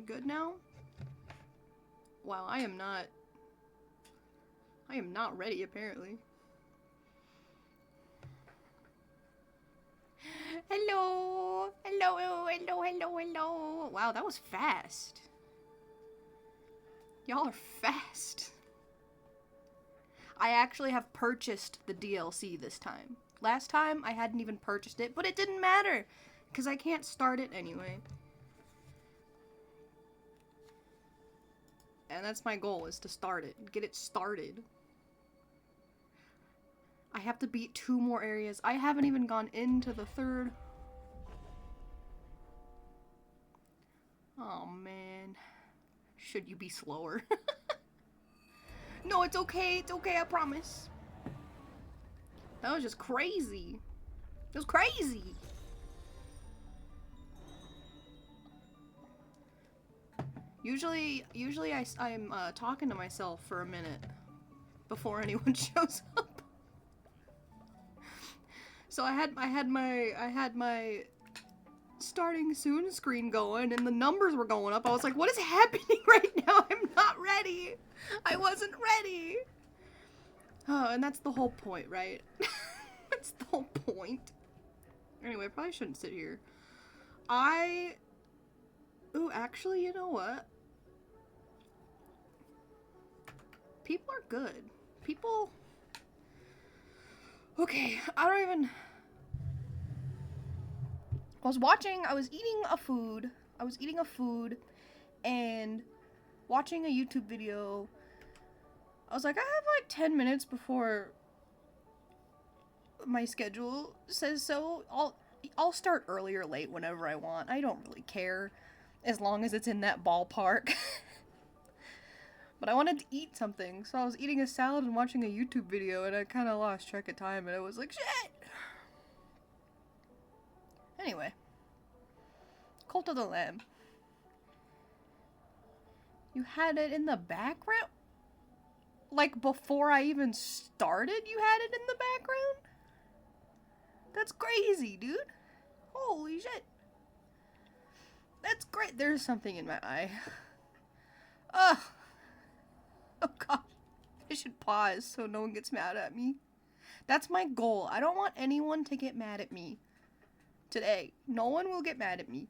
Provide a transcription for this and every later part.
good now? Wow, I am not ready, apparently. Hello! Hello, hello, hello, hello! Wow, that was fast. Y'all are fast. I actually have purchased the DLC this time. Last time, I hadn't even purchased it, but it didn't matter, because I can't start it anyway. And that's my goal, is to start it. Get it started. I have to beat 2 more areas. I haven't even gone into the 3rd. Oh, man. Should you be slower? No, it's okay, I promise. That was just crazy. It was crazy. Usually I'm talking to myself for a minute before anyone shows up. So I had my starting soon screen going and the numbers were going up. I was like, what is happening right now? I'm not ready. I wasn't ready. Oh, and that's the whole point, right? That's the whole point. Anyway, I probably shouldn't sit here. Ooh, actually, you know what? People are good. People... Okay, I was eating a food, and watching a YouTube video. I was like, I have like 10 minutes before my schedule says so. I'll start early or late whenever I want. I don't really care, as long as it's in that ballpark. But I wanted to eat something, so I was eating a salad and watching a YouTube video, and I kind of lost track of time, and I was like, shit! Anyway. Cult of the Lamb. You had it in the background? Like, before I even started, you had it in the background? That's crazy, dude. Holy shit. That's great. There's something in my eye. Ugh. Oh god. I should pause so no one gets mad at me. That's my goal. I don't want anyone to get mad at me. Today. No one will get mad at me.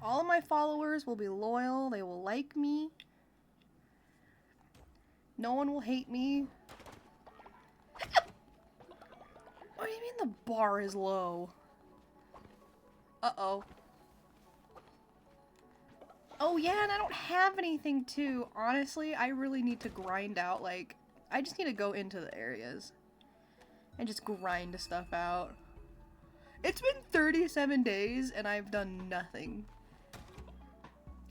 All of my followers will be loyal. They will like me. No one will hate me. What do you mean the bar is low? Uh-oh. Oh yeah, and I don't have anything too. Honestly, I really need to grind out, like, I just need to go into the areas and just grind stuff out. It's been 37 days and I've done nothing.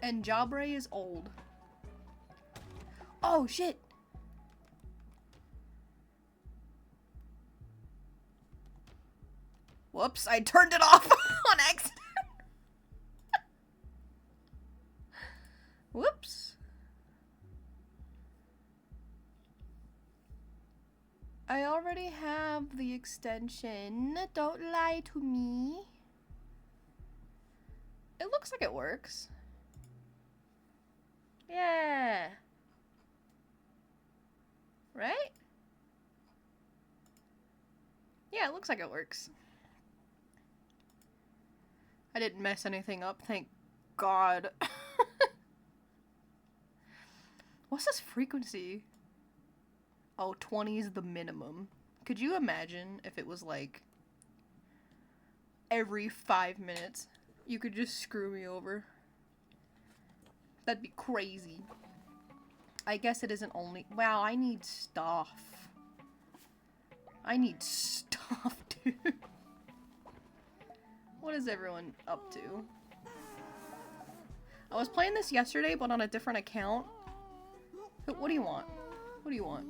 And Jabre is old. Oh shit! Whoops, I turned it off on accident. Whoops. I already have the extension. Don't lie to me. It looks like it works. Yeah. Right? Yeah, it looks like it works. I didn't mess anything up, thank God. What's this frequency? Oh, 20 is the minimum. Could you imagine if it was like every 5 minutes you could just screw me over? That'd be crazy. I guess it isn't only... Wow, I need stuff. I need stuff, dude. What is everyone up to? I was playing this yesterday, but on a different account. What do you want? What do you want?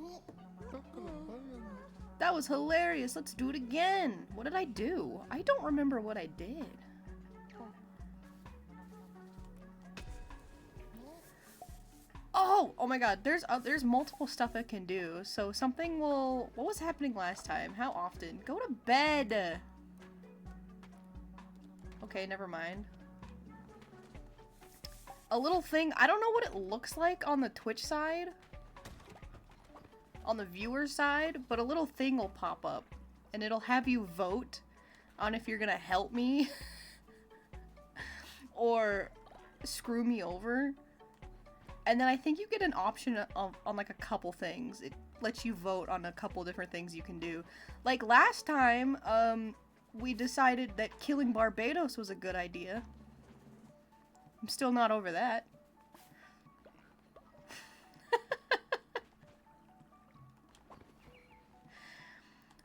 That was hilarious. Let's do it again. What did I do? I don't remember what I did. Oh my god. There's multiple stuff I can do. So something will... What was happening last time? How often? Go to bed. Okay, never mind. a little thing. I don't know what it looks like on the Twitch side, on the viewer side, but a little thing will pop up and it'll have you vote on if you're gonna help me or screw me over. And then I think you get an option on like a couple things. It lets you vote on a couple different things you can do. Like last time, we decided that killing Barbados was a good idea. I'm still not over that.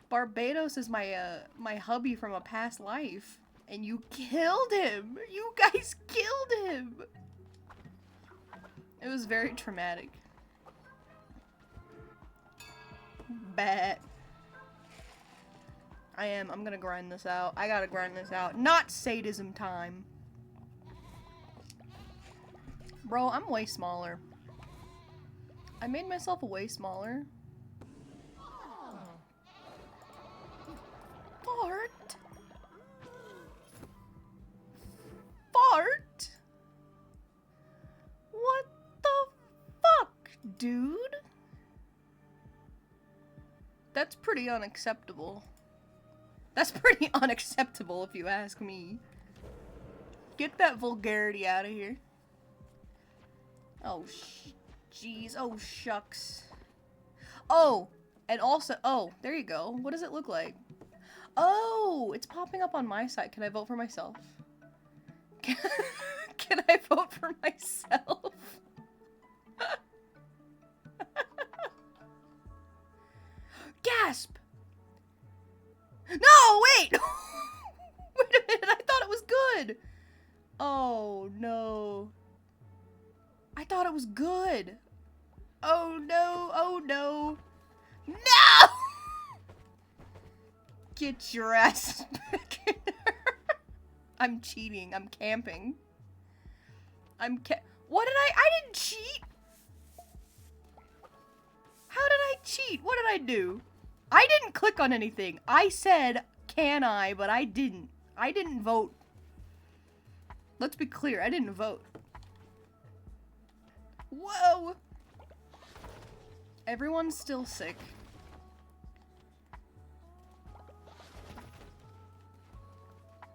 Barbados is my my hubby from a past life, and you killed him. You guys killed him. It was very traumatic. Bet. I'm gonna grind this out. I gotta grind this out. Not sadism time. Bro, I'm way smaller. I made myself way smaller. Fart? Fart? What the fuck, dude? That's pretty unacceptable. That's pretty unacceptable if you ask me. Get that vulgarity out of here. Oh, jeez. Oh, shucks. Oh, and also, oh, there you go. What does it look like? Oh, it's popping up on my side. Can I vote for myself? Can I vote for myself? Gasp! No, wait! Wait a minute, I thought it was good! Oh, no. I thought it was good. Oh, no, oh, no. No! Get your ass back in there. I'm cheating. I'm camping. What did I didn't cheat! How did I cheat? What did I do? I didn't click on anything. I said, can I, but I didn't. I didn't vote. Let's be clear, I didn't vote. Whoa! Everyone's still sick.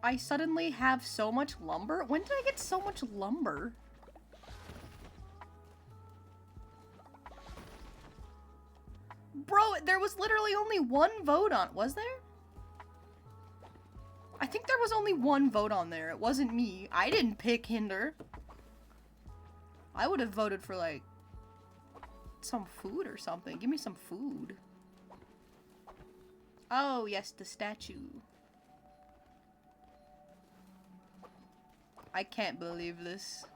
I suddenly have so much lumber? When did I get so much lumber? Bro, there was literally only one vote on, was there? I think there was only one vote on there. It wasn't me. I didn't pick Hinder. I would have voted for, like, some food or something. Give me some food. Oh, yes, the statue. I can't believe this.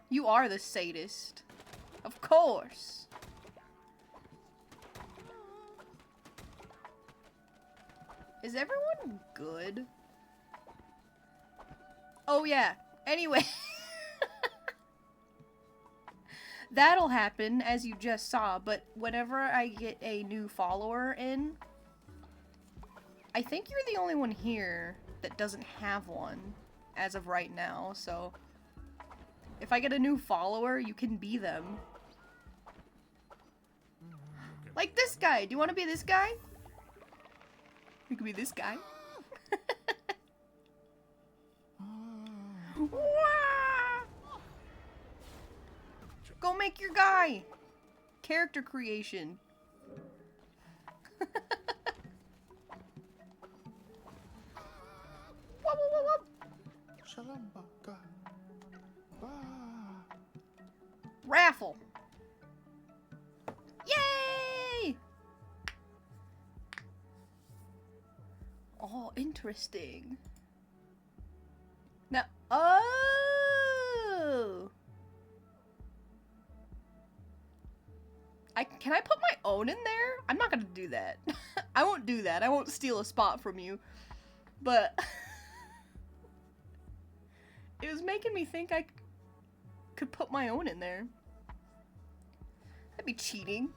You are the sadist. Of course. Is everyone good? Oh yeah. Anyway. That'll happen, as you just saw, but whenever I get a new follower in, I think you're the only one here that doesn't have one as of right now, so if I get a new follower, you can be them. Like this guy. Do you want to be this guy? You could be this guy. Go make your guy. Character creation. Raffle. Yay! Oh, interesting. Now, oh! Can I put my own in there? I'm not gonna do that. I won't do that. I won't steal a spot from you. But it was making me think I could put my own in there. That'd be cheating.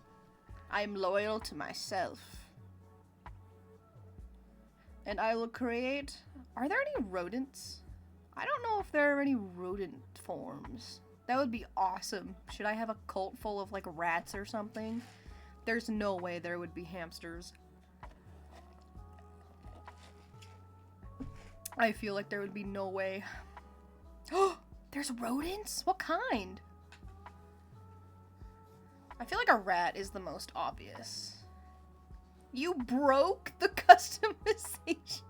I'm loyal to myself. And I will create... Are there any rodents? I don't know if there are any rodent forms. That would be awesome. Should I have a cult full of, like, rats or something? There's no way there would be hamsters. I feel like there would be no way. Oh, there's rodents? What kind? I feel like a rat is the most obvious. You broke the customization.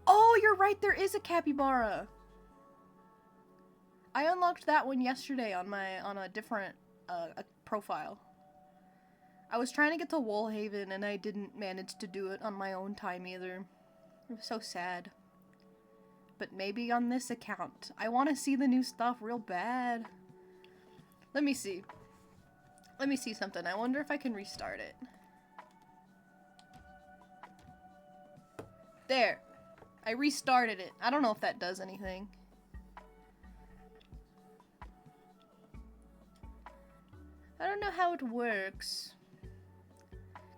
Oh, you're right, there is a capybara. I unlocked that one yesterday on a different profile. I was trying to get to Woolhaven and I didn't manage to do it on my own time either. It was so sad. But maybe on this account. I want to see the new stuff real bad. Let me see. Let me see something. I wonder if I can restart it. There. I restarted it. I don't know if that does anything. I don't know how it works.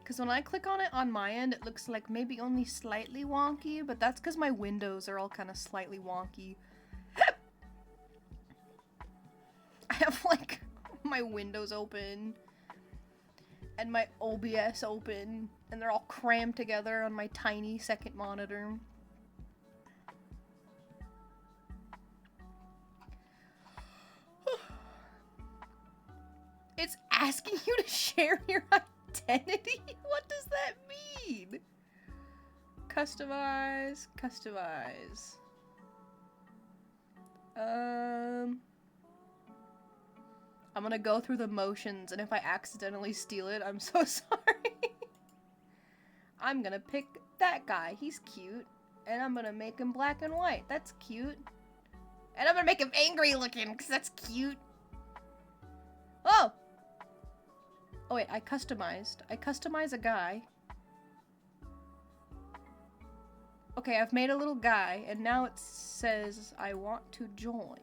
Because when I click on it on my end, it looks like maybe only slightly wonky, but that's because my windows are all kind of slightly wonky. I have, like, my windows open, and my OBS open, and they're all crammed together on my tiny second monitor. It's asking you to share your identity? What does that mean? Customize, customize. I'm gonna go through the motions, and if I accidentally steal it, I'm so sorry. I'm gonna pick that guy. He's cute. And I'm gonna make him black and white. That's cute. And I'm gonna make him angry looking, because that's cute. Oh! Oh wait, I customized. I customized a guy. Okay, I've made a little guy, and now it says I want to join.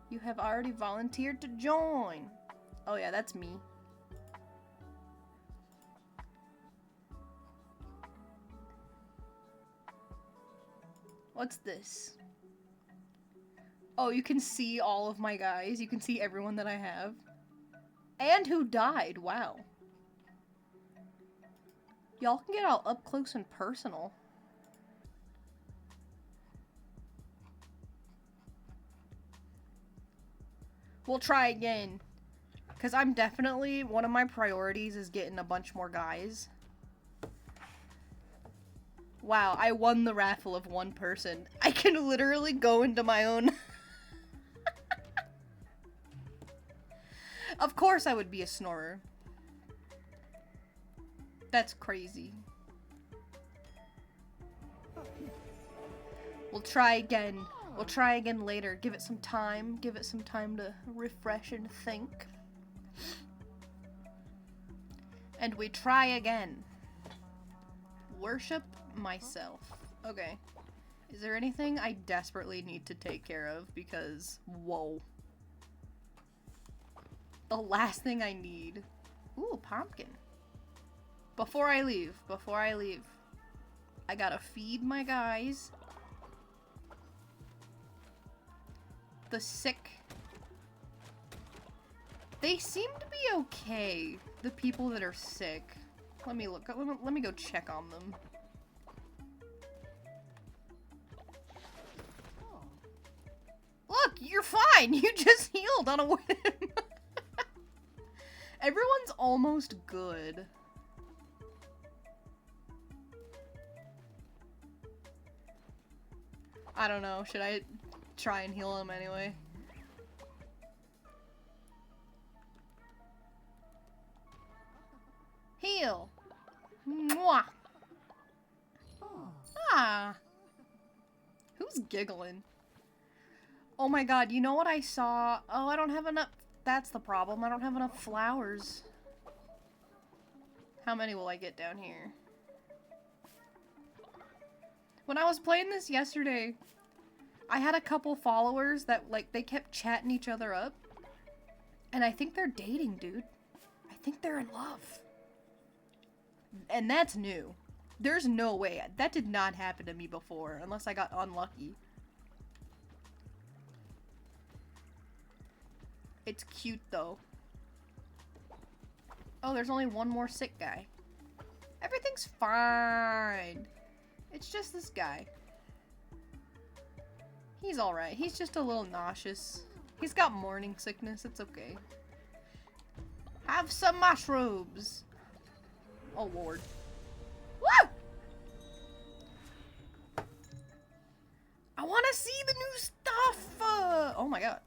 You have already volunteered to join. Oh yeah, that's me. What's this? Oh, you can see all of my guys. You can see everyone that I have. And who died. Wow. Y'all can get all up close and personal. We'll try again. Because I'm definitely, one of my priorities is getting a bunch more guys. Wow, I won the raffle of one person. I can literally go into my own... Of course I would be a snorer. That's crazy. We'll try again. We'll try again later. Give it some time. Give it some time to refresh and think. And we try again. Worship myself. Okay. Is there anything I desperately need to take care of? Because, whoa. The last thing I need. Ooh, pumpkin. Before I leave, I gotta feed my guys. The sick. They seem to be okay. The people that are sick. Let me look. Let me go check on them. Look, you're fine. You just healed on a whim. Everyone's almost good. I don't know. Should I try and heal him anyway? Heal. Mwah. Ah. Who's giggling? Oh my god, you know what I saw? Oh, I don't have enough. That's the problem. I don't have enough flowers. How many will I get down here? When I was playing this yesterday, I had a couple followers that, like, they kept chatting each other up. And I think they're dating, dude. I think they're in love. And that's new. There's no way. That did not happen to me before, unless I got unlucky. It's cute, though. Oh, there's only one more sick guy. Everything's fine. It's just this guy. He's alright. He's just a little nauseous. He's got morning sickness. It's okay. Have some mushrooms. Oh, Lord. Woo! I want to see the new stuff! Oh my god.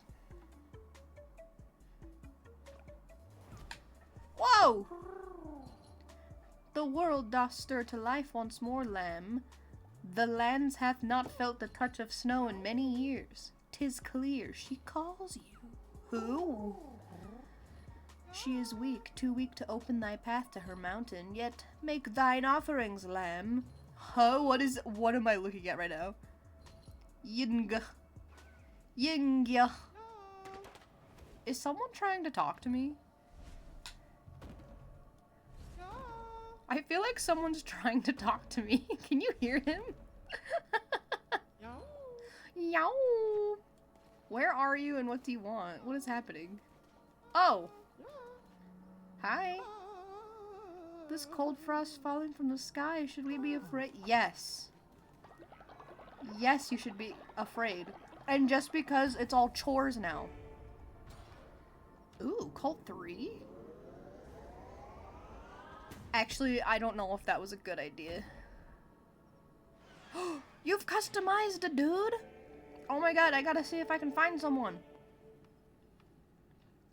Whoa! The world doth stir to life once more, lamb. The lands hath not felt the touch of snow in many years. 'Tis clear she calls you. Who? She is weak, too weak to open thy path to her mountain, yet make thine offerings, lamb. Huh? What am I looking at right now? Ying. Ying. Is someone trying to talk to me? I feel like someone's trying to talk to me. Can you hear him? Yow. Where are you and what do you want? What is happening? Oh. Hi. This cold frost falling from the sky. Should we be afraid? Yes. Yes, you should be afraid. And just because it's all chores now. Ooh, Cult 3? Actually, I don't know if that was a good idea. You've customized a dude? Oh my god, I gotta see if I can find someone.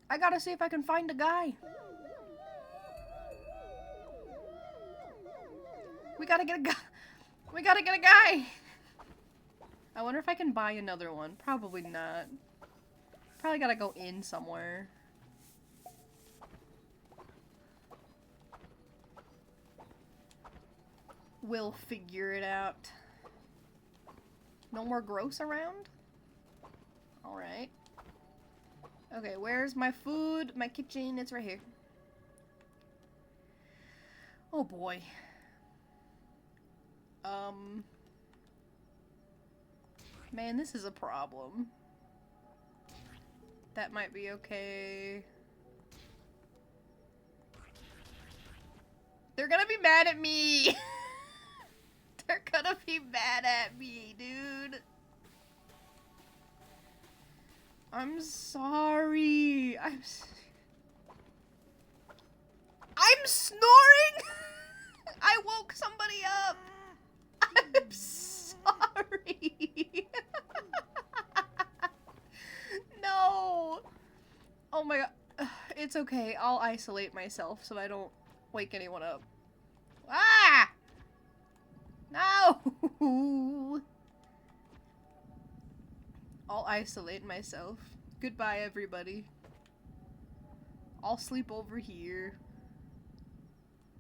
I gotta see if I can find a guy. We gotta get a guy. We gotta get a guy. I wonder if I can buy another one. Probably not. Probably gotta go in somewhere. We'll figure it out. No more gross around? Alright. Okay, where's my food? My kitchen? It's right here. Oh boy. Man, this is a problem. That might be okay. They're gonna be mad at me! They're gonna be mad at me, dude. I'm sorry. I'm snoring! I woke somebody up! I'm sorry! No! Oh my god. It's okay. I'll isolate myself so I don't wake anyone up. Ah! No! I'll isolate myself. Goodbye, everybody. I'll sleep over here.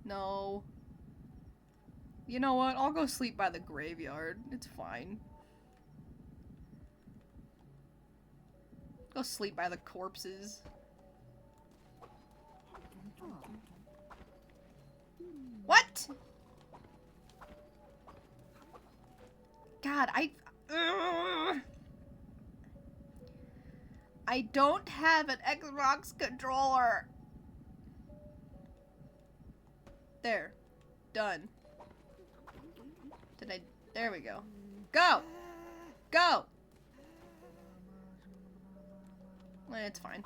No. You know what? I'll go sleep by the graveyard. It's fine. Go sleep by the corpses. What? God, I don't have an Xbox controller. There. Done. There we go. Go! Go! It's fine.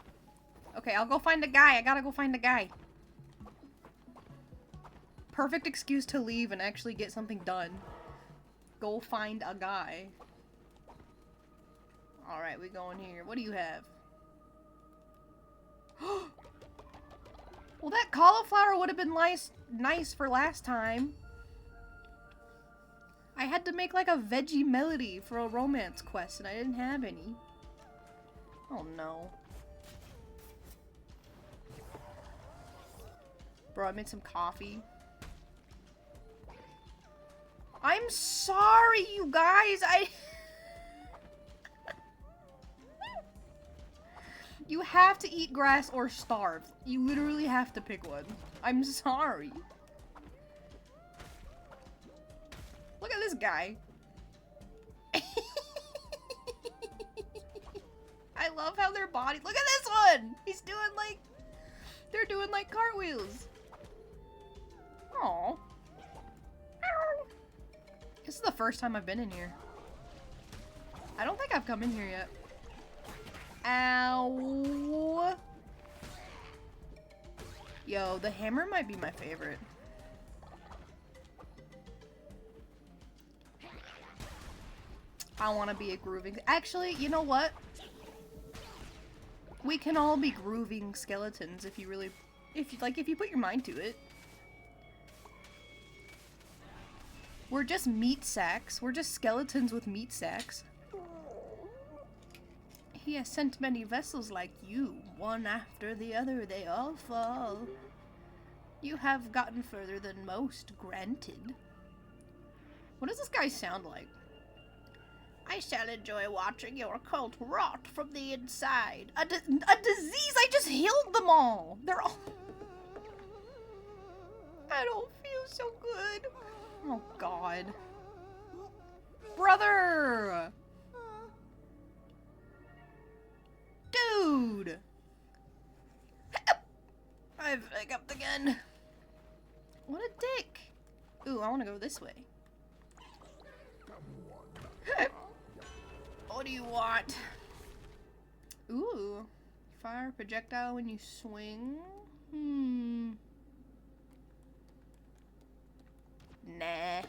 Okay, I'll go find a guy. I gotta go find a guy. Perfect excuse to leave and actually get something done. Go find a guy. Alright, we go in here. What do you have? Well, that cauliflower would have been nice for last time. I had to make like a veggie melody for a romance quest and I didn't have any. Oh no. Bro, I made some coffee. I'm sorry, you guys. You have to eat grass or starve. You literally have to pick one. I'm sorry. this guy. I love how their body. Look at this one! He's doing like. They're doing like cartwheels. Aww. This is the first time I've been in here. I don't think I've come in here yet. Ow. Yo, the hammer might be my favorite. I want to be a grooving. Actually, you know what? We can all be grooving skeletons if you really, if you put your mind to it. We're just meat sacks. We're just skeletons with meat sacks. He has sent many vessels like you. One after the other, they all fall. You have gotten further than most, granted. What does this guy sound like? I shall enjoy watching your cult rot from the inside. A disease! I just healed them all! They're all... I don't feel so good. Oh, God. Brother! Dude! I've hiccuped again. What a dick. Ooh, I want to go this way. What do you want? Ooh. Fire projectile when you swing? Nah.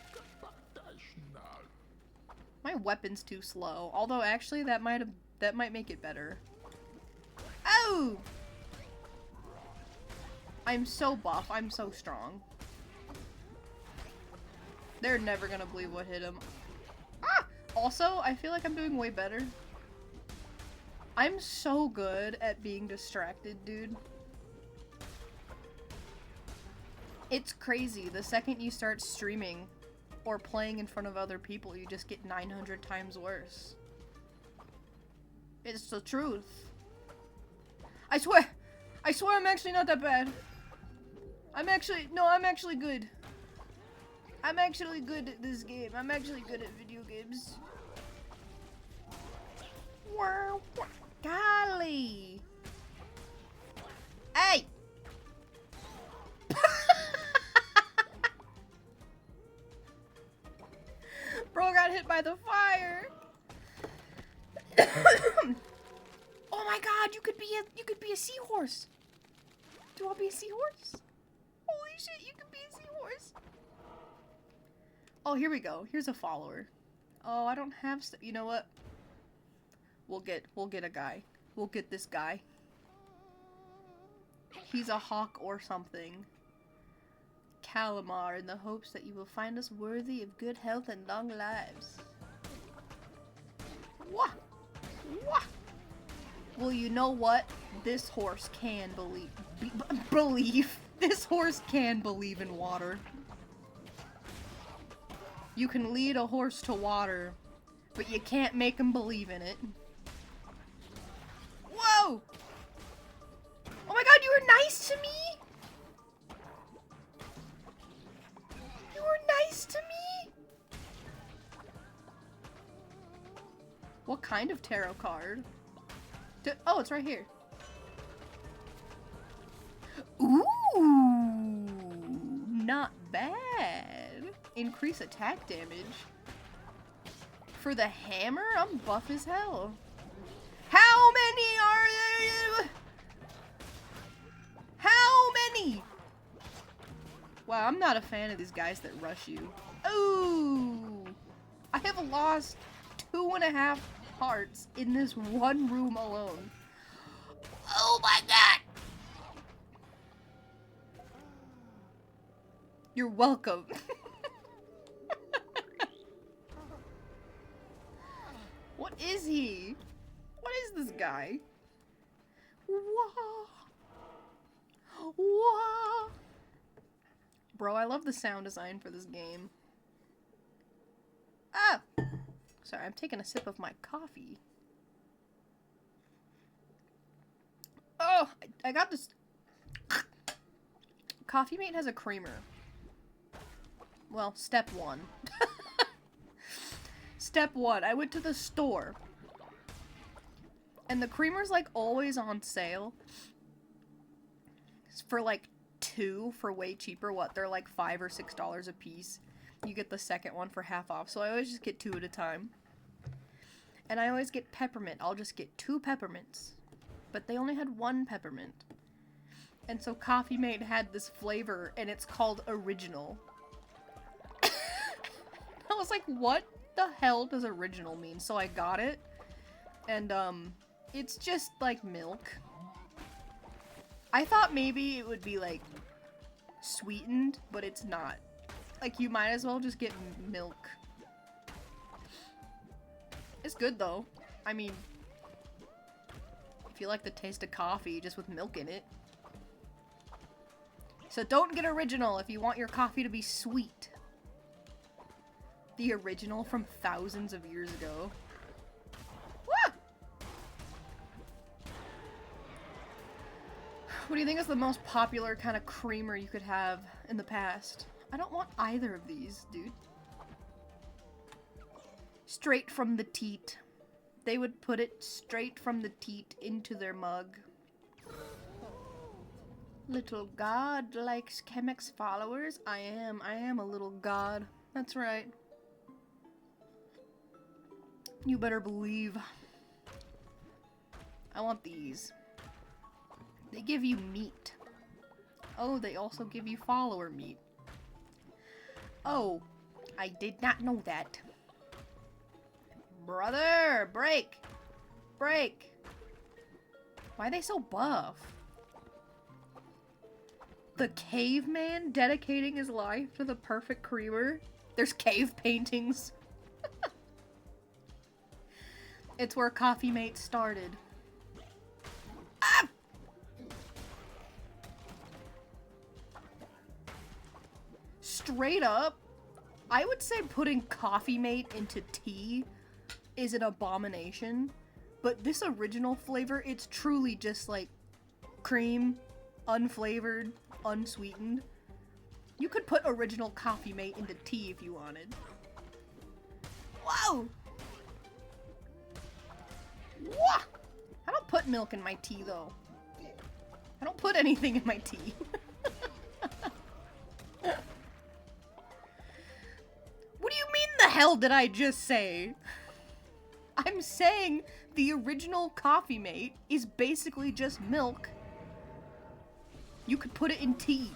My weapon's too slow. Although actually that might make it better. Oh! I'm so buff. I'm so strong. They're never gonna believe what hit him. Ah! Also, I feel like I'm doing way better. I'm so good at being distracted, dude. It's crazy. The second you start streaming or playing in front of other people, you just get 900 times worse. It's the truth. I swear I'm actually not that bad. I'm actually good. I'm actually good at this game. I'm actually good at video games. Wow. Golly. Hey! Bro got hit by the fire. Oh my god, you could be a seahorse. Do you want to be a seahorse? Holy shit, you could be a seahorse. Oh, here we go. Here's a follower. Oh, I don't have you know what? We'll get a guy. We'll get this guy. He's a hawk or something. Calamar, in the hopes that you will find us worthy of good health and long lives. Wah! Wah! Well, you know what? This horse can believe. This horse can believe in water. You can lead a horse to water, but you can't make him believe in it. Whoa! Oh my god, you were nice to me? You were nice to me? What kind of tarot card? Oh, it's right here. Ooh, not bad. Increase attack damage. For the hammer, I'm buff as hell. How many are there? How many? Wow, I'm not a fan of these guys that rush you. Ooh, I have lost 2.5 hearts in this one room alone. Oh my god! You're welcome. What is he? What is this guy? Wah. Wah. Bro, I love the sound design for this game. Ah! Sorry, I'm taking a sip of my coffee. Oh, I got this. Coffee Mate has a creamer. Well, step 1. Step 1, I went to the store. And the creamer's like always on sale. It's for like 2 for way cheaper. What, they're like $5 or $6 a piece. You get the second one for half off. So I always just get 2 at a time. And I always get peppermint. I'll just get 2 peppermints. But they only had 1 peppermint. And so Coffee Mate had this flavor, and it's called Original. I was like, what the hell does original mean? So I got it. And, it's just like milk. I thought maybe it would be like sweetened, but it's not. Like, you might as well just get milk. It's good though. I mean, if you like the taste of coffee just with milk in it. So don't get original if you want your coffee to be sweet. The original from thousands of years ago. Wah! What do you think is the most popular kind of creamer you could have in the past? I don't want either of these, dude. Straight from the teat. They would put it straight from the teat into their mug. Little god likes Chemix followers. I am a little god. That's right. You better believe. I want these. They give you meat. Oh, they also give you follower meat. Oh, I did not know that. Brother, break! Break! Why are they so buff? The caveman dedicating his life to the perfect creamer? There's cave paintings. It's where Coffee Mate started. Ah! Straight up, I would say putting Coffee Mate into tea is an abomination. But this original flavor, it's truly just like cream, unflavored, unsweetened. You could put original Coffee Mate into tea if you wanted. Whoa! Wah! I don't put milk in my tea, though. I don't put anything in my tea. What do you mean the hell did I just say? I'm saying the original Coffee Mate is basically just milk. You could put it in tea.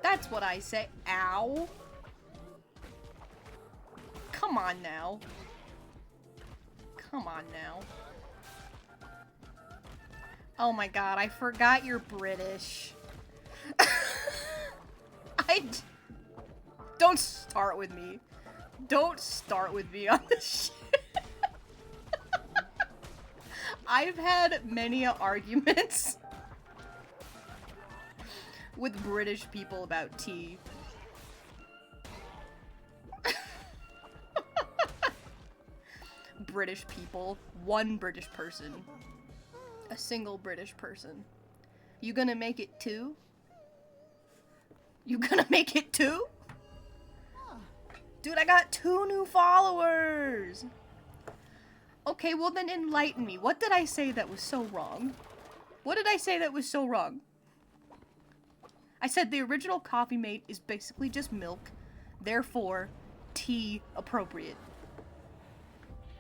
That's what I say. Ow. Come on now. Come on now. Oh my god, I forgot you're British. Don't start with me. Don't start with me on this shit. I've had many arguments with British people about tea. British people. One British person. A single British person. You gonna make it 2? You gonna make it 2? Dude, I got 2 new followers! Okay, well then enlighten me. What did I say that was so wrong? What did I say that was so wrong? I said the original Coffee Mate is basically just milk, therefore, tea appropriate.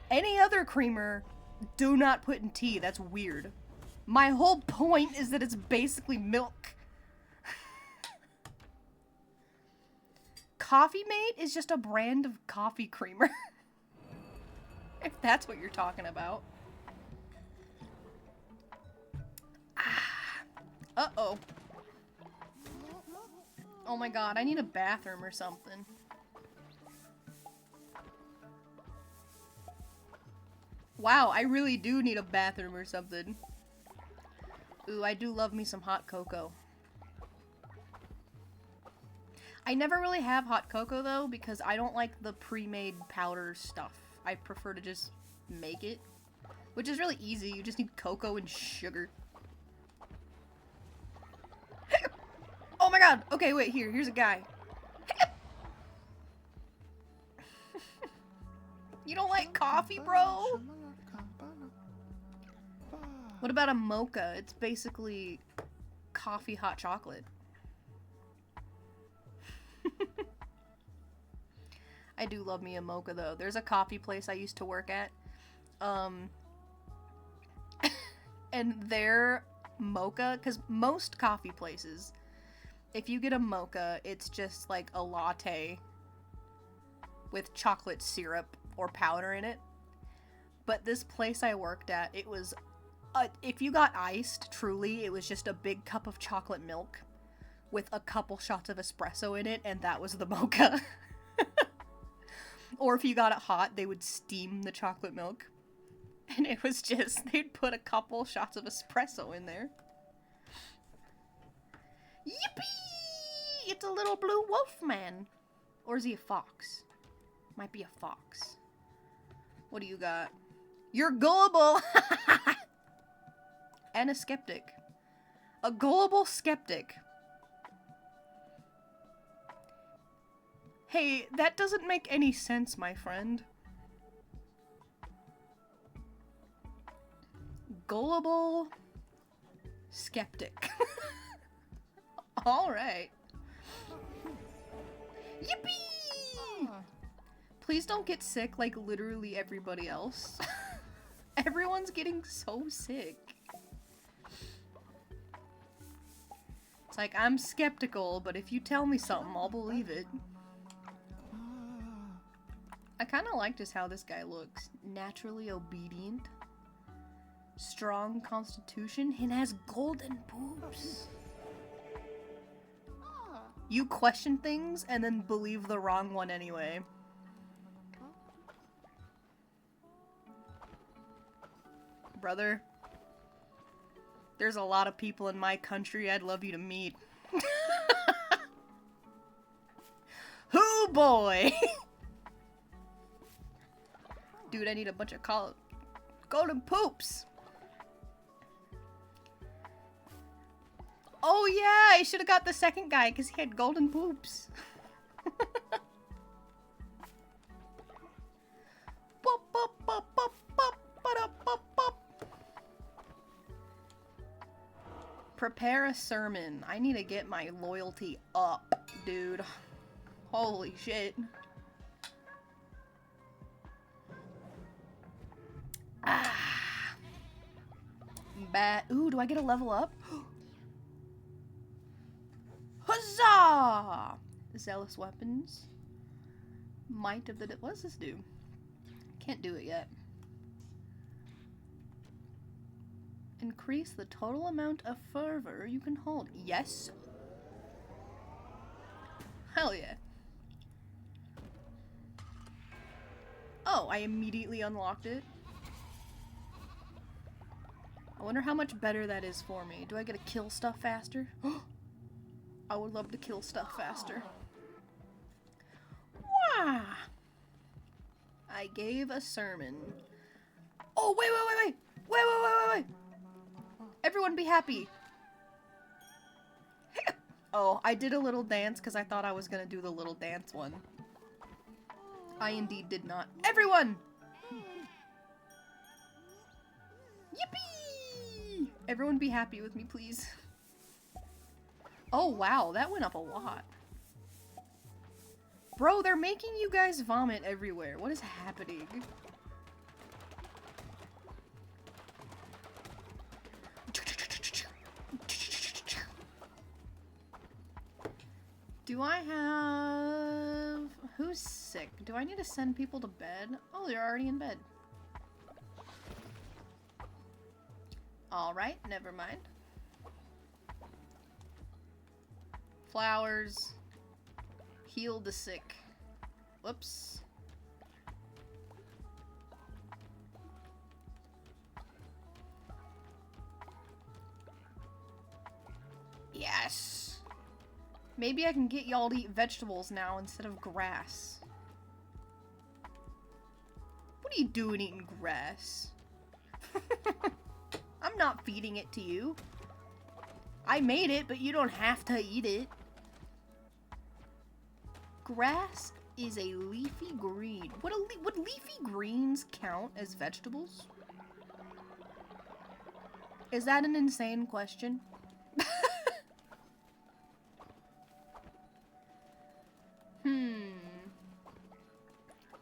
Any other creamer, do not put in tea. That's weird. My whole point is that it's basically milk. Coffee Mate is just a brand of coffee creamer. If that's what you're talking about. Ah. Uh-oh. Oh my god, I need a bathroom or something. Wow, I really do need a bathroom or something. Ooh, I do love me some hot cocoa. I never really have hot cocoa though, because I don't like the pre-made powder stuff. I prefer to just make it, which is really easy. You just need cocoa and sugar. Oh my god! Okay, wait, here's a guy. don't like coffee, bro? What about a mocha? It's basically coffee hot chocolate. I do love me a mocha though. There's a coffee place I used to work at. And their mocha, because most coffee places, if you get a mocha, it's just like a latte with chocolate syrup or powder in it. But this place I worked at, it was, if you got iced, truly, it was just a big cup of chocolate milk with a couple shots of espresso in it, and that was the mocha. Or if you got it hot, they would steam the chocolate milk. And it was just, they'd put a couple shots of espresso in there. Yippee! It's a little blue wolf man. Or is he a fox? Might be a fox. What do you got? You're gullible! And a skeptic. A gullible skeptic. Hey, that doesn't make any sense, my friend. Gullible skeptic. Alright. Yippee! Please don't get sick like literally everybody else. Everyone's getting so sick. It's like, I'm skeptical, but if you tell me something, I'll believe it. I kind of like just how this guy looks. Naturally obedient. Strong constitution, and has golden boobs. You question things and then believe the wrong one anyway. Brother, there's a lot of people in my country I'd love you to meet. Hoo boy! Dude, I need a bunch of golden poops. Oh yeah, I should have got the second guy because he had golden poops. Prepare a sermon. I need to get my loyalty up, dude. Holy shit. Ah. Ooh, do I get a level up? Huzzah! Zealous weapons. Might of the... What does this do? Can't do it yet. Increase the total amount of fervor you can hold. Yes. Hell yeah. Oh, I immediately unlocked it. I wonder how much better that is for me. Do I get to kill stuff faster? I would love to kill stuff faster. Wah! I gave a sermon. Oh, wait. Everyone be happy. Oh, I did a little dance because I thought I was going to do the little dance one. I indeed did not. Everyone! Yippee! Everyone be happy with me, please. Oh, wow, that went up a lot. Bro, they're making you guys vomit everywhere. What is happening? Do I have... Who's sick? Do I need to send people to bed? Oh, they're already in bed. Alright, never mind. Flowers. Heal the sick. Whoops. Yes! Maybe I can get y'all to eat vegetables now instead of grass. What are you doing eating grass? I'm not feeding it to you. I made it, but you don't have to eat it. Grass is a leafy green? Would leafy greens count as vegetables? Is that an insane question?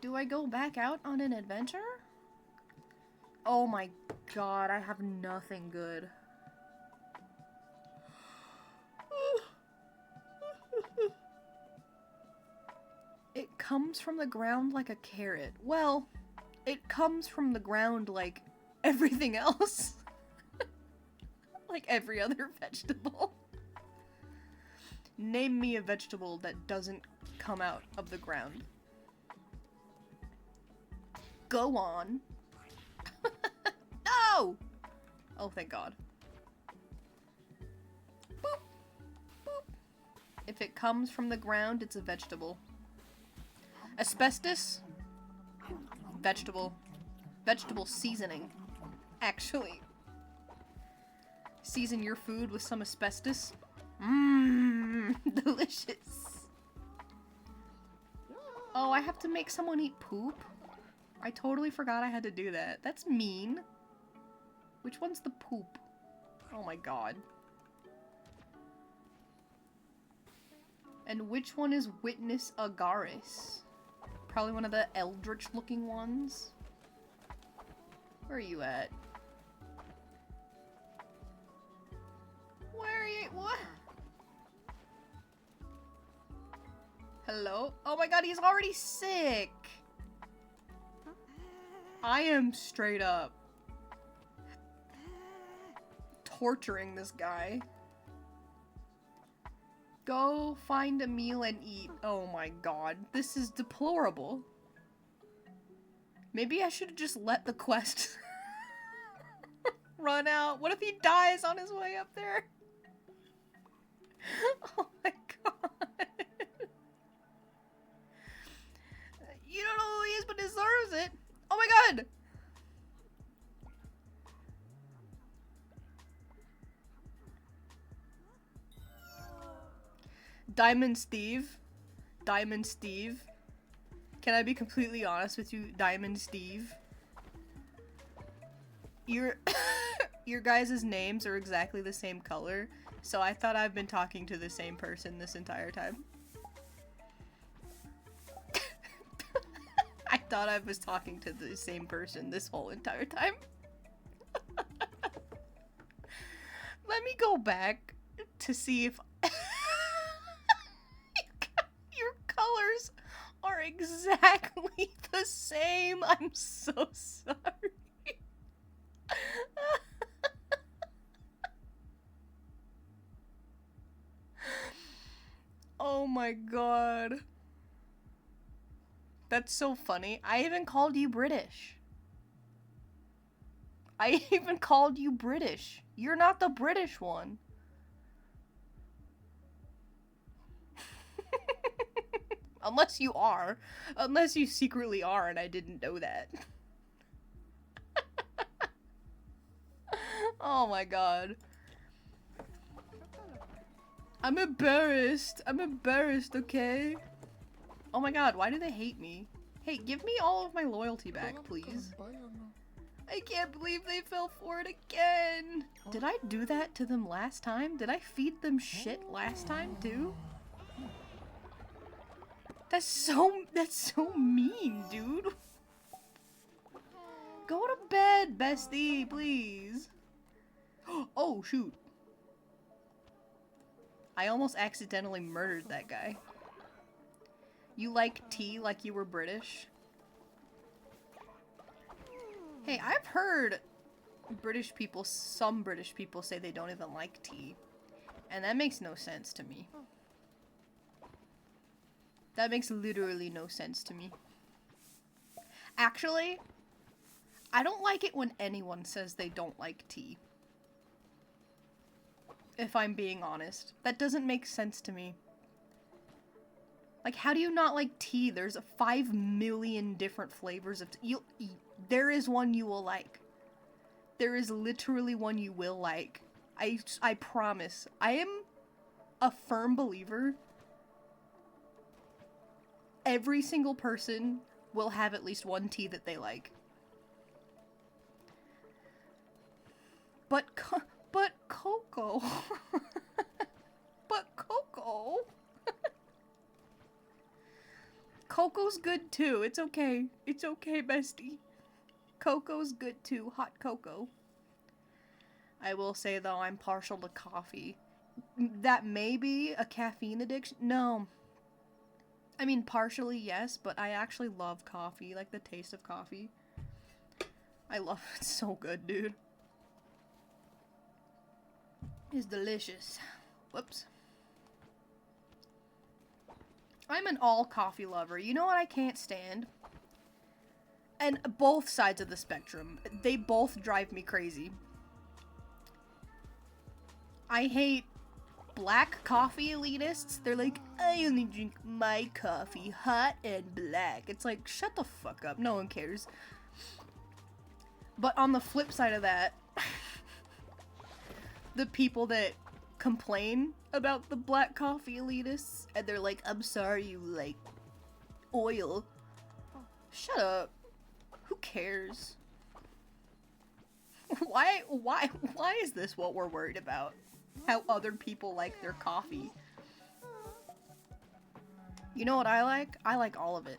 Do I go back out on an adventure? Oh my god, I have nothing good. It comes from the ground like a carrot. Well, it comes from the ground like everything else. Like every other vegetable. Name me a vegetable that doesn't come out of the ground. Go on. No! Oh, thank God. Boop. Boop. If it comes from the ground, it's a vegetable. Asbestos? Vegetable. Vegetable seasoning. Actually. Season your food with some asbestos. Mmm, delicious. Oh, I have to make someone eat poop? I totally forgot I had to do that. That's mean. Which one's the poop? Oh my god. And which one is Witness Agaris? Probably one of the eldritch looking ones. Where are you at? Where are you? What? Hello? Oh my god, he's already sick! I am straight up torturing this guy. Go find a meal and eat. Oh my god, this is deplorable. Maybe I should have just let the quest run out. What if he dies on his way up there? Oh my god. You don't know who he is, but deserves it. Oh my god! Diamond Steve. Diamond Steve. Can I be completely honest with you, Diamond Steve? Your guys' names are exactly the same color, so I thought I've been talking to the same person this entire time. I thought I was talking to the same person this whole entire time. Let me go back to see if your colors are exactly the same. I'm so sorry. Oh my god. That's so funny. I even called you British. I even called you British. You're not the British one. Unless you are. Unless you secretly are and I didn't know that. Oh my god. I'm embarrassed. I'm embarrassed, okay? Oh my god, why do they hate me? Hey, give me all of my loyalty back, please. I can't believe they fell for it again. Did I do that to them last time? Did I feed them shit last time, too? That's so mean, dude. Go to bed, bestie, please. Oh, shoot. I almost accidentally murdered that guy. You like tea like you were British? Hey, I've heard some British people say they don't even like tea. And that makes no sense to me. That makes literally no sense to me. Actually, I don't like it when anyone says they don't like tea. If I'm being honest. That doesn't make sense to me. Like, how do you not like tea? There's 5 million different flavors of tea. There is one you will like. There is literally one you will like. I promise. I am a firm believer every single person will have at least one tea that they like. But cocoa. But cocoa. Cocoa's good too. It's okay. It's okay, bestie. Cocoa's good too. Hot cocoa. I will say, though, I'm partial to coffee. That may be a caffeine addiction. No. I mean, partially, yes, but I actually love coffee. Like, the taste of coffee. I love it. It's so good, dude. It's delicious. Whoops. I'm an all coffee lover. You know what I can't stand? And both sides of the spectrum. They both drive me crazy. I hate black coffee elitists. They're like, I only drink my coffee hot and black. It's like, shut the fuck up. No one cares. But on the flip side of that, the people that complain about the black coffee elitists, and they're like, I'm sorry you like oil. Shut up. Who cares? Why is this what we're worried about? How other people like their coffee. You know what I like? I like all of it.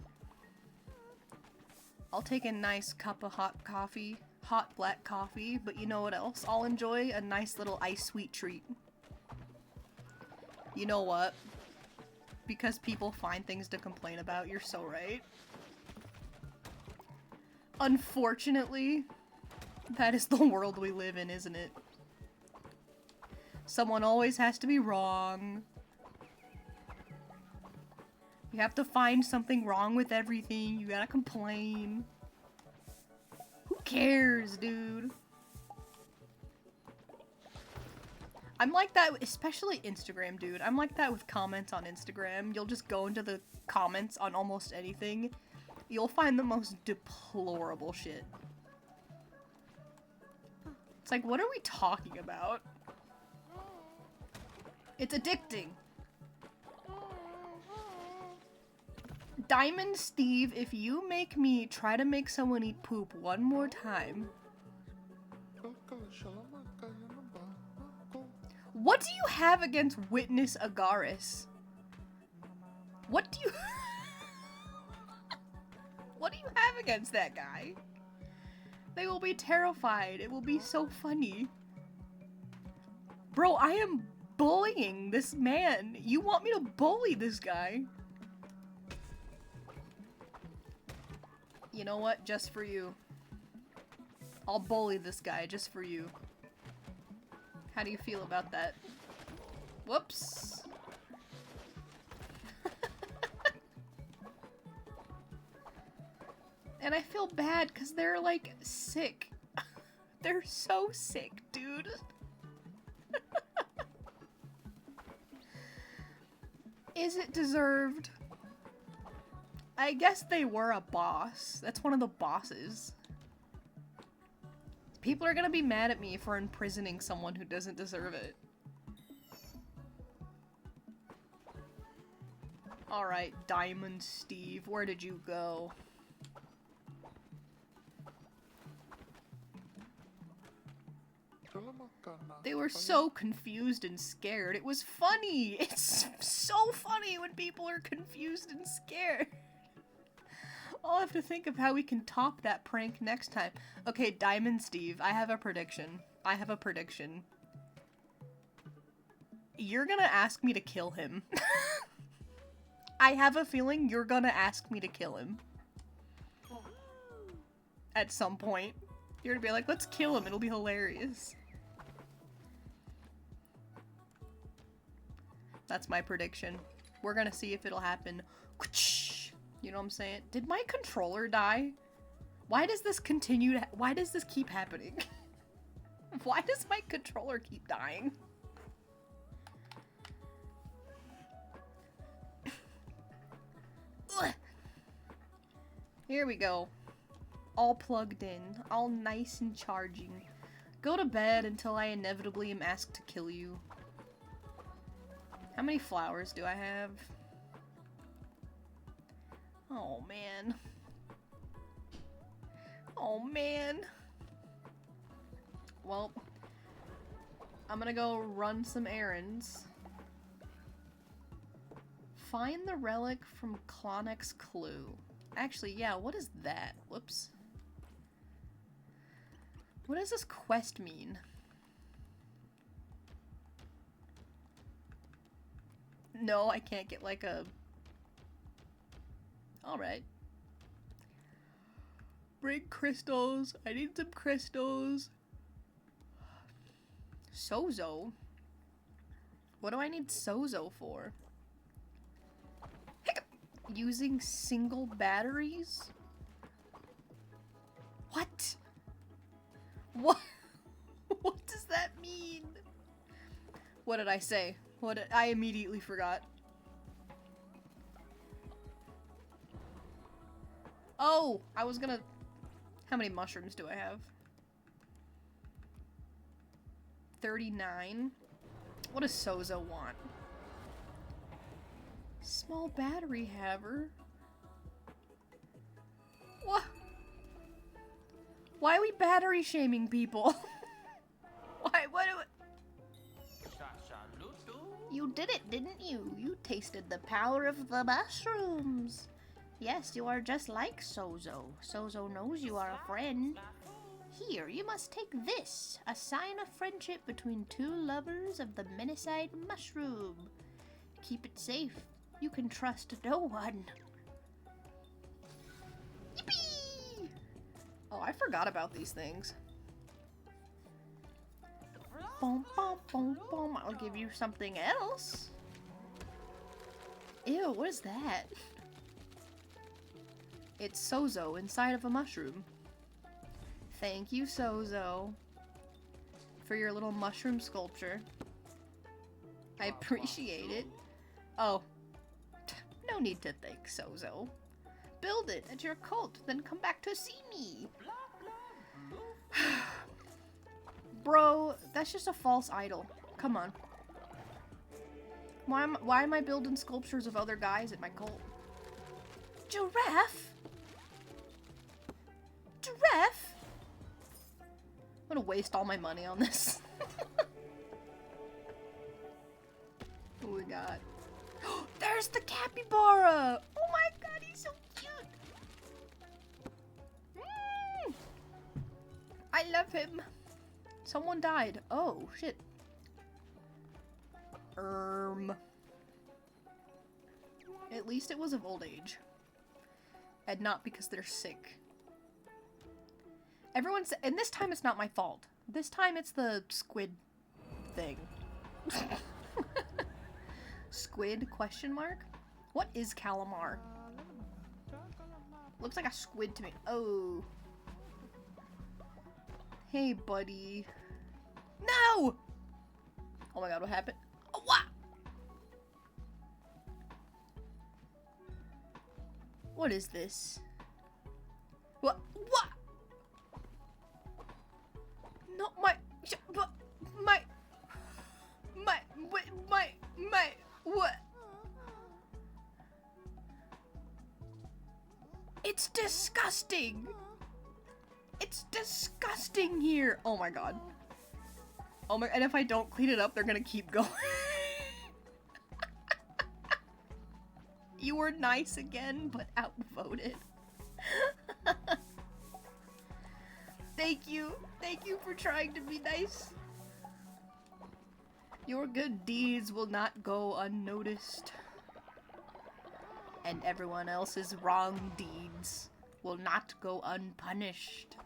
I'll take a nice cup of hot coffee, hot black coffee, but you know what else I'll enjoy? A nice little ice sweet treat. You know what? Because people find things to complain about, you're so right. Unfortunately, that is the world we live in, isn't it? Someone always has to be wrong. You have to find something wrong with everything. You gotta complain. Who cares, dude? I'm like that, especially Instagram, dude. I'm like that with comments on Instagram. You'll just go into the comments on almost anything. You'll find the most deplorable shit. It's like, what are we talking about? It's addicting. Diamond Steve, if you make me try to make someone eat poop one more time. What do you have against Witness Agaris? What do you... What do you have against that guy? They will be terrified. It will be so funny. Bro, I am bullying this man. You want me to bully this guy? You know what? Just for you. I'll bully this guy just for you. How do you feel about that? Whoops. And I feel bad because they're like sick. They're so sick, dude. Is it deserved? I guess they were a boss. That's one of the bosses. People are gonna be mad at me for imprisoning someone who doesn't deserve it. Alright, Diamond Steve, where did you go? They were so confused and scared. It was funny. It's so funny when people are confused and scared. I'll have to think of how we can top that prank next time. Okay, Diamond Steve, I have a prediction. You're gonna ask me to kill him. I have a feeling you're gonna ask me to kill him. At some point. You're gonna be like, let's kill him, it'll be hilarious. That's my prediction. We're gonna see if it'll happen. You know what I'm saying? Did my controller die? Why does this continue to why does this keep happening? Why does my controller keep dying? Here we go. All plugged in. All nice and charging. Go to bed until I inevitably am asked to kill you. How many flowers do I have? Oh, man. Oh, man. Well, I'm gonna go run some errands. Find the relic from Clonek's clue. Actually, yeah, what is that? Whoops. What does this quest mean? No, I can't get like a... Alright. Bring crystals. I need some crystals. Sozo? What do I need Sozo for? Using single batteries? What? What? What does that mean? What did I say? I immediately forgot. Oh, I was gonna... How many mushrooms do I have? 39. What does Sozo want? Small battery haver? What? Why are we battery shaming people? Why? What? You did it, didn't you? You tasted the power of the mushrooms. Yes, you are just like Sozo. Sozo knows you are a friend. Here, you must take this, a sign of friendship between two lovers of the Menacide mushroom. Keep it safe. You can trust no one. Yippee! Oh, I forgot about these things. Boom, boom, boom, boom. I'll give you something else. Ew, what is that? It's Sozo inside of a mushroom. Thank you, Sozo, for your little mushroom sculpture. I appreciate it. Oh, no need to thank Sozo. Build it at your cult, then come back to see me. Bro, that's just a false idol. Come on. Why am I building sculptures of other guys at my cult? Giraffe? Giraffe? I'm gonna waste all my money on this. What we got? There's the capybara! Oh my god, he's so cute! I love him. Someone died. Oh, shit. At least it was of old age. And not because they're sick. And this time it's not my fault. This time it's the squid thing. Squid, question mark? What is calamar? Looks like a squid to me. Oh. Hey, buddy. No! Oh my god, what happened? Oh, what? What is this? What? What? No, my, what? It's disgusting. It's disgusting here. Oh my god. Oh my, and if I don't clean it up, they're gonna keep going. You were nice again, but outvoted. Thank you. Thank you for trying to be nice. Your good deeds will not go unnoticed. And everyone else's wrong deeds will not go unpunished.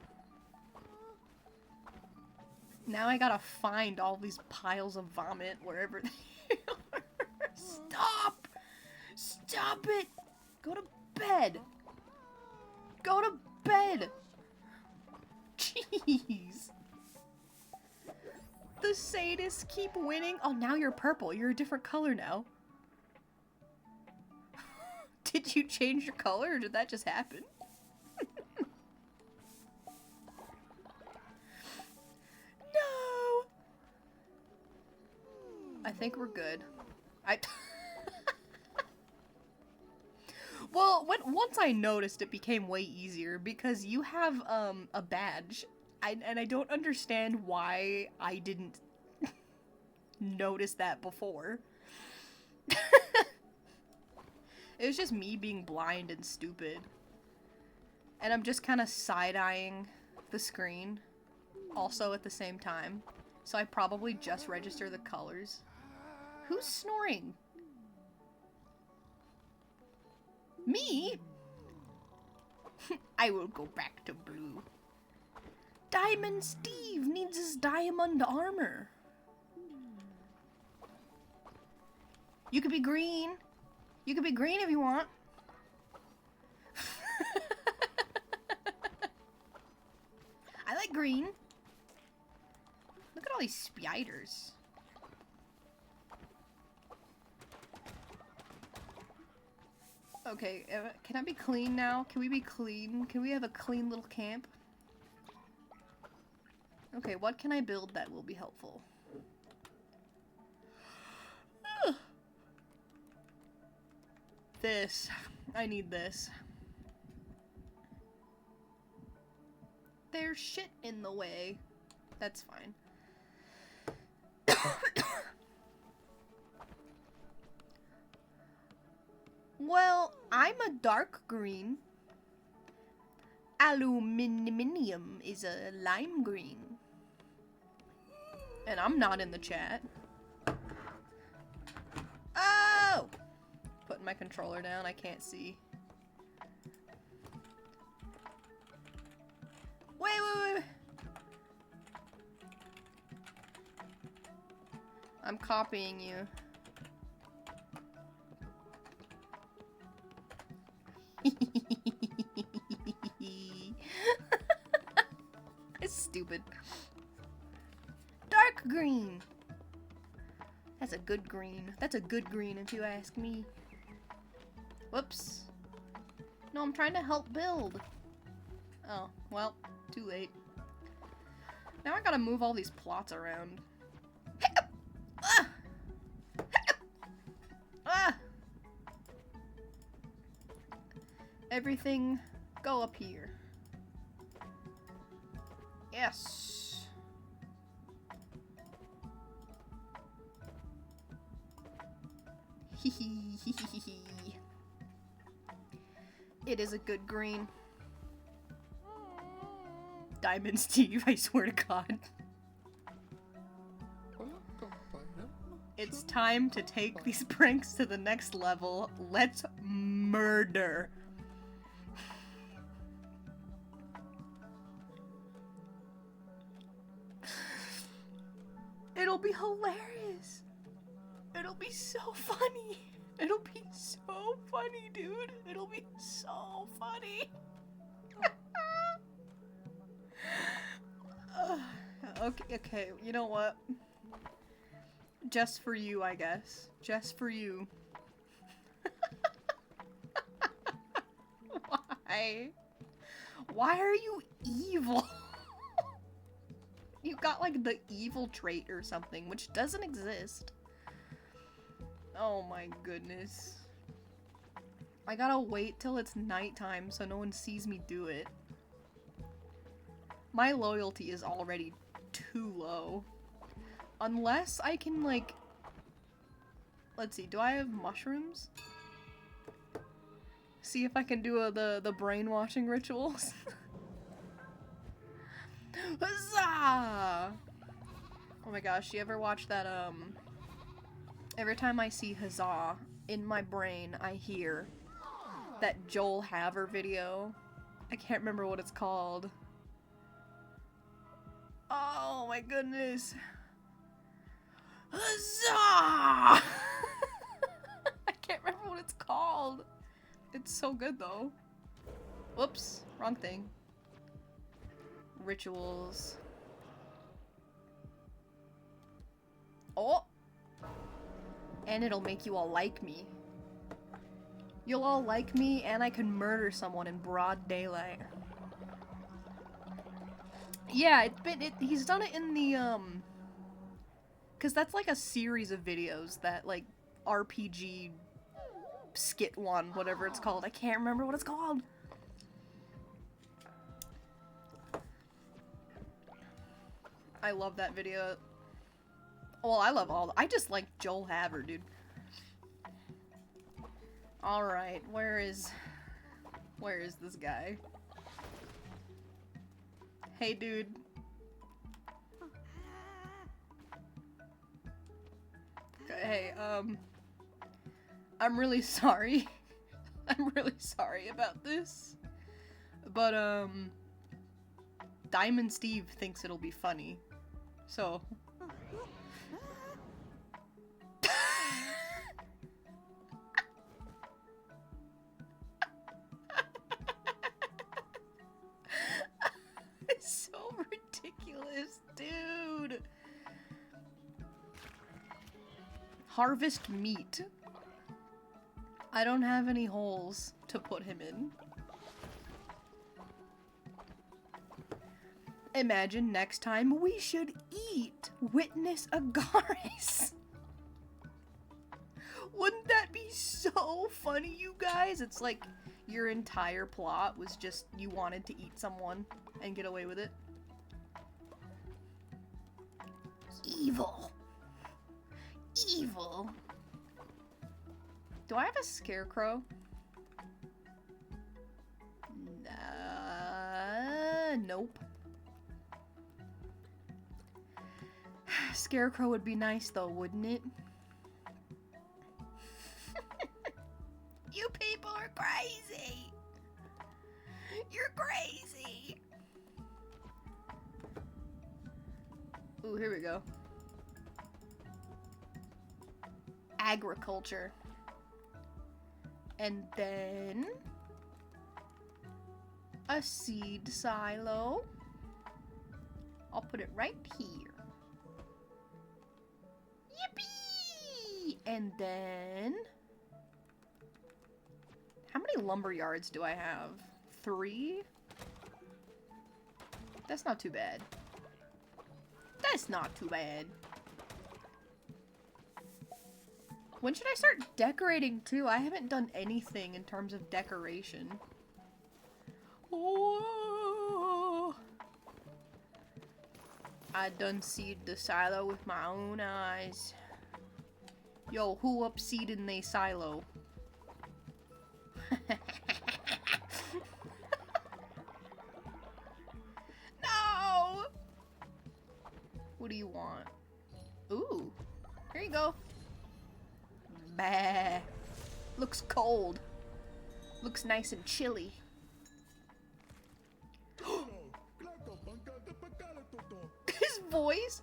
Now I gotta find all these piles of vomit wherever they are. Stop! Stop it! Go to bed! Go to bed! Jeez! The sadists keep winning. Oh, now you're purple. You're a different color now. Did you change your color, or did that just happen? No! I think we're good. Well, once I noticed, it became way easier because you have a badge, and I don't understand why I didn't notice that before. It was just me being blind and stupid, and I'm just kind of side-eyeing the screen, also at the same time. So I probably just register the colors. Who's snoring? Me? I will go back to blue. Diamond Steve needs his diamond armor. You could be green. You could be green if you want. I like green. Look at all these spiders. Okay, can I be clean now? Can we be clean? Can we have a clean little camp? Okay, what can I build that will be helpful? This. I need this. There's shit in the way. That's fine. Well, I'm a dark green. Aluminium is a lime green. And I'm not in the chat. Oh! Putting my controller down, I can't see. Wait. I'm copying you. It's stupid. Dark green. That's a good green. That's a good green if you ask me. Whoops. No, I'm trying to help build. Oh, well, too late. Now I gotta move all these plots around. Everything go up here. Yes. It is a good green. Diamond Steve, I swear to God. It's time to take these pranks to the next level. Let's murder. It'll be hilarious. It'll be so funny. It'll be so funny, dude. It'll be so funny. Okay, you know what? Just for you, I guess. Just for you. Why? Why are you evil? You got like the evil trait or something, which doesn't exist. Oh my goodness. I gotta wait till it's nighttime so no one sees me do it. My loyalty is already too low. Unless I can like... Let's see, do I have mushrooms? See if I can do the brainwashing rituals. Huzzah! Oh my gosh, you ever watch that, every time I see huzzah, in my brain I hear that Joel Haver video. I can't remember what it's called. Oh my goodness. Huzzah! I can't remember what it's called. It's so good though. Whoops, wrong thing. Rituals. Oh! And it'll make you all like me. You'll all like me, and I can murder someone in broad daylight. Yeah, he's done it in the, cause that's like a series of videos that, like, RPG skit one, whatever it's called. I can't remember what it's called. I love that video. Well, I love all. I just like Joel Haver, dude. All right, where is this guy? Hey, dude. Hey, I'm really sorry. I'm really sorry about this. But, Diamond Steve thinks it'll be funny. So. It's so ridiculous, dude. Harvest meat. I don't have any holes to put him in. Imagine next time we should eat Witness Agares. Wouldn't that be so funny, you guys? It's like your entire plot was just you wanted to eat someone and get away with it. Evil. Evil. Do I have a scarecrow? Nope. Scarecrow would be nice though, wouldn't it? You people are crazy! You're crazy! Ooh, here we go. Agriculture. And then a seed silo. I'll put it right here. Yippee! And then how many lumber yards do I have? 3? That's not too bad. That's not too bad. When should I start decorating too? I haven't done anything in terms of decoration. Oh, I done seed the silo with my own eyes. Yo, who up seeding they silo? No! What do you want? Ooh, here you go. Bah. Looks cold. Looks nice and chilly. His voice?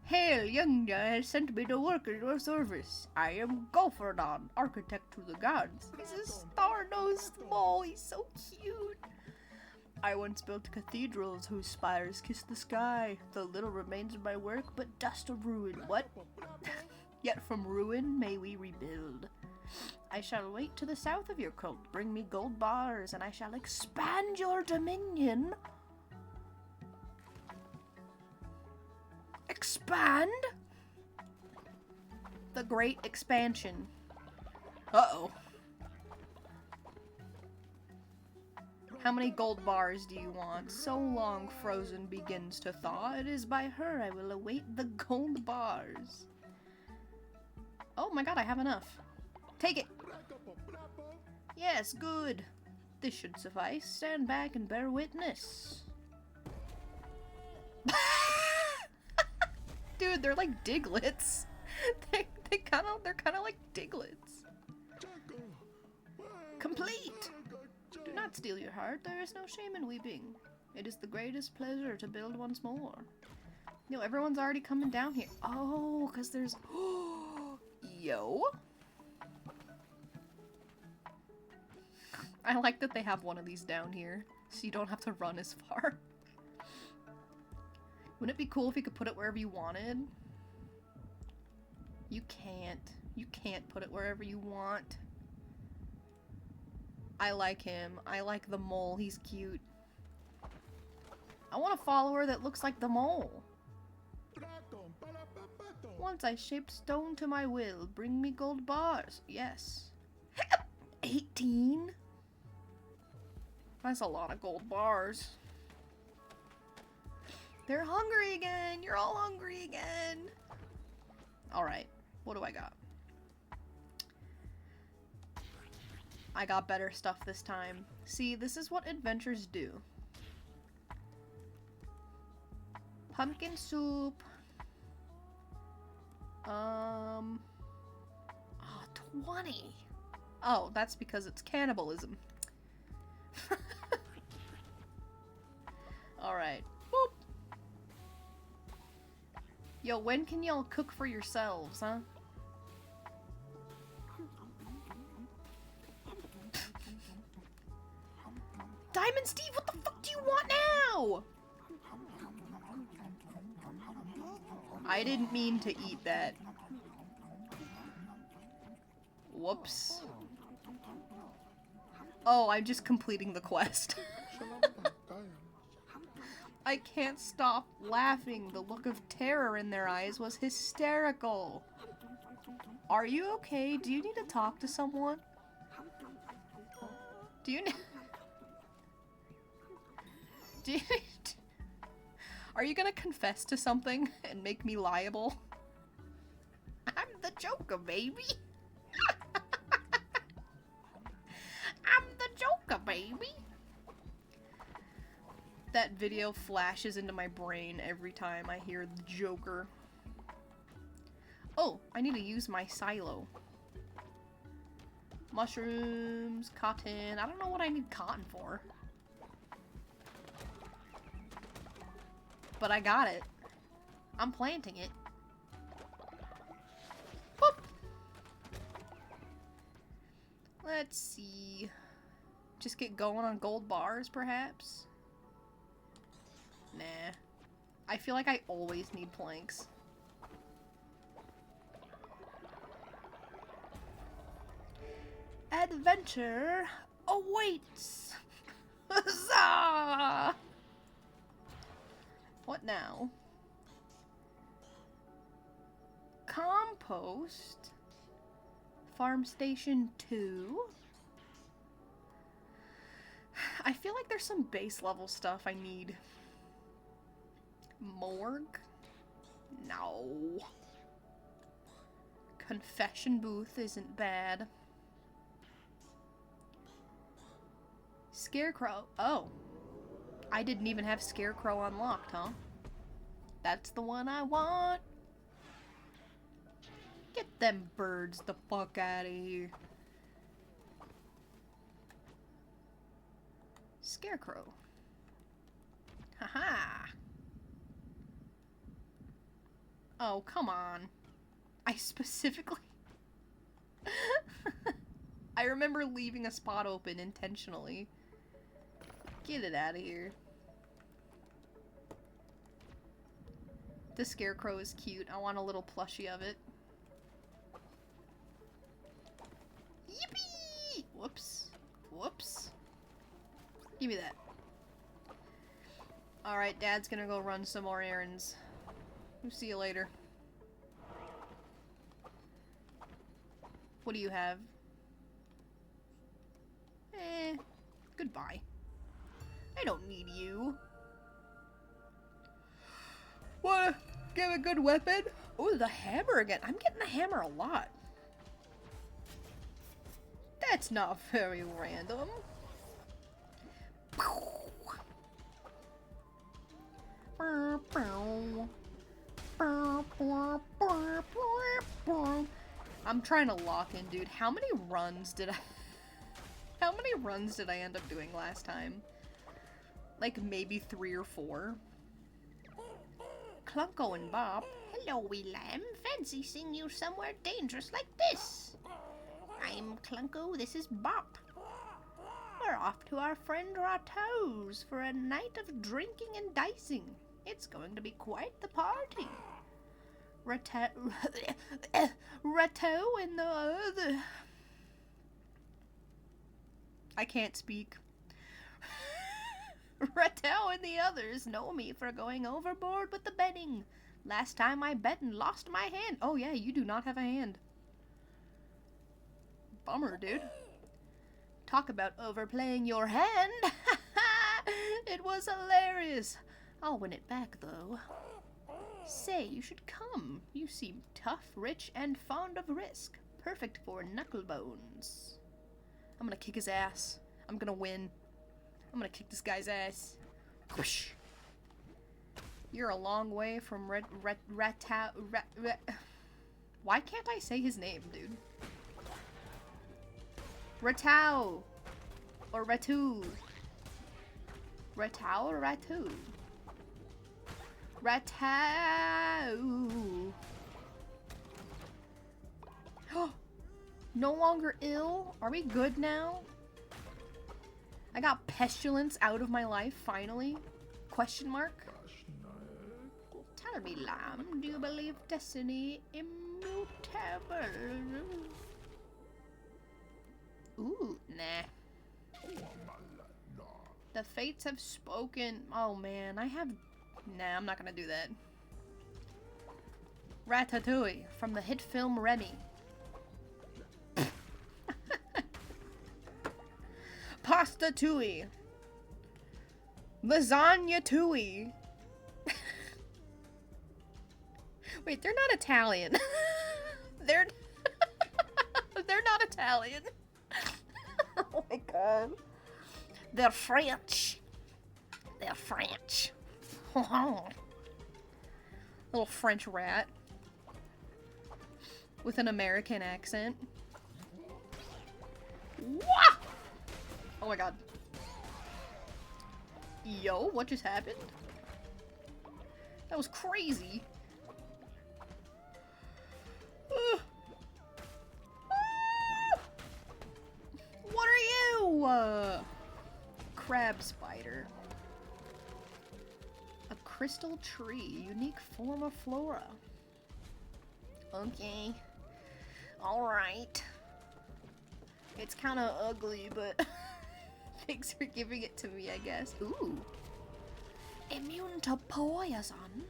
Hail, young has sent me to work in your service. I am Gophernon, architect to the gods. He's a star-nosed mole. He's so cute. I once built cathedrals whose spires kiss the sky. The little remains of my work, but dust of ruin. What? Yet from ruin may we rebuild. I shall wait to the south of your cult. Bring me gold bars, and I shall expand your dominion. Expand? The Great Expansion. Uh-oh. How many gold bars do you want? So long frozen begins to thaw. It is by her I will await the gold bars. Oh my god, I have enough. Take it. Yes, good. This should suffice. Stand back and bear witness. Dude, they're like Diglets. They're kind of like Diglets. Complete. Do not steal your heart. There is no shame in weeping. It is the greatest pleasure to build once more. Yo, everyone's already coming down here. Oh, because there's... Yo. I like that they have one of these down here, so you don't have to run as far. Wouldn't it be cool if you could put it wherever you wanted? You can't. You can't put it wherever you want. I like him. I like the mole. He's cute. I want a follower that looks like the mole. Once I shaped stone to my will. Bring me gold bars. Yes. 18? That's a lot of gold bars. They're hungry again. You're all hungry again. Alright. What do I got? I got better stuff this time. See, this is what adventures do. Pumpkin soup. Oh, 20. Oh, that's because it's cannibalism. Alright. Boop. Yo, when can y'all cook for yourselves, huh? Diamond Steve, what the fuck do you want now? I didn't mean to eat that. Whoops. Oh, I'm just completing the quest. I can't stop laughing. The look of terror in their eyes was hysterical. Are you okay? Do you need to talk to someone? Do you need... Are you gonna confess to something and make me liable? I'm the Joker, baby! I'm the Joker, baby! That video flashes into my brain every time I hear the Joker. Oh, I need to use my silo. Mushrooms, cotton. I don't know what I need cotton for. But I got it. I'm planting it. Whoop. Let's see. Just get going on gold bars, perhaps? Nah. I feel like I always need planks. Adventure awaits! Huzzah! What now? Compost. Farm Station 2. I feel like there's some base level stuff I need. Morgue? No. Confession booth isn't bad. Scarecrow. Oh. I didn't even have Scarecrow unlocked, huh? That's the one I want. Get them birds the fuck out of here. Scarecrow. Haha. Oh, come on. I specifically... I remember leaving a spot open intentionally. Get it out of here. The Scarecrow is cute. I want a little plushie of it. Yippee! Whoops. Whoops. Give me that. Alright, Dad's gonna go run some more errands. We'll see you later. What do you have? Goodbye. I don't need you. Wanna get a good weapon? Oh, the hammer again. I'm getting the hammer a lot. That's not very random. I'm trying to lock in, dude. How many runs did I end up doing last time? Like maybe 3 or 4. Clunko and Bob. Hello, wee lamb. Fancy seeing you somewhere dangerous like this. I'm Clunko, this is Bop. We're off to our friend Rateau's for a night of drinking and dicing. It's going to be quite the party. Rateau and the... I can't speak. Rateau and the others know me for going overboard with the betting. Last time I bet and lost my hand. Oh yeah, you do not have a hand. Bummer, dude. Talk about overplaying your hand. It was hilarious. I'll win it back, though. Say, you should come. You seem tough, rich, and fond of risk. Perfect for knucklebones. I'm gonna kick his ass. I'm gonna win. I'm gonna kick this guy's ass. Whoosh. You're a long way from Why can't I say his name, dude? Ratau. Or Ratu. Ratau or Ratu? Ratau. No longer ill? Are we good now? I got pestilence out of my life, finally? Question mark? Tell me, lamb, do you believe destiny immutable? Ooh, nah. The fates have spoken. Oh man, I have... Nah, I'm not gonna do that. Ratatouille, from the hit film Remy. Pasta tui. Lasagna tui. Wait, they're not Italian. they're not Italian. Oh my god. They're French. They're French. Little French rat. With an American accent. Wah! Oh my god. Yo, what just happened? That was crazy. What are you? Crab spider. A crystal tree. Unique form of flora. Okay. Alright. It's kind of ugly, but thanks for giving it to me, I guess. Ooh. Immune to poison.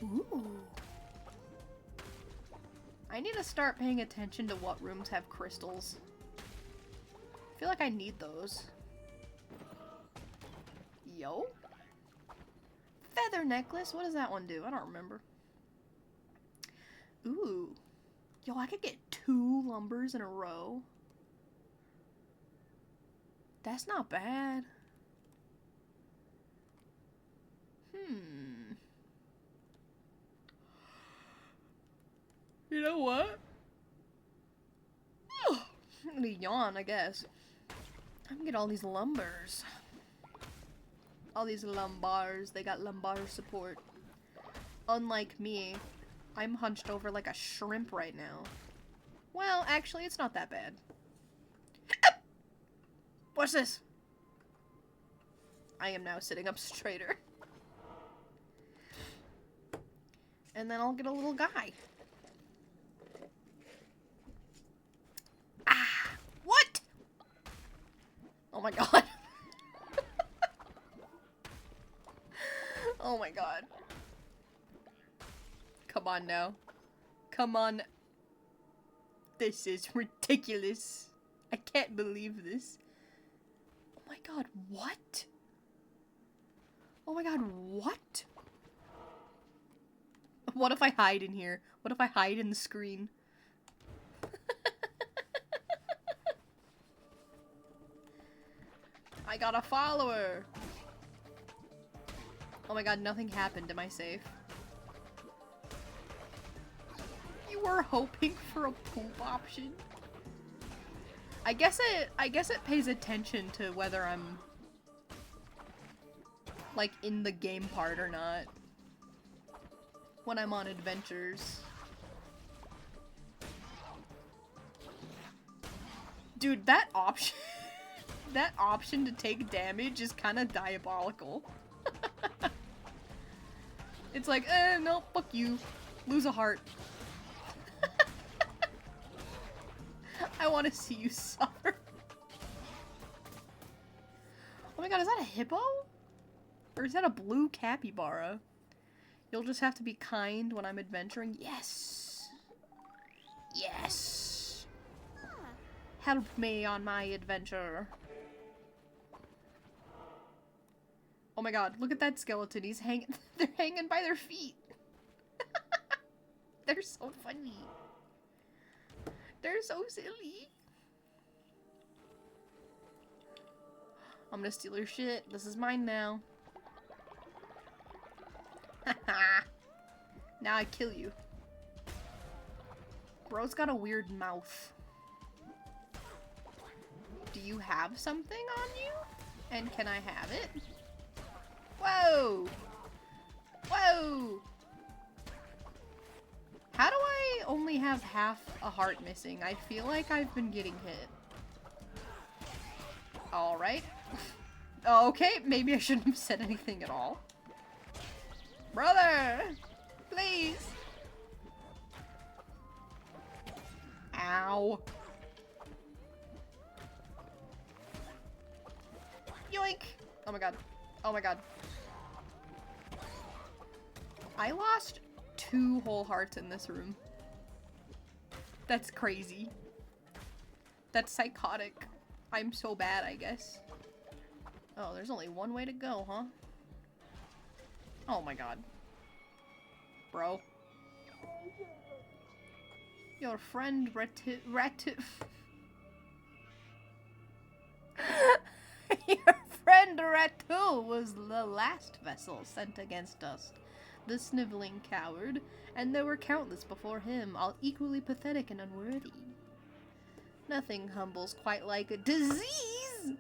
Ooh. I need to start paying attention to what rooms have crystals. I feel like I need those. Yo? Feather necklace? What does that one do? I don't remember. Ooh. Yo, I could get 2 lumbers in a row. That's not bad. You know what? I'm gonna yawn, I guess. I'm gonna get all these lumbers. All these lumbars. They got lumbar support. Unlike me, I'm hunched over like a shrimp right now. Well, actually, it's not that bad. What's this? I am now sitting up straighter. And then I'll get a little guy. Ah! What? Oh my god. Oh my god. Come on now. Come on. This is ridiculous. I can't believe this. Oh my god, what? Oh my god, what? What if I hide in here? What if I hide in the screen? I got a follower! Oh my god, nothing happened. Am I safe? You were hoping for a poop option? I guess it pays attention to whether I'm like in the game part or not when I'm on adventures. Dude, that option that option to take damage is kind of diabolical. It's like, no, fuck you. Lose a heart. I want to see you suffer. Oh my god, is that a hippo? Or is that a blue capybara? You'll just have to be kind when I'm adventuring. Yes! Yes! Help me on my adventure. Oh my god, look at that skeleton. He's hanging. They're hanging by their feet. They're so funny. They're so silly. I'm gonna steal your shit. This is mine now. Haha. Now I kill you. Bro's got a weird mouth. Do you have something on you? And can I have it? Whoa! Whoa! How do I only have half a heart missing? I feel like I've been getting hit. Alright. Okay, maybe I shouldn't have said anything at all. Brother! Please! Ow. Yoink! Oh my god. Oh my god. I lost 2 whole hearts in this room. That's crazy. That's psychotic. I'm so bad, I guess. Oh, there's only one way to go, huh? Oh my god. Bro. Your friend Your friend Ratu was the last vessel sent against us. The sniveling coward, and there were countless before him, all equally pathetic and unworthy. Nothing humbles quite like a disease!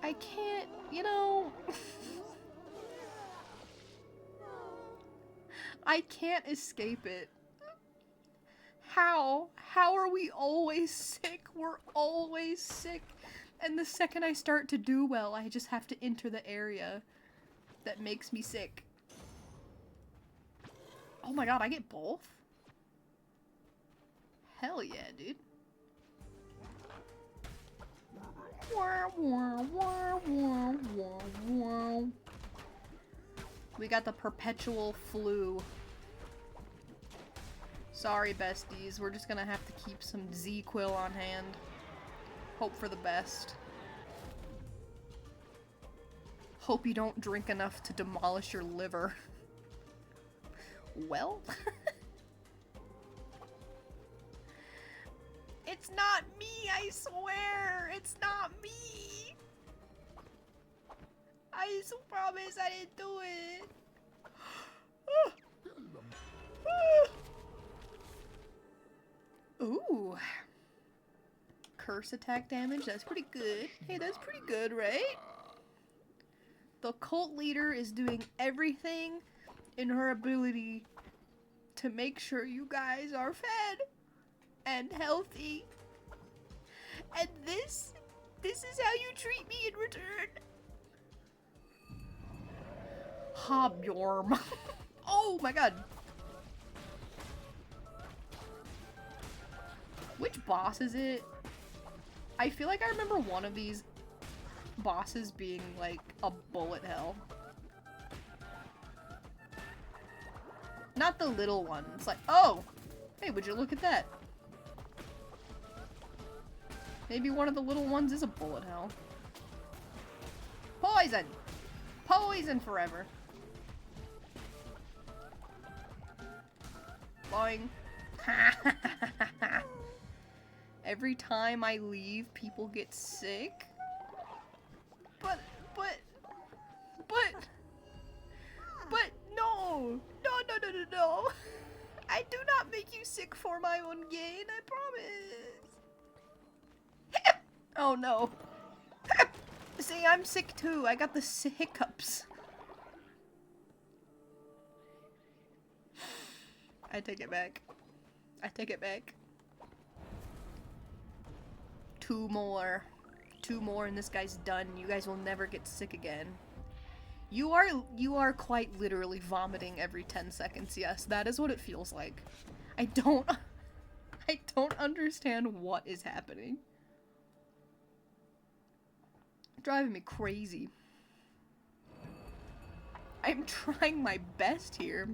I can't, you know... I can't escape it. How? How are we always sick? We're always sick. And the second I start to do well, I just have to enter the area that makes me sick. Oh my god, I get both? Hell yeah, dude. We got the perpetual flu. Sorry, besties. We're just gonna have to keep some Z-Quil on hand. Hope for the best. Hope you don't drink enough to demolish your liver. Well? It's not me, I swear! It's not me! I promise I didn't do it! Ooh. Curse attack damage, that's pretty good. Hey, that's pretty good, right? The cult leader is doing everything in her ability to make sure you guys are fed and healthy. And this is how you treat me in return. Hobyorm. Oh my god. Which boss is it? I feel like I remember one of these bosses being like a bullet hell. Not the little one. It's like, oh! Hey, would you look at that? Maybe one of the little ones is a bullet hell. Poison! Poison forever. Boing. Every time I leave, people get sick. But, no! No. I do not make you sick for my own gain, I promise. Oh no. See, I'm sick too. I got the hiccups. I take it back. I take it back. 2 more. 2 more and this guy's done. You guys will never get sick again. You are quite literally vomiting every 10 seconds. Yes, that is what it feels like. I don't understand what is happening. Driving me crazy. I'm trying my best here.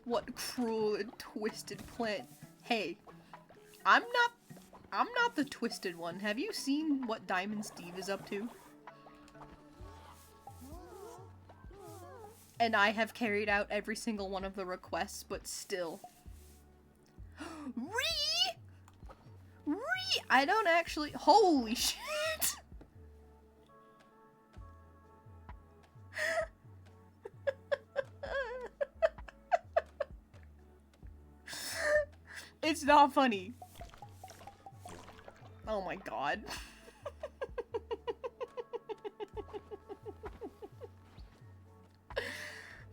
What cruel and twisted plant. Hey, I'm not the twisted one. Have you seen what Diamond Steve is up to? And I have carried out every single one of the requests, but still. I don't actually- holy shit! It's not funny. Oh my god.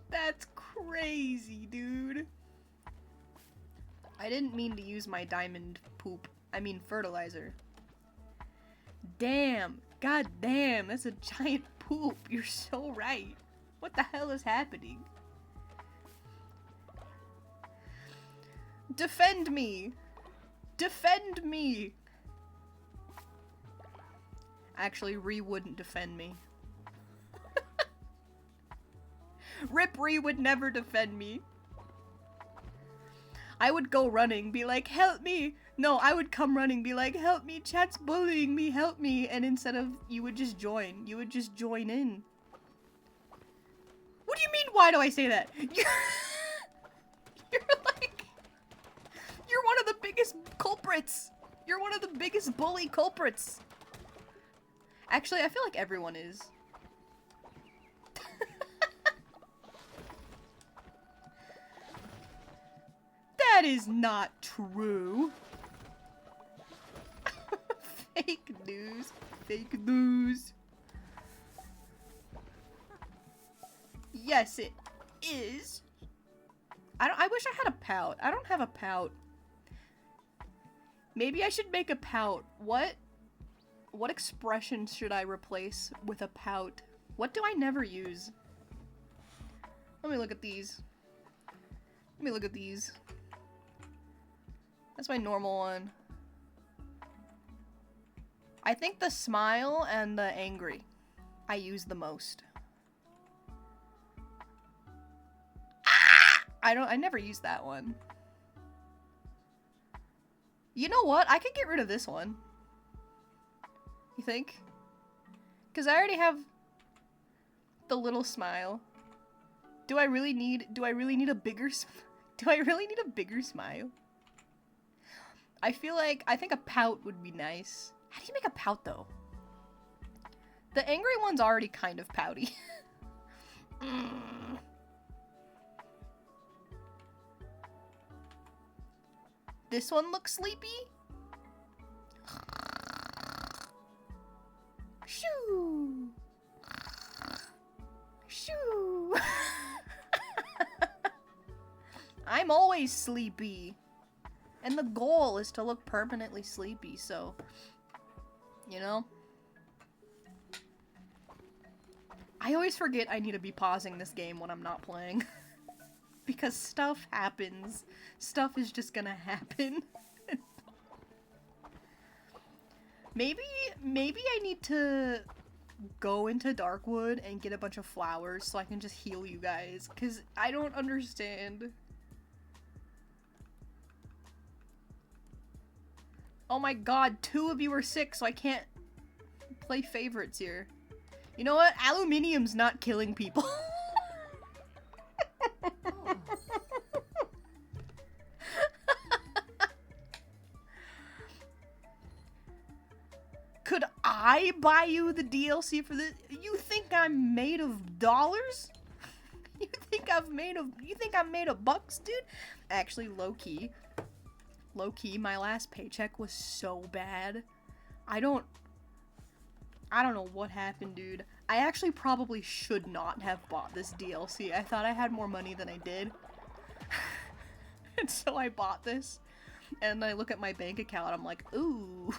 That's crazy, dude. I didn't mean to use my diamond poop. I mean fertilizer. Damn. God damn, that's a giant poop. You're so right. What the hell is happening? Defend me! Defend me! Actually, Ree wouldn't defend me. Rip Ree would never defend me. I would go running, be like, help me! No, I would come running, be like, help me, chat's bullying me, help me! And instead of, you would just join. You would just join in. What do you mean, why do I say that? You're like... You're one of the biggest culprits! You're one of the biggest bully culprits! Actually, I feel like everyone is. That is not true. Fake news. Fake news. Yes, it is. I wish I had a pout. I don't have a pout. Maybe I should make a pout. What expression should I replace with a pout? What do I never use? Let me look at these. Let me look at these. That's my normal one. I think the smile and the angry I use the most. Ah! I never use that one. You know what? I could get rid of this one. You think? Because I already have the little smile. Do I really need a bigger do I really need a bigger smile? I think a pout would be nice. How do you make a pout though? The angry one's already kind of pouty. This one looks sleepy. Shoo! Shoo! I'm always sleepy. And the goal is to look permanently sleepy, so... You know? I always forget I need to be pausing this game when I'm not playing. Because stuff happens. Stuff is just gonna happen. Maybe I need to go into Darkwood and get a bunch of flowers so I can just heal you guys, because I don't understand. Oh my god, 2 of you are sick, so I can't play favorites here. You know what? Aluminium's not killing people. Could I buy you the DLC for this? You think I'm made of dollars? You think I'm made of bucks, dude? Actually, low-key, my last paycheck was so bad. I don't know what happened, dude. I actually probably should not have bought this DLC. I thought I had more money than I did. And so I bought this. And I look at my bank account, I'm like, ooh.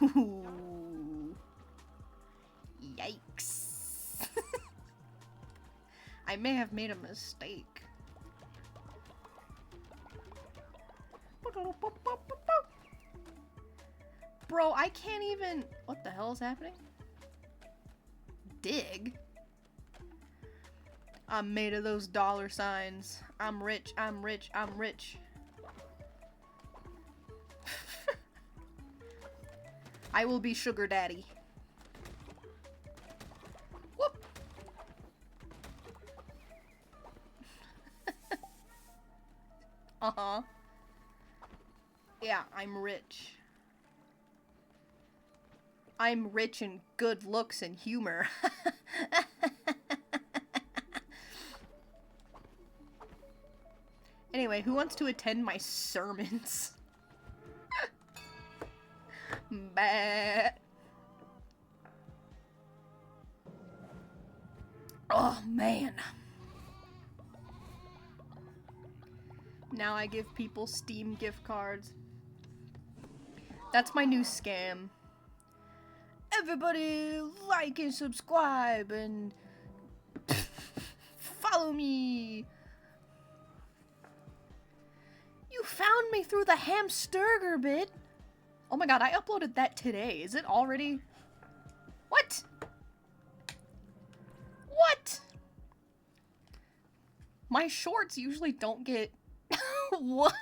Yikes. I may have made a mistake. Bro, I can't even... What the hell is happening? Dig? I'm made of those dollar signs. I'm rich, I'm rich, I'm rich. I will be sugar daddy. Whoop. Uh-huh. Yeah, I'm rich. I'm rich in good looks and humor. Anyway, who wants to attend my sermons? Bah. Oh, man. Now I give people Steam gift cards. That's my new scam. Everybody like and subscribe and follow me. You found me through the hamsterger bit. Oh my god, I uploaded that today. Is it already? What? What? My shorts usually don't get... What?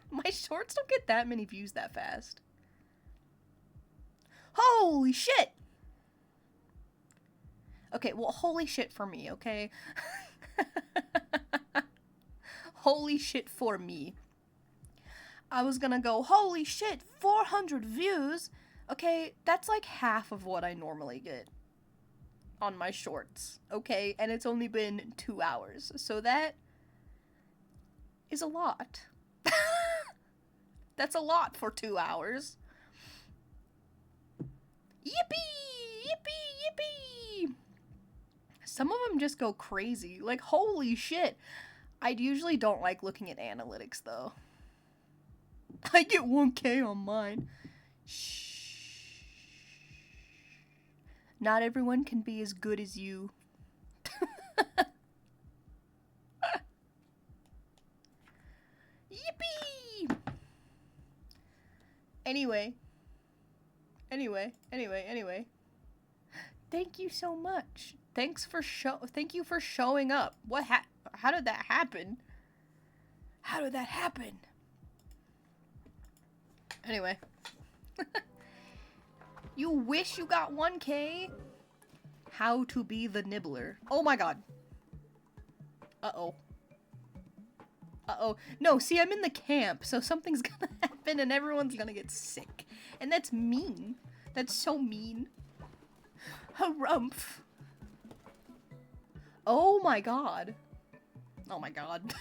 My shorts don't get that many views that fast. Holy shit! Okay, well, holy shit for me, okay? Holy shit for me. I was gonna go, holy shit, 400 views? Okay, that's like half of what I normally get on my shorts, okay? And it's only been 2 hours, so that is a lot. That's a lot for 2 hours. Yippee! Yippee! Yippee! Some of them just go crazy. Like, holy shit. I usually don't like looking at analytics, though. I get 1K on mine. Shh. Not everyone can be as good as you. Yippee! Anyway. Thank you so much. Thank you for showing up. How did that happen? How did that happen? Anyway. You wish you got 1K? How to be the nibbler. Oh my god. Uh-oh. Uh-oh. No, see, I'm in the camp, so something's gonna happen and everyone's gonna get sick. And that's mean. That's so mean. Harumph. Oh my god. Oh my god.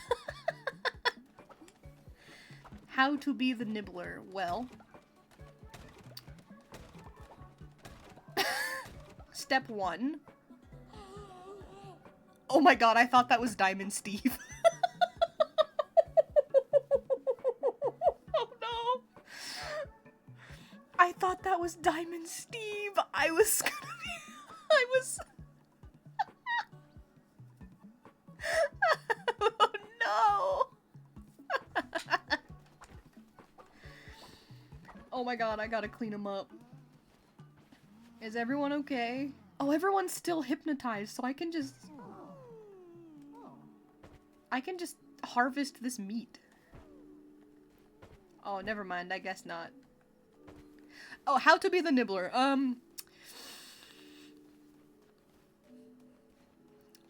How to be the nibbler. Well. Step 1. Oh my god, I thought that was Diamond Steve. Oh no. I thought that was Diamond Steve. I was gonna be... I was... Oh no. Oh my god, I gotta clean him up. Is everyone okay? Oh, everyone's still hypnotized, so I can just harvest this meat. Oh, never mind, I guess not. Oh, how to be the nibbler.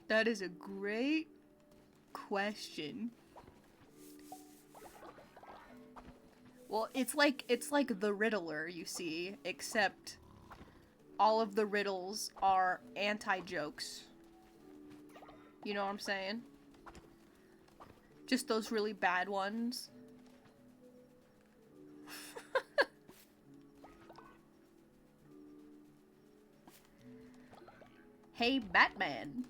That is a great question. Well, it's like the Riddler, you see, except all of the riddles are anti-jokes. You know what I'm saying? Just those really bad ones. Hey, Batman.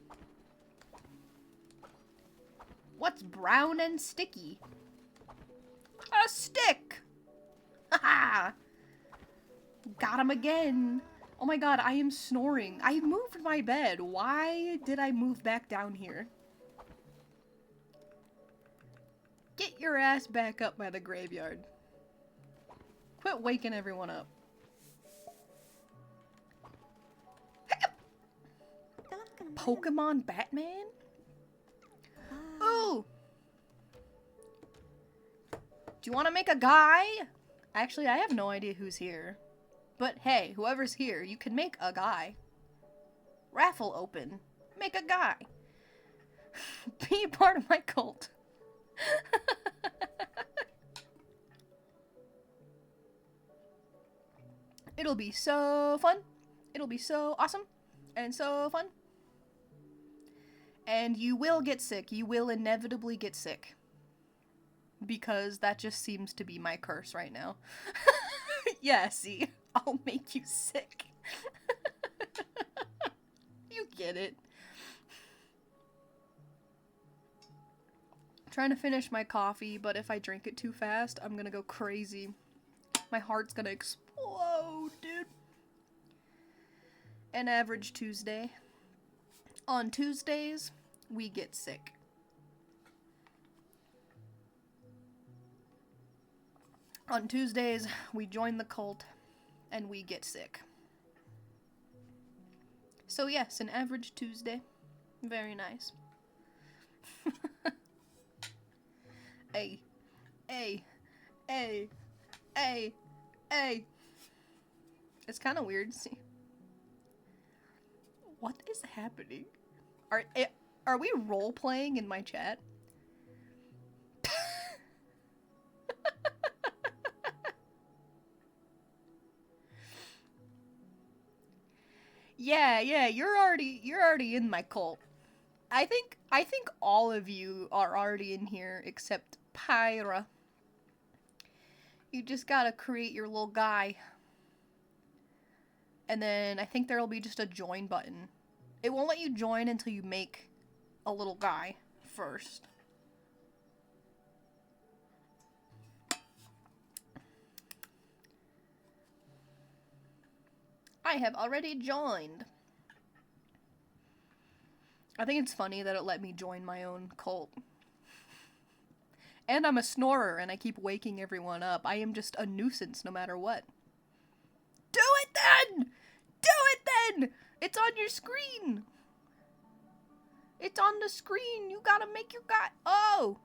What's brown and sticky? A stick! Haha! Got him again. Oh my god, I am snoring. I moved my bed. Why did I move back down here? Get your ass back up by the graveyard. Quit waking everyone up. Pokemon Batman? Ooh! Do you want to make a guy? Actually, I have no idea who's here. But hey, whoever's here, you can make a guy. Raffle open. Make a guy. Be a part of my cult. It'll be so fun. It'll be so awesome. And so fun. And you will get sick. You will inevitably get sick. Because that just seems to be my curse right now. Yeah, see? I'll make you sick. You get it. I'm trying to finish my coffee, but if I drink it too fast, I'm gonna go crazy. My heart's gonna explode, dude. An average Tuesday. On Tuesdays, we get sick. On Tuesdays, we join the cult, and we get sick. So yes, an average Tuesday. Very nice. Hey, hey, hey, hey, hey. It's kind of weird to see. What is happening? Are we role-playing in my chat? Yeah, you're already in my cult. I think all of you are already in here except Pyra. You just gotta create your little guy. And then I think there'll be just a join button. It won't let you join until you make a little guy first. I have already joined. I think it's funny that it let me join my own cult. And I'm a snorer and I keep waking everyone up. I am just a nuisance no matter what. Do it then! Do it then! It's on your screen! It's on the screen! You gotta make your guy- Oh!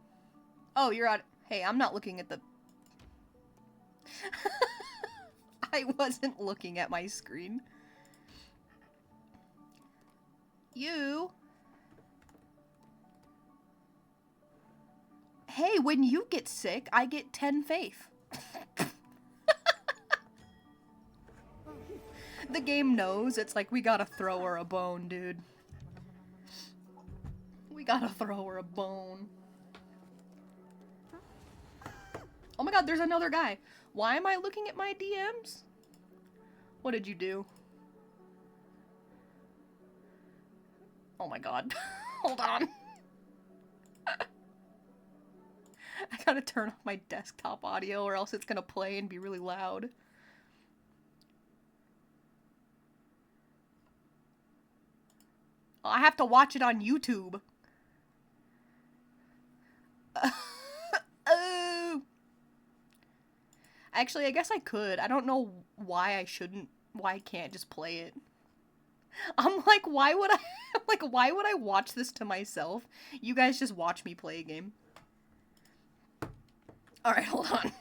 Oh, you're on- Hey, I'm not looking at the- I wasn't looking at my screen. You... Hey, when you get sick, I get 10 faith. The game knows. It's like, we gotta throw her a bone, dude. We gotta throw her a bone. Oh my god, there's another guy. Why am I looking at my DMs? What did you do? Oh my god. Hold on. I gotta turn off my desktop audio or else it's gonna play and be really loud. I have to watch it on YouTube. Oh. Actually, I guess I could. I don't know why I shouldn't. Why I can't just play it. I'm like, why would I? Like, why would I watch this to myself? You guys just watch me play a game. Alright, hold on.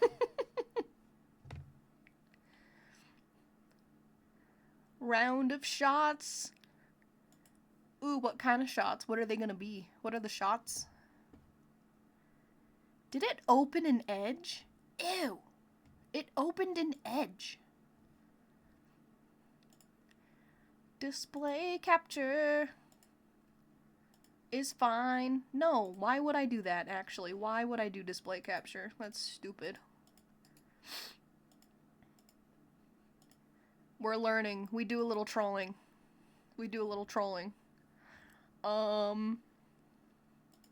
Round of shots. Ooh, what kind of shots? What are they gonna be? What are the shots? Did it open an edge? Ew. It opened an edge. Display capture is fine. No, why would I do that, actually? Why would I do display capture? That's stupid. We're learning. We do a little trolling. We do a little trolling.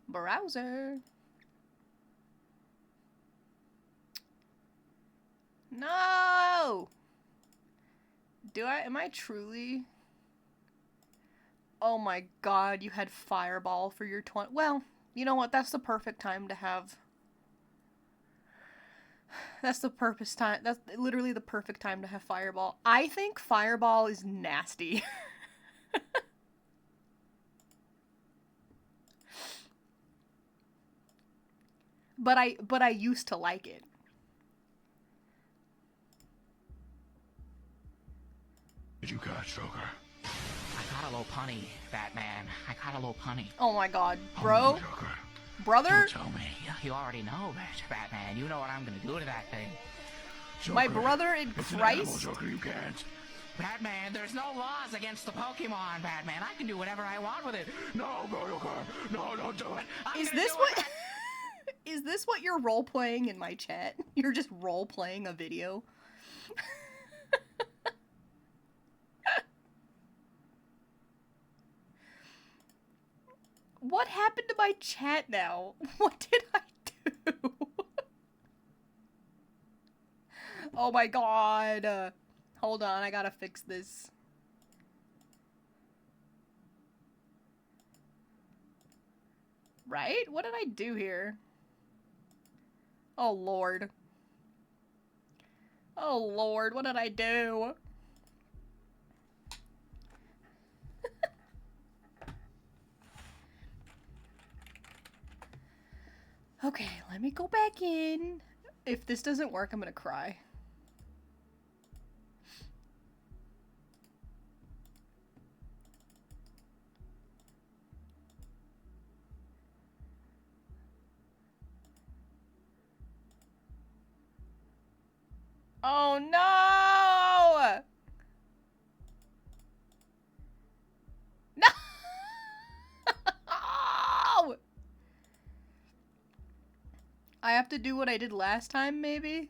Browser. No! Am I truly? Oh my god, you had Fireball for your 20. Well, you know what? That's the perfect time to have. That's literally the perfect time to have Fireball. I think Fireball is nasty. but I used to like it. Did you catch, Joker? I caught a little punny, Batman. I caught a little punny. Oh my god, Oh, bro. no, Joker. Brother? Don't tell me. You already know, Batman. You know what I'm gonna do to that thing. Joker, My brother in it's an animal, Christ? Joker, you can't. Batman, there's no laws against the Pokemon, Batman. I can do whatever I want with it. No, Joker. No, don't do it. Is this what is this what you're role playing in my chat? You're just role playing a video? What happened to my chat now? What did I do? Oh my god. Hold on, I gotta fix this. Right? What did I do here? Oh lord. Oh lord, what did I do? Okay, let me go back in. If this doesn't work, I'm gonna cry. Oh no! No! I have to do what I did last time, maybe?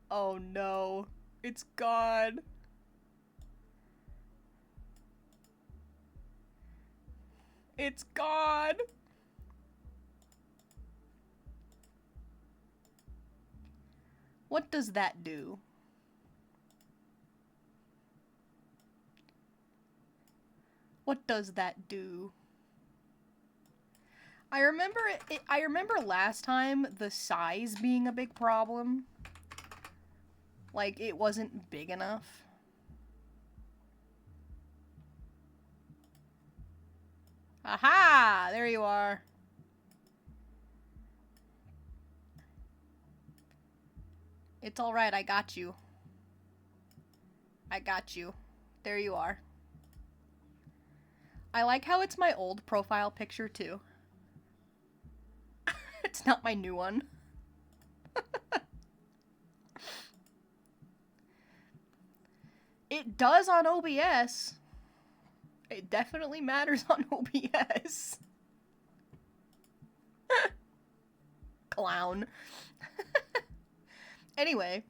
Oh no. It's gone. It's gone. What does that do? What does that do? I remember last time the size being a big problem. Like, it wasn't big enough. Aha! There you are. It's alright, I got you. I got you. There you are. I like how it's my old profile picture, too. It's not my new one. It does on OBS. It definitely matters on OBS. Clown. Anyway.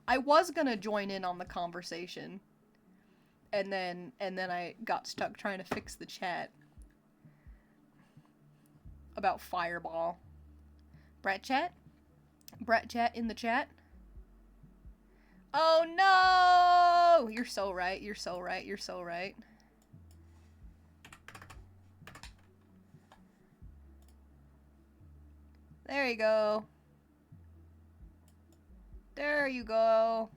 I was gonna join in on the conversation. And then I got stuck trying to fix the chat. About Fireball. Brat chat? Brat chat in the chat? Oh no! You're so right, you're so right, you're so right. There you go. There you go.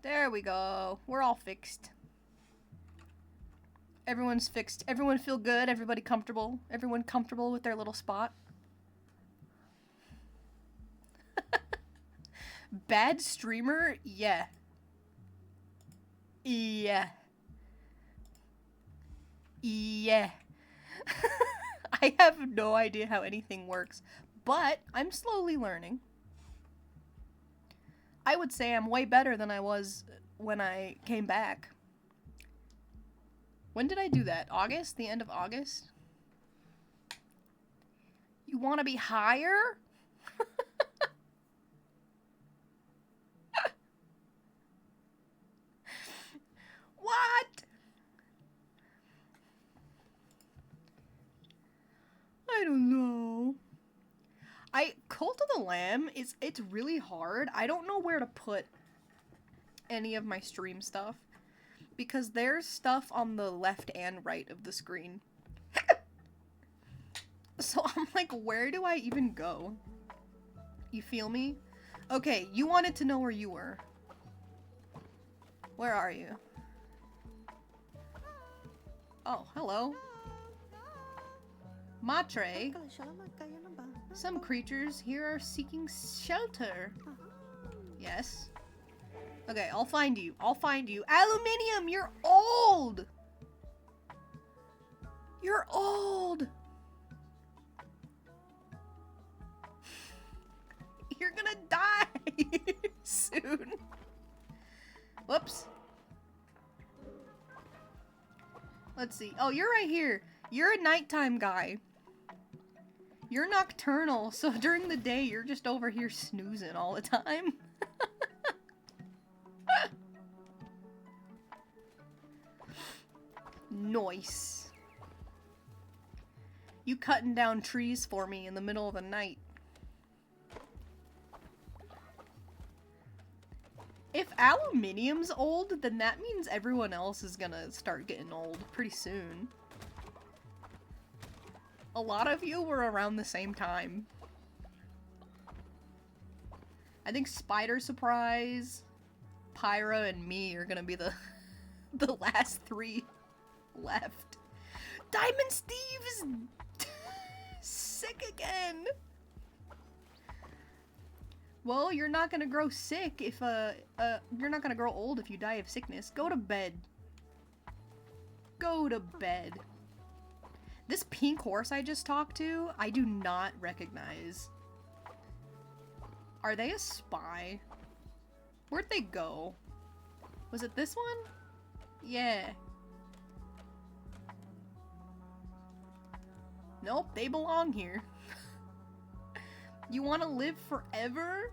There we go. We're all fixed. Everyone's fixed. Everyone feel good? Everybody comfortable? Everyone comfortable with their little spot? Bad streamer? Yeah. Yeah. Yeah. I have no idea how anything works, but I'm slowly learning. I would say I'm way better than I was when I came back. When did I do that? August? The end of August? You want to be higher? What? I don't know. Cult of the Lamb it's really hard. I don't know where to put any of my stream stuff because there's stuff on the left and right of the screen. So I'm like, where do I even go? You feel me? Okay, you wanted to know where you were. Where are you? Oh, hello. Matre. Some creatures here are seeking shelter. Yes. Okay, I'll find you. I'll find you. Aluminium, you're old! You're old! You're gonna die soon. Whoops. Let's see. Oh, you're right here. You're a nighttime guy. You're nocturnal, so during the day, you're just over here snoozing all the time. Nice. You cutting down trees for me in the middle of the night. If aluminium's old, then that means everyone else is gonna start getting old pretty soon. A lot of you were around the same time. I think Spider Surprise, Pyra, and me are gonna be the last 3 left. Diamond Steve is sick again! Well, you're not gonna grow sick if, you're not gonna grow old if you die of sickness. Go to bed. Go to bed. This pink horse I just talked to, I do not recognize. Are they a spy? Where'd they go? Was it this one? Yeah. Nope, they belong here. You want to live forever?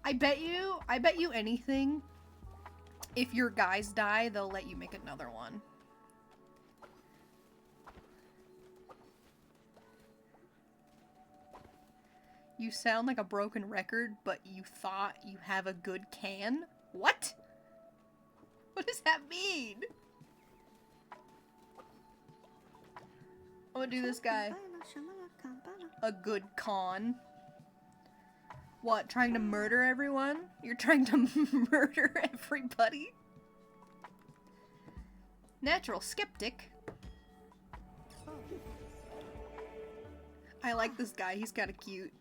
I bet you anything. If your guys die, they'll let you make another one. You sound like a broken record, but you thought you have a good can? What? What does that mean? I'm gonna do this guy. A good con. What, trying to murder everyone? You're trying to murder everybody? Natural skeptic. I like this guy, he's kinda cute.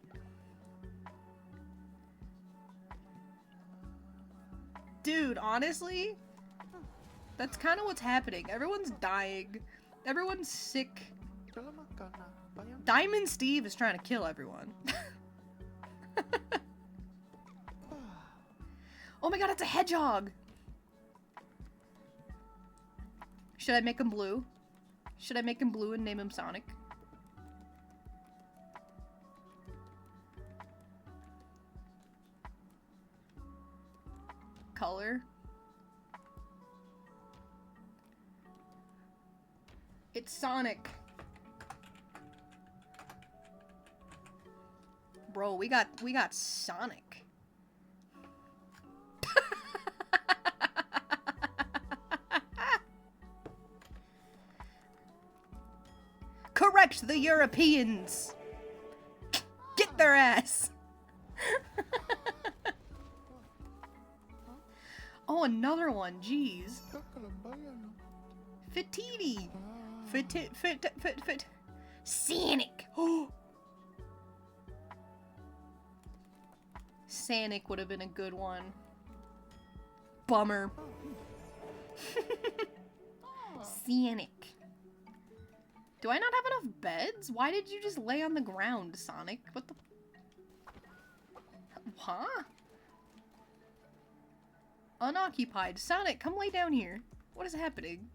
Dude, honestly, that's kinda what's happening. Everyone's dying. Everyone's sick. Diamond Steve is trying to kill everyone. Oh my god, it's a hedgehog! Should I make him blue? Should I make him blue and name him Sonic? Color? It's Sonic. Bro, we got Sonic. Correct the Europeans. Get their ass. Oh, another one. Jeez. Fitini. Fit. Sonic. Oh. Sonic would have been a good one. Bummer. Sonic. Do I not have enough beds? Why did you just lay on the ground, Sonic? What the... Huh? Unoccupied. Sonic, come lay down here. What is happening?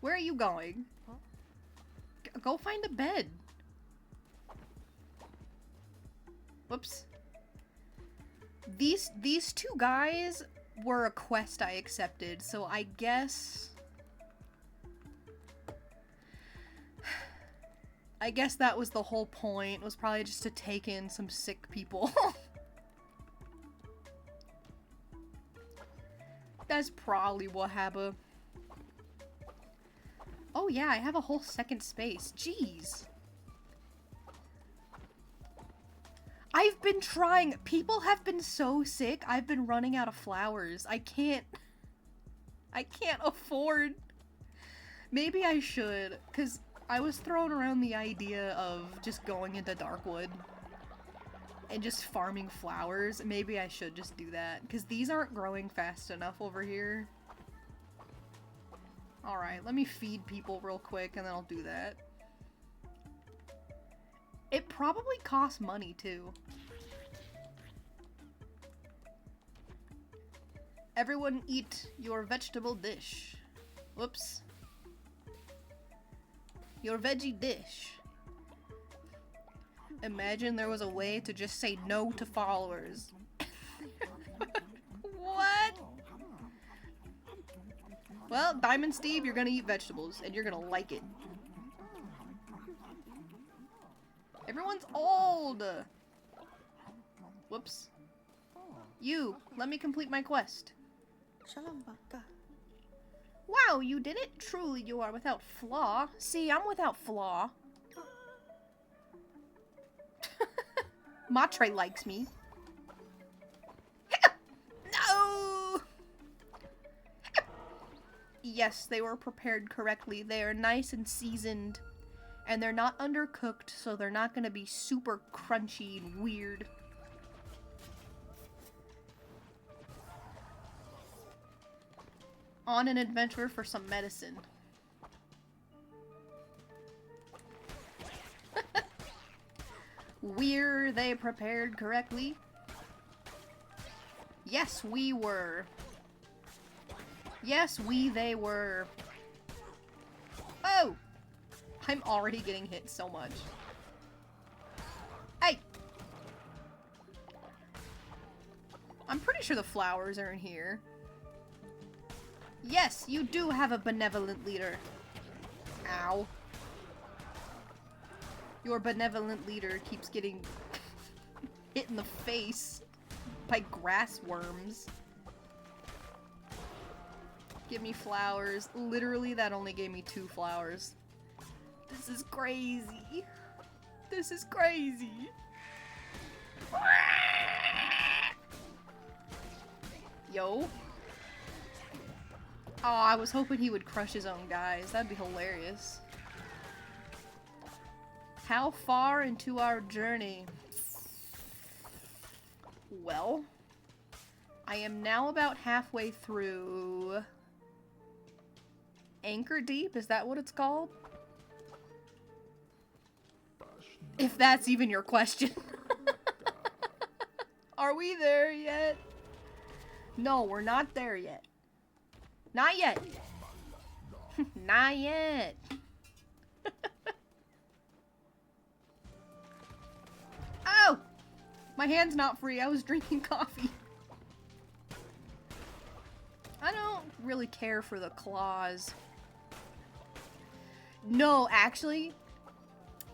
Where are you going? Go find a bed. Whoops. These 2 guys were a quest I accepted, so I guess... I guess that was the whole point, was probably just to take in some sick people. That's probably what happened. Oh yeah, I have a whole second space. Jeez. I've been trying. People have been so sick. I've been running out of flowers. I can't afford. Maybe I should, because I was throwing around the idea of just going into Darkwood and just farming flowers. Maybe I should just do that, because these aren't growing fast enough over here. Alright, let me feed people real quick and then I'll do that. It probably costs money too. Everyone eat your vegetable dish. Whoops. Your veggie dish. Imagine there was a way to just say no to followers. What? Well, Diamond Steve, you're gonna eat vegetables, and you're gonna like it. Everyone's old! Whoops. You, let me complete my quest. Wow, you did it? Truly, you are without flaw. See, I'm without flaw. Matre likes me. No! Yes, they were prepared correctly. They are nice and seasoned. And they're not undercooked, so they're not gonna be super crunchy and weird. On an adventure for some medicine. Were they prepared correctly? Yes, we were. Yes, they were. Oh! I'm already getting hit so much. Hey! I'm pretty sure the flowers are in here. Yes, you do have a benevolent leader. Ow. Your benevolent leader keeps getting hit in the face by grass worms. Give me flowers. Literally, that only gave me 2 flowers. This is crazy. This is crazy. Yo. Oh, I was hoping he would crush his own guys. That'd be hilarious. How far into our journey? Well, I am now about halfway through Anchor Deep. Is that what it's called? If that's even your question. Are we there yet? No, we're not there yet. Not yet. Not yet. Oh! My hand's not free. I was drinking coffee. I don't really care for the claws. No, actually,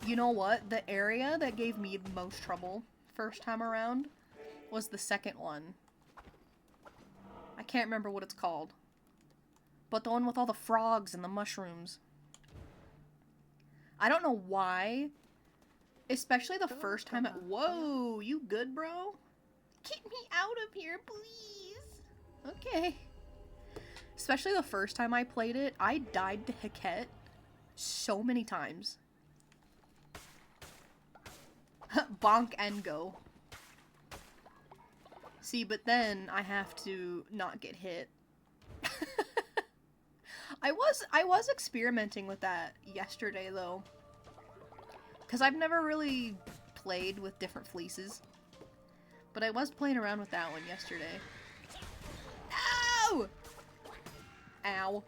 you know what? The area that gave me the most trouble first time around was the second one. I can't remember what it's called. But the one with all the frogs and the mushrooms. I don't know why. Especially the first time Whoa! You good, bro? Get me out of here, please! Okay. Especially the first time I played it, I died to Heket so many times. Bonk and go. See, but then I have to not get hit. I was experimenting with that yesterday though. Cause I've never really played with different fleeces. But I was playing around with that one yesterday. No! Ow.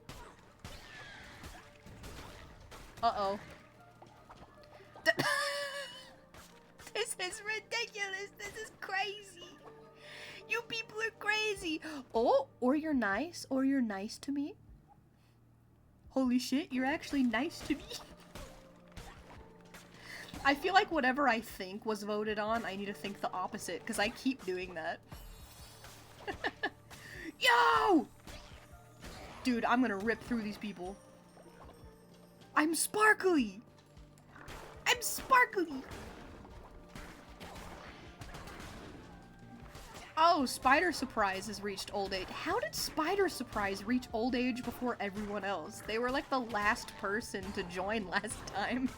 Uh-oh. This is ridiculous. This is crazy. You people are crazy. Oh, or you're nice to me. Holy shit, you're actually nice to me. I feel like whatever I think was voted on, I need to think the opposite, because I keep doing that. Yo! Dude, I'm gonna rip through these people. I'm sparkly! I'm sparkly! Oh, Spider Surprise has reached old age. How did Spider Surprise reach old age before everyone else? They were like the last person to join last time.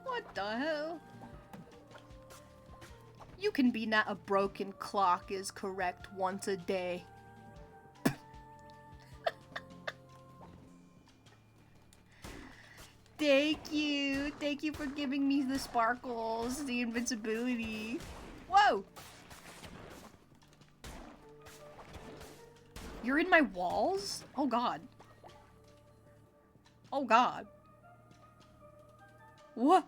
What the hell? You can be not a broken clock is correct once a day. Thank you. Thank you for giving me the sparkles, the invincibility. Whoa! You're in my walls? Oh god. Oh god. What?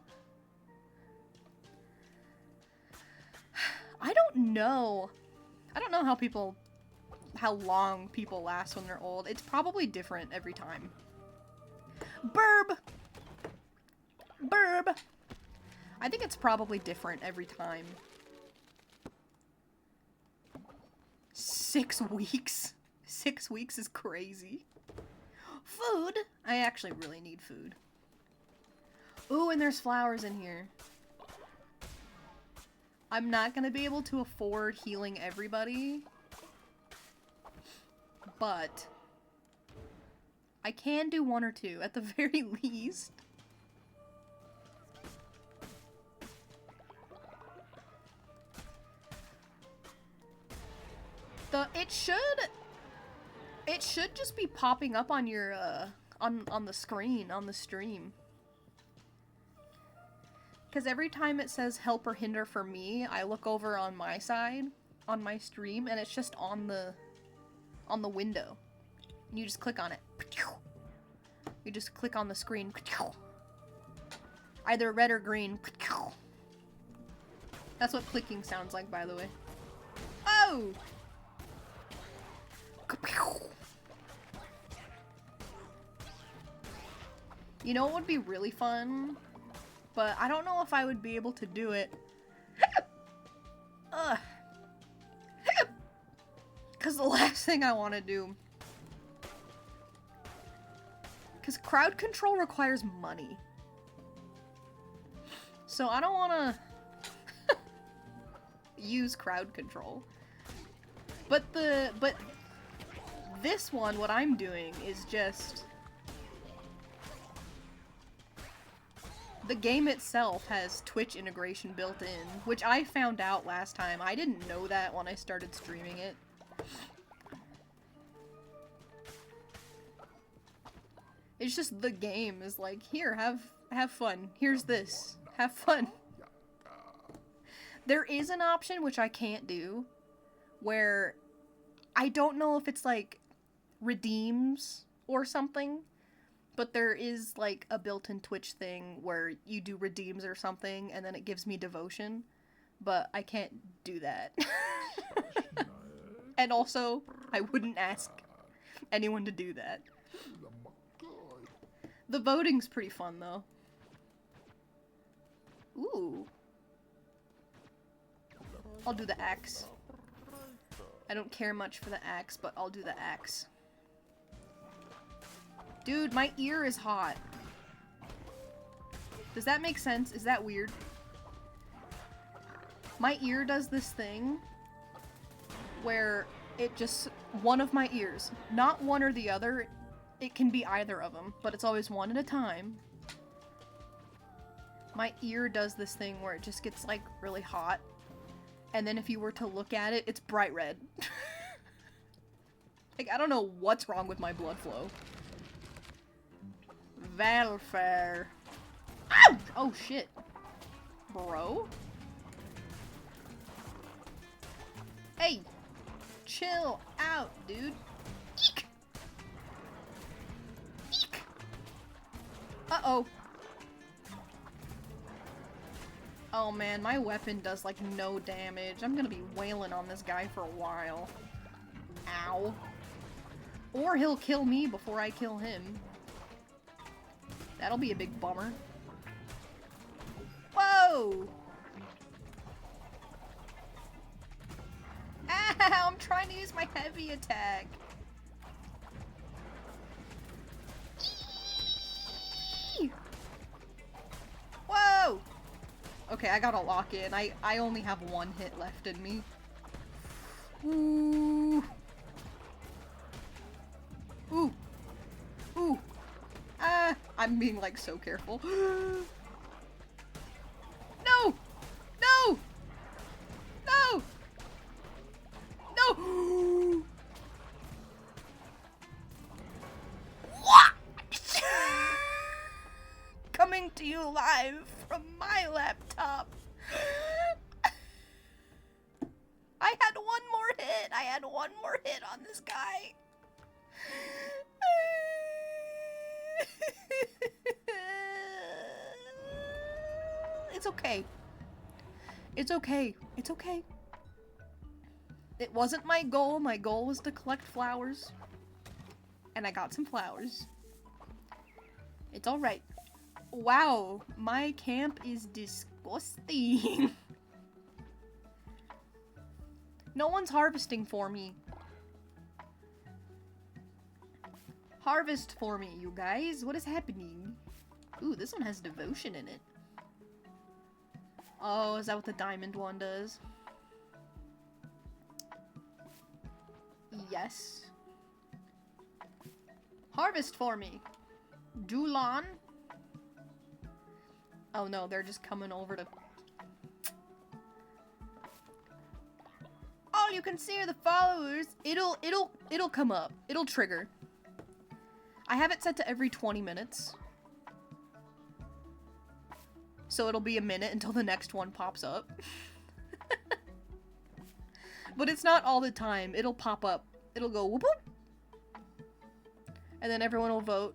I don't know. I don't know how long people last when they're old. It's probably different every time. Burb! Burb! I think it's probably different every time. 6 weeks? 6 weeks is crazy. Food? I actually really need food. Ooh, and there's flowers in here. I'm not gonna be able to afford healing everybody, but I can do 1 or 2 at the very least. It should just be popping up on your on the screen on the stream. Because every time it says help or hinder for me, I look over on my side, on my stream, and it's just on the window. And you just click on it. You just click on the screen. Either red or green. That's what clicking sounds like, by the way. Oh! You know what would be really fun? But I don't know if I would be able to do it. Ugh. Because the last thing I want to do... Because crowd control requires money. So I don't want to... use crowd control. But this one, what I'm doing is just... The game itself has Twitch integration built in, which I found out last time. I didn't know that when I started streaming it. It's just the game is like, here, have fun. Here's this. Have fun. There is an option, which I can't do, where I don't know if it's like redeems or something, but there is like a built-in Twitch thing where you do redeems or something and then it gives me devotion, but I can't do that. And also, I wouldn't ask anyone to do that. The voting's pretty fun though. Ooh. I'll do the axe. I don't care much for the axe, but I'll do the axe. Dude, my ear is hot. Does that make sense? Is that weird? My ear does this thing where it just... One of my ears. Not one or the other. It can be either of them, but it's always one at a time. My ear does this thing where it just gets, like, really hot. And then if you were to look at it, it's bright red. Like, I don't know what's wrong with my blood flow. Valfair. Ow! Oh, shit. Bro? Hey! Chill out, dude. Eek! Eek! Uh-oh. Oh man, my weapon does like no damage. I'm gonna be wailing on this guy for a while. Ow. Or he'll kill me before I kill him. That'll be a big bummer. Whoa! Ow! I'm trying to use my heavy attack. Eee! Whoa! Okay, I gotta lock in. I only have 1 hit left in me. Ooh. Ooh. Ooh. I'm being like so careful. No! No! No! No! What? Coming to you live from my laptop. I had one more hit. I had one more hit on this guy. It's okay. It's okay. It's okay. It wasn't my goal. My goal was to collect flowers. And I got some flowers. It's alright. Wow, my camp is disgusting. No one's harvesting for me. Harvest for me, you guys. What is happening? Ooh, this one has devotion in it. Oh, is that what the diamond one does? Yes. Harvest for me. Julan. Oh no, they're just coming over to... All you can see are the followers. It'll come up. It'll trigger. I have it set to every 20 minutes. So it'll be a minute until the next one pops up. But it's not all the time. It'll pop up. It'll go whoop whoop. And then everyone will vote.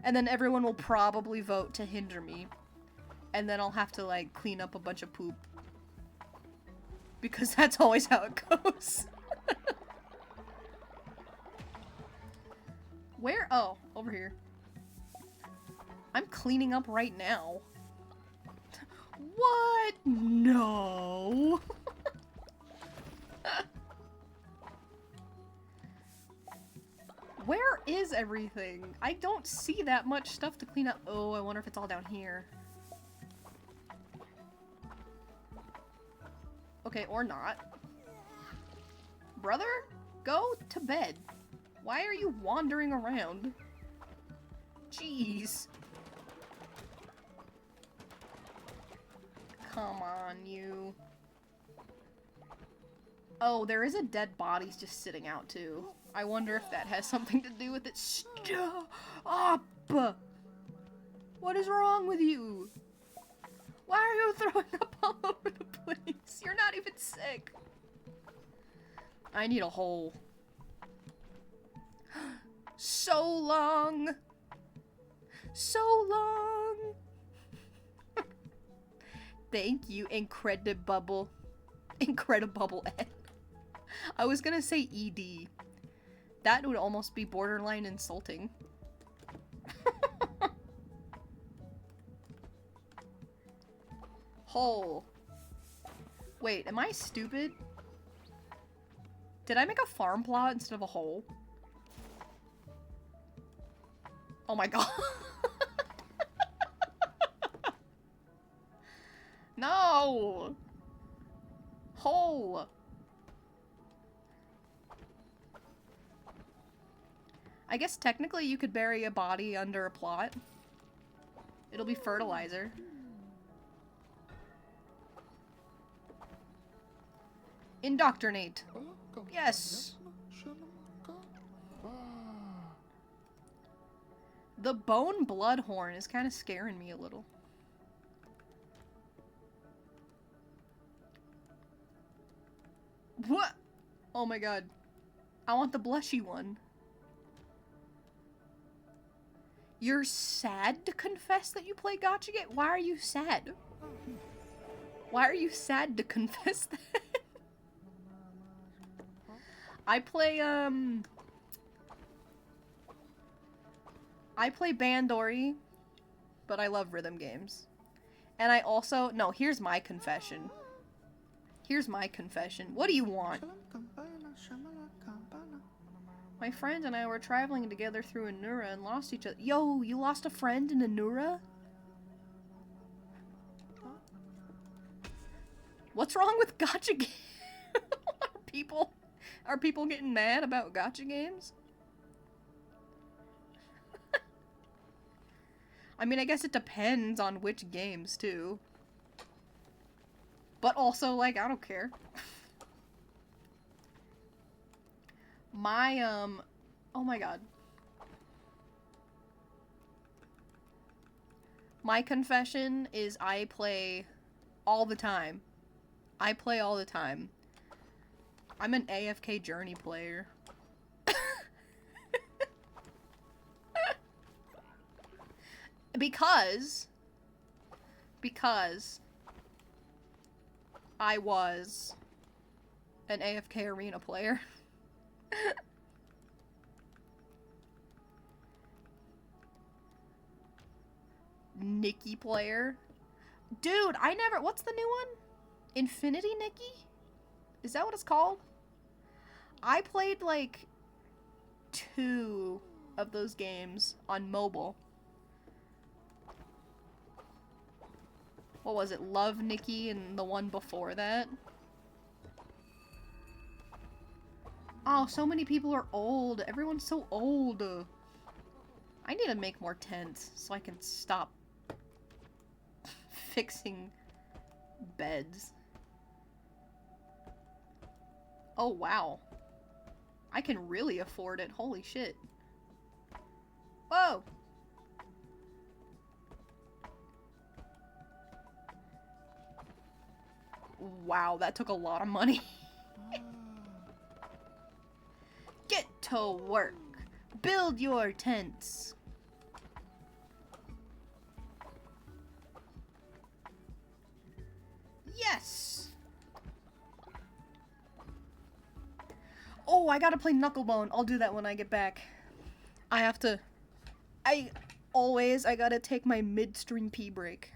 And then everyone will probably vote to hinder me. And then I'll have to, like, clean up a bunch of poop. Because that's always how it goes. Where? Oh, over here. I'm cleaning up right now. What? No. Where is everything? I don't see that much stuff to clean up. Oh, I wonder if it's all down here. Okay, or not. Brother, go to bed. Why are you wandering around? Jeez. Come on, you. Oh, there is a dead body just sitting out, too. I wonder if that has something to do with it. Stop! What is wrong with you? Why are you throwing up all over the place? You're not even sick. I need a hole. So long. So long. Thank you, Incredibubble. Incredibubble Ed. I was gonna say ED. That would almost be borderline insulting. Hole. Wait, am I stupid? Did I make a farm plot instead of a hole? Oh my god. No! Hole! I guess technically you could bury a body under a plot. It'll be fertilizer. Indoctrinate. Yes! The bone bloodhorn is kind of scaring me a little. What? Oh my god. I want the blushy one. You're sad to confess that you play Gacha Game? Why are you sad? Why are you sad to confess that? I play Bandori, but I love rhythm games. And I also... No, here's my confession. Here's my confession. What do you want? My friend and I were traveling together through Anura and lost each other. Yo, you lost a friend in Anura? What's wrong with Gacha Game? People... Are people getting mad about gacha games? I mean, I guess it depends on which games, too. But also, like, I don't care. My, oh my god. My confession is I play all the time. I play all the time. I'm an AFK Journey player. Because I was an AFK Arena player. Nikki player. Dude, I never... What's the new one? Infinity Nikki? Is that what it's called? I played, like, 2 of those games on mobile. What was it? Love Nikki and the one before that? Oh, so many people are old. Everyone's so old. I need to make more tents so I can stop fixing beds. Oh, wow. I can really afford it. Holy shit. Whoa! Wow, that took a lot of money. Get to work. Build your tents. Yes! Oh, I gotta play Knucklebone. I'll do that when I get back. I have to... I gotta take my midstream pee break.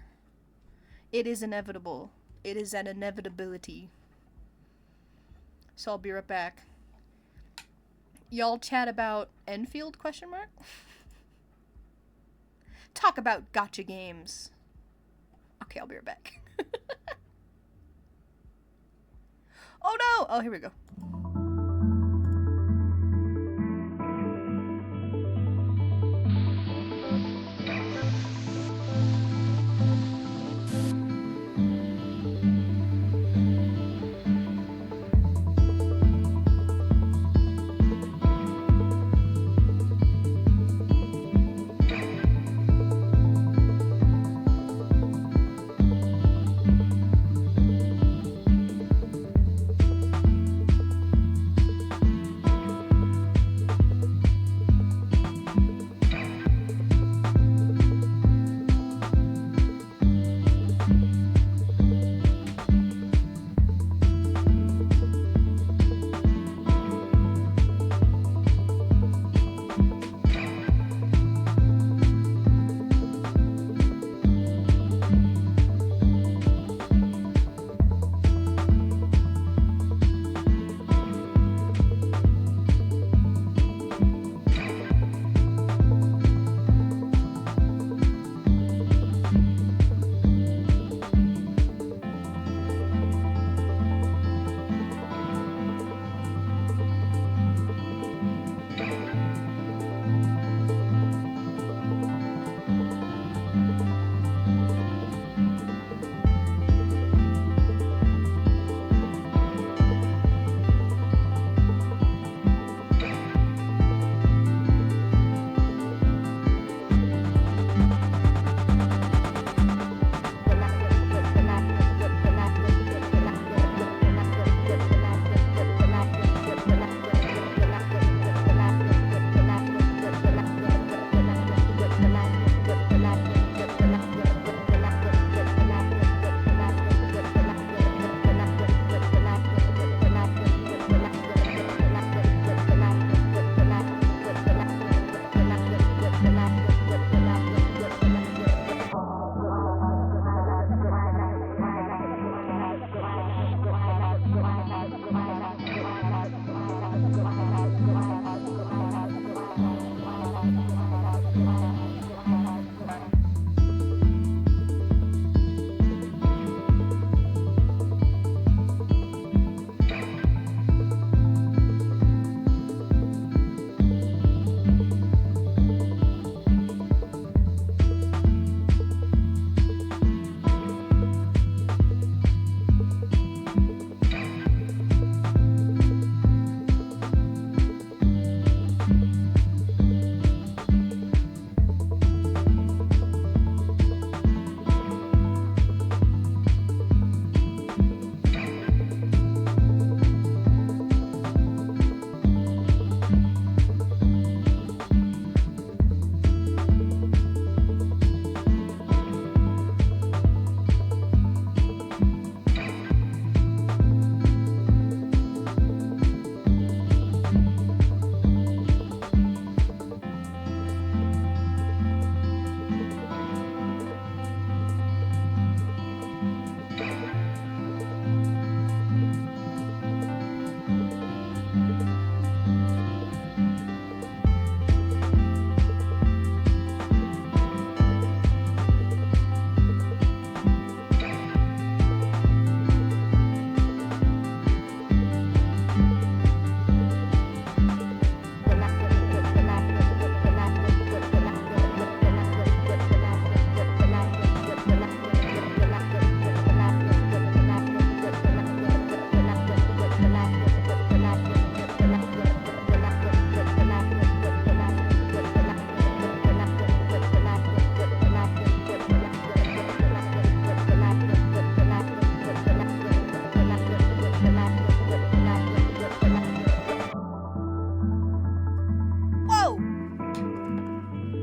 It is inevitable. It is an inevitability. So I'll be right back. Y'all chat about Enfield, question mark? Talk about gacha games. Okay, I'll be right back. Oh no! Oh, here we go.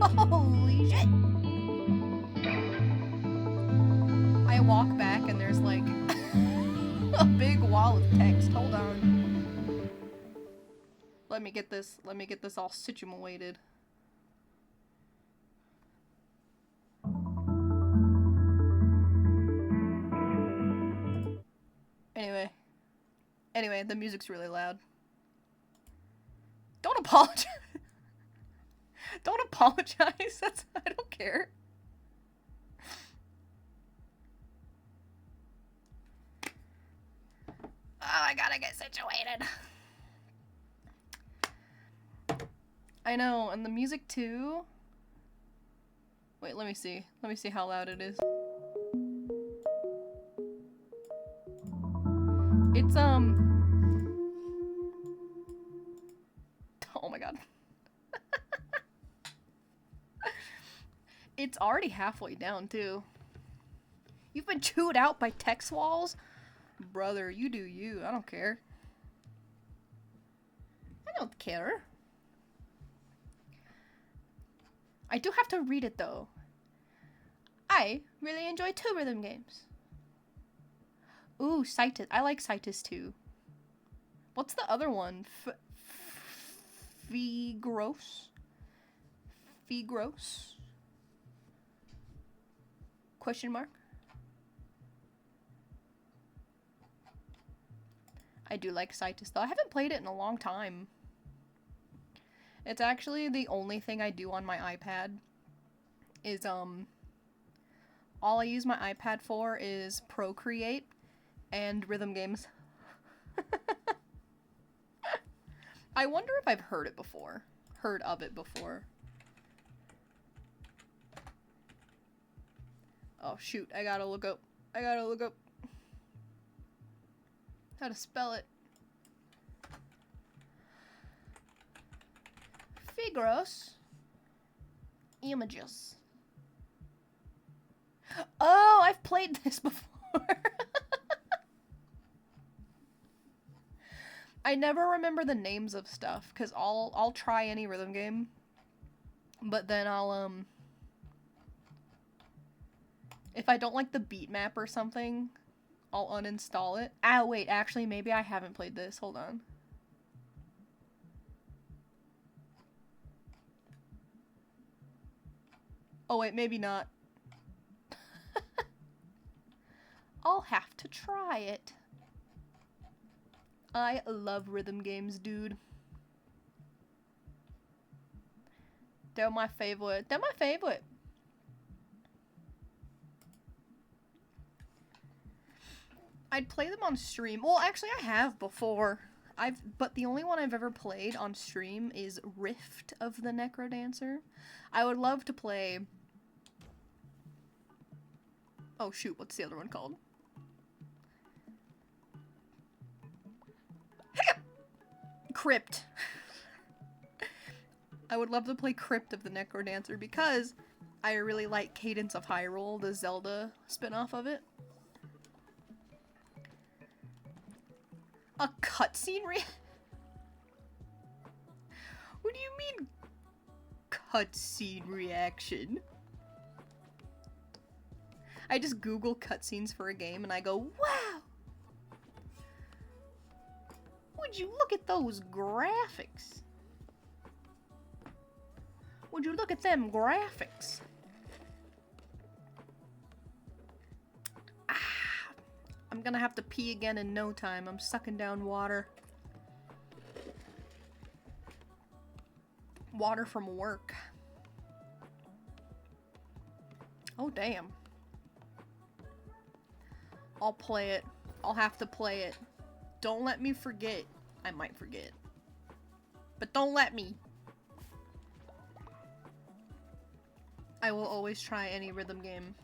Holy shit! I walk back and there's like a big wall of text. Hold on. Let me get this all situated. Anyway, the music's really loud. Don't apologize. Don't apologize. I don't care. Oh, I gotta get situated. I know, and the music too. Wait, let me see. Let me see how loud it is. It's, oh my god. It's already halfway down, too. You've been chewed out by text walls? Brother, you do you. I don't care. I don't care. I do have to read it, though. I really enjoy 2 rhythm games. Ooh, Citus. I like Citus, too. What's the other one? Figros? Figros? Question mark? I do like Citus, though. I haven't played it in a long time. It's actually the only thing I do on my iPad. Is, all I use my iPad for is Procreate and rhythm games. I wonder if I've heard of it before. Oh shoot, I gotta look up how to spell it. Figros images. Oh, I've played this before. I never remember the names of stuff, because I'll try any rhythm game, but then I'll, if I don't like the beat map or something, I'll uninstall it. Ah, wait, actually, maybe I haven't played this. Hold on. Oh, wait, maybe not. I'll have to try it. I love rhythm games, dude. They're my favorite. They're my favorite. I'd play them on stream. Well, actually, I have before. But the only one I've ever played on stream is Rift of the Necrodancer. I would love to play... Oh, shoot. What's the other one called? Crypt. I would love to play Crypt of the Necrodancer because I really like Cadence of Hyrule, the Zelda spin-off of it. A cutscene What do you mean, cutscene reaction? I just Google cutscenes for a game and I go, wow! Would you look at those graphics? Would you look at them graphics? Ah, I'm gonna have to pee again in no time. I'm sucking down water. Water from work. Oh, damn. I'll play it. I'll have to play it. Don't let me forget. I might forget. But don't let me. I will always try any rhythm game.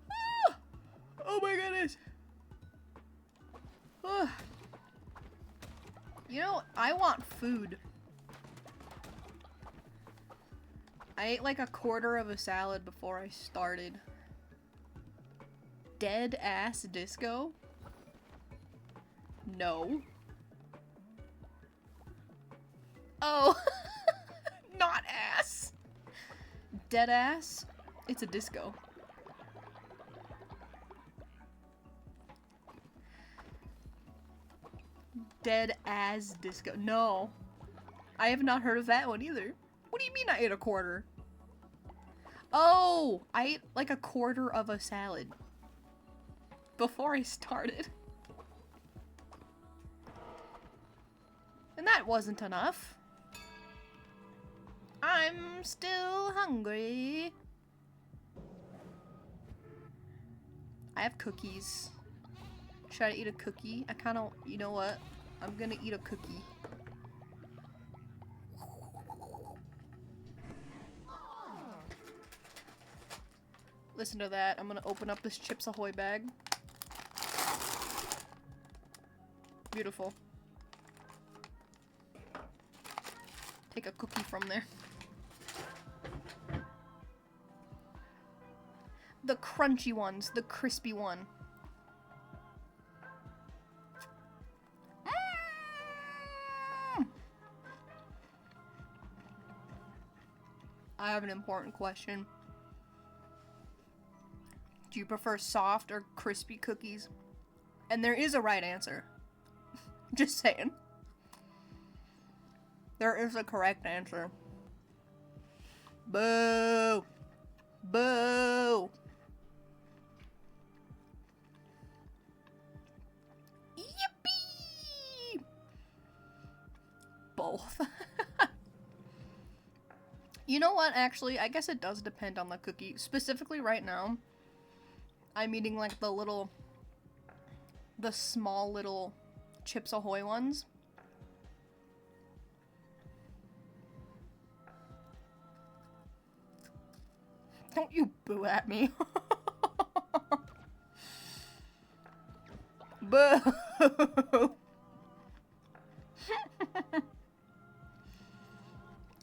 Ah! Oh my goodness. Ah. You know, I want food. I ate like a quarter of a salad before I started. Dead ass disco? No. Oh. Not ass. Dead ass? It's a disco. Dead ass disco. No. I have not heard of that one either. What do you mean I ate a quarter? Oh! I ate like a quarter of a salad. Before I started. And that wasn't enough. I'm still hungry. I have cookies. Should I eat a cookie? I kind of, you know what? I'm gonna eat a cookie. Listen to that. I'm gonna open up this Chips Ahoy bag. Beautiful. Take a cookie from there. The crunchy ones, the crispy one. I have an important question. Do you prefer soft or crispy cookies? And there is a right answer. Just saying. There is a correct answer. Boo! Boo! Yippee! Both. You know what, actually, I guess it does depend on the cookie. Specifically right now, I'm eating like the small little Chips Ahoy ones. Don't you boo at me. Boo!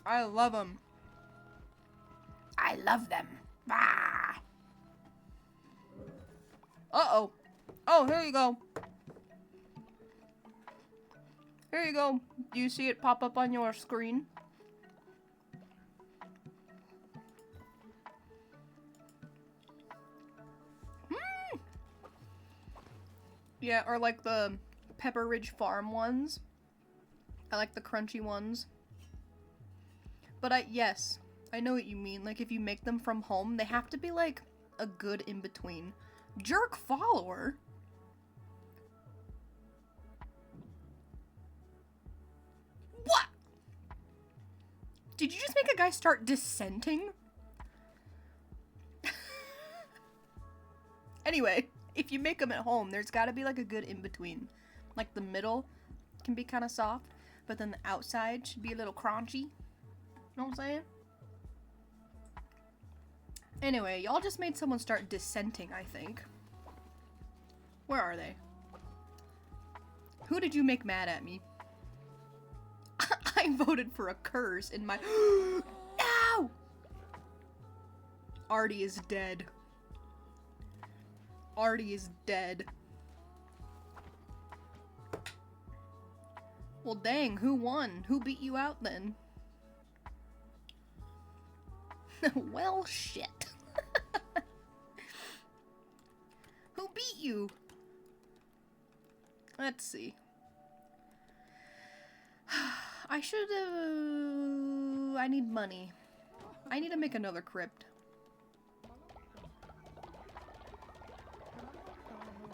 I love them. I love them. Ah. Uh-oh. Oh, here you go. Here you go. Do you see it pop up on your screen? Yeah, or like the Pepper Ridge Farm ones. I like the crunchy ones. But yes, I know what you mean. Like, if you make them from home, they have to be like a good in-between. Jerk follower? What? Did you just make a guy start dissenting? Anyway, if you make them at home, there's gotta be like a good in-between. Like the middle can be kind of soft, but then the outside should be a little crunchy. You know what I'm saying? Anyway, y'all just made someone start dissenting, I think. Where are they? Who did you make mad at me? I voted for a curse in my... Ow! Artie is dead. Artie is dead. Well, dang, who won? Who beat you out then? Well, shit. Who beat you? Let's see. I should I need money. I need to make another crypt.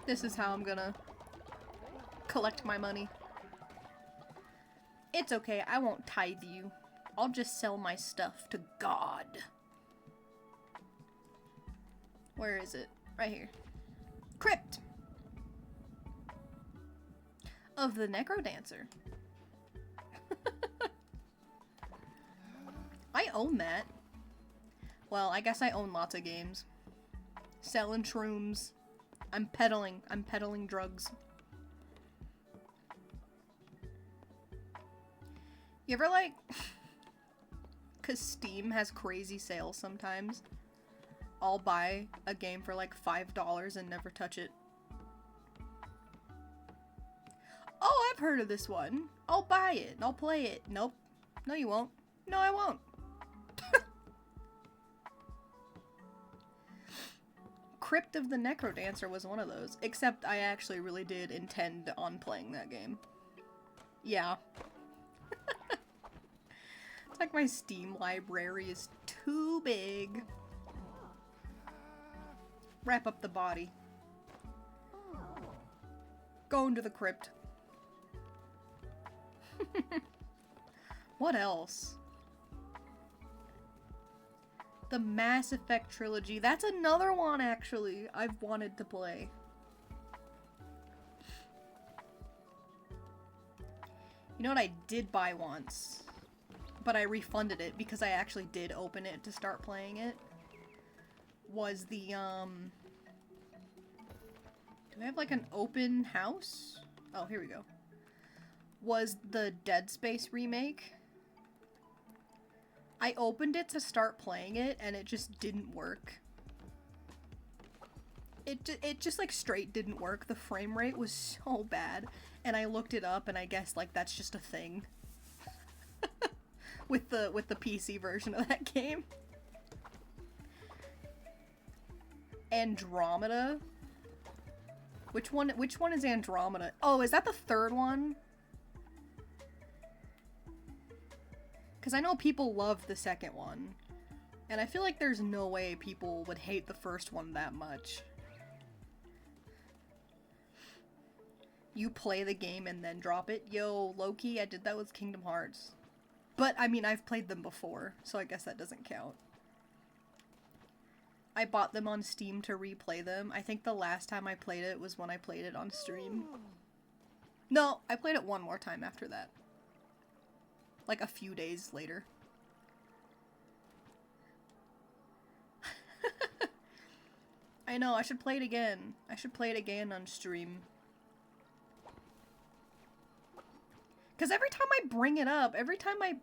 This is how I'm gonna collect my money. It's okay, I won't tithe you. I'll just sell my stuff to God. Where is it? Right here. Crypt! Of the Necrodancer. I own that. Well, I guess I own lots of games. Selling shrooms. I'm peddling drugs. You ever like... Cause Steam has crazy sales sometimes. I'll buy a game for like $5 and never touch it. Oh, I've heard of this one. I'll buy it. I'll play it. Nope. No, you won't. No, I won't. Crypt of the Necrodancer was one of those. Except I actually really did intend on playing that game. Yeah. It's like my Steam library is too big. Wrap up the body. Go into the crypt. What else? The Mass Effect trilogy. That's another one, actually, I've wanted to play. You know what I did buy once? But I refunded it because I actually did open it to start playing it. Was the, do I have like an open house? Oh, here we go. Was the Dead Space remake. I opened it to start playing it and it just didn't work. It just like straight didn't work. The frame rate was so bad. And I looked it up and I guess like that's just a thing. with the PC version of that game. Andromeda? Which one is Andromeda? Oh, is that the third one? Because I know people love the second one. And I feel like there's no way people would hate the first one that much. You play the game and then drop it? Yo, Loki, I did that with Kingdom Hearts. But, I mean, I've played them before, so I guess that doesn't count. I bought them on Steam to replay them. I think the last time I played it was when I played it on stream. No, I played it one more time after that. Like a few days later. I know, I should play it again. I should play it again on stream. Because every time I bring it up, every time I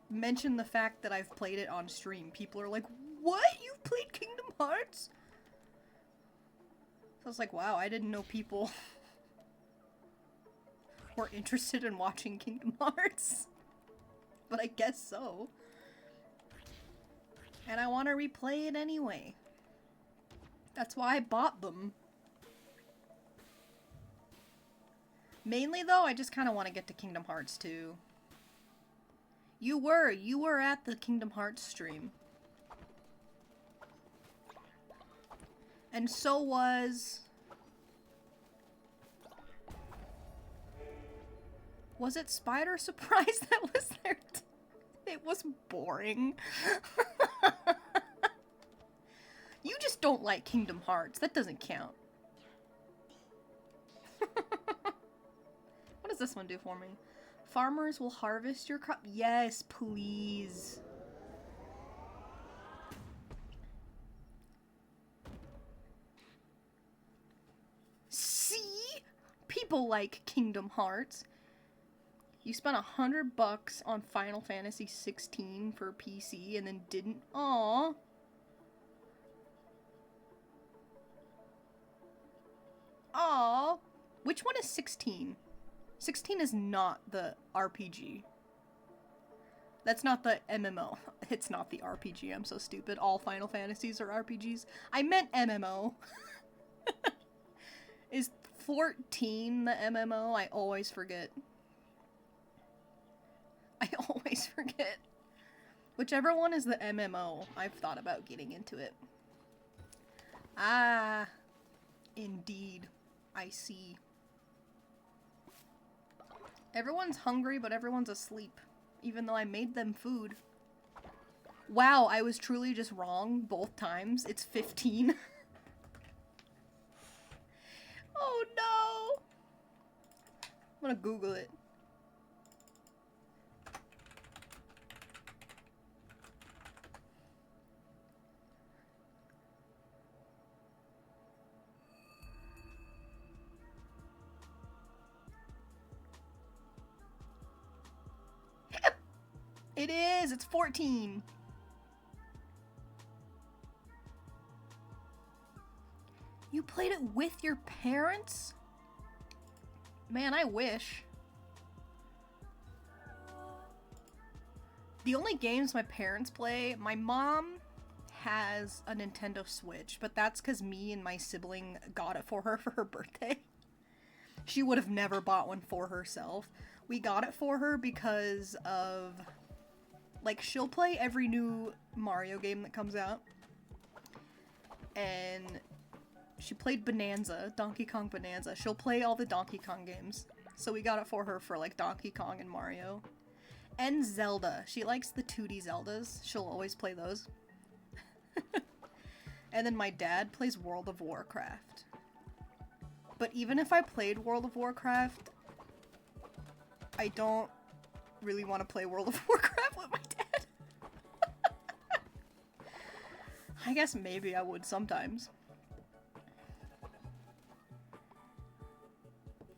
mention the fact that I've played it on stream, people are like, what? You've played Kingdom Hearts? So I was like, wow, I didn't know people were interested in watching Kingdom Hearts. But I guess so. And I want to replay it anyway. That's why I bought them. Mainly though, I just kind of want to get to Kingdom Hearts 2. You were at the Kingdom Hearts stream. And so was... Was it Spider Surprise that was there? It was boring. You just don't like Kingdom Hearts. That doesn't count. What does this one do for me? Farmers will harvest your crop. Yes, please. See? People like Kingdom Hearts. You spent $100 on Final Fantasy 16 for PC and then didn't. Aww. Aww. Which one is 16? 16 is not the RPG. That's not the MMO. It's not the RPG. I'm so stupid. All Final Fantasies are RPGs. I meant MMO. Is 14 the MMO? I always forget. I always forget. Whichever one is the MMO, I've thought about getting into it. Ah, indeed. I see. Everyone's hungry, but everyone's asleep. Even though I made them food. Wow, I was truly just wrong both times. It's 15. Oh no! I'm gonna Google it. It is! It's 14! You played it with your parents? Man, I wish. The only games my parents play, my mom has a Nintendo Switch, but that's because me and my sibling got it for her birthday. She would have never bought one for herself. We got it for her because of, like, she'll play every new Mario game that comes out. And she played Bonanza, Donkey Kong Bonanza. She'll play all the Donkey Kong games. So we got it for her for, like, Donkey Kong and Mario. And Zelda. She likes the 2D Zeldas. She'll always play those. And then my dad plays World of Warcraft. But even if I played World of Warcraft, I don't really want to play World of Warcraft with my dad. I guess maybe I would sometimes.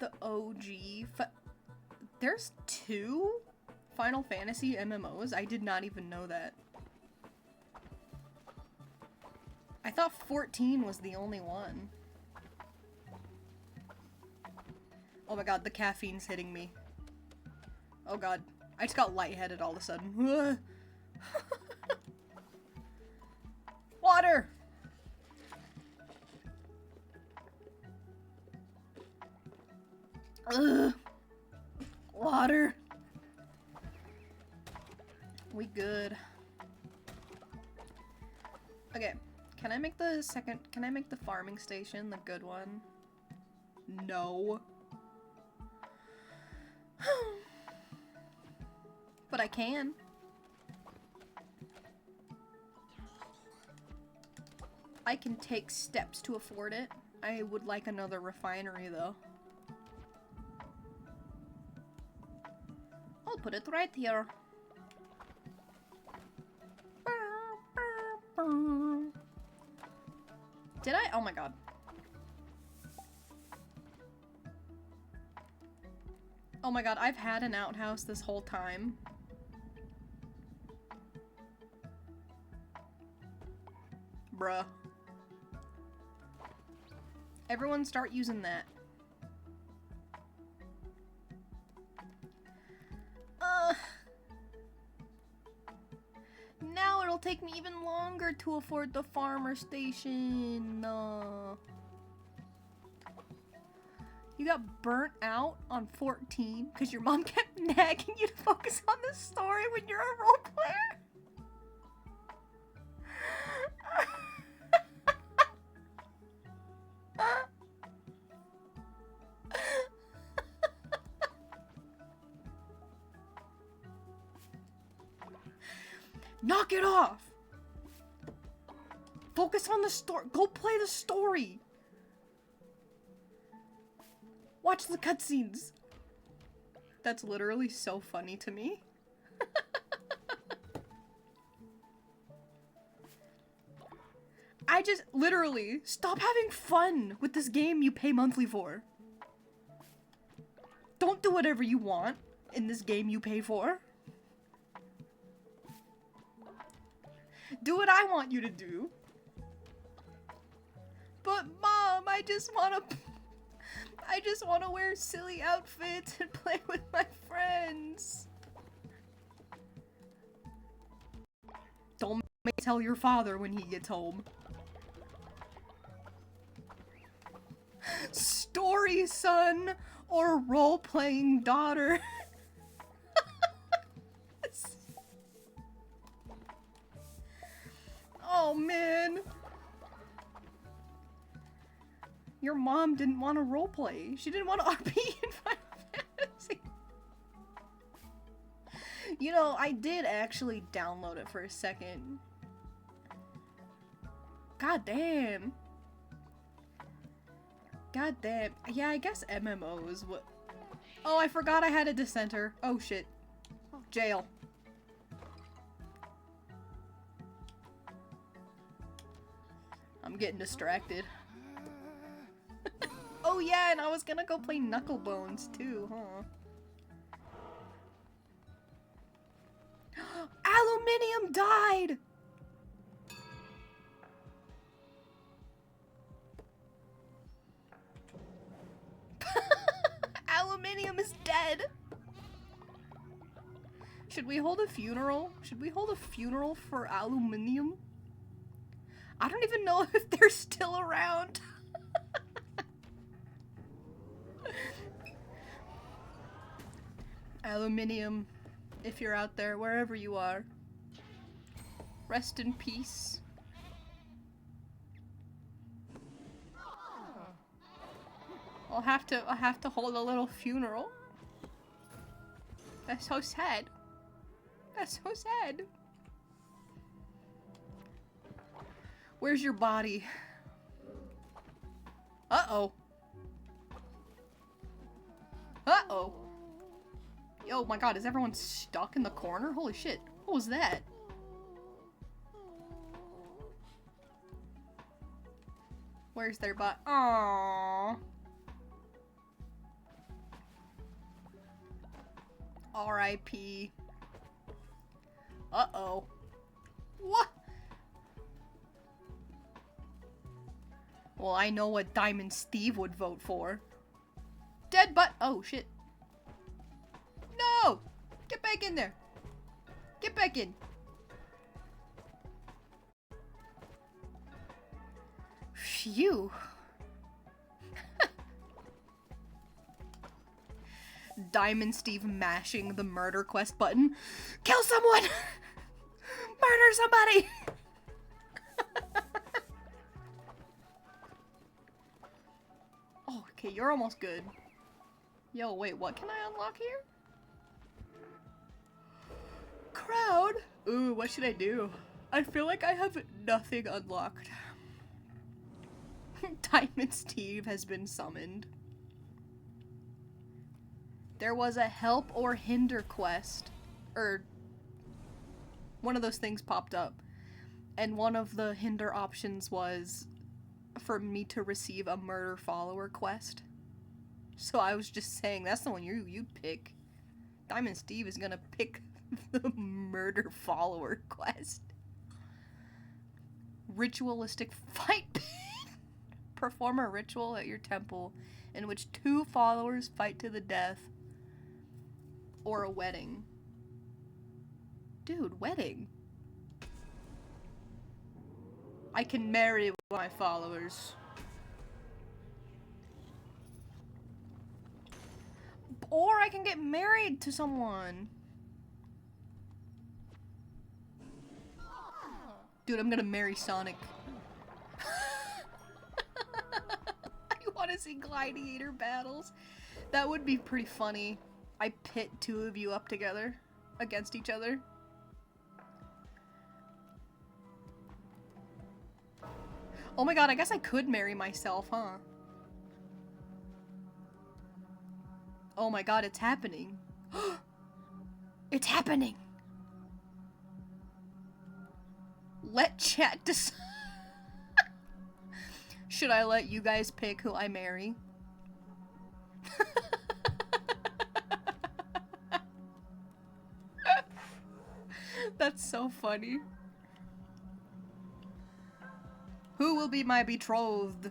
The OG... There's 2 Final Fantasy MMOs? I did not even know that. I thought 14 was the only one. Oh my god, the caffeine's hitting me. Oh god. I just got lightheaded all of a sudden. Water! Ugh. Water. We good. Okay. Can I make the farming station the good one? No. But I can. I can take steps to afford it. I would like another refinery though. I'll put it right here. Did I? Oh my god. Oh my god, I've had an outhouse this whole time. Bruh. Everyone start using that. Now it'll take me even longer to afford the farmer station. You got burnt out on 14 because your mom kept nagging you to focus on the story when you're a role player? Knock it off! Focus on the story. Go play the story. Watch the cutscenes. That's literally so funny to me. I just literally stop having fun with this game you pay monthly for. Don't do whatever you want in this game you pay for. Do what I want you to do. But Mom, I just want to wear silly outfits and play with my friends. Don't make me tell your father when he gets home. Story son or role-playing daughter. Oh man. Your mom didn't want to roleplay. She didn't want to RP in Final Fantasy. You know, I did actually download it for a second. God damn. God damn. Yeah, I guess MMOs. What? Oh, I forgot I had a dissenter. Oh shit. Jail. I'm getting distracted. Oh yeah, and I was gonna go play Knucklebones too, huh? Aluminium died! Aluminium is dead! Should we hold a funeral? Should we hold a funeral for aluminium? I don't even know if they're still around. Aluminium, if you're out there, wherever you are, rest in peace. I'll have to hold a little funeral. That's so sad. That's so sad. Where's your body? Uh-oh. Uh-oh. Yo, my god, is everyone stuck in the corner? Holy shit. What was that? Where's their body? Aww. R.I.P. Uh-oh. What? Well, I know what Diamond Steve would vote for. Dead butt. Oh, shit. No! Get back in there. Get back in. Phew. Diamond Steve mashing the murder quest button. Kill someone! Murder somebody! Oh, okay, you're almost good. Yo, wait, what can I unlock here? Crowd? Ooh, what should I do? I feel like I have nothing unlocked. Diamond Steve has been summoned. There was a help or hinder quest, or one of those things popped up, and one of the hinder options was for me to receive a murder follower quest. So I was just saying, that's the one you'd pick. Diamond Steve is gonna pick the murder follower quest. Ritualistic fight pit. Perform a ritual at your temple in which 2 followers fight to the death. Or a wedding. Dude, wedding. I can marry my followers. Or I can get married to someone. Dude, I'm gonna marry Sonic. I wanna see gladiator battles. That would be pretty funny. I pit 2 of you up together against each other. Oh my god, I guess I could marry myself, huh? Oh my god, it's happening. It's happening! Let chat decide. Should I let you guys pick who I marry? That's so funny. Who will be my betrothed?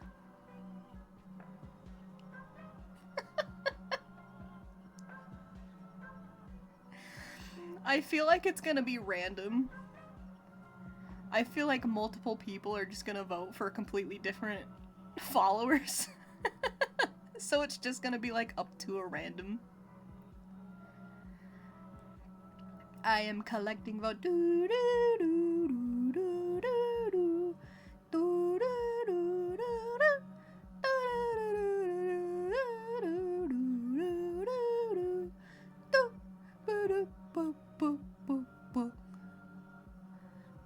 I feel like it's gonna be random. I feel like multiple people are just gonna vote for completely different followers. So it's just gonna be like up to a random. I am collecting vote. Do, do, do, do, do, do, do, do, do, do.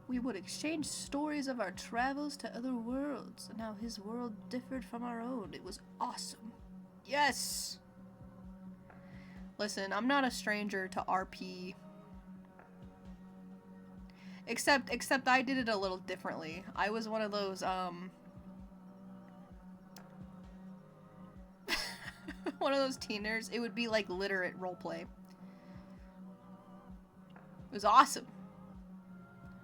We would exchange stories of our travels to other worlds, and how his world differed from our own. It was awesome. Yes! Listen, I'm not a stranger to RP. Except I did it a little differently. I was one of those, one of those teeners. It would be like literate roleplay. It was awesome.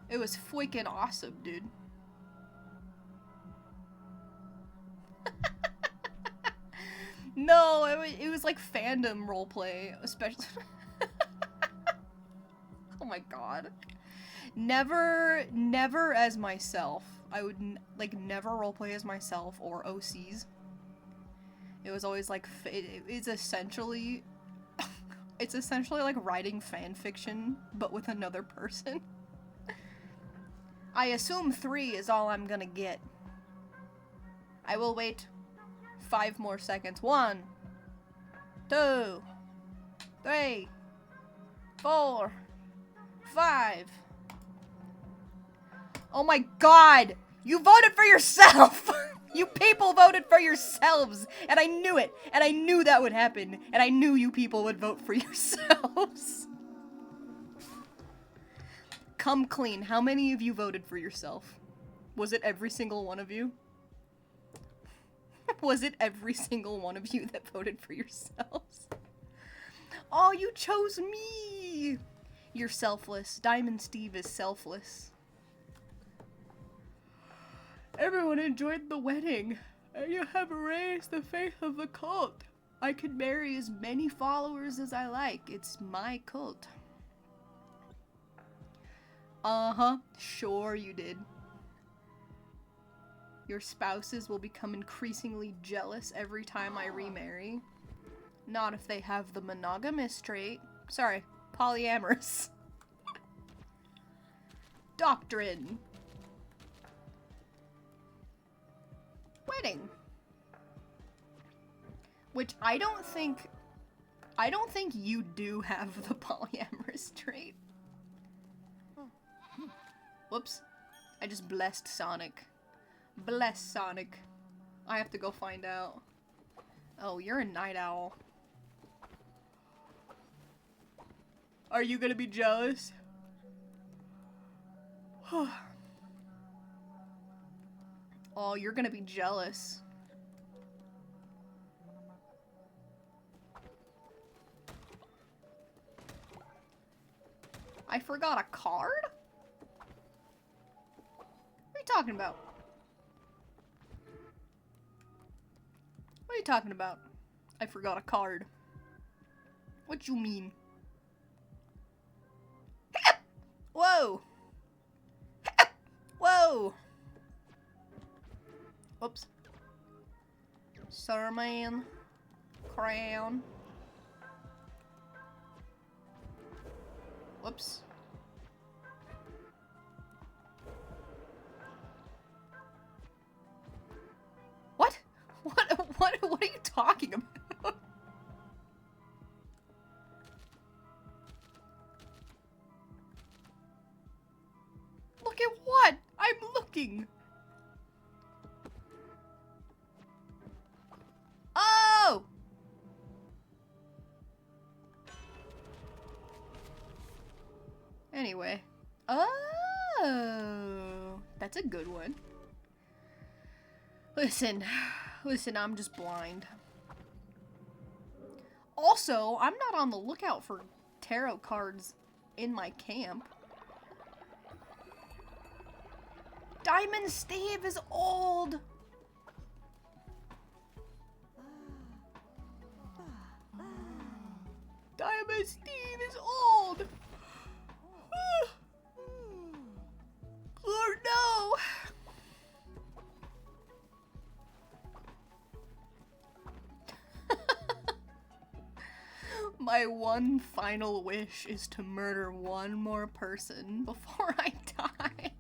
It was freaking awesome, dude. No, it was like fandom roleplay, especially. my god. Never as myself. I would, like, never roleplay as myself or OCs. It was always, like, it's essentially... it's essentially like writing fan fiction, but with another person. I assume 3 is all I'm gonna get. I will wait 5 more seconds. 1, 2, 3, 4, 5. Oh my god! You voted for yourself! You people voted for yourselves! And I knew it! And I knew that would happen! And I knew you people would vote for yourselves! Come clean. How many of you voted for yourself? Was it every single one of you? Was it every single one of you that voted for yourselves? Oh, you chose me! You're selfless. Diamond Steve is selfless. Everyone enjoyed the wedding, and you have raised the faith of the cult. I can marry as many followers as I like. It's my cult. Uh-huh. Sure you did. Your spouses will become increasingly jealous every time I remarry. Not if they have the monogamous trait. Sorry, polyamorous. Doctrine. Wedding. Which I don't think you do have the polyamorous trait. Whoops. I just blessed Sonic. Bless Sonic. I have to go find out. Oh, you're a night owl. Are you gonna be jealous? Oh, you're gonna be jealous. I forgot a card? What are you talking about? What are you talking about? I forgot a card. What you mean? Whoa! Whoa! Whoops. Sermon. Crown. Whoops. What? What are you talking about? Look at what? I'm looking. Oh! Anyway. Oh, that's a good one. Listen, I'm just blind. Also, I'm not on the lookout for tarot cards in my camp. Diamond Steve is old! Diamond Steve is old! Oh no! My one final wish is to murder one more person before I die.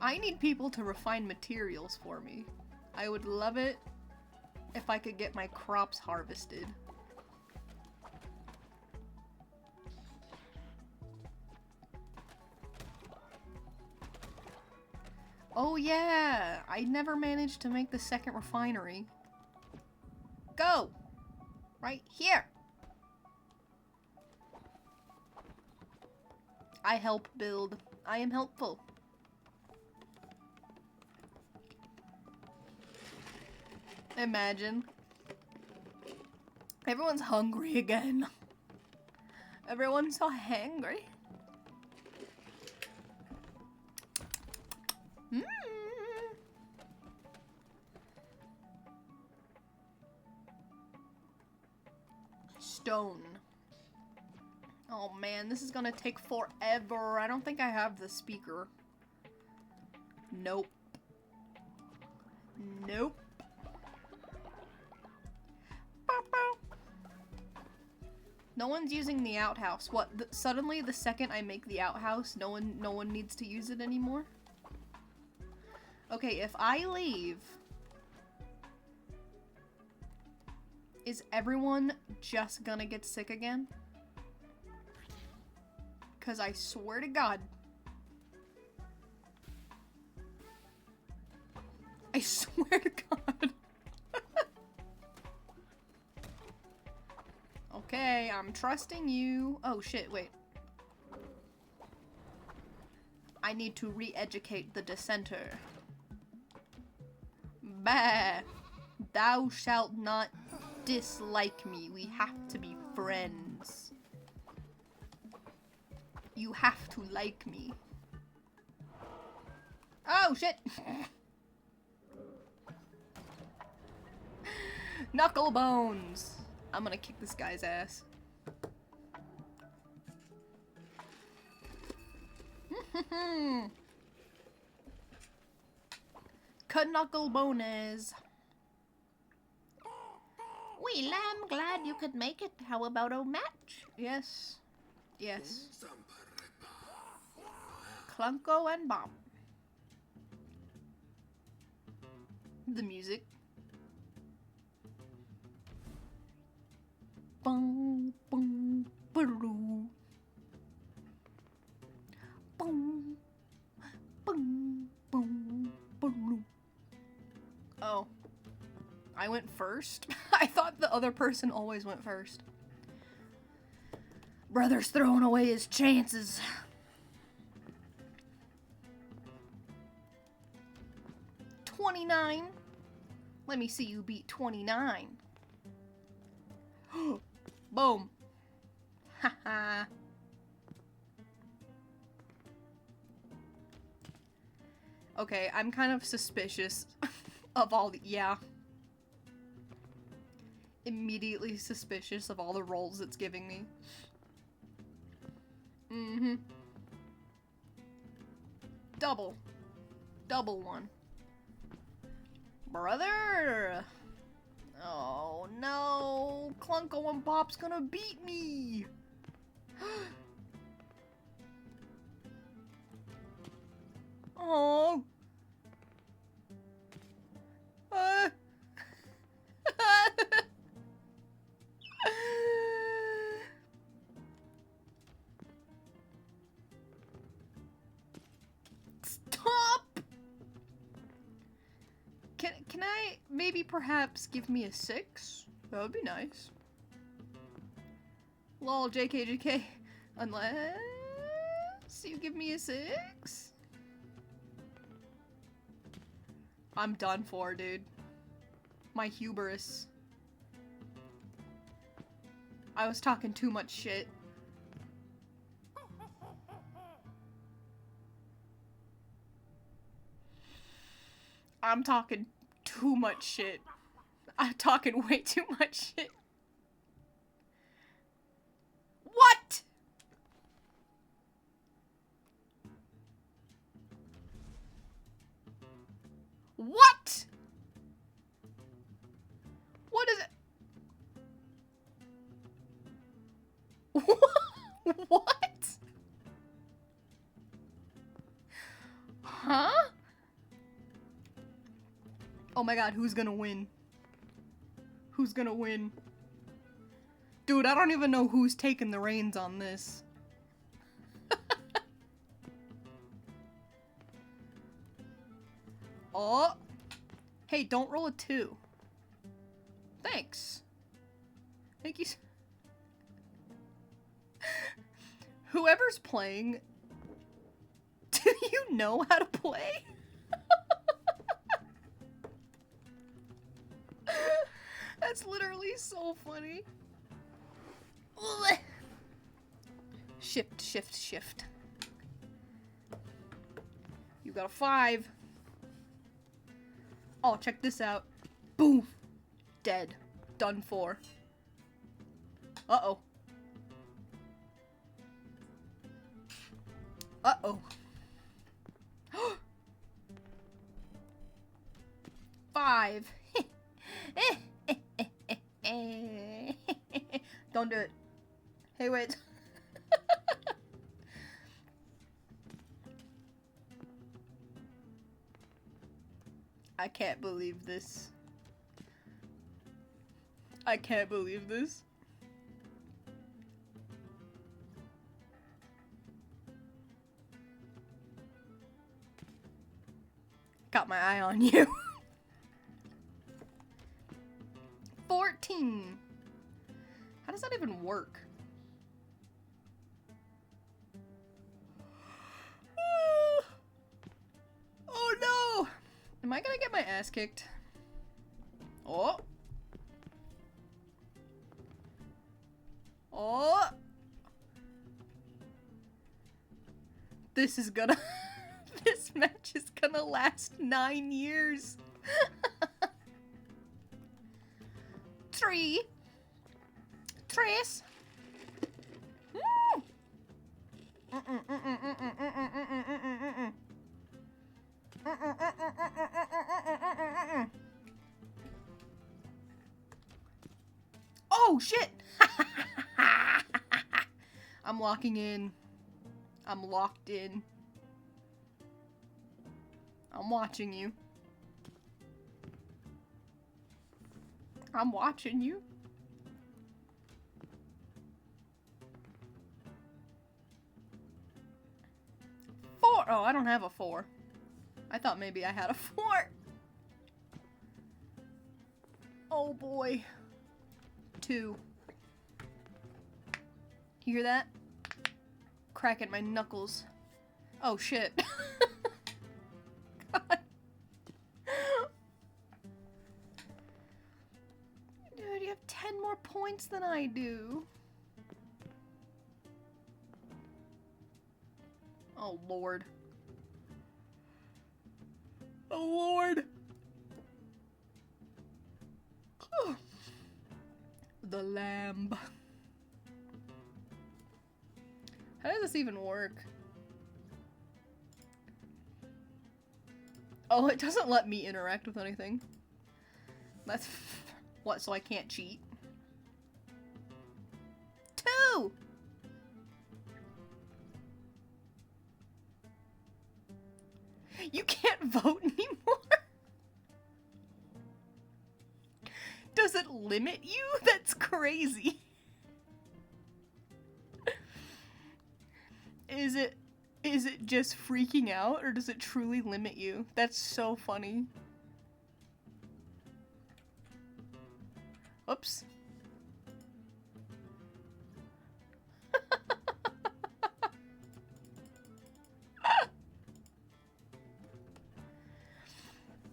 I need people to refine materials for me. I would love it if I could get my crops harvested. Oh yeah, I never managed to make the second refinery. Go! Right here! I help build. I am helpful. Imagine. Everyone's hungry again. Everyone's so hungry. Mm. Stone. Oh man, this is gonna take forever. I don't think I have the speaker. Nope. Nope. No one's using the outhouse. What? Suddenly, the second I make the outhouse, no one needs to use it anymore? Okay, if I leave, is everyone just gonna get sick again? 'Cause I swear to God. I swear to God. Okay, I'm trusting you. Oh shit, wait. I need to re-educate the dissenter. Bah! Thou shalt not dislike me. We have to be friends. You have to like me. Oh shit! Knuckle bones! I'm gonna kick this guy's ass. Cut knuckle bones. Well, I'm glad you could make it. How about a match? Yes. Yes. Clunko and Bomb. The music. Boom, boom, boom, boom, boom, boom, boom. Oh. I went first? I thought the other person always went first. Brother's throwing away his chances. $29. Let me see you beat 29. Boom. Haha. Okay, I'm kind of suspicious of all the— yeah. Immediately suspicious of all the rolls it's giving me. Mm-hmm. Double. Double one. Brother! Oh no! Clunko and Bop's gonna beat me! Oh. Stop! Can I maybe perhaps give me a 6? That would be nice. Lol, JK. Unless you give me a 6? I'm done for, dude. My hubris. I was talking too much shit. I'm talking too much shit. I'm talking way too much shit. What? What? What is it? What? Huh? Oh my god, who's gonna win? Who's gonna win? Dude, I don't even know who's taking the reins on this. Oh! Hey, don't roll a 2. Thanks. Thank you. Whoever's playing, do you know how to play? That's literally so funny. Shift, shift, shift. You got a 5. Oh, check this out. Boom. Dead. Done for. Uh-oh. Uh-oh. 5. Don't do it. Hey, wait. I can't believe this. I can't believe this. Got my eye on you. 14. How does that even work? Oh no! Am I gonna get my ass kicked? Oh! Oh! This is gonna... This match is gonna last 9 years. 3. Tres. Oh shit! I'm locking in. I'm locked in. I'm watching you. I'm watching you. Oh, I don't have a 4. I thought maybe I had a 4. Oh boy. 2. You hear that? Cracking my knuckles. Oh shit. God. Dude, you have 10 more points than I do. Oh lord. Oh lord. The lamb. How does this even work? Oh, it doesn't let me interact with anything. That's... What, so I can't cheat? 2! You can't vote anymore? Does it limit you? That's crazy. Is it just freaking out, or does it truly limit you? That's so funny. Oops.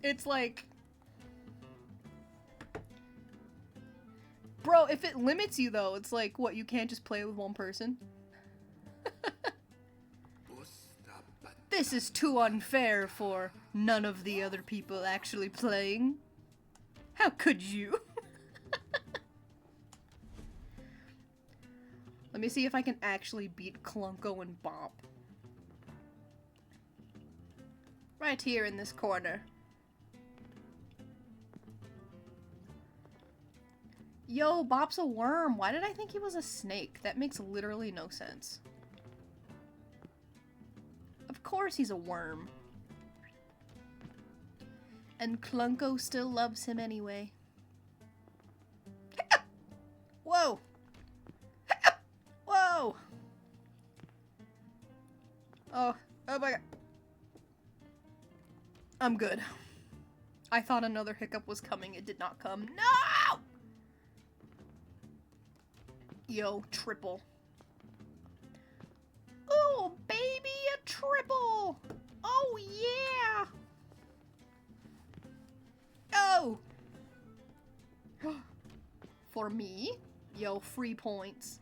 It's like... Bro, if it limits you though, it's like, what, you can't just play with one person? This is too unfair for none of the other people actually playing. How could you? Let me see if I can actually beat Clunko and Bop. Right here in this corner. Yo, Bop's a worm. Why did I think he was a snake? That makes literally no sense. Of course he's a worm. And Clunko still loves him anyway. Whoa! Whoa! Oh my god. I'm good. I thought another hiccup was coming. It did not come. No! Yo, triple. Ooh, baby, a triple! Oh, yeah! Oh! For me? Yo, free points.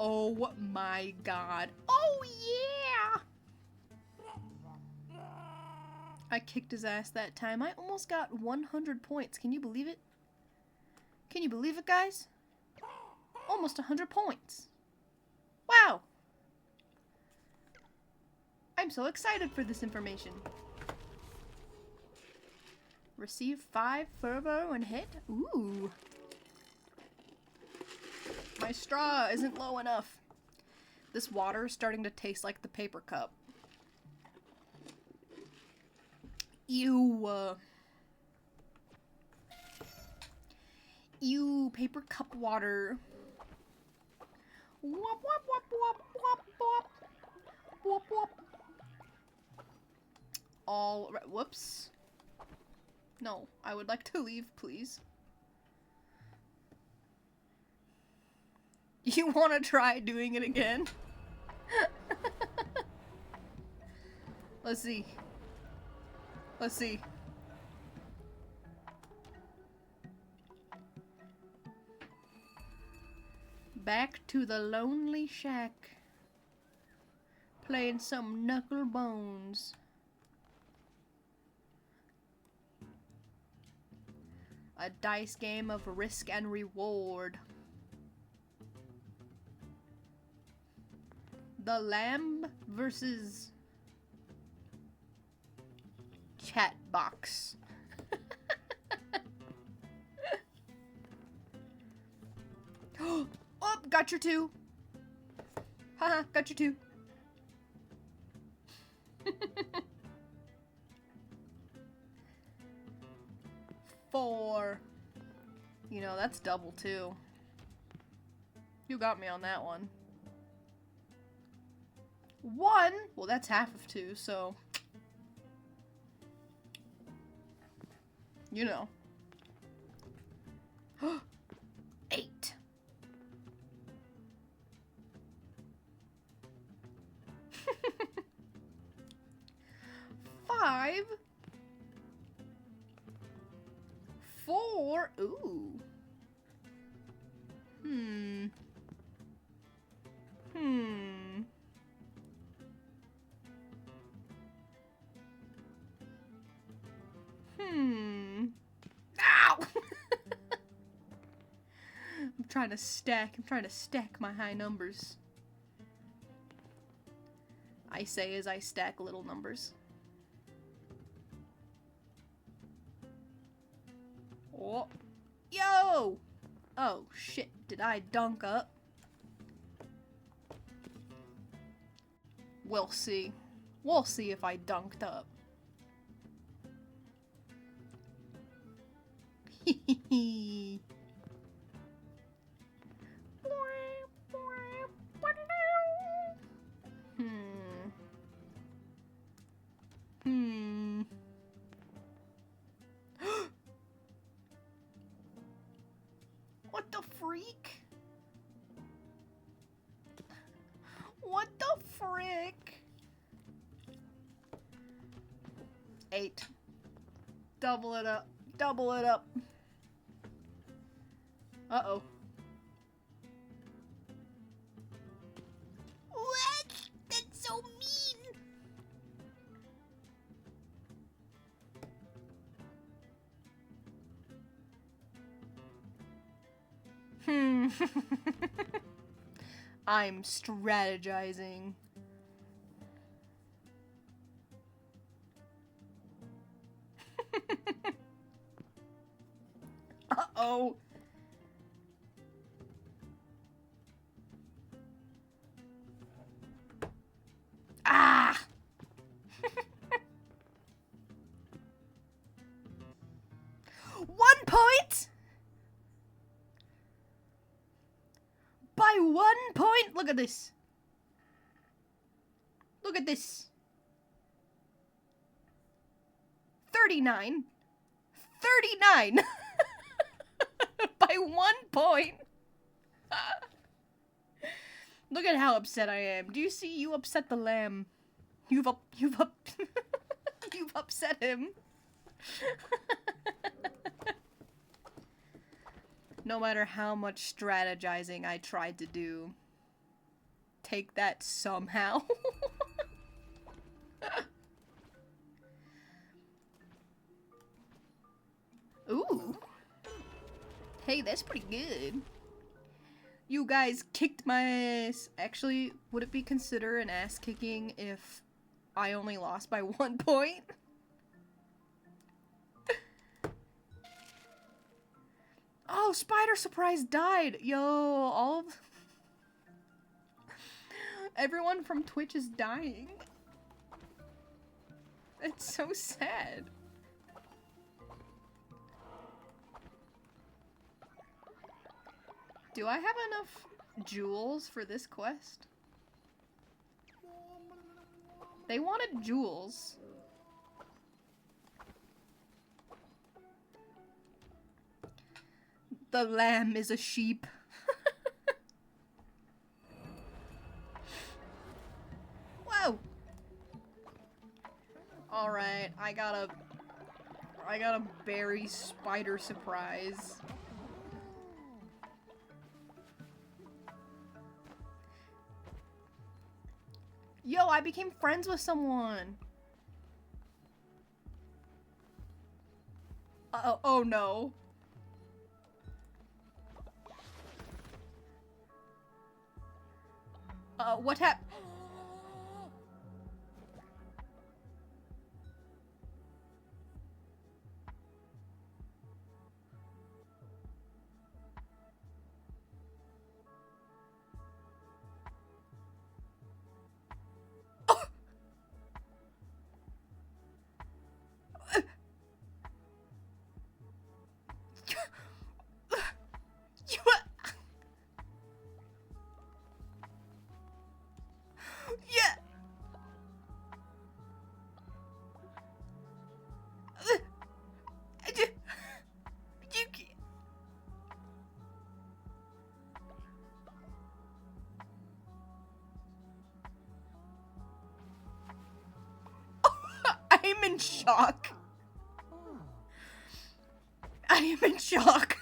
Oh my god. Oh, yeah! I kicked his ass that time. I almost got 100 points. Can you believe it? Can you believe it, guys? Almost 100 points. Wow! I'm so excited for this information. Receive 5 fervor when hit? Ooh. My straw isn't low enough. This water is starting to taste like the paper cup. Ew. Ew, paper cup water. Wop, wop, wop, wop, wop, wop. Wop, wop. All right. Whoops. No, I would like to leave, please. You want to try doing it again? Let's see. Let's see. Back to the lonely shack. Playing some knuckle bones. A dice game of risk and reward. The lamb versus chat box. Oh, got your 2. Haha, got your 2. Four. You know, that's double 2. You got me on that one. 1? Well, that's half of 2, so... You know. 8. Five. 4. Ooh. Hmm. Ow! I'm trying to stack my high numbers. I say as I stack little numbers. Oh. Yo! Oh, shit. Did I dunk up? We'll see. We'll see if I dunked up. Hehehe. What the freak? What the frick? 8. Double it up. Double it up. Uh-oh. What? That's so mean. I'm strategizing. Uh-oh. Ah! 1 point? By 1 point? Look at this. Look at this. 39. 39. By 1 point. Look at how upset I am. Do you see? You upset the lamb. You've upset him. No matter how much strategizing I tried to do, take that somehow. Ooh. Hey, that's pretty good. You guys kicked my ass. Actually, would it be considered an ass kicking if I only lost by 1 point? Oh, Spider Surprise died! Yo, all of... Everyone from Twitch is dying. It's so sad. Do I have enough jewels for this quest? They wanted jewels. The lamb is a sheep. Whoa! Alright, I got a berry spider surprise. Yo, I became friends with someone. Uh-oh, oh no. What happened? Yeah. You can't. I'm in shock. I am in shock.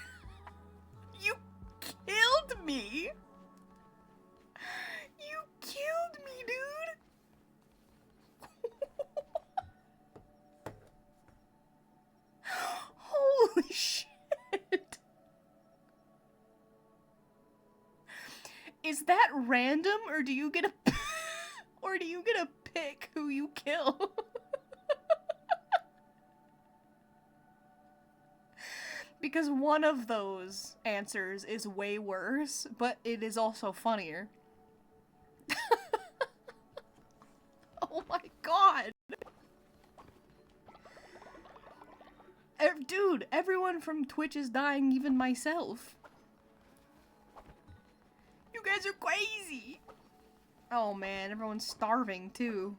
You killed me. You killed me, dude. Holy shit. Is that random, or do you get a pick who you kill? Because one of those answers is way worse, but it is also funnier. Oh my god! Dude, everyone from Twitch is dying, even myself. You guys are crazy! Oh man, everyone's starving too.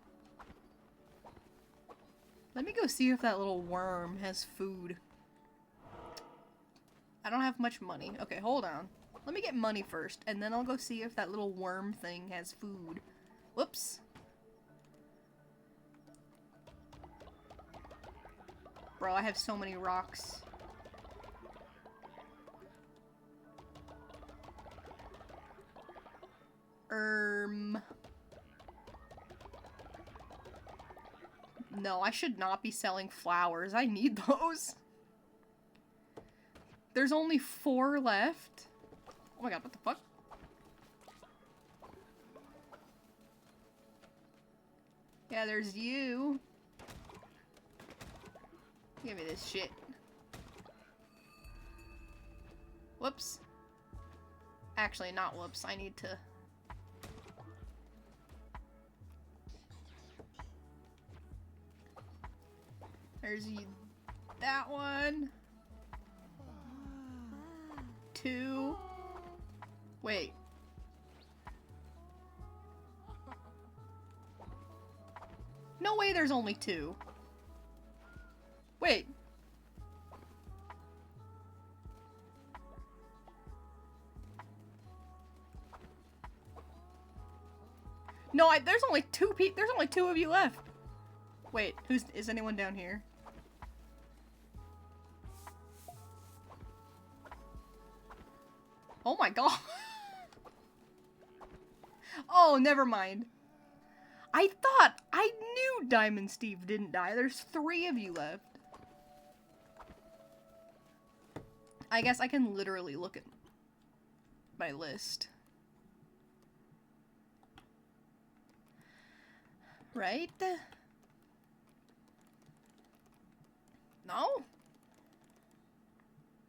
Let me go see if that little worm has food. I don't have much money. Okay, hold on. Let me get money first, and then I'll go see if that little worm thing has food. Whoops. Bro, I have so many rocks. No, I should not be selling flowers. I need those. There's only 4 left. Oh my god, what the fuck? Yeah, there's you. Give me this shit. Whoops. Actually, not whoops. I need to... There's that one. 2. Wait. No way there's only 2. Wait. No, there's only 2 there's only 2 of you left. Wait, is anyone down here? Oh my god. Oh, never mind. I knew Diamond Steve didn't die. There's 3 of you left. I guess I can literally look at... my list. Right? No?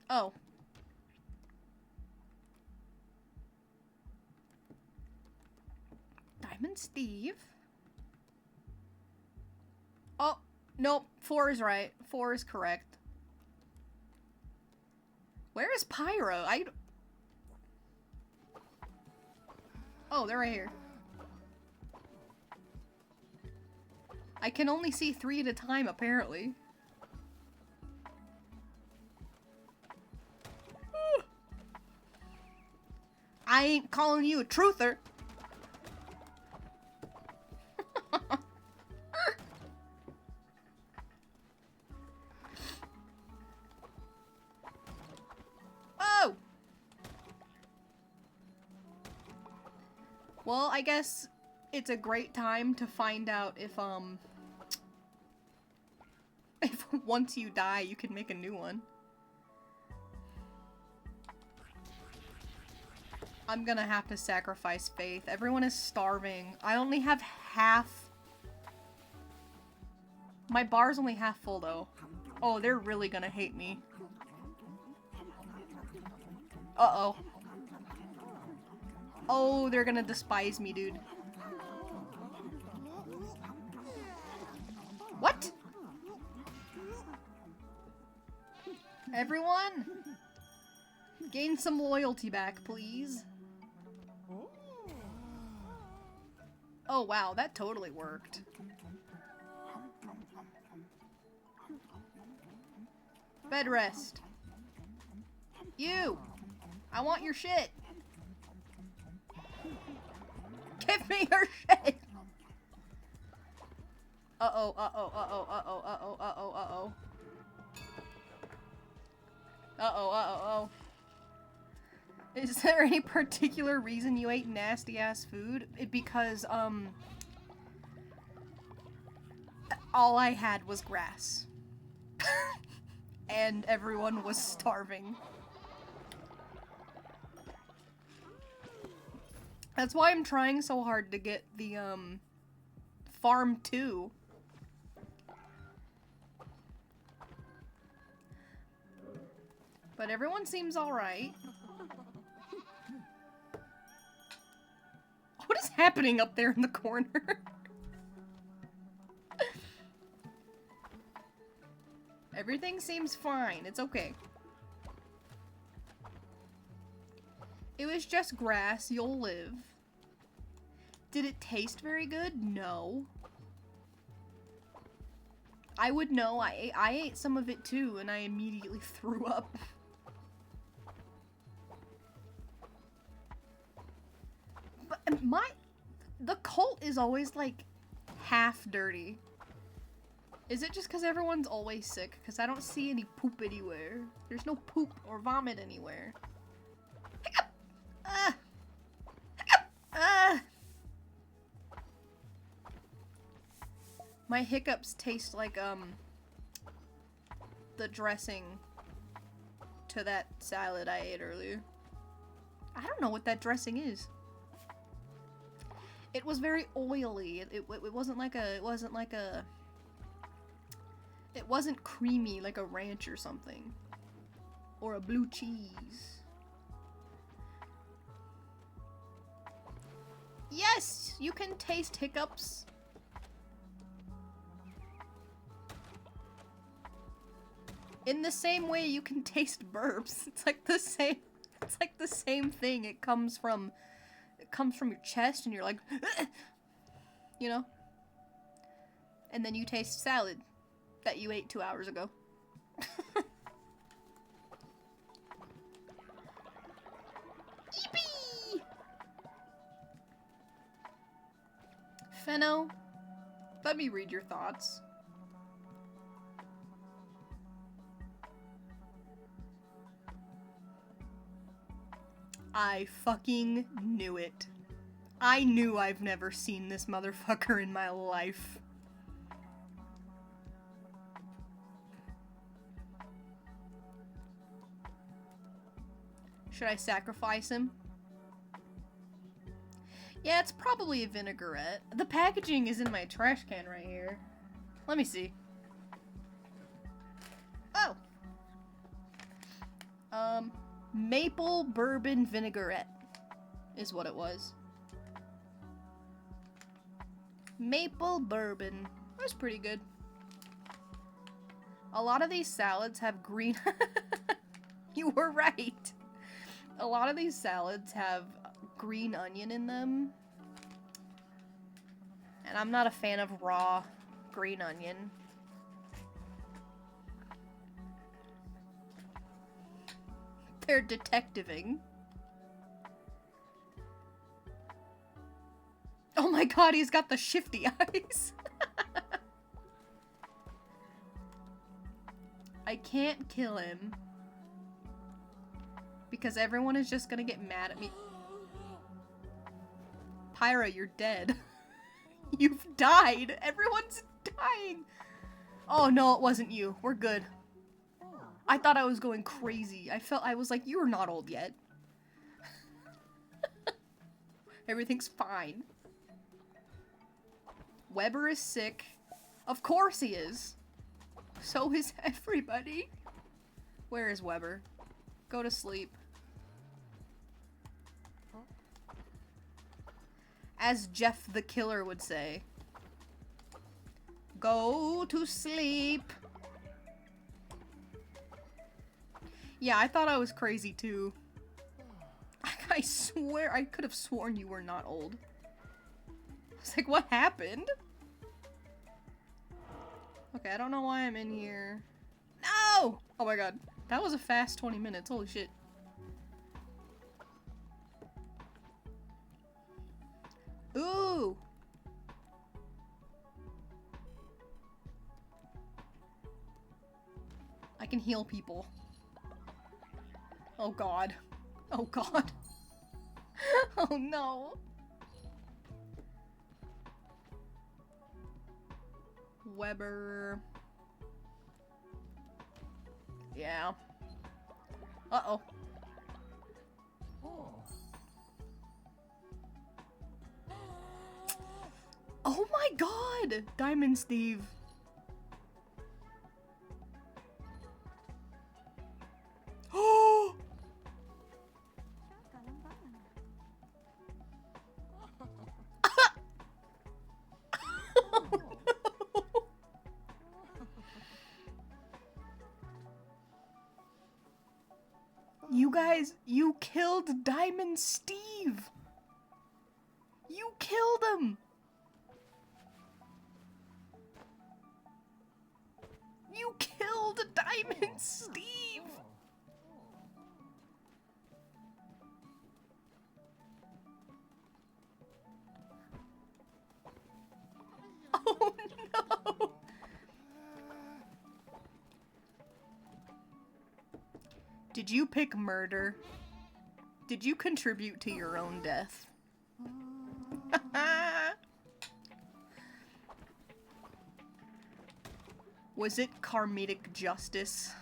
Oh. Diamond Steve. Oh, nope. 4 is right. 4 is correct. Where is Pyro? Oh, they're right here. I can only see 3 at a time, apparently. I ain't calling you a truther. Oh! Well, I guess it's a great time to find out if once you die, you can make a new one. I'm gonna have to sacrifice faith. Everyone is starving. I only have half. My bar's only half full, though. Oh, they're really gonna hate me. Uh-oh. Oh, they're gonna despise me, dude. What? Everyone, gain some loyalty back, please. Oh wow, that totally worked. Bed rest. You! I want your shit! Give me your shit! Uh-oh, uh-oh, uh-oh, uh-oh, uh-oh, uh-oh, uh-oh. Uh-oh, uh-oh, uh-oh. Is there any particular reason you ate nasty-ass food? Because, all I had was grass. And everyone was starving. That's why I'm trying so hard to get the, Farm 2. But everyone seems alright. What is happening up there in the corner? Everything seems fine. It's okay. It was just grass. You'll live. Did it taste very good? No. I would know. I ate some of it too, and I immediately threw up. But the cult is always like half dirty. Is it just because everyone's always sick? Because I don't see any poop anywhere. There's no poop or vomit anywhere. Hiccup! Hiccup! My hiccups taste like, the dressing to that salad I ate earlier. I don't know what that dressing is. It was very oily. It wasn't like a, it wasn't creamy like a ranch or something. Or a blue cheese. Yes! You can taste hiccups. In the same way you can taste burps. It's like the same thing. It comes from your chest and you're like, you know? And then you taste salad that you ate 2 hours ago. Yippee! Fenno, let me read your thoughts. I fucking knew it. I knew I've never seen this motherfucker in my life. Should I sacrifice him? Yeah, it's probably a vinaigrette. The packaging is in my trash can right here. Let me see. Oh! Maple bourbon vinaigrette is what it was. Maple bourbon. That's pretty good. A lot of these salads have green... You were right! A lot of these salads have green onion in them. And I'm not a fan of raw green onion. They're detectiving. Oh my god, he's got the shifty eyes. I can't kill him. Because everyone is just gonna get mad at me. Pyra, you're dead. You've died. Everyone's dying. Oh no, it wasn't you. We're good. I thought I was going crazy. I was like, you're not old yet. Everything's fine. Weber is sick. Of course he is. So is everybody. Where is Weber? Go to sleep. As Jeff the Killer would say. Go to sleep. Yeah, I thought I was crazy too. I swear, I could have sworn you were not old. I was like, what happened? Okay, I don't know why I'm in here. No! Oh my god. That was a fast 20 minutes. Holy shit. Ooh! I can heal people. Oh god. Oh god. Oh no. Weber. Yeah. Uh-oh. Oh my god! Diamond Steve. Oh! You guys, you killed Diamond Steve! You killed him! You killed Diamond Steve! Oh no! Did you pick murder? Did you contribute to your own death? Was it karmic justice?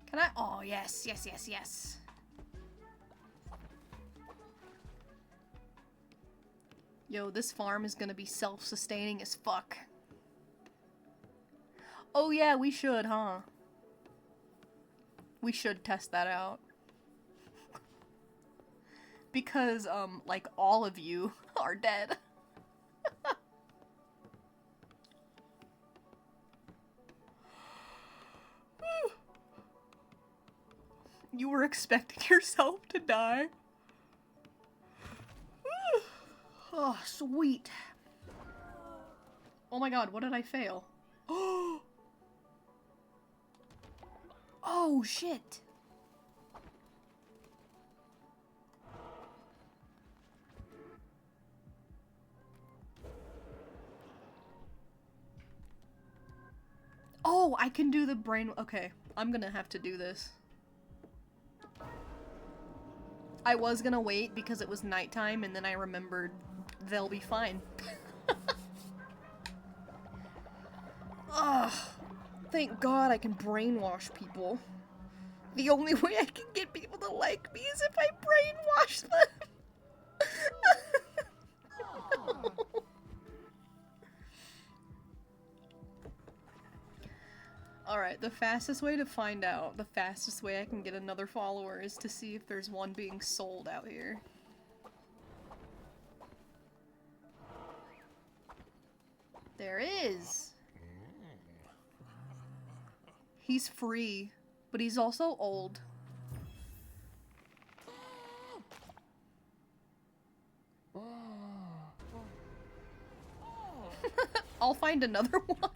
Can I? Oh, yes, yes, yes, yes. Yo, this farm is gonna be self-sustaining as fuck. Oh yeah, we should, huh? We should test that out. Because, like, all of you are dead. You were expecting yourself to die? Oh, sweet. Oh my god, what did I fail? Oh, shit. Oh, I can do the brain... Okay, I'm gonna have to do this. I was gonna wait because it was nighttime, and then I remembered they'll be fine. Ugh. Thank God I can brainwash people. The only way I can get people to like me is if I brainwash them. Alright, the fastest way to find out, the fastest way I can get another follower is to see if there's one being sold out here. There is! He's free, but he's also old. I'll find another one.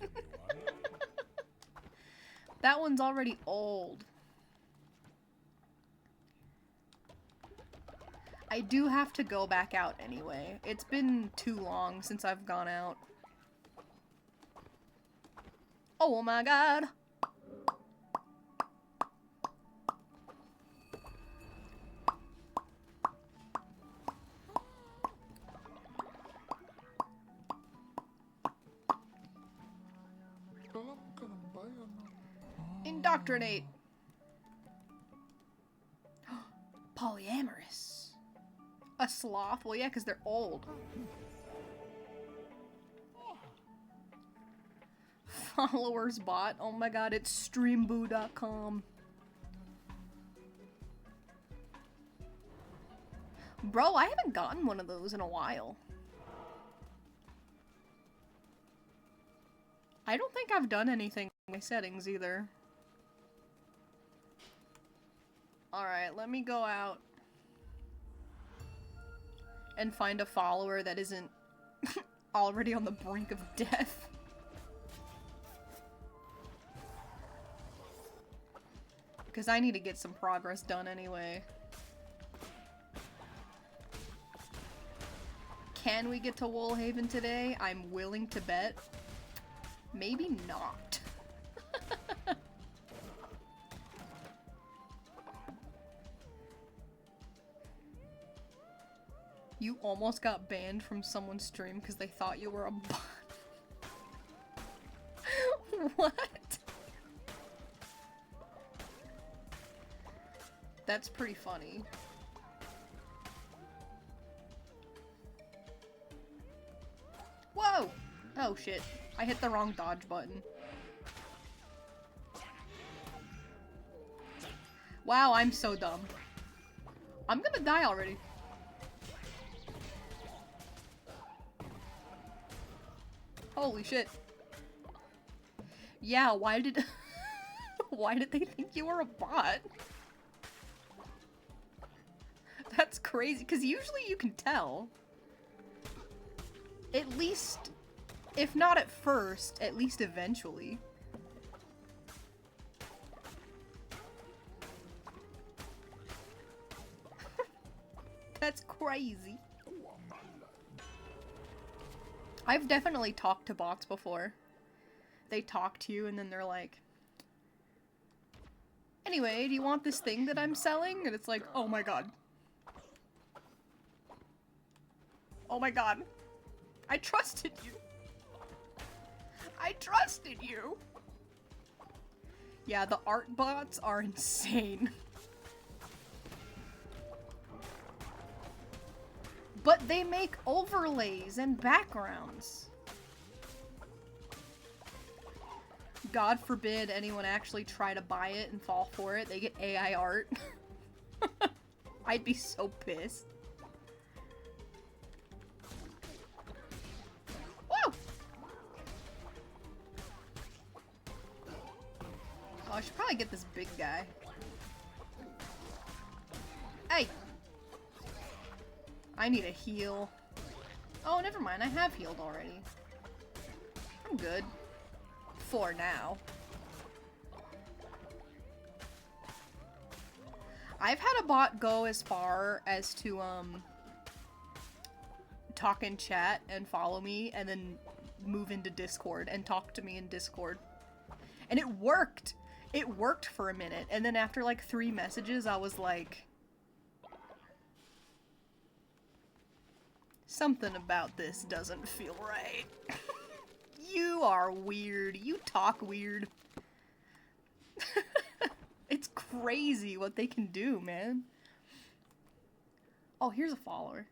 That one's already old. I do have to go back out anyway. It's been too long since I've gone out. Oh my god! Indoctrinate! Polyamorous. A sloth? Well, yeah, because they're old. Followers bot. Oh my god, it's streamboo.com. Bro, I haven't gotten one of those in a while. I don't think I've done anything in my settings either. Alright, let me go out and find a follower that isn't already on the brink of death. Because I need to get some progress done anyway. Can we get to Woolhaven today? I'm willing to bet. Maybe not. You almost got banned from someone's stream because they thought you were a bot. What? That's pretty funny. Whoa! Oh shit. I hit the wrong dodge button. Wow, I'm so dumb. I'm gonna die already. Holy shit. Yeah, why did why did they think you were a bot? That's crazy, because usually you can tell. At least, if not at first, at least eventually. That's crazy. I've definitely talked to bots before. They talk to you and then they're like, anyway, do you want this thing that I'm selling? And it's like, oh my god. Oh my god. I trusted you. I trusted you. Yeah, the art bots are insane. But they make overlays and backgrounds. God forbid anyone actually try to buy it and fall for it. They get AI art. I'd be so pissed. Woo! Oh, I should probably get this big guy. Hey! I need a heal. Oh, never mind. I have healed already. I'm good. For now. I've had a bot go as far as to, talk in chat and follow me and then move into Discord and talk to me in Discord. And it worked! It worked for a minute. And then after like 3 messages, I was like, something about this doesn't feel right. You are weird. You talk weird. crazy what they can do, man. Oh, here's a follower.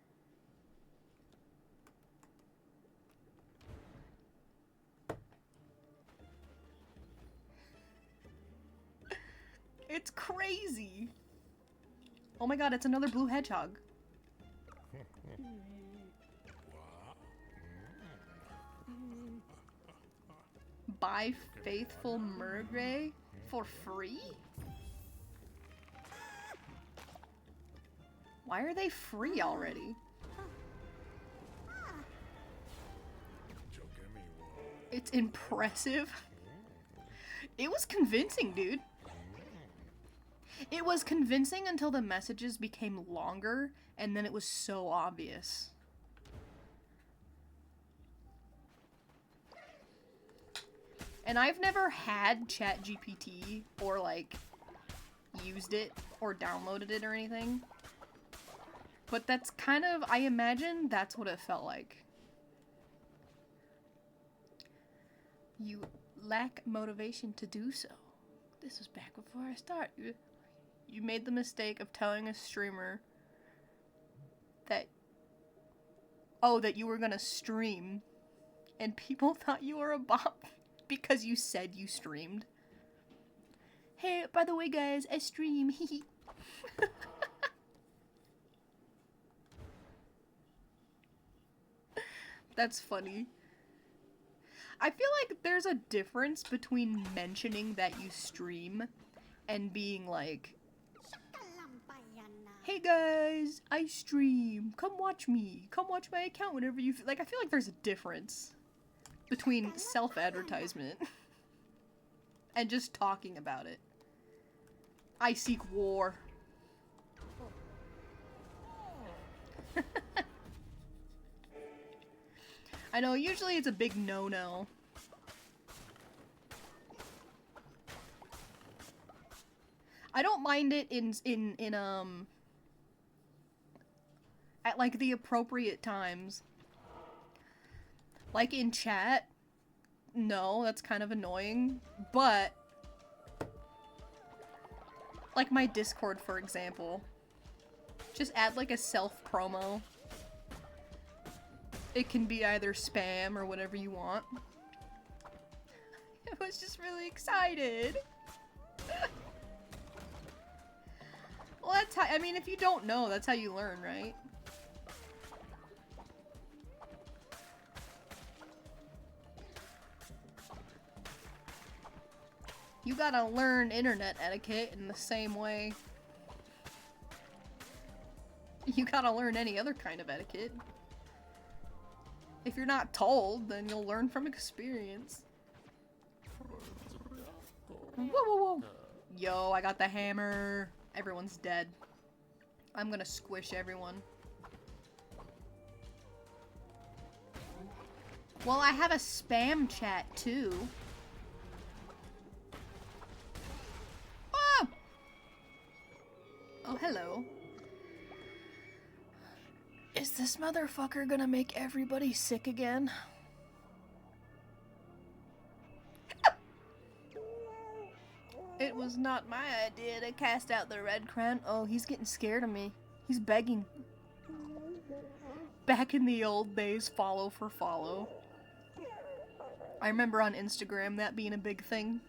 It's crazy. Oh my god, it's another blue hedgehog. Buy Faithful Murgray for free? Why are they free already? It's impressive. It was convincing, dude. It was convincing until the messages became longer, and then it was so obvious. And I've never had ChatGPT or, like, used it or downloaded it or anything. But that's kind of, I imagine that's what it felt like. You lack motivation to do so. This was back before I started. You made the mistake of telling a streamer that, oh, that you were gonna stream, and people thought you were a bot because you said you streamed. Hey, by the way, guys, I stream. That's funny. I feel like there's a difference between mentioning that you stream and being like, hey guys, I stream. Come watch me. Come watch my account whenever you like. I feel like there's a difference between self-advertisement and just talking about it. I seek war. I know, usually it's a big no-no. I don't mind it at like the appropriate times. Like in chat, no, that's kind of annoying, but like my Discord, for example, just add like a self-promo. It can be either spam or whatever you want. I was just really excited. Well, that's how, I mean, if you don't know, that's how you learn, right? You gotta learn internet etiquette in the same way you gotta learn any other kind of etiquette. If you're not told, then you'll learn from experience. Whoa, whoa, whoa. Yo, I got the hammer. Everyone's dead. I'm gonna squish everyone. Well, I have a spam chat too. Oh! Oh, hello. Is this motherfucker gonna make everybody sick again? It was not my idea to cast out the red crown. Oh, he's getting scared of me. He's begging. Back in the old days, follow for follow. I remember on Instagram that being a big thing.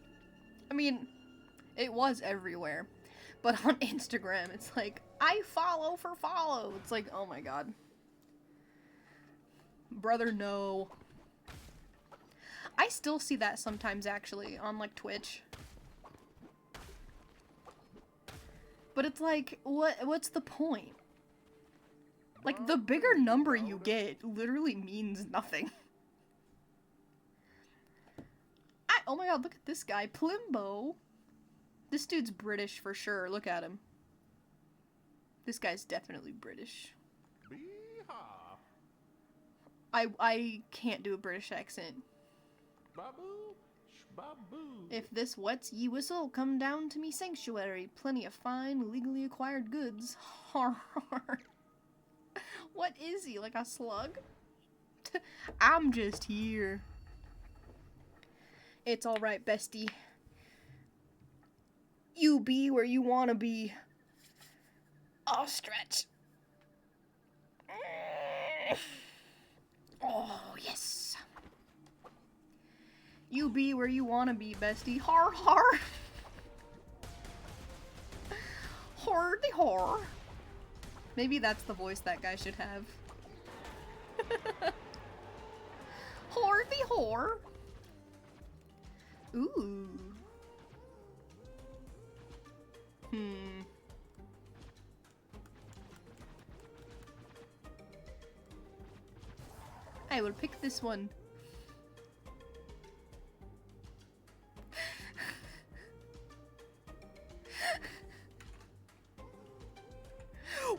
I mean, it was everywhere. But on Instagram, it's like, I follow for follow. It's like, oh my god. Brother, no. I still see that sometimes, actually, on, like, Twitch. But it's like, what's the point? Like, the bigger number you get literally means nothing. Oh my god, look at this guy, Plimbo. This dude's British for sure, look at him. This guy's definitely British. I can't do a British accent. If this wets ye whistle, come down to me sanctuary. Plenty of fine, legally acquired goods. Har har. What is he, like a slug? I'm just here. It's alright, bestie. You be where you wanna be. Oh, stretch. Oh, yes. You be where you wanna be, bestie. Har har. Hardy har. Maybe that's the voice that guy should have. Hardy har. Ooh. I will pick this one.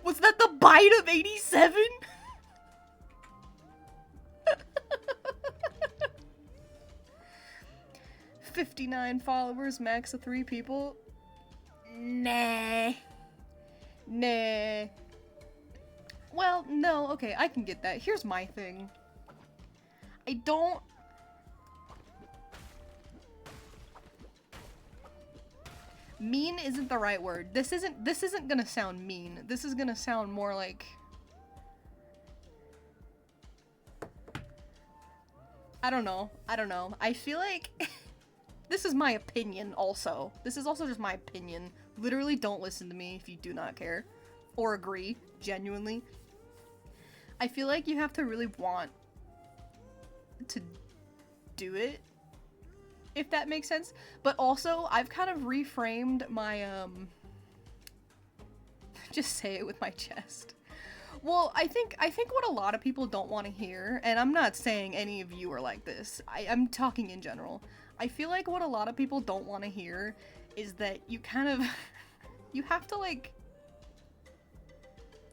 Was that the bite of 87? $59 followers, max of 3 people. Nah. Nah. Well, no, okay, I can get that. Here's my thing. I don't... Mean isn't the right word. This isn't gonna sound mean. This is gonna sound more like... I don't know. I feel like... This is my opinion also. This is also just my opinion. Literally don't listen to me if you do not care. Or agree, genuinely. I feel like you have to really want to do it, if that makes sense. But also, I've kind of reframed my, just say it with my chest. Well, I think what a lot of people don't want to hear, and I'm not saying any of you are like this, I'm talking in general. I feel like what a lot of people don't want to hear is that you kind of, you have to like,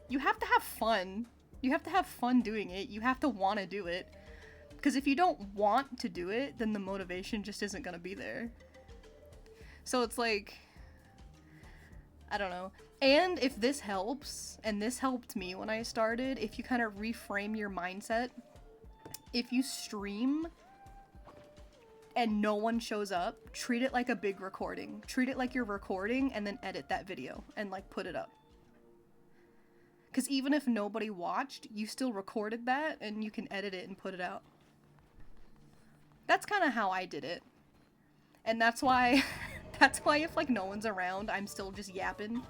you have to have fun. You have to have fun doing it. You have to want to do it. Because if you don't want to do it, then the motivation just isn't gonna be there. So it's like, I don't know. And if this helps, and this helped me when I started, if you kind of reframe your mindset, if you stream and no one shows up, treat it like a big recording. Treat it like you're recording and then edit that video and like put it up. Because even if nobody watched, you still recorded that and you can edit it and put it out. That's kind of how I did it. And that's why if like no one's around, I'm still just yapping.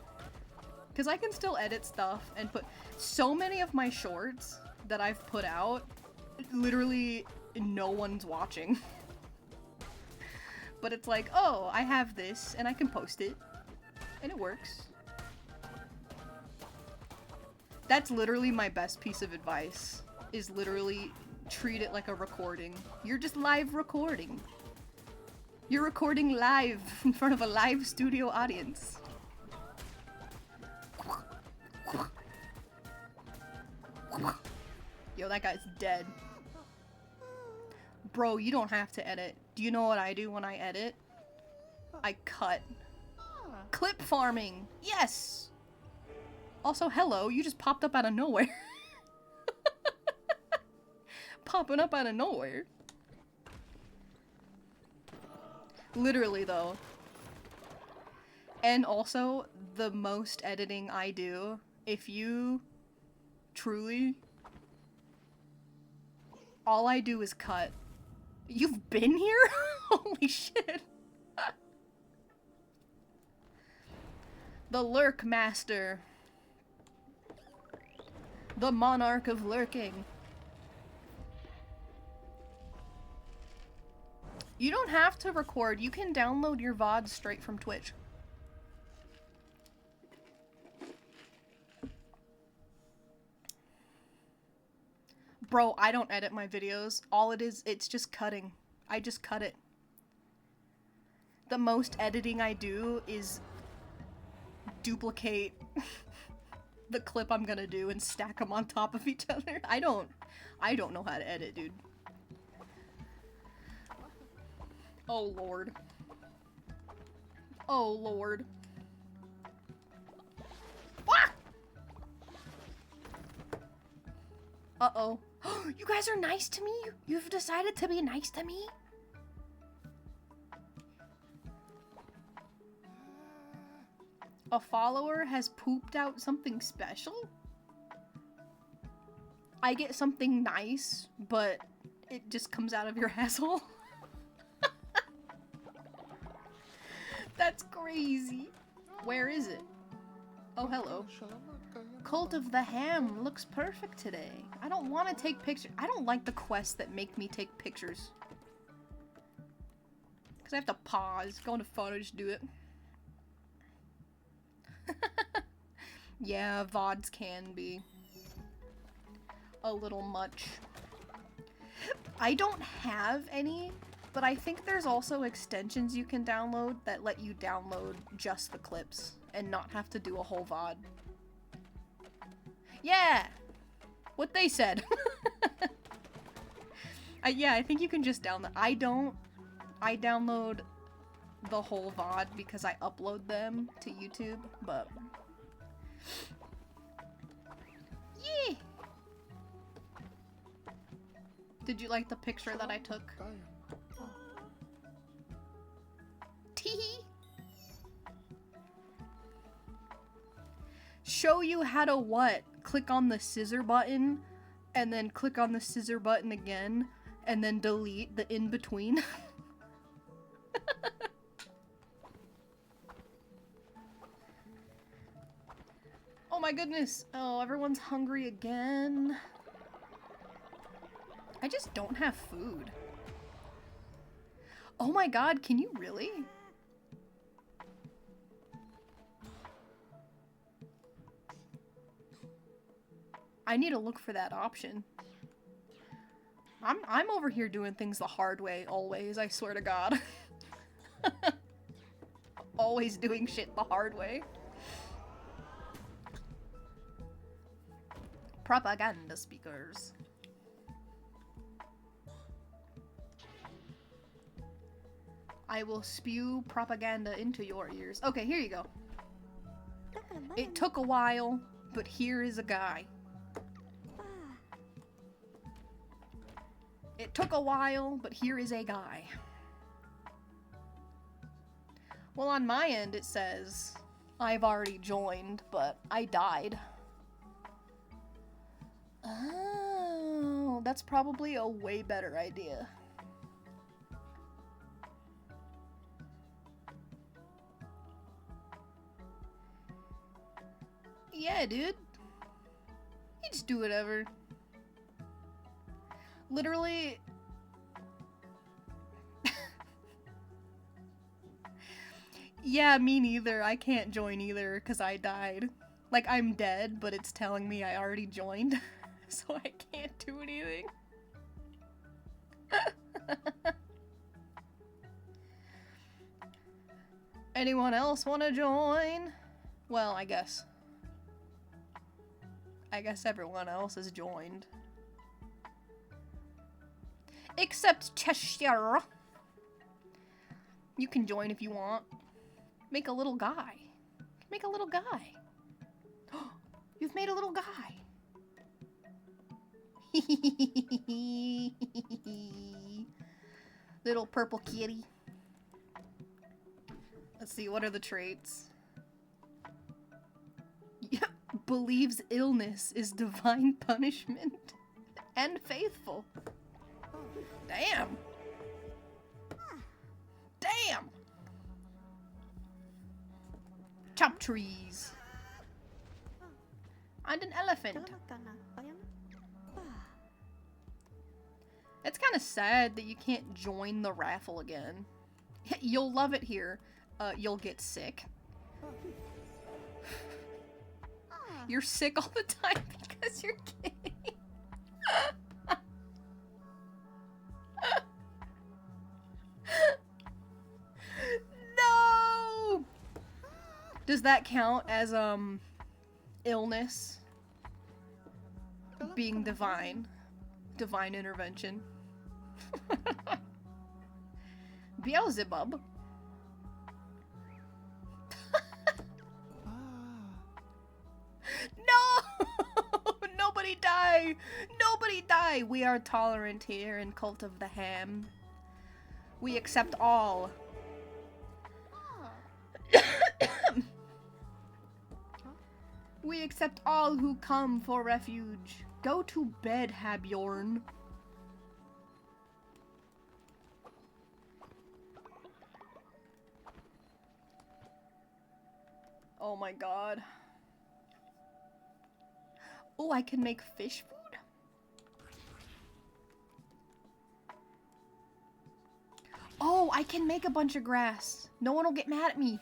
Because I can still edit stuff and put so many of my shorts that I've put out, literally no one's watching. But it's like, oh, I have this and I can post it and it works. That's literally my best piece of advice, is literally treat it like a recording. You're just live recording. You're recording live in front of a live studio audience. Yo, that guy's dead. Bro, you don't have to edit. Do you know what I do when I edit? I cut. Clip farming! Yes! Also, hello, you just popped up out of nowhere. Popping up out of nowhere. Literally, though. And also, the most editing I do, if you truly... All I do is cut. You've been here? Holy shit. The Lurk Master. The Monarch of Lurking. You don't have to record. You can download your VOD straight from Twitch. Bro, I don't edit my videos. All it is, it's just cutting. I just cut it. The most editing I do is duplicate the clip I'm gonna do and stack them on top of each other. I don't know how to edit, dude. Oh lord. Oh lord. Ah! Uh-oh. You guys are nice to me? You've decided to be nice to me? a follower has pooped out something special, I get something nice, but it just comes out of your asshole. That's crazy. Where is it? Oh, hello. Cult of the Ham looks perfect today. I don't want to take pictures. I don't like the quests that make me take pictures. Because I have to pause, go into photos, do it. Yeah, VODs can be a little much. I don't have any, but I think there's also extensions you can download that let you download just the clips and not have to do a whole VOD. Yeah! What they said. Yeah, I think you can just download. I download the whole VOD because I upload them to YouTube, but... Yeah! Did you like the picture that I took? Teehee! Show you how to what? Click on the scissor button, and then click on the scissor button again, and then delete the in-between. Oh my goodness. Oh, everyone's hungry again. I just don't have food. Oh my god, can you really? I need to look for that option. I'm over here doing things the hard way, always, I swear to God. Always doing shit the hard way. Propaganda speakers. I will spew propaganda into your ears. Okay, here you go. It took a while, but here is a guy. It took a while, but here is a guy. Well, on my end it says, I've already joined, but I died. Oh, that's probably a way better idea. Yeah, dude. You just do whatever. Literally... Yeah, me neither. I can't join either, because I died. Like, I'm dead, but it's telling me I already joined. So I can't do anything. Anyone else want to join? Well, I guess everyone else has joined. Except Cheshire. You can join if you want. Make a little guy. Make a little guy. You've made a little guy. Little purple kitty. Let's see, what are the traits? Believes illness is divine punishment. And faithful. Damn. Damn. Chop trees. And an elephant. It's kind of sad that you can't join the raffle again. You'll love it here. You'll get sick. You're sick all the time because you're kidding. No! Does that count as, illness? Being divine? Divine intervention? Beelzebub? No! Nobody die! Nobody die! We are tolerant here in Cult of the Ham. We accept all. We accept all who come for refuge. Go to bed, Habjorn. Oh my god. Oh, I can make fish food? Oh, I can make a bunch of grass. No one will get mad at me.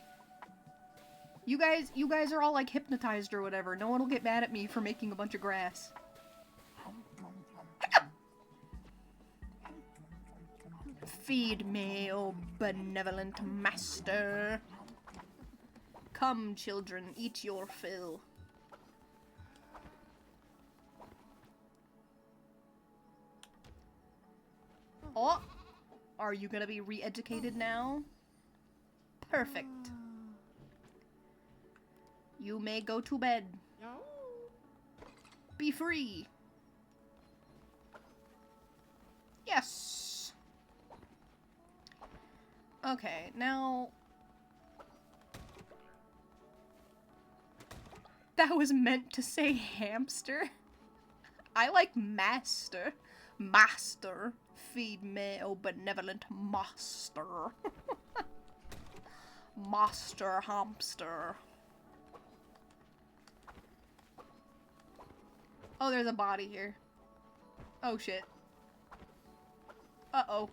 You guys are all like hypnotized or whatever. No one will get mad at me for making a bunch of grass. Feed me, oh benevolent master. Come, children, eat your fill. Oh! Are you gonna be re-educated now? Perfect. You may go to bed. Be free. Yes. Okay, now... That was meant to say hamster. I like master. Master. Feed me, oh benevolent master. Master hamster. Oh, there's a body here. Oh shit. Uh-oh.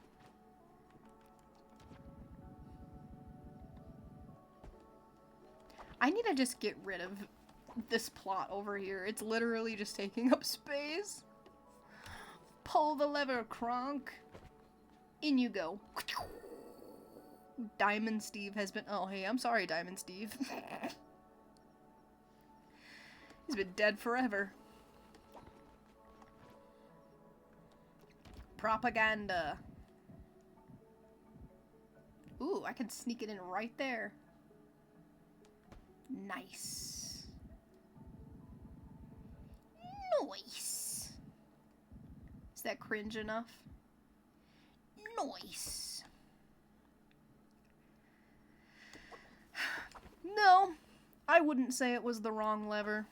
I need to just get rid of this plot over here. It's literally just taking up space. Pull the lever, Kronk. In you go. Diamond Steve has been... Oh, hey, I'm sorry, Diamond Steve. He's been dead forever. Propaganda. Ooh, I can sneak it in right there. Nice. Nice. Is that cringe enough? Nice. No, I wouldn't say it was the wrong lever.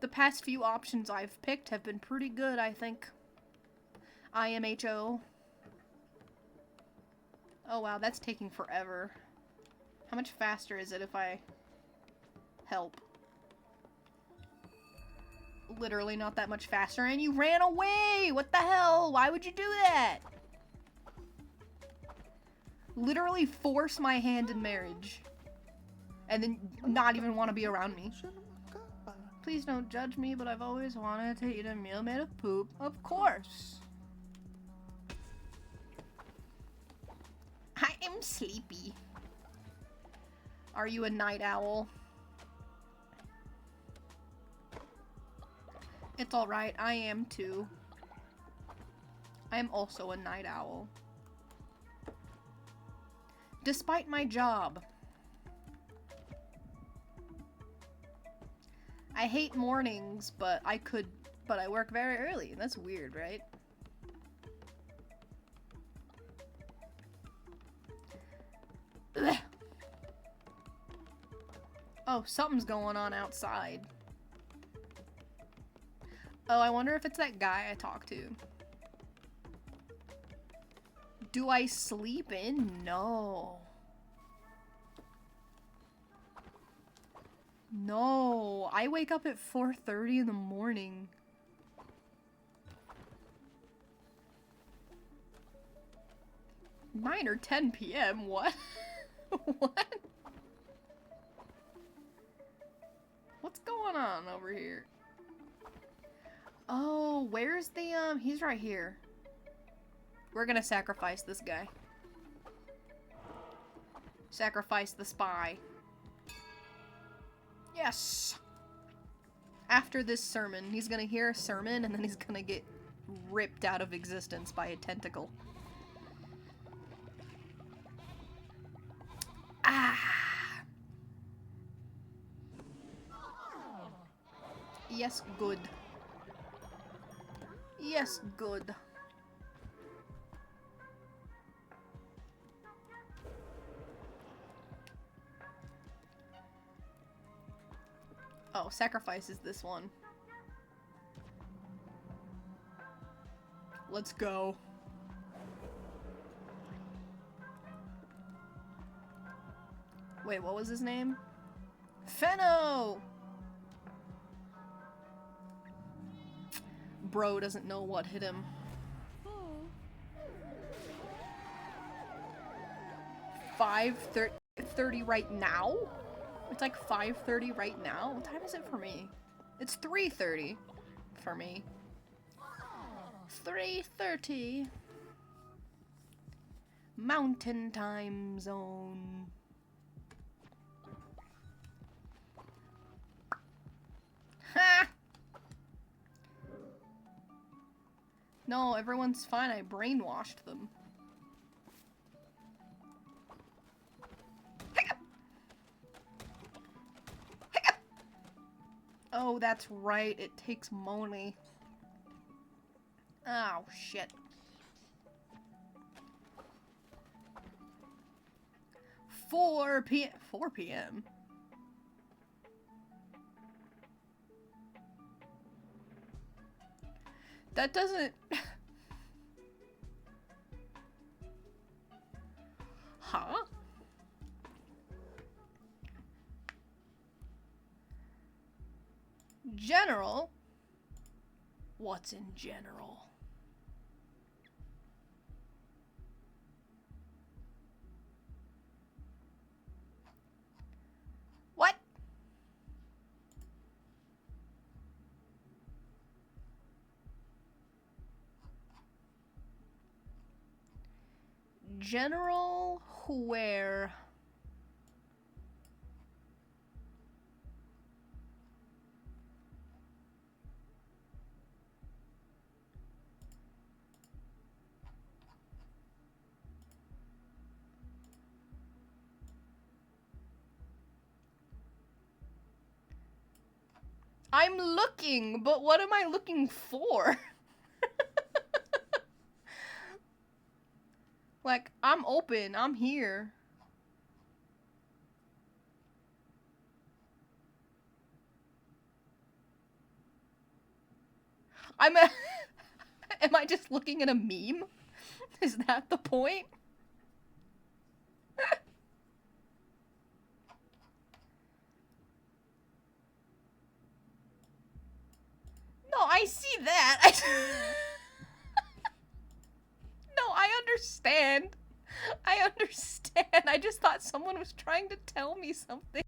The past few options I've picked have been pretty good, I think. IMHO. Oh wow, that's taking forever. How much faster is it if I help? Literally not that much faster, and you ran away! What the hell? Why would you do that? Literally force my hand in marriage. And then not even want to be around me. Please don't judge me, but I've always wanted to eat a meal made of poop. Of course. I am sleepy. Are you a night owl? It's alright, I am too. I am also a night owl. Despite my job. I hate mornings, but I work very early. That's weird, right? Ugh. Oh, something's going on outside. Oh, I wonder if it's that guy I talked to. Do I sleep in? No. No, I wake up at 4:30 in the morning. Nine or 10 p.m. What? What? What's going on over here? Oh, where's the, he's right here. We're gonna sacrifice this guy. Sacrifice the spy. Yes! After this sermon, he's gonna hear a sermon and then he's gonna get ripped out of existence by a tentacle. Ah! Yes, good. Yes, good. Oh, sacrifice is this one. Let's go. Wait, what was his name? Fenno! Bro doesn't know what hit him. 5:30 right now? It's like 5:30 right now? What time is it for me? It's 3:30 for me. 3:30. Mountain time zone. Ha! No, everyone's fine. I brainwashed them. Oh, that's right. It takes money. Oh, shit. 4 p.m. 4 p.m. That doesn't... Huh? General? What's in general? What? General where? I'm looking, but what am I looking for? Like, I'm open, I'm here. I'm a Am I just looking at a meme? Is that the point? No, I see that. No, I understand. I understand. I just thought someone was trying to tell me something.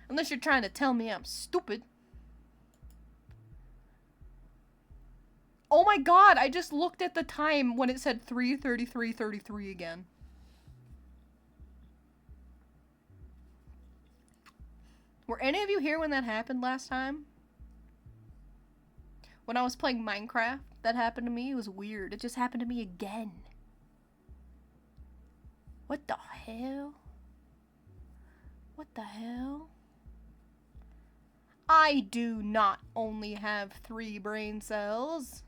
Unless you're trying to tell me I'm stupid. Oh my god, I just looked at the time when it said 3:33:33 again. Were any of you here when that happened last time? When I was playing Minecraft, that happened to me. It was weird. It just happened to me again. What the hell? What the hell? I do not only have 3 brain cells.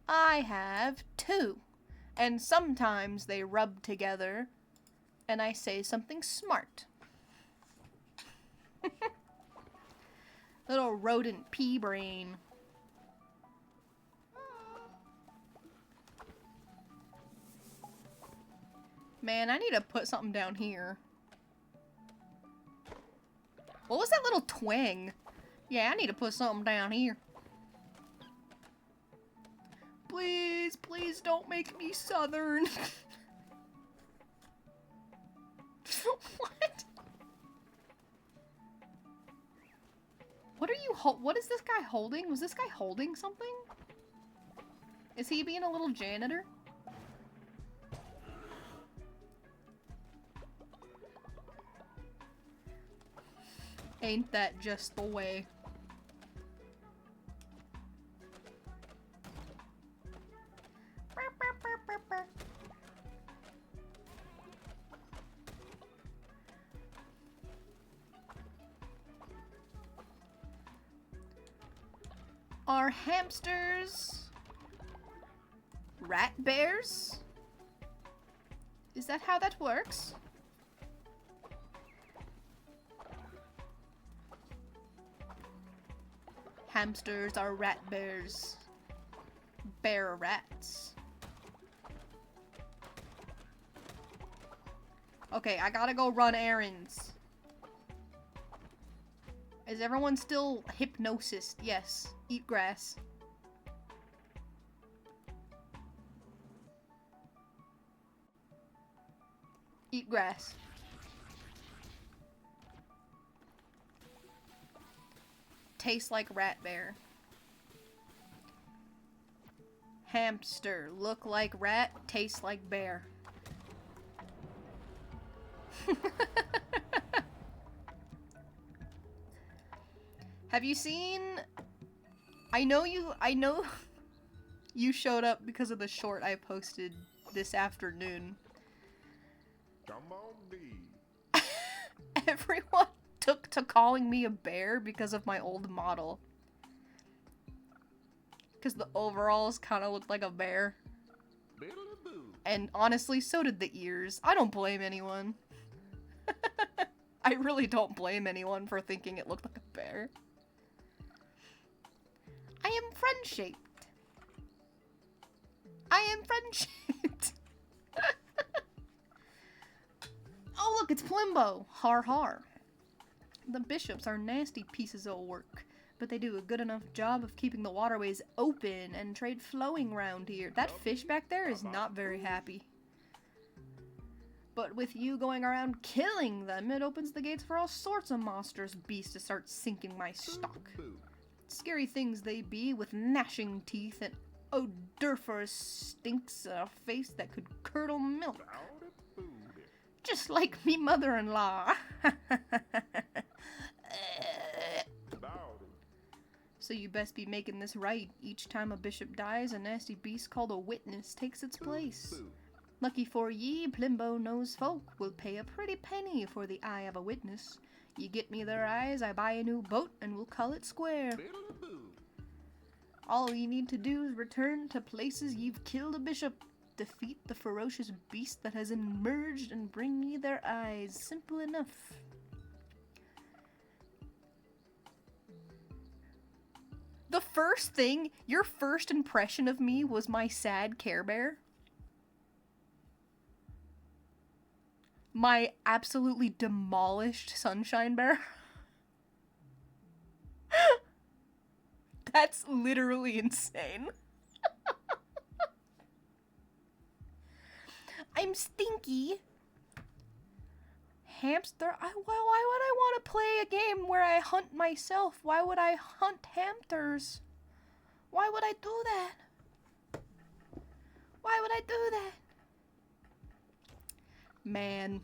I have 2. And sometimes they rub together and I say something smart. Little rodent pea brain. Man, I need to put something down here. What was that little twang? Yeah, I need to put something down here. Please, please don't make me southern. What? What are you what is this guy holding? Was this guy holding something? Is he being a little janitor? Ain't that just the way? Are hamsters rat bears? Is that how that works? Hamsters are rat bears. Bear rats. Okay, I gotta go run errands. Is everyone still hypnosis? Yes. Eat grass. Eat grass. Tastes like rat bear. Hamster. Look like rat. Tastes like bear. Have you seen... I know you showed up because of the short I posted this afternoon. Come on, B. Everyone took to calling me a bear because of my old model. Because the overalls kind of looked like a bear. And honestly, so did the ears. I don't blame anyone. I really don't blame anyone for thinking it looked like a bear. I am friend-shaped. I am friend-shaped. Oh look, it's Plimbo. Har har. The bishops are nasty pieces of work, but they do a good enough job of keeping the waterways open and trade flowing round here. That fish back there is not very happy. But with you going around killing them, it opens the gates for all sorts of monstrous beasts to start sinking my stock. Scary things they be, with gnashing teeth and odoriferous stinks and a face that could curdle milk. Just like me mother-in-law. So you best be making this right. Each time a bishop dies, a nasty beast called a witness takes its place. Lucky for ye, Plimbo knows folk will pay a pretty penny for the eye of a witness. You get me their eyes, I buy a new boat, and we'll call it square. All you need to do is return to places you've killed a bishop, defeat the ferocious beast that has emerged, and bring me their eyes. Simple enough. The first thing, your first impression of me was my sad Care Bear. My absolutely demolished Sunshine Bear. That's literally insane. I'm Stinky. Hamster? Why would I want to play a game where I hunt myself? Why would I hunt hamsters? Why would I do that? Why would I do that? Man.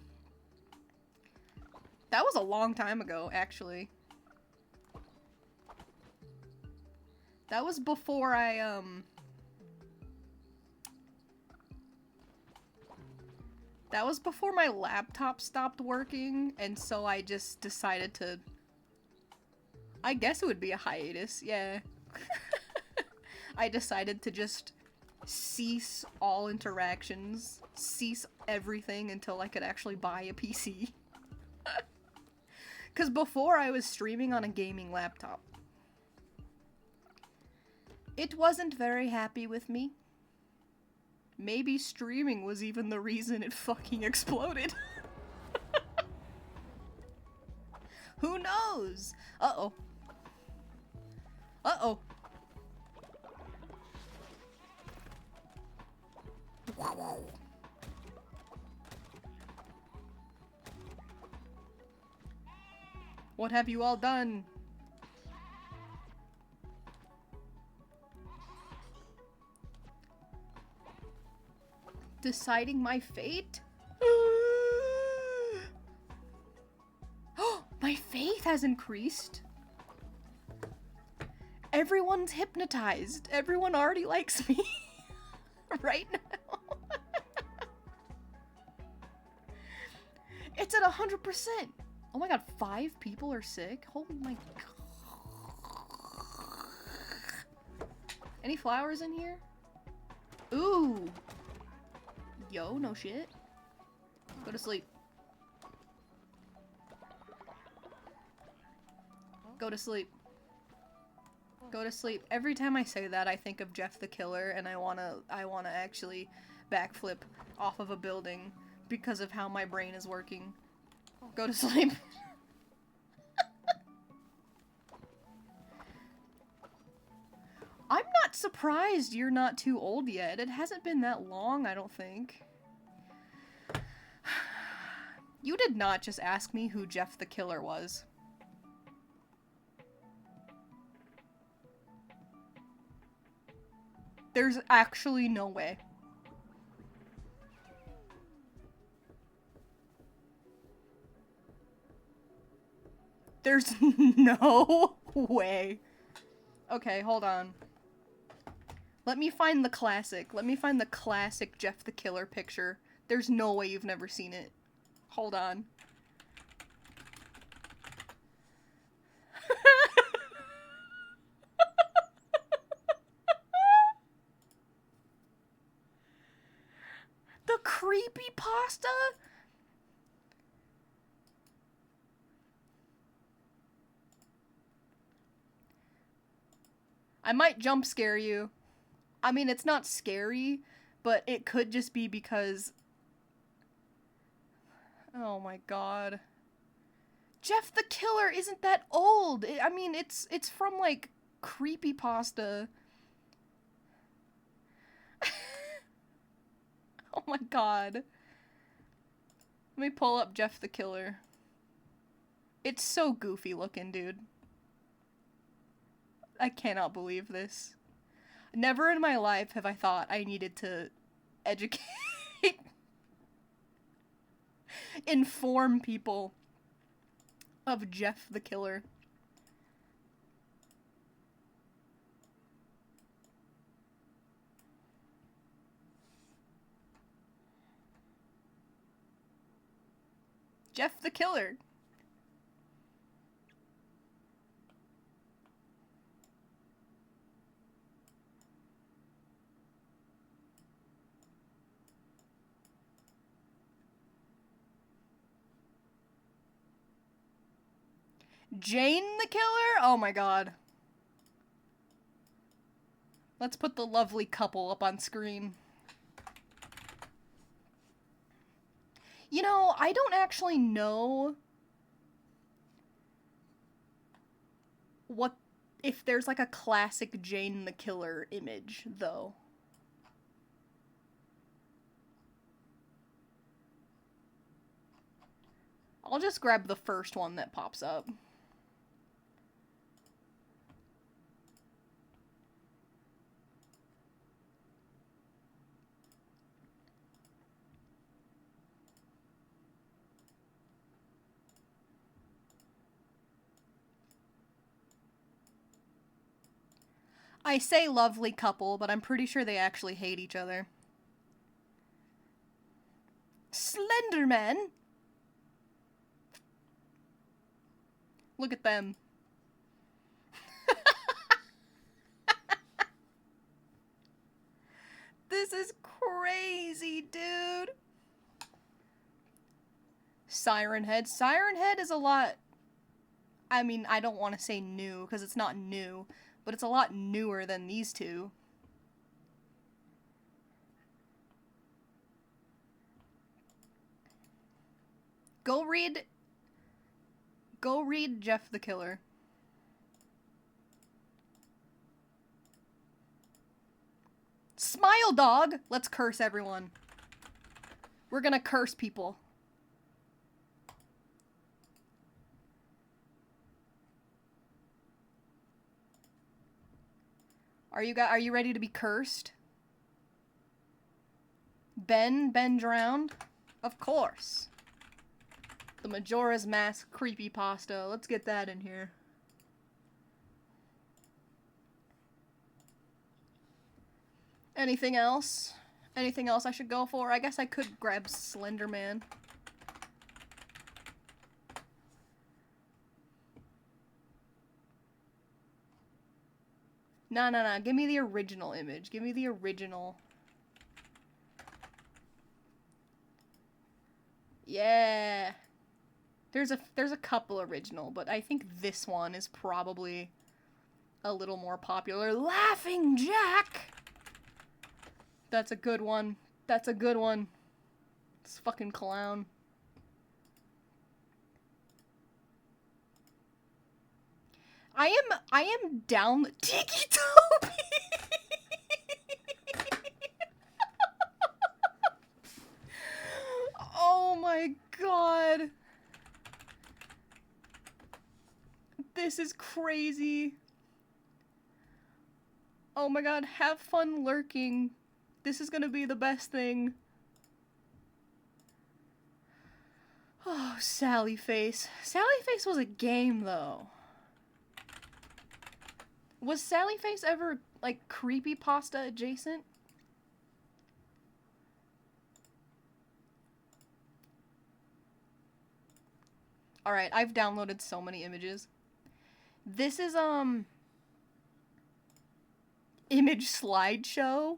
That was a long time ago, actually. That was before That was before my laptop stopped working, and so I just decided to... I guess it would be a hiatus, yeah. I decided to just cease all interactions, cease everything until I could actually buy a PC. Because before I was streaming on a gaming laptop. It wasn't very happy with me. Maybe streaming was even the reason it fucking exploded. Who knows? Uh-oh. Uh-oh. What have you all done? Deciding my fate? Oh, my faith has increased. Everyone's hypnotized. Everyone already likes me. Right now. It's at 100%. Oh my god, 5 people are sick? Holy my god. Any flowers in here? Ooh. Yo, no shit. Go to sleep. Go to sleep. Go to sleep. Every time I say that, I think of Jeff the Killer, and I wanna actually backflip off of a building because of how my brain is working. Go to sleep. I'm not surprised you're not too old yet. It hasn't been that long, I don't think. You did not just ask me who Jeff the Killer was. There's actually no way. There's no way. Okay, hold on. Let me find the classic. Let me find the classic Jeff the Killer picture. There's no way you've never seen it. Hold on. The Ceepypasta? I might jump scare you. I mean, it's not scary, but it could just be because... Oh my god. Jeff the Killer isn't that old! I mean, it's from, like, Ceepypasta. Oh my god. Let me pull up Jeff the Killer. It's so goofy looking, dude. I cannot believe this. Never in my life have I thought I needed to educate, inform people of Jeff the Killer. Jeff the Killer. Jane the Killer? Oh my god. Let's put the lovely couple up on screen. You know, I don't actually know what if there's like a classic Jane the Killer image, though. I'll just grab the first one that pops up. I say lovely couple, but I'm pretty sure they actually hate each other. Slenderman? Look at them. This is crazy, dude. Siren Head. Siren Head is a lot... I mean, I don't want to say new, because it's not new, but it's a lot newer than these two. Go read Jeff the Killer. Smile, dog! Let's curse everyone. We're gonna curse people. Are you ready to be cursed? Ben drowned? Of course. The Majora's Mask Creepypasta. Let's get that in here. Anything else? Anything else I should go for? I guess I could grab Slenderman. No. Give me the original image. Give me the original. Yeah. There's a couple original, but I think this one is probably a little more popular. Laughing Jack! That's a good one. That's a good one. This fucking clown. I am down the Tiki Toby! Oh my god. This is crazy. Oh my god, have fun lurking. This is gonna be the best thing. Oh, Sally Face. Sally Face was a game, though. Was Sally Face ever, like, Creepypasta adjacent? Alright, I've downloaded so many images. This is, image slideshow.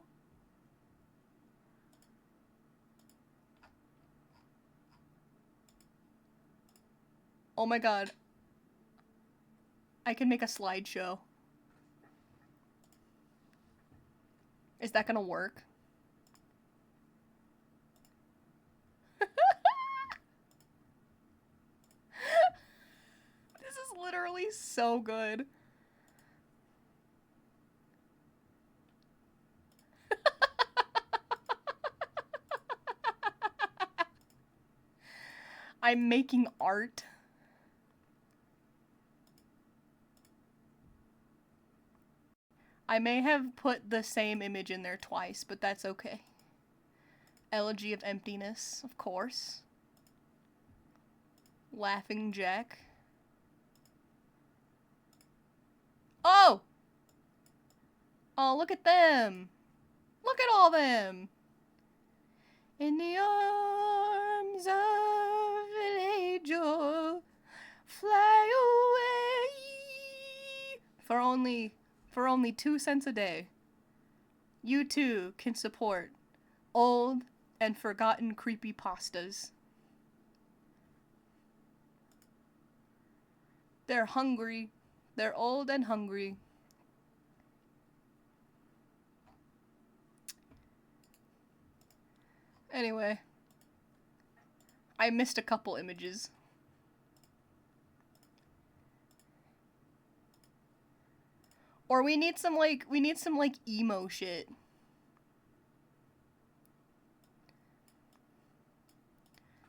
Oh my god. I can make a slideshow. Is that gonna work? This is literally so good. I'm making art. I may have put the same image in there twice, but that's okay. Elegy of Emptiness, of course. Laughing Jack. Oh! Oh, look at them! Look at all them! In the arms of an angel, fly away! For only 2 cents a day, you too can support old and forgotten creepypastas. They're hungry. They're old and hungry. Anyway, I missed a couple images. Or we need some like emo shit.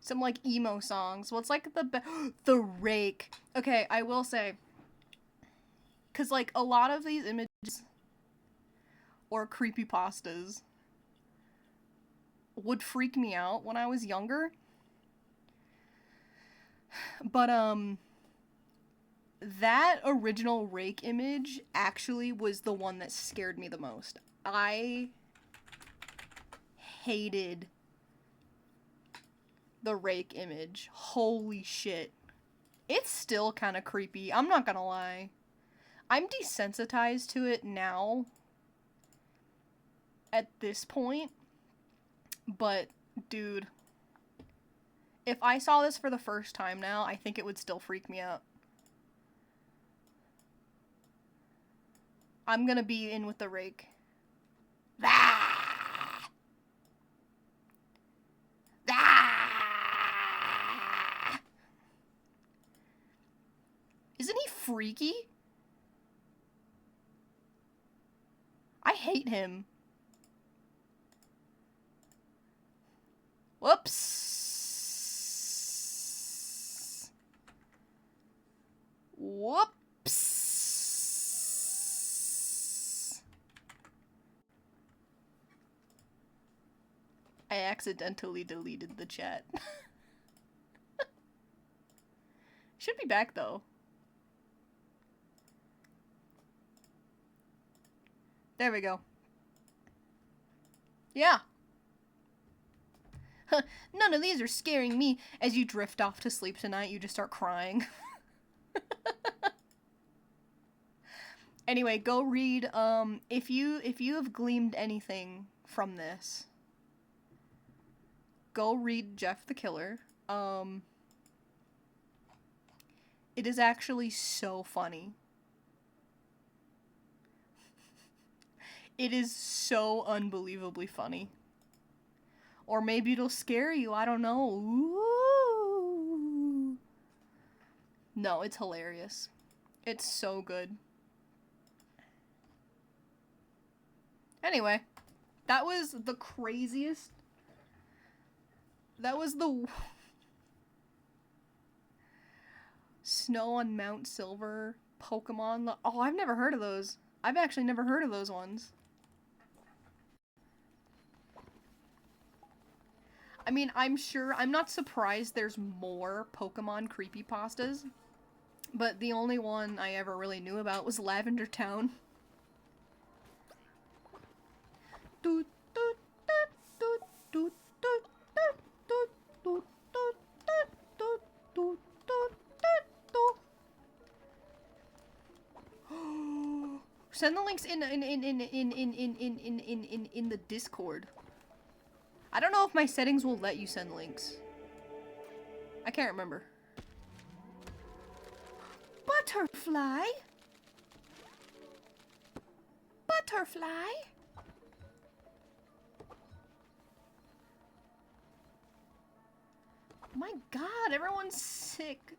Some like emo songs. What's like the Rake. Okay, I will say, cuz like a lot of these images or creepypastas would freak me out when I was younger. But that original Rake image actually was the one that scared me the most. I hated the Rake image. Holy shit. It's still kind of creepy, I'm not gonna lie. I'm desensitized to it now at this point, but dude, if I saw this for the first time now, I think it would still freak me out. I'm gonna be in with the Rake. Ah! Ah! Isn't he freaky? I hate him. Whoops. Whoops. I accidentally deleted the chat. Should be back though. There we go. Yeah. None of these are scaring me. As you drift off to sleep tonight, you just start crying. Anyway, go read, if you have gleaned anything from this, go read Jeff the Killer. It is actually so funny. It is so unbelievably funny. Or maybe it'll scare you, I don't know. Ooh. No, it's hilarious. It's so good. Anyway, that was the craziest. That was the Snow on Mount Silver Pokemon. Oh, I've never heard of those. I've actually never heard of those ones. I mean, I'm not surprised there's more Pokemon creepypastas, but the only one I ever really knew about was Lavender Town. Send the links in the Discord. I don't know if my settings will let you send links. I can't remember. Butterfly? Butterfly? My god, everyone's sick.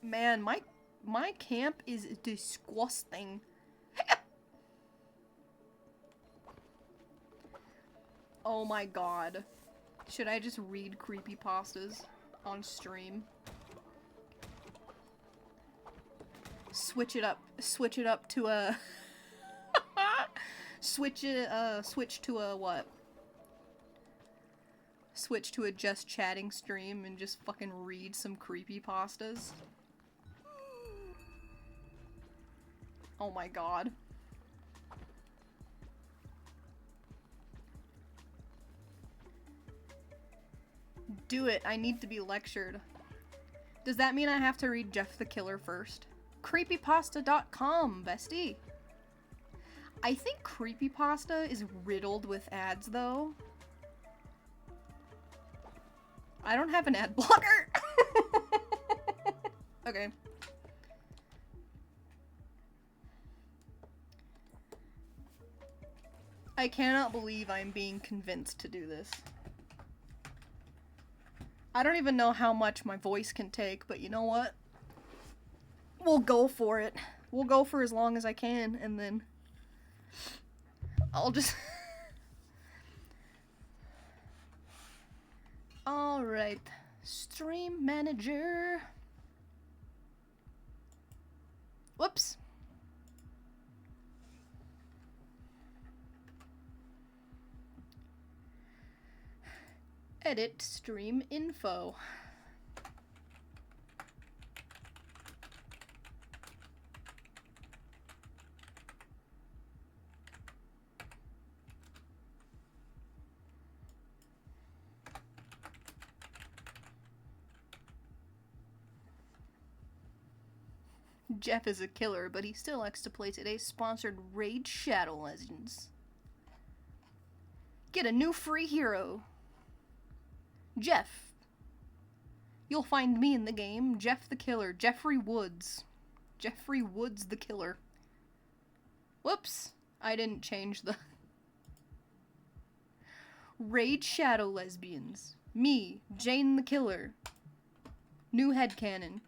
Man, my camp is disgusting. Oh my god. Should I just read creepypastas on stream? Switch it up to a switch to a what? Switch to a just chatting stream and just fucking read some creepypastas. Oh my god. Do it. I need to be lectured. Does that mean I have to read Jeff the Killer first? Creepypasta.com, bestie. I think creepypasta is riddled with ads, though. I don't have an ad blocker. Okay. I cannot believe I'm being convinced to do this. I don't even know how much my voice can take, but you know what? We'll go for it. We'll go for as long as I can, and then I'll just... Alright. Stream manager. Whoops. Edit stream info. Jeff is a killer, but he still likes to play today's sponsored Raid Shadow Legends. Get a new free hero. Jeff. You'll find me in the game, Jeff the Killer, Jeffrey Woods. Jeffrey Woods the Killer. Whoops. I didn't change the... Raid Shadow Lesbians. Me, Jane the Killer. New headcanon.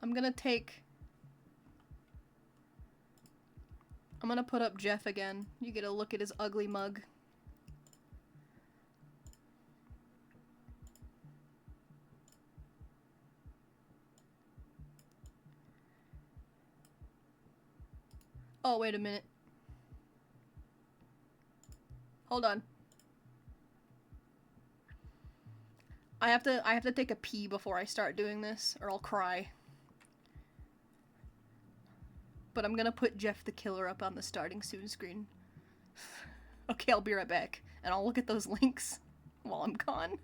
I'm gonna put up Jeff again. You get a look at his ugly mug. Oh, wait a minute. Hold on. I have to take a pee before I start doing this, or I'll cry. But I'm gonna put Jeff the Killer up on the starting soon screen. Okay, I'll be right back, and I'll look at those links. while I'm gone.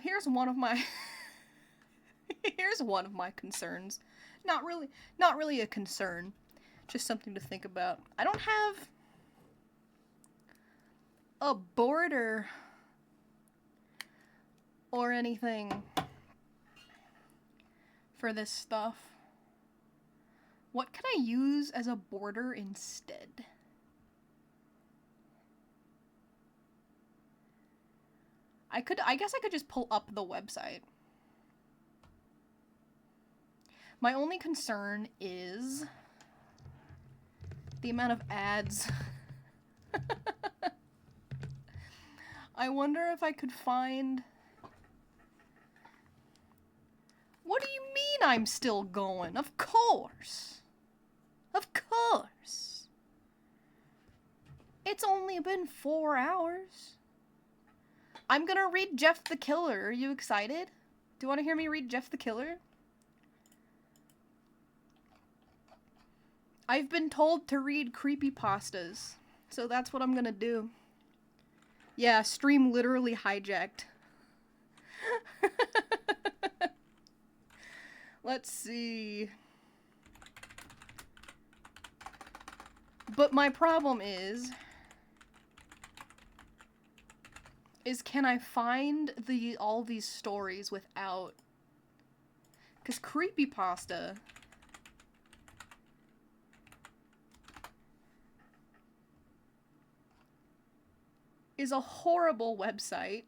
Here's one of my here's one of my concerns. Not really a concern, just something to think about. I don't have a border or anything for this stuff. What can I use as a border instead? I guess I could just pull up the website. My only concern is the amount of ads. I wonder if I could find... What do you mean I'm still going? Of course. Of course. It's only been 4 hours. I'm gonna read Jeff the Killer. Are you excited? Do you want to hear me read Jeff the Killer? I've been told to read creepypastas, so that's what I'm gonna do. Yeah, stream literally hijacked. Let's see. But my problem is can I find all these stories without... Because creepypasta... is a horrible website.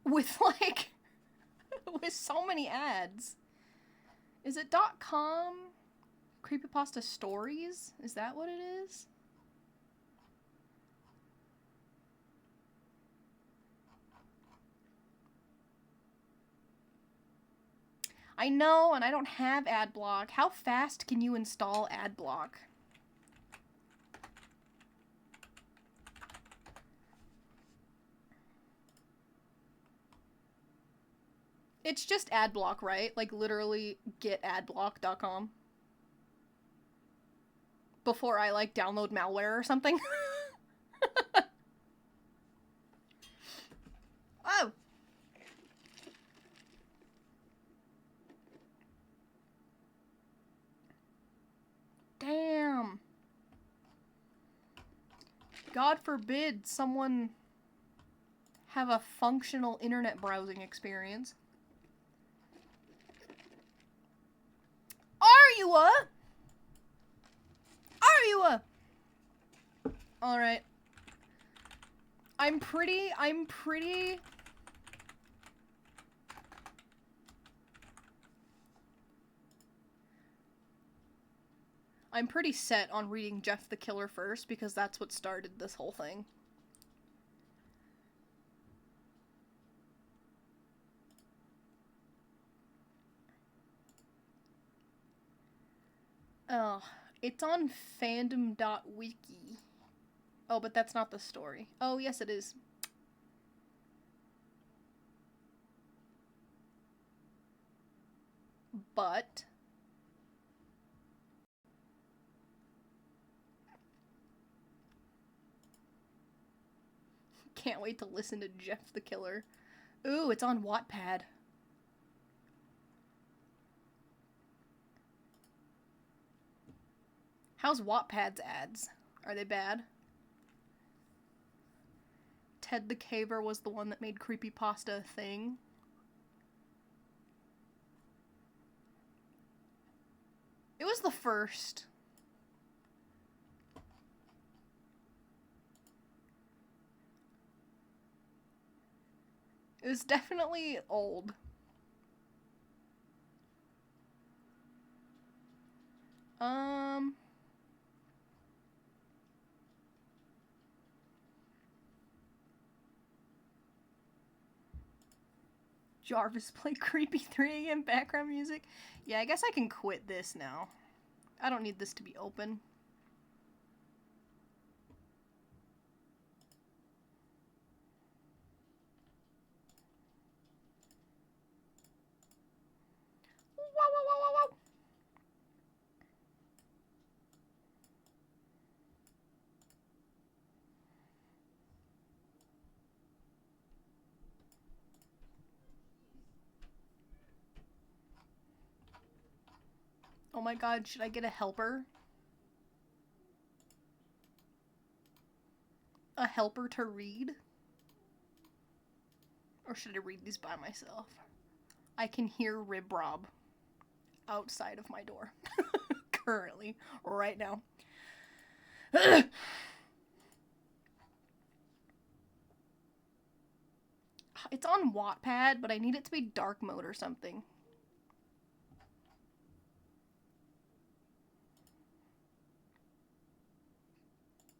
With like, with so many ads. Is it .com? Creepypasta stories? Is that what it is? I know, and I don't have AdBlock. How fast can you install AdBlock? It's just AdBlock, right? Like, literally, getadblock.com. Before I, like, download malware or something. Oh! Damn. God forbid someone have a functional internet browsing experience. Are you a? Alright. I'm pretty set on reading Jeff the Killer first, because that's what started this whole thing. Oh, it's on fandom.wiki. Oh, but that's not the story. Oh, yes it is. But can't wait to listen to Jeff the Killer. Ooh, it's on Wattpad. How's Wattpad's ads? Are they bad? Ted the Caver was the one that made Creepypasta a thing. It was the first. It was definitely old. Jarvis play creepy 3 AM background music? Yeah, I guess I can quit this now. I don't need this to be open. Wow, wow, wow, wow, wow. Oh my god, should I get a helper? A helper to read? Or should I read these by myself? I can hear Rib Rob outside of my door. Currently. Right now. It's on Wattpad, but I need it to be dark mode or something.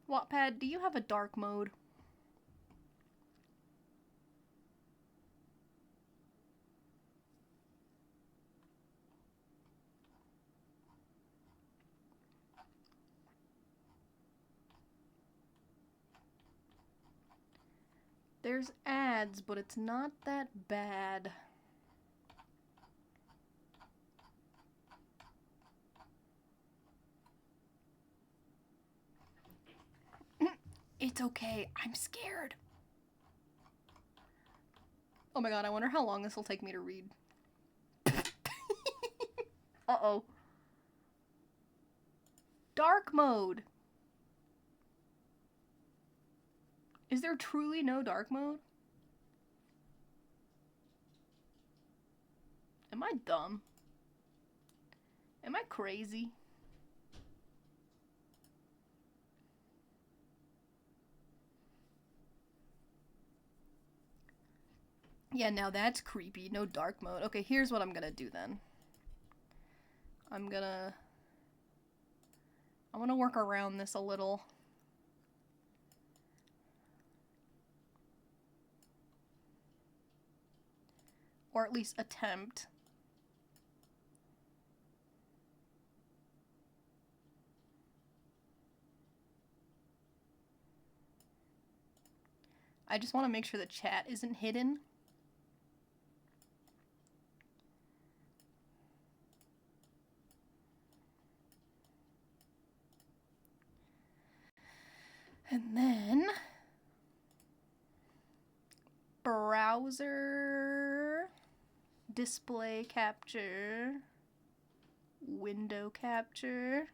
Wattpad, do you have a dark mode? There's ads, but it's not that bad. It's okay. I'm scared. Oh my god, I wonder how long this will take me to read. Uh-oh. Dark mode. Is there truly no dark mode? Am I dumb? Am I crazy? Yeah, now that's creepy. No dark mode. Okay, here's what I'm gonna do then. I'm gonna work around this a little. Or at least attempt. I just want to make sure the chat isn't hidden. And then browser, display capture, window capture.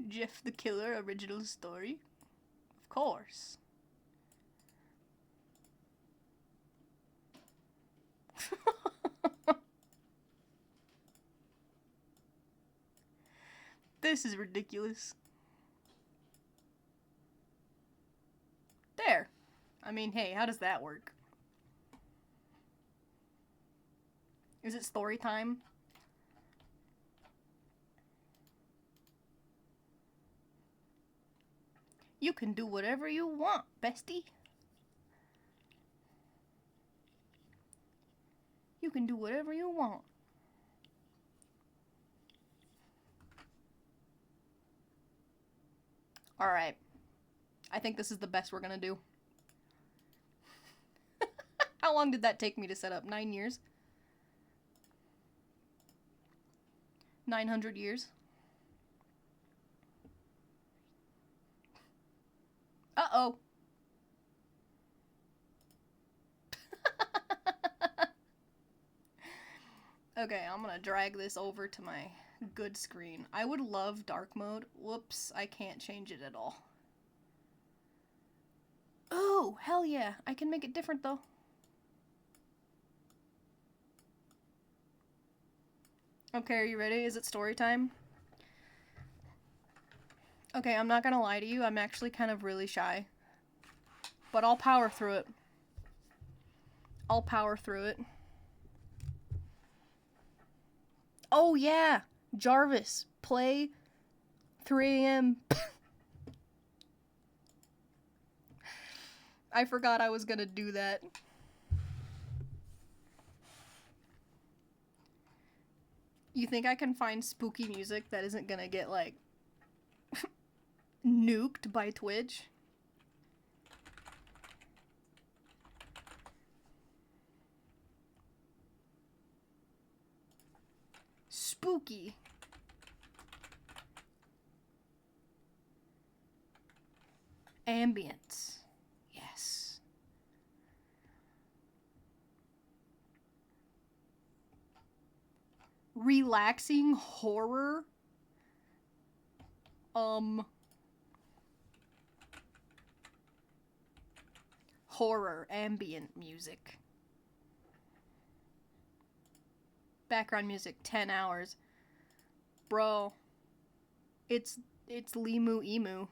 Jeff the Killer original story. Of course. This is ridiculous. There. I mean, hey, how does that work? Is it story time? You can do whatever you want, bestie. You can do whatever you want. Alright. I think this is the best we're gonna do. How long did that take me to set up? 9 years? 900 years? Uh-oh. Okay, I'm gonna drag this over to my good screen. I would love dark mode. Whoops, I can't change it at all. Oh, hell yeah. I can make it different though. Okay, are you ready? Is it story time? Okay, I'm not gonna lie to you. I'm actually kind of really shy. But I'll power through it. I'll power through it. Oh yeah! Jarvis, play 3 AM. I forgot I was gonna do that. You think I can find spooky music that isn't gonna get, like, nuked by Twitch? Spooky. Ambience. Yes. Relaxing horror. Horror ambient music. Background music 10 hours. Bro. It's Limu Emu.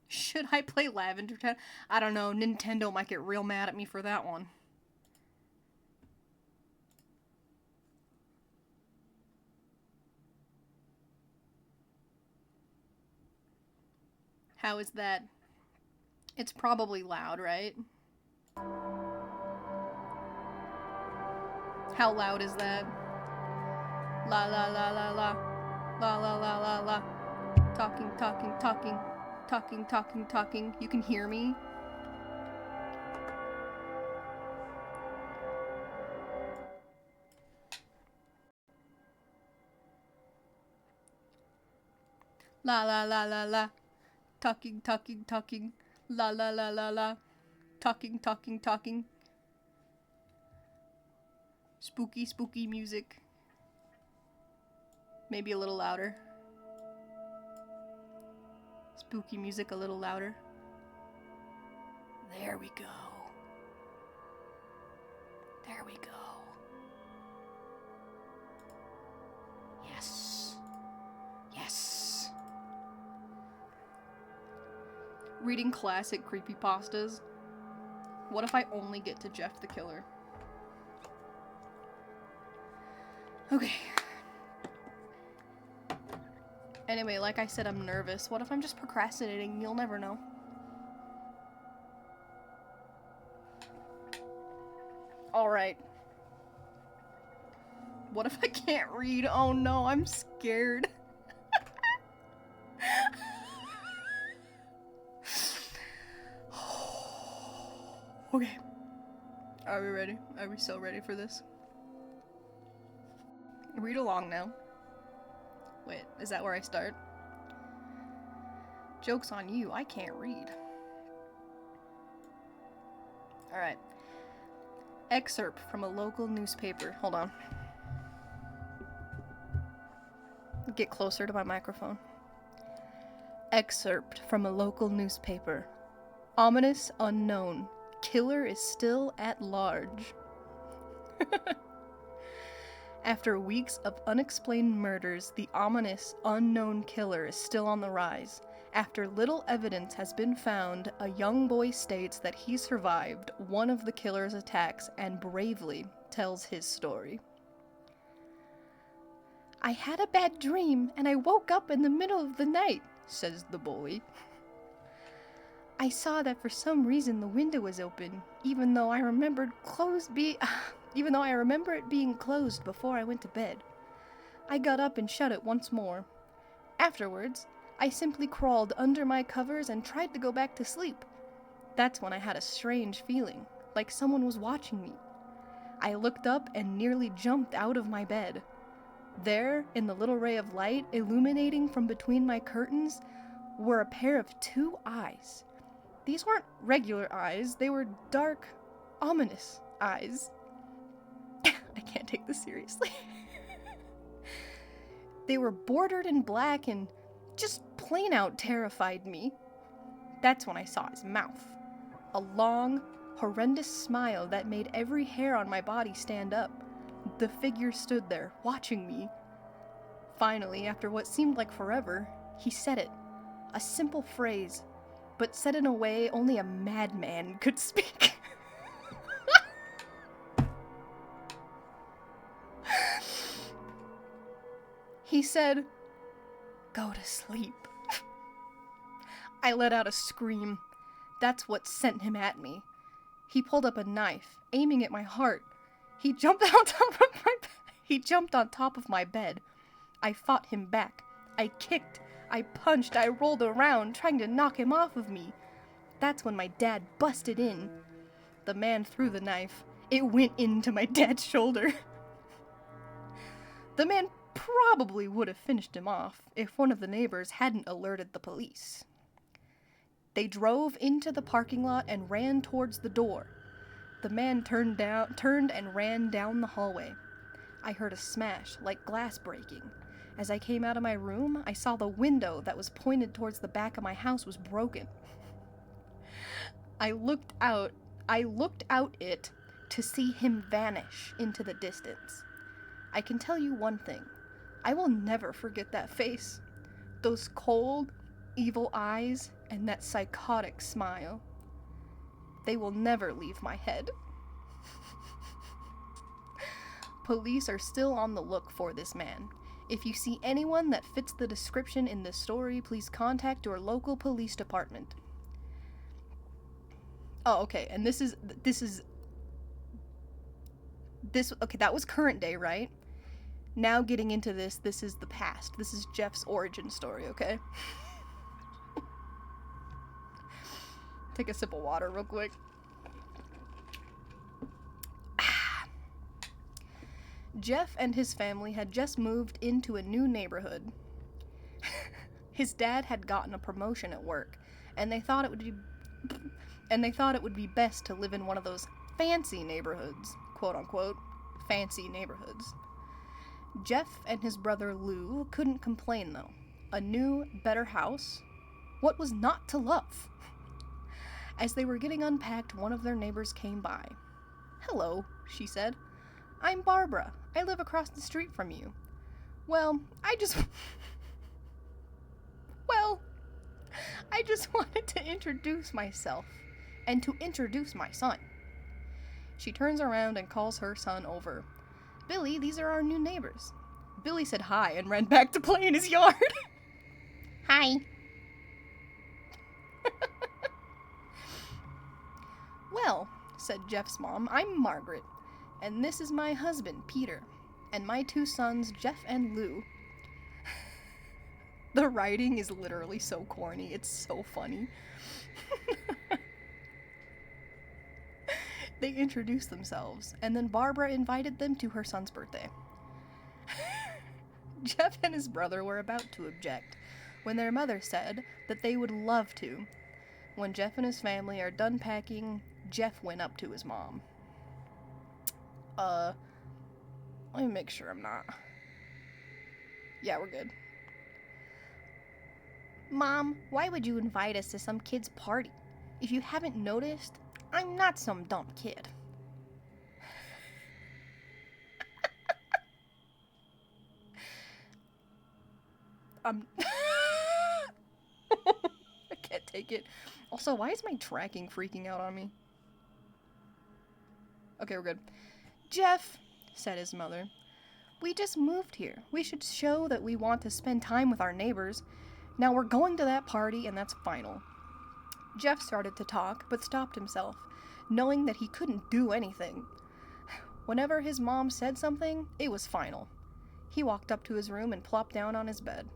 Should I play Lavender Town? I don't know. Nintendo might get real mad at me for that one. How is that? It's probably loud, right? How loud is that? La la la la la. La la la la la. Talking, talking, talking. Talking, talking, talking. You can hear me? La la la la la. Talking, talking, talking. La la la la la. Talking, talking, talking. Spooky, spooky music. Maybe a little louder. Spooky music a little louder. There we go. There we go. Yes. Yes. reading classic creepypastas. What if I only get to Jeff the Killer? Okay. Anyway, like I said, I'm nervous. What if I'm just procrastinating? You'll never know. Alright. What if I can't read? Oh no, I'm scared. Okay. Are we ready? Are we so ready for this? Read along now. Wait, is that where I start? Joke's on you, I can't read. Alright. Excerpt from a local newspaper. Hold on. Get closer to my microphone. Excerpt from a local newspaper. Ominous unknown. Killer is still at large. After weeks of unexplained murders, the ominous unknown killer is still on the rise. After little evidence has been found, a young boy states that he survived one of the killer's attacks and bravely tells his story. I had a bad dream and I woke up in the middle of the night, says the boy. I saw that for some reason the window was open, even though I remember it being closed before I went to bed. I got up and shut it once more. Afterwards, I simply crawled under my covers and tried to go back to sleep. That's when I had a strange feeling, like someone was watching me. I looked up and nearly jumped out of my bed. There, in the little ray of light illuminating from between my curtains, were a pair of two eyes. These weren't regular eyes, they were dark, ominous eyes. I can't take this seriously. They were bordered in black and just plain out terrified me. That's when I saw his mouth. A long, horrendous smile that made every hair on my body stand up. The figure stood there, watching me. Finally, after what seemed like forever, he said it. A simple phrase, but said in a way only a madman could speak. He said, "Go to sleep." I let out a scream. That's what sent him at me. He pulled up a knife, aiming at my heart. He jumped on top of my bed. I fought him back. I kicked. I punched. I rolled around, trying to knock him off of me. That's when my dad busted in. The man threw the knife. It went into my dad's shoulder. The man probably would have finished him off if one of the neighbors hadn't alerted the police. They drove into the parking lot and ran towards the door. The man turned and ran down the hallway. I heard a smash, like glass breaking. As I came out of my room, I saw the window that was pointed towards the back of my house was broken. I looked out it to see him vanish into the distance. I can tell you one thing. I will never forget that face. Those cold, evil eyes and that psychotic smile. They will never leave my head. Police are still on the look for this man. If you see anyone that fits the description in this story, please contact your local police department. Oh, okay, and this, okay, that was current day, right? Now getting into this is the past. This is Jeff's origin story, okay? Take a sip of water real quick. Jeff and his family had just moved into a new neighborhood. His dad had gotten a promotion at work, and they thought it would be best to live in one of those fancy neighborhoods, quote unquote, fancy neighborhoods. Jeff and his brother Lou couldn't complain though. A new, better house? What was not to love? As they were getting unpacked, one of their neighbors came by. "Hello," she said. "I'm Barbara. I live across the street from you." Well, I I just wanted to introduce myself and to introduce my son. She turns around and calls her son over. Billy, these are our new neighbors. Billy said hi and ran back to play in his yard. Hi. Well, said Jeff's mom, I'm Margaret, and this is my husband, Peter, and my two sons, Jeff and Lou. The writing is literally so corny. It's so funny. They introduced themselves, and then Barbara invited them to her son's birthday. Jeff and his brother were about to object when their mother said that they would love to. When Jeff and his family are done packing, Jeff went up to his mom. Let me make sure I'm not. Yeah, we're good. Mom, why would you invite us to some kid's party? If you haven't noticed, I'm not some dumb kid. I can't take it. Also, why is my tracking freaking out on me? Okay, we're good. Jeff, said his mother, we just moved here. We should show that we want to spend time with our neighbors. Now we're going to that party, and that's final. Jeff started to talk, but stopped himself, knowing that he couldn't do anything. Whenever his mom said something, it was final. He walked up to his room and plopped down on his bed.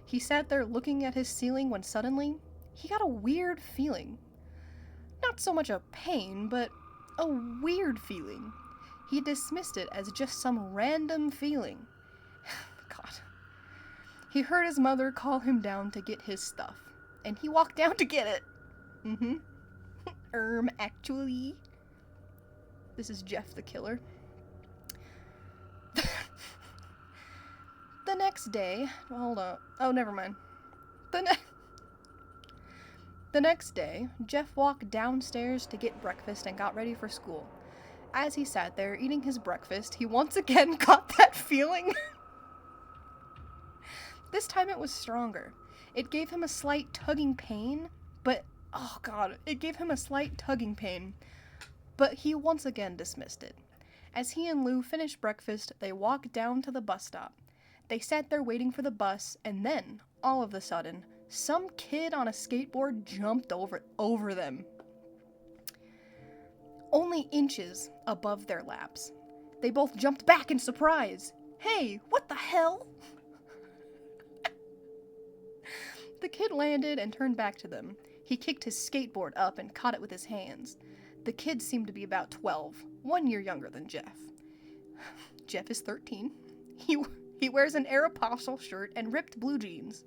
He sat there looking at his ceiling when suddenly, he got a weird feeling. Not so much a pain, but a weird feeling. He dismissed it as just some random feeling. God. He heard his mother call him down to get his stuff, and he walked down to get it. Actually. This is Jeff the killer. The next day, hold on. Oh, never mind. The next day, Jeff walked downstairs to get breakfast and got ready for school. As he sat there eating his breakfast, he once again got that feeling. This time it was stronger. It gave him a slight tugging pain, but, oh god, it gave him a slight tugging pain, but he once again dismissed it. As he and Lou finished breakfast, they walked down to the bus stop. They sat there waiting for the bus, and then, all of a sudden, some kid on a skateboard jumped over them. Only inches above their laps. They both jumped back in surprise. Hey, what the hell? The kid landed and turned back to them. He kicked his skateboard up and caught it with his hands. The kid seemed to be about 12, 1 year younger than Jeff. Jeff is 13. He wears an Aeropostale shirt and ripped blue jeans.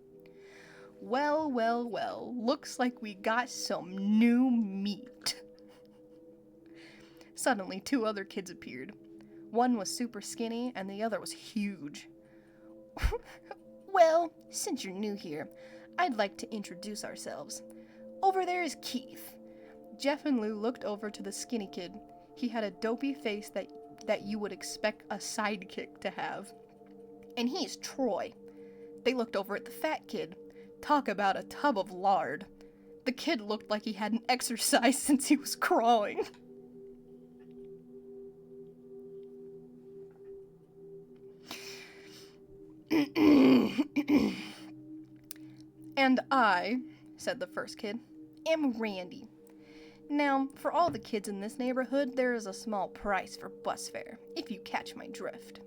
Well, well, well, looks like we got some new meat. Suddenly, 2 other kids appeared. One was super skinny, and the other was huge. Well, since you're new here, I'd like to introduce ourselves. Over there is Keith. Jeff and Lou looked over to the skinny kid. He had a dopey face that you would expect a sidekick to have. And he's Troy. They looked over at the fat kid. Talk about a tub of lard. The kid looked like he hadn't exercised since he was crawling. And I, said the first kid, am Randy. Now, for all the kids in this neighborhood, there is a small price for bus fare, if you catch my drift.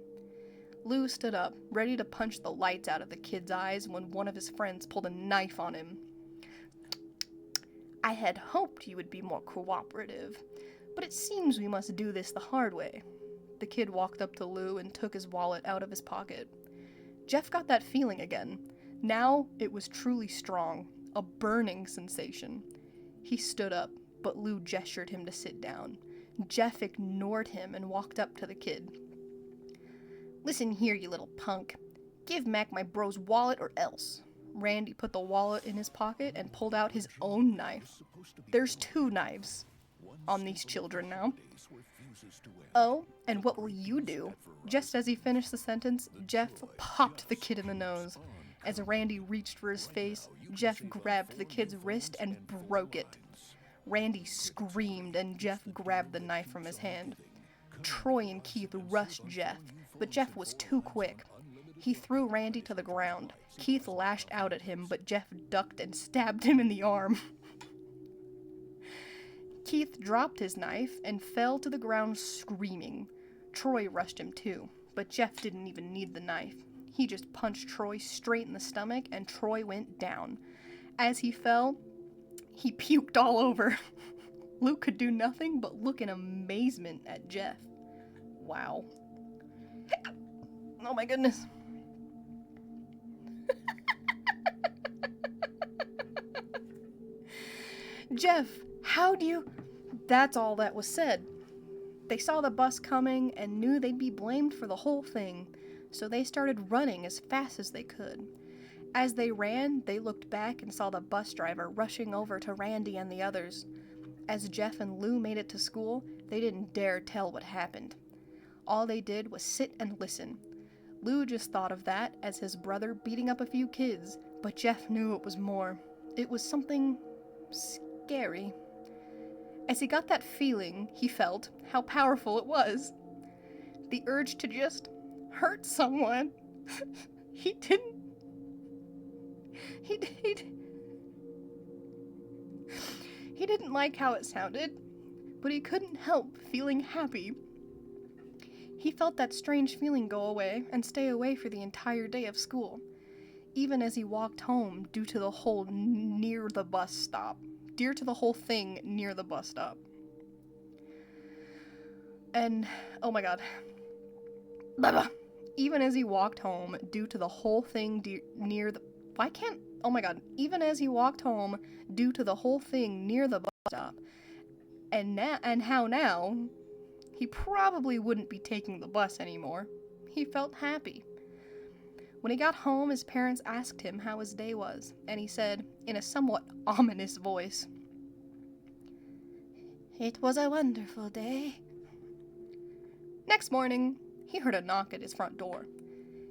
Lou stood up, ready to punch the lights out of the kid's eyes when one of his friends pulled a knife on him. I had hoped you would be more cooperative, but it seems we must do this the hard way. The kid walked up to Lou and took his wallet out of his pocket. Jeff got that feeling again. Now it was truly strong, a burning sensation. He stood up, but Lou gestured him to sit down. Jeff ignored him and walked up to the kid. Listen here, you little punk. Give Mac my bro's wallet or else. Randy put the wallet in his pocket and pulled out his own knife. There's 2 knives on these children now. Oh, and what will you do? Just as he finished the sentence, Jeff popped the kid in the nose, As Randy reached for his face, Jeff grabbed the kid's wrist and broke it. Randy screamed and Jeff grabbed the knife from his hand. Troy and Keith rushed Jeff, but Jeff was too quick. He threw Randy to the ground. Keith lashed out at him, but Jeff ducked and stabbed him in the arm. Keith dropped his knife and fell to the ground screaming. Troy rushed him too, but Jeff didn't even need the knife. He just punched Troy straight in the stomach and Troy went down. As he fell, he puked all over. Luke could do nothing but look in amazement at Jeff. Wow. Oh my goodness. Jeff, how'd you... That's all that was said. They saw the bus coming and knew they'd be blamed for the whole thing, so they started running as fast as they could. As they ran, they looked back and saw the bus driver rushing over to Randy and the others. As Jeff and Lou made it to school, they didn't dare tell what happened. All they did was sit and listen. Lou just thought of that as his brother beating up a few kids, but Jeff knew it was more. It was something scary. As he got that feeling, he felt how powerful it was. The urge to just hurt someone. He didn't like how it sounded, but he couldn't help feeling happy. He felt that strange feeling go away and stay away for the entire day of school, even as he walked home due to the whole near the bus stop. Due to the whole thing near the bus stop. And, oh my god. Even as he walked home due to the whole thing near the... Why can't... Oh my god. Even as he walked home due to the whole thing near the bus stop. And how now, he probably wouldn't be taking the bus anymore. He felt happy. When he got home, his parents asked him how his day was, and he said, in a somewhat ominous voice, "It was a wonderful day." Next morning, he heard a knock at his front door.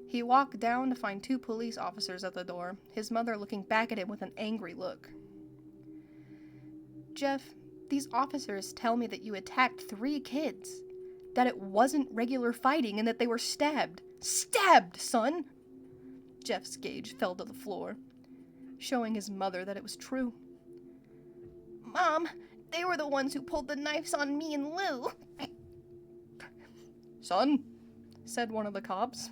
He walked down to find 2 police officers at the door, his mother looking back at him with an angry look. "Jeff, these officers tell me that you attacked 3 kids, that it wasn't regular fighting, and that they were stabbed. Stabbed, son!" Jeff's gaze fell to the floor, showing his mother that it was true. "Mom, they were the ones who pulled the knives on me and Lou." "Son," said one of the cops,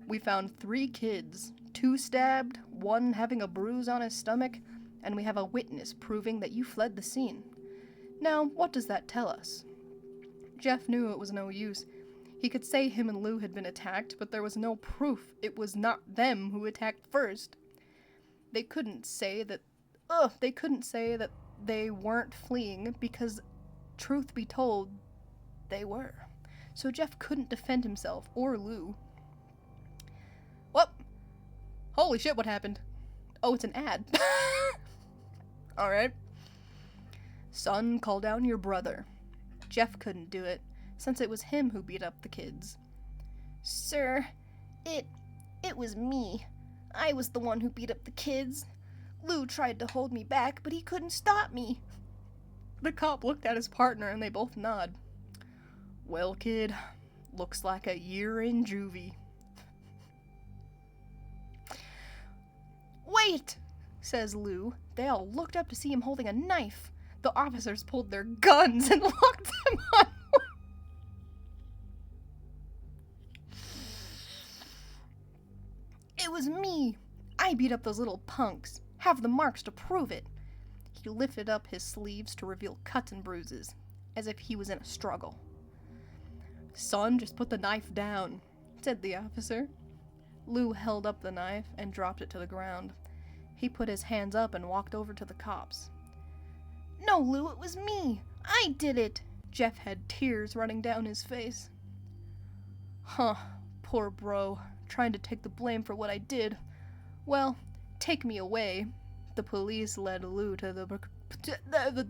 "we found 3 kids, 2 stabbed, 1 having a bruise on his stomach, and we have a witness proving that you fled the scene. Now, what does that tell us?" Jeff knew it was no use. He could say him and Lou had been attacked, but there was no proof it was not them who attacked first. They couldn't say that they weren't fleeing because, truth be told, they were. So Jeff couldn't defend himself or Lou. What? Holy shit, what happened? Oh, it's an ad. Alright. "Son, call down your brother." Jeff couldn't do it, since it was him who beat up the kids. "Sir, it was me. I was the one who beat up the kids. Lou tried to hold me back, but he couldn't stop me." The cop looked at his partner and they both nod. "Well, kid, looks like a year in juvie." "Wait," says Lou. They all looked up to see him holding a knife. The officers pulled their guns and locked them on. "It was me. I beat up those little punks. Have the marks to prove it." He lifted up his sleeves to reveal cuts and bruises, as if he was in a struggle. "Son, just put the knife down," said the officer. Lou held up the knife and dropped it to the ground. He put his hands up and walked over to the cops. "No, Lou, it was me. I did it." Jeff had tears running down his face. "Huh, poor bro, trying to take the blame for what I did. Well, take me away." The police led Lou to the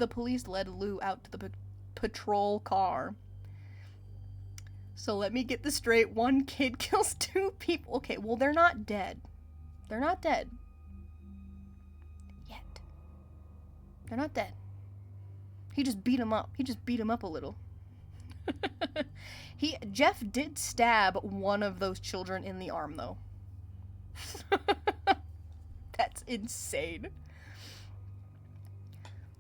police led Lou out to the patrol car. "So let me get this straight. 1 kid kills 2 people. Okay, well, they're not dead. They're not dead. Yet. They're not dead. He just beat him up. He just beat him up a little. Jeff did stab one of those children in the arm, though. That's insane.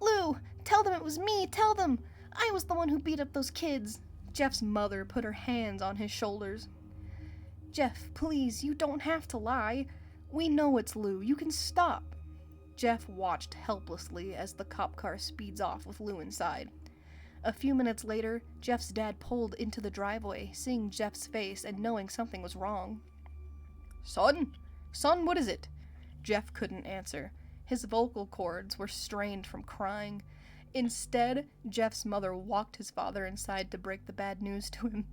Lou, tell them it was me. Tell them. I was the one who beat up those kids. Jeff's mother put her hands on his shoulders. Jeff, please, you don't have to lie. We know it's Lou. You can stop. Jeff watched helplessly as the cop car speeds off with Lou inside. A few minutes later, Jeff's dad pulled into the driveway, seeing Jeff's face and knowing something was wrong. Son, what is it? Jeff couldn't answer. His vocal cords were strained from crying. Instead, Jeff's mother walked his father inside to break the bad news to him.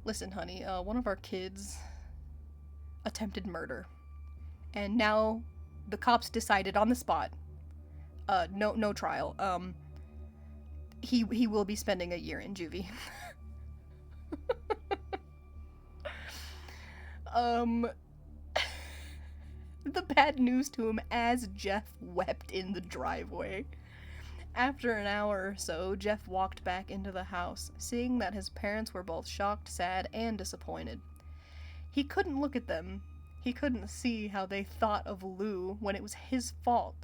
Listen, honey, one of our kids attempted murder. And now the cops decided on the spot. No trial. He will be spending a year in juvie. The bad news to him as Jeff wept in the driveway. After an hour or so, Jeff walked back into the house, seeing that his parents were both shocked, sad, and disappointed. He couldn't look at them. He couldn't see how they thought of Lou when it was his fault.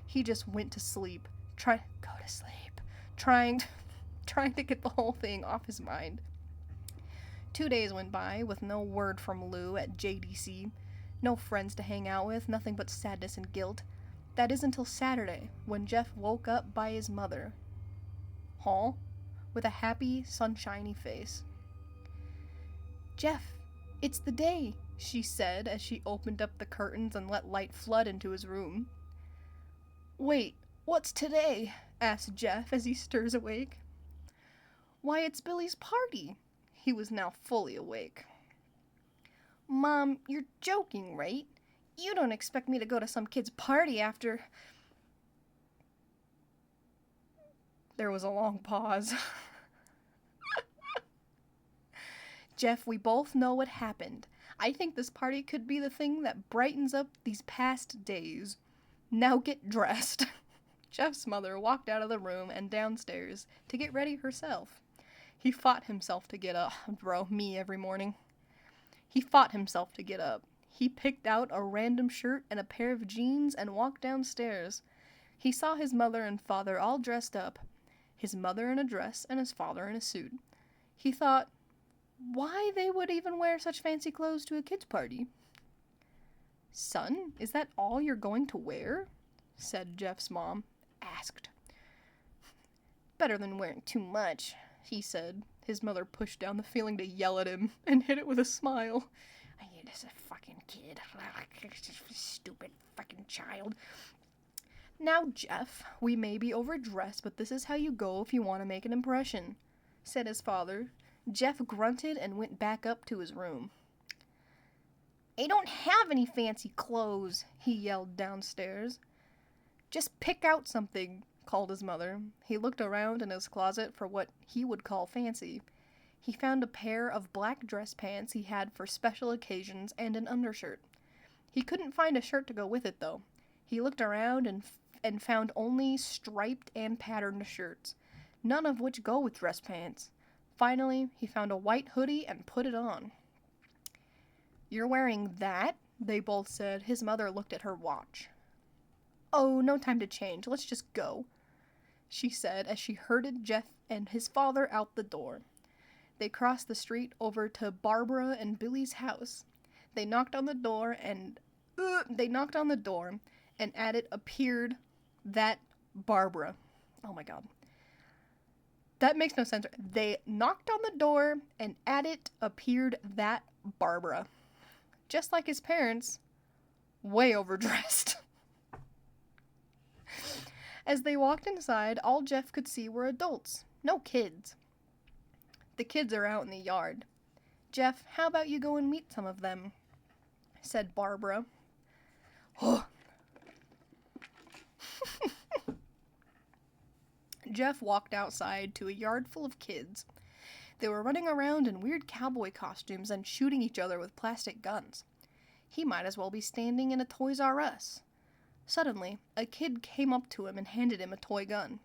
He just went to sleep, trying to get the whole thing off his mind. 2 days went by with no word from Lou at JDC. No friends to hang out with, nothing but sadness and guilt. That is until Saturday, when Jeff woke up by his mother. Huh? With a happy, sunshiny face. Jeff, it's the day, she said as she opened up the curtains and let light flood into his room. Wait, what's today? Asked Jeff as he stirs awake. Why, it's Billy's party. He was now fully awake. Mom, you're joking, right? You don't expect me to go to some kid's party after... There was a long pause. Jeff, we both know what happened. I think this party could be the thing that brightens up these past days. Now get dressed. Jeff's mother walked out of the room and downstairs to get ready herself. He fought himself to get up. Bro, me every morning. He fought himself to get up. He picked out a random shirt and a pair of jeans and walked downstairs. He saw his mother and father all dressed up. His mother in a dress and his father in a suit. He thought, why they would even wear such fancy clothes to a kid's party? Son, is that all you're going to wear? Said Jeff's mom. Asked. Better than wearing too much, he said. His mother pushed down the feeling to yell at him and hit it with a smile. I hate this fucking kid. Stupid fucking child. Now, Jeff, we may be overdressed, but this is how you go if you want to make an impression, said his father. Jeff grunted and went back up to his room. I don't have any fancy clothes, he yelled downstairs. Just pick out something, called his mother. He looked around in his closet for what he would call fancy. He found a pair of black dress pants he had for special occasions and an undershirt. He couldn't find a shirt to go with it, though. He looked around and found only striped and patterned shirts, none of which go with dress pants. Finally, he found a white hoodie and put it on. You're wearing that? They both said. His mother looked at her watch. Oh, no time to change. Let's just go, she said as she herded Jeff and his father out the door. They crossed the street over to Barbara and Billy's house. They knocked on the door and at it appeared that Barbara. Oh my god. That makes no sense. They knocked on the door and at it appeared that Barbara. Just like his parents, way overdressed. As they walked inside, all Jeff could see were adults, no kids. The kids are out in the yard. Jeff, how about you go and meet some of them? Said Barbara. Oh. Jeff walked outside to a yard full of kids. They were running around in weird cowboy costumes and shooting each other with plastic guns. He might as well be standing in a Toys R Us. Suddenly, a kid came up to him and handed him a toy gun.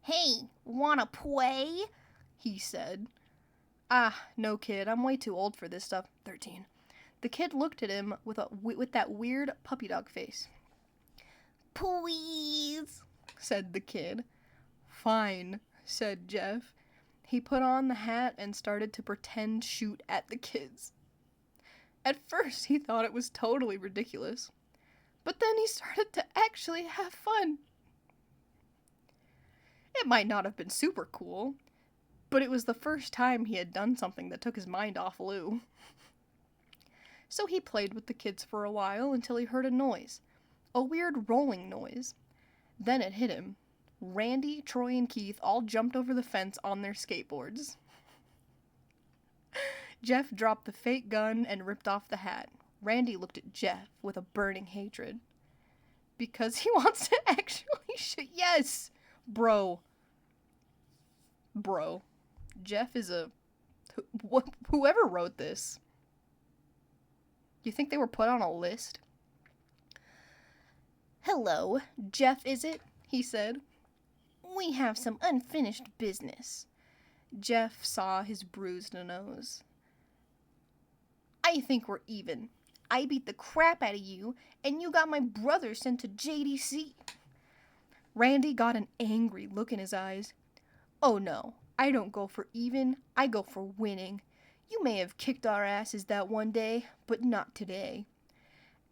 Hey, wanna play? He said. Ah, no kid, I'm way too old for this stuff. 13. The kid looked at him with that weird puppy dog face. Please, said the kid. Fine, said Jeff. He put on the hat and started to pretend shoot at the kids. At first, he thought it was totally ridiculous. But then he started to actually have fun. It might not have been super cool, but it was the first time he had done something that took his mind off Lou. So he played with the kids for a while until he heard a noise. A weird rolling noise. Then it hit him. Randy, Troy, and Keith all jumped over the fence on their skateboards. Jeff dropped the fake gun and ripped off the hat. Randy looked at Jeff with a burning hatred. Because he wants to actually shoot. Yes! Bro. Jeff is a... Whoever wrote this. You think they were put on a list? Hello, Jeff, is it? He said. We have some unfinished business. Jeff saw his bruised nose. I think we're even. I beat the crap out of you, and you got my brother sent to JDC. Randy got an angry look in his eyes. Oh no, I don't go for even, I go for winning. You may have kicked our asses that one day, but not today.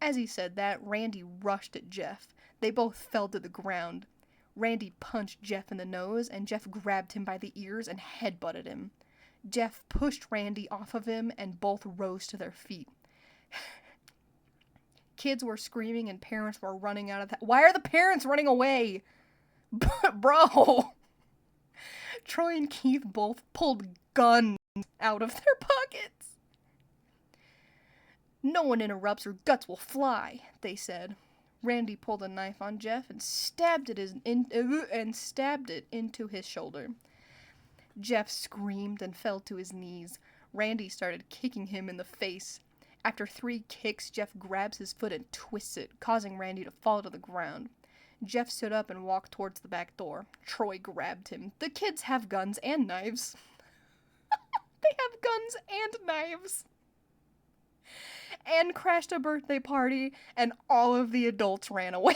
As he said that, Randy rushed at Jeff. They both fell to the ground. Randy punched Jeff in the nose, and Jeff grabbed him by the ears and headbutted him. Jeff pushed Randy off of him, and both rose to their feet. Kids were screaming, and parents were running out of the... Why are the parents running away? Bro! Troy and Keith both pulled guns out of their pockets. No one interrupts or guts will fly, they said. Randy pulled a knife on Jeff and stabbed it into his shoulder. Jeff screamed and fell to his knees. Randy started kicking him in the face. After 3 kicks, Jeff grabs his foot and twists it, causing Randy to fall to the ground. Jeff stood up and walked towards the back door. Troy grabbed him. The kids have guns and knives. They have guns and knives. And crashed a birthday party, and all of the adults ran away.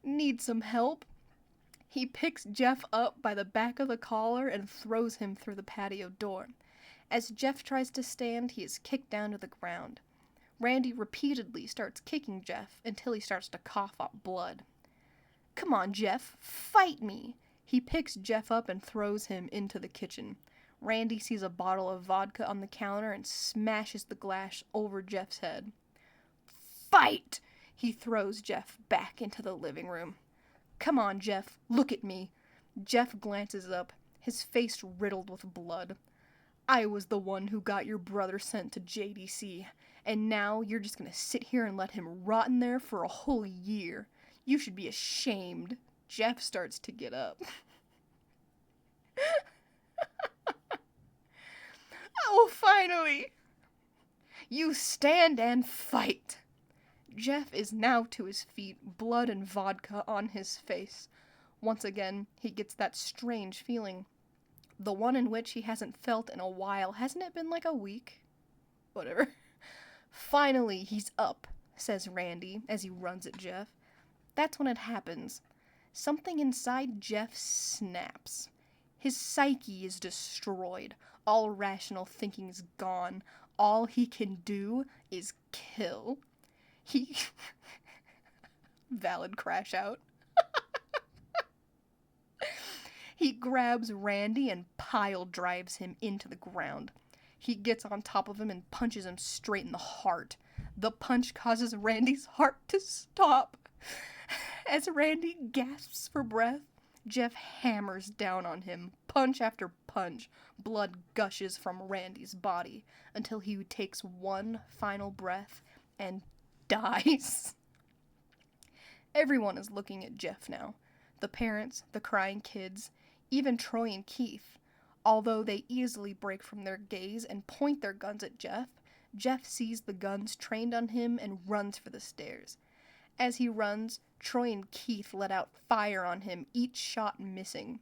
Need some help? He picks Jeff up by the back of the collar and throws him through the patio door. As Jeff tries to stand, he is kicked down to the ground. Randy repeatedly starts kicking Jeff until he starts to cough up blood. Come on, Jeff, fight me! He picks Jeff up and throws him into the kitchen. Randy sees a bottle of vodka on the counter and smashes the glass over Jeff's head. Fight! He throws Jeff back into the living room. Come on, Jeff, look at me. Jeff glances up, his face riddled with blood. I was the one who got your brother sent to JDC, and now you're just gonna sit here and let him rot in there for a whole year. You should be ashamed. Jeff starts to get up. Oh, finally! You stand and fight. Jeff is now to his feet, blood and vodka on his face. Once again, he gets that strange feeling. The one in which he hasn't felt in a while. Hasn't it been like a week? Whatever. Finally, he's up, says Randy as he runs at Jeff. That's when it happens. Something inside Jeff snaps. His psyche is destroyed. All rational thinking is gone. All he can do is kill. He... Valid crash out. He grabs Randy and pile drives him into the ground. He gets on top of him and punches him straight in the heart. The punch causes Randy's heart to stop. As Randy gasps for breath, Jeff hammers down on him, punch after punch. Blood gushes from Randy's body until he takes one final breath and dies. Everyone is looking at Jeff now. The parents, the crying kids, even Troy and Keith. Although they easily break from their gaze and point their guns at Jeff, Jeff sees the guns trained on him and runs for the stairs. As he runs, Troy and Keith let out fire on him, each shot missing.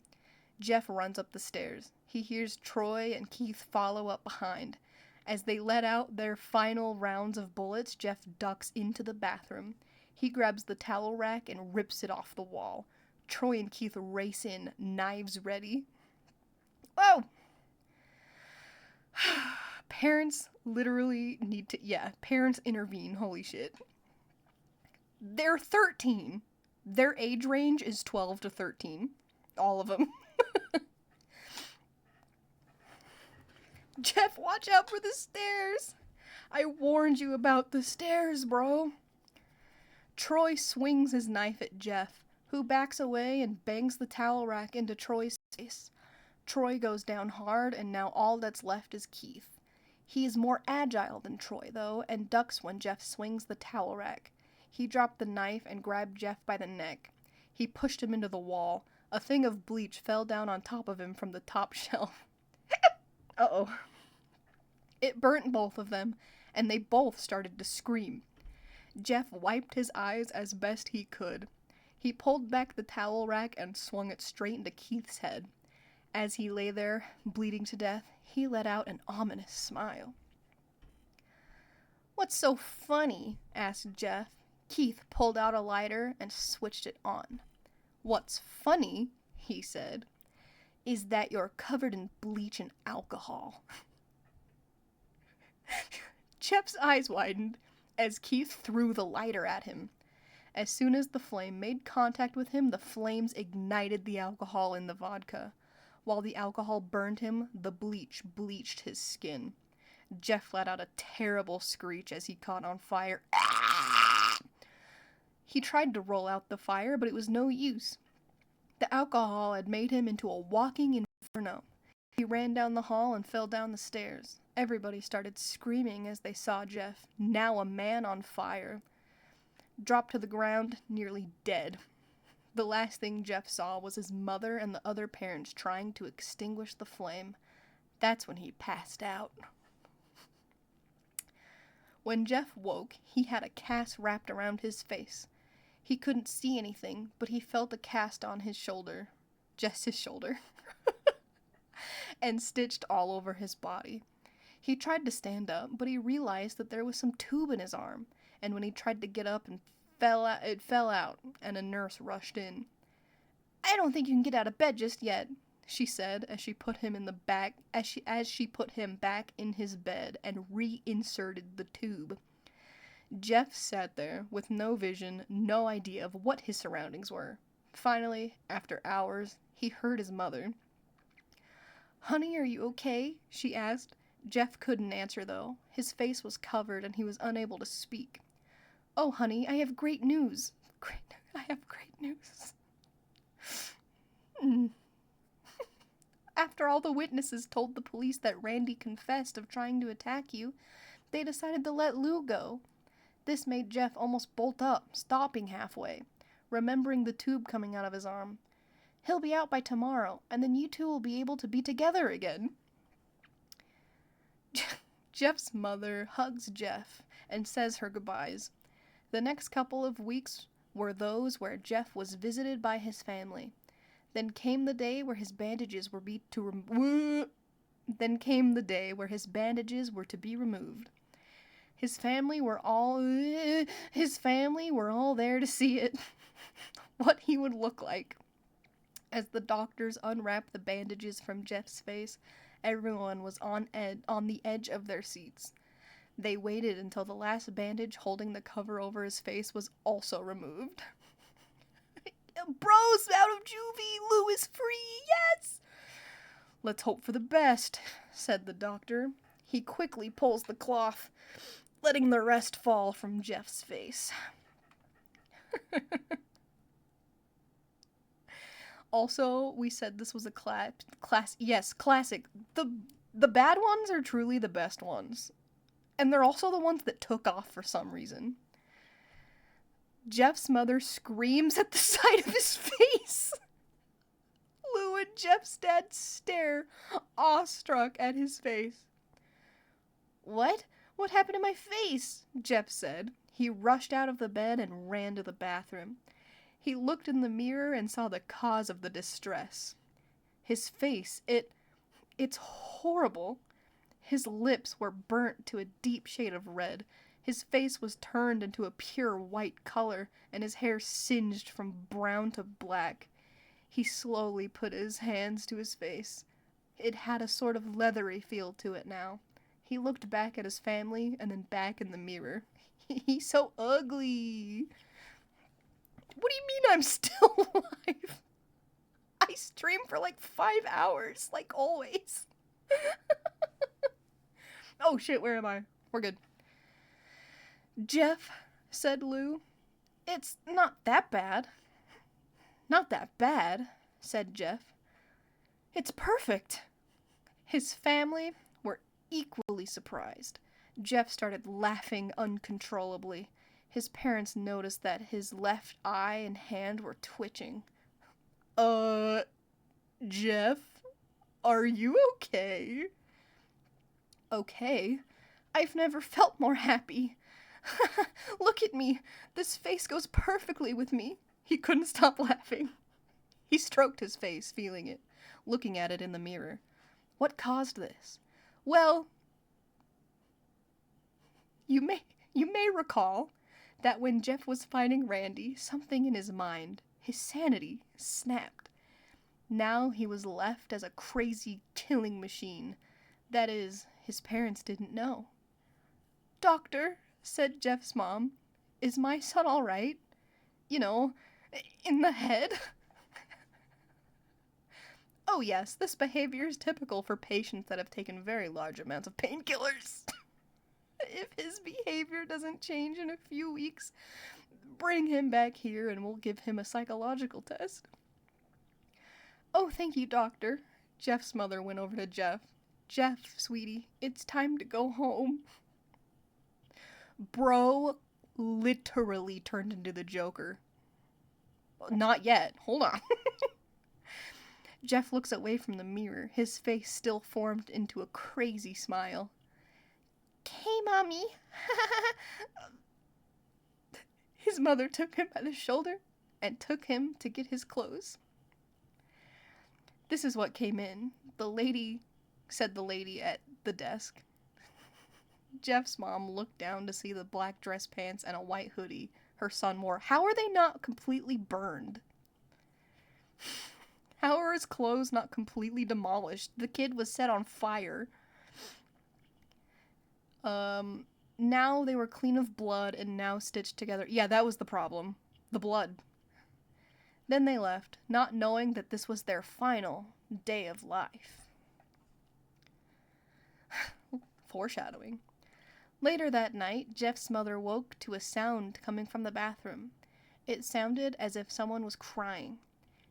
Jeff runs up the stairs. He hears Troy and Keith follow up behind. As they let out their final rounds of bullets, Jeff ducks into the bathroom. He grabs the towel rack and rips it off the wall. Troy and Keith race in, knives ready. Whoa! Parents literally need to... Yeah, parents intervene. Holy shit. They're 13. Their age range is 12 to 13. All of them. Jeff, watch out for the stairs. I warned you about the stairs, bro. Troy swings his knife at Jeff, who backs away and bangs the towel rack into Troy's face. Troy goes down hard, and now all that's left is Keith. He is more agile than Troy, though, and ducks when Jeff swings the towel rack. He dropped the knife and grabbed Jeff by the neck. He pushed him into the wall. A thing of bleach fell down on top of him from the top shelf. Uh-oh. It burnt both of them, and they both started to scream. Jeff wiped his eyes as best he could. He pulled back the towel rack and swung it straight into Keith's head. As he lay there, bleeding to death, he let out an ominous smile. "What's so funny?" asked Jeff. Keith pulled out a lighter and switched it on. "What's funny," he said, "is that you're covered in bleach and alcohol." Jeff's eyes widened as Keith threw the lighter at him. As soon as the flame made contact with him, the flames ignited the alcohol in the vodka. While the alcohol burned him, the bleach bleached his skin. Jeff let out a terrible screech as he caught on fire. He tried to roll out the fire, but it was no use. The alcohol had made him into a walking inferno. He ran down the hall and fell down the stairs. Everybody started screaming as they saw Jeff, now a man on fire, drop to the ground, nearly dead. The last thing Jeff saw was his mother and the other parents trying to extinguish the flame. That's when he passed out. When Jeff woke, he had a cast wrapped around his face. He couldn't see anything, but he felt a cast on his shoulder. Just his shoulder. And stitched all over his body. He tried to stand up, but he realized that there was some tube in his arm, and when he tried to get up and it fell out, and a nurse rushed in. "I don't think you can get out of bed just yet," she said as she put him put him back in his bed and reinserted the tube. Jeff sat there with no vision, no idea of what his surroundings were. Finally, after hours, he heard his mother. "Honey, are you okay?" she asked. Jeff couldn't answer, though. His face was covered and he was unable to speak. "Oh, honey, I have great news. I have great news." After all the witnesses told the police that Randy confessed of trying to attack you, they decided to let Lou go. This made Jeff almost bolt up, stopping halfway, remembering the tube coming out of his arm. "He'll be out by tomorrow, and then you two will be able to be together again." Jeff's mother hugs Jeff and says her goodbyes. The next couple of weeks were those where Jeff was visited by his family. Then came the day where his bandages were to be removed. His family were all there to see it. What he would look like. As the doctors unwrapped the bandages from Jeff's face, everyone was on the edge of their seats. They waited until the last bandage holding the cover over his face was also removed. "Bro's out of juvie! Lou is free! Yes!" "Let's hope for the best," said the doctor. He quickly pulls the cloth, letting the rest fall from Jeff's face. Also, we said this was a classic. The bad ones are truly the best ones. And they're also the ones that took off for some reason. Jeff's mother screams at the sight of his face. Lou and Jeff's dad stare, awestruck at his face. What? What happened to my face? Jeff said. He rushed out of the bed and ran to the bathroom. He looked in the mirror and saw the cause of the distress. His face, it's horrible. His lips were burnt to a deep shade of red. His face was turned into a pure white color, and his hair singed from brown to black. He slowly put his hands to his face. It had a sort of leathery feel to it now. He looked back at his family and then back in the mirror. He's so ugly. What do you mean I'm still alive? I streamed for like 5 hours, like always. Oh shit, where am I? We're good. Jeff, said Lou. It's not that bad. Not that bad, said Jeff. It's perfect. His family were equally surprised. Jeff started laughing uncontrollably. His parents noticed that his left eye and hand were twitching. Jeff, are you okay? Okay? I've never felt more happy. Look at me. This face goes perfectly with me. He couldn't stop laughing. He stroked his face, feeling it, looking at it in the mirror. What caused this? Well, you may recall that when Jeff was fighting Randy, something in his mind, his sanity, snapped. Now he was left as a crazy killing machine. That is, his parents didn't know. Doctor, said Jeff's mom, is my son all right? You know, in the head? Oh yes, this behavior is typical for patients that have taken very large amounts of painkillers. If his behavior doesn't change in a few weeks, bring him back here and we'll give him a psychological test. Oh, thank you, doctor. Jeff's mother went over to Jeff. Jeff, sweetie, it's time to go home. Bro literally turned into the Joker. Not yet. Hold on. Jeff looks away from the mirror, his face still formed into a crazy smile. "Okay, Mommy." His mother took him by the shoulder and took him to get his clothes. This is what came in. The lady at the desk. Jeff's mom looked down to see the black dress pants and a white hoodie her son wore. How are they not completely burned? How are his clothes not completely demolished? The kid was set on fire. Now they were clean of blood and now stitched together. Yeah, that was the problem. The blood. Then they left, not knowing that this was their final day of life. Foreshadowing. Later that night, Jeff's mother woke to a sound coming from the bathroom. It sounded as if someone was crying.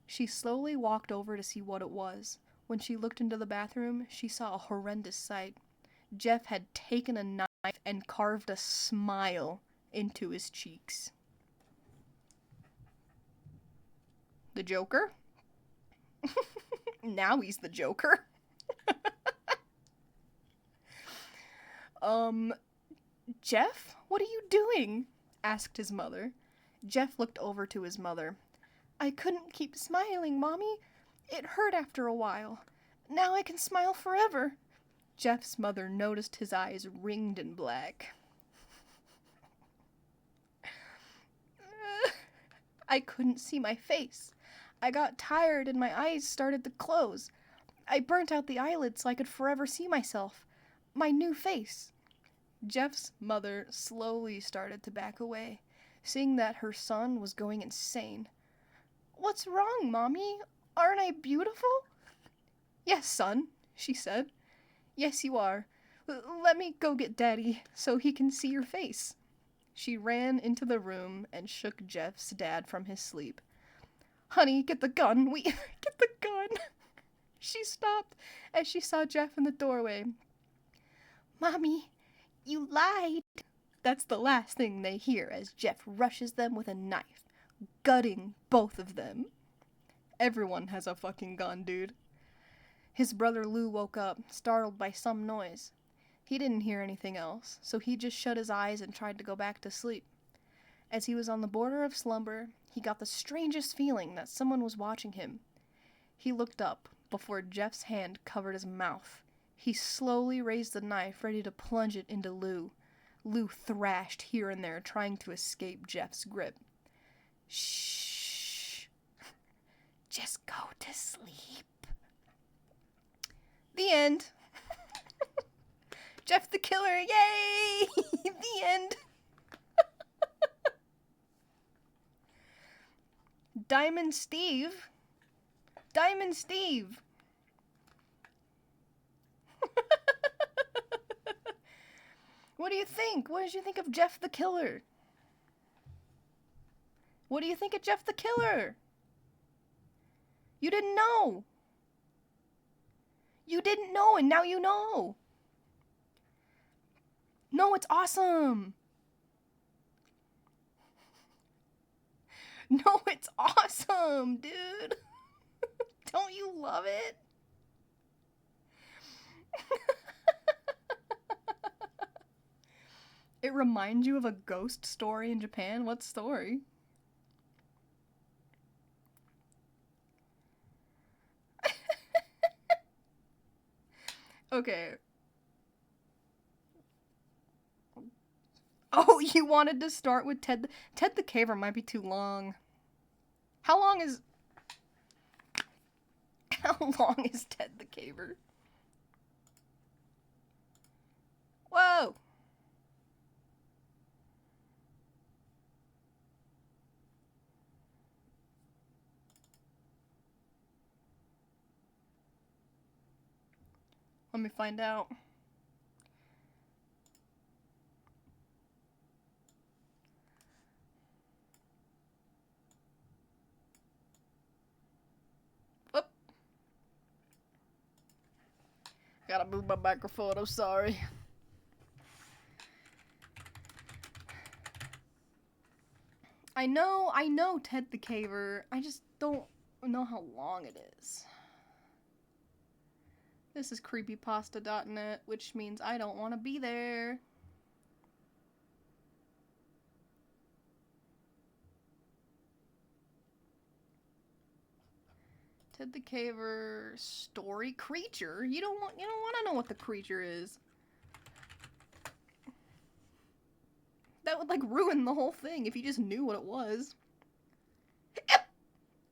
She slowly walked over to see what it was. When she looked into the bathroom, she saw a horrendous sight. Jeff had taken a knife and carved a smile into his cheeks. The Joker? Now he's the Joker. Jeff, what are you doing? Asked his mother. Jeff looked over to his mother. I couldn't keep smiling, Mommy. It hurt after a while. Now I can smile forever. Jeff's mother noticed his eyes ringed in black. I couldn't see my face. I got tired and my eyes started to close. I burnt out the eyelids so I could forever see myself. My new face. Jeff's mother slowly started to back away, seeing that her son was going insane. What's wrong, Mommy? Aren't I beautiful? Yes, son, she said. Yes, you are. Let me go get Daddy so he can see your face. She ran into the room and shook Jeff's dad from his sleep. Honey, get the gun. Get the gun. She stopped as she saw Jeff in the doorway. Mommy, you lied. That's the last thing they hear as Jeff rushes them with a knife, gutting both of them. Everyone has a fucking gun, dude. His brother Lou woke up, startled by some noise. He didn't hear anything else, so he just shut his eyes and tried to go back to sleep. As he was on the border of slumber, he got the strangest feeling that someone was watching him. He looked up before Jeff's hand covered his mouth. He slowly raised the knife, ready to plunge it into Lou. Lou thrashed here and there, trying to escape Jeff's grip. Shh. Just go to sleep. The end. Jeff the Killer, yay! The end. Diamond Steve. Diamond Steve. What do you think? What did you think of Jeff the Killer? What do you think of Jeff the Killer? You didn't know. You didn't know, and now you know. No, it's awesome. No, it's awesome, dude. Don't you love it? It reminds you of a ghost story in Japan? What story? Okay. Oh, you wanted to start with Ted the Caver might be too long. How long is Ted the Caver? Whoa! Let me find out. Whoop. Gotta move my microphone, I'm sorry. I know Ted the Caver. I just don't know how long it is. This is creepypasta.net, which means I don't want to be there. Ted the Caver story creature. You don't want to know what the creature is. That would like ruin the whole thing if you just knew what it was.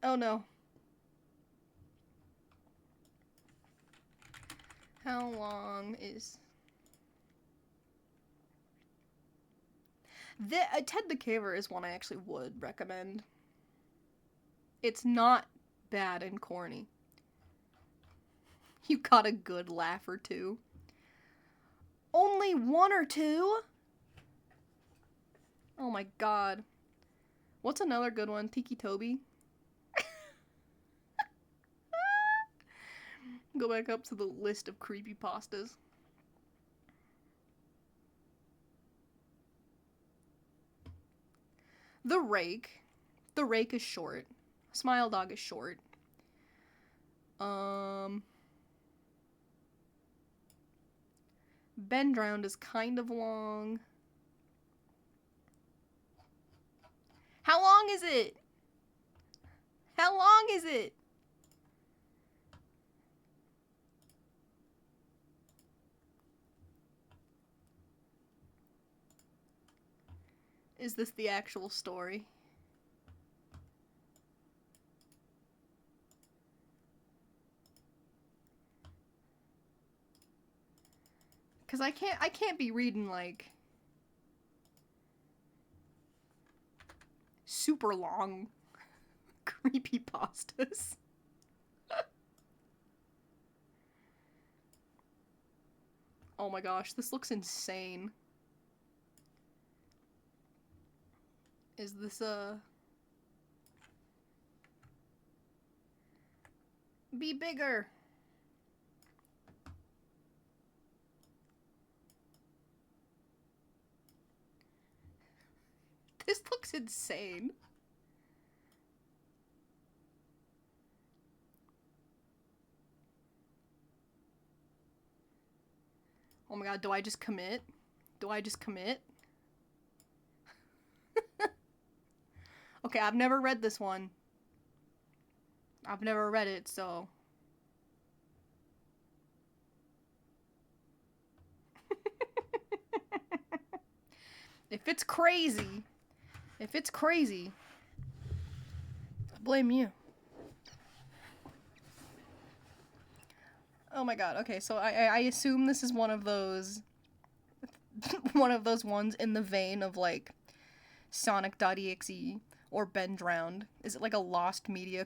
Oh no. How long is... Ted the Caver is one I actually would recommend. It's not bad and corny. You got a good laugh or two. Only one or two? Oh my god. What's another good one? Tiki Toby? Go back up to the list of creepypastas. The Rake. The Rake is short. Smile Dog is short. Ben Drowned is kind of long. How long is it? How long is it? Is this the actual story? Cause I can't be reading like super long creepypastas. Oh my gosh, this looks insane. Is this be bigger? looks insane. Oh my god, do I just commit? Do I just commit? Okay, I've never read this one. I've never read it, so... If it's crazy, I blame you. Oh my god, okay, so I assume this is one of those one of those ones in the vein of like Sonic.exe or Ben Drowned. Is it like a lost media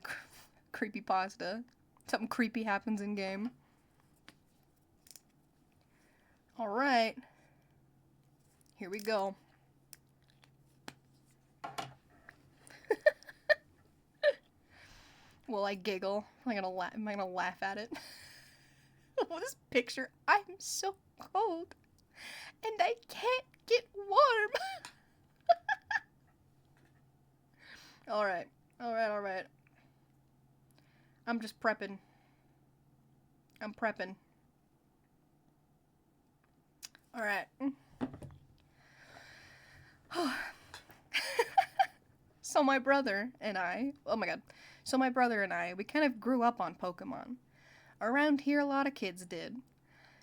creepypasta? Something creepy happens in game. Alright. Here we go. Will I giggle? Am I gonna laugh at it? Oh, this picture. I'm so cold. And I can't get warm. Alright. Alright. I'm just prepping. I'm prepping. Alright. So my brother and I, we kind of grew up on Pokemon. Around here, a lot of kids did.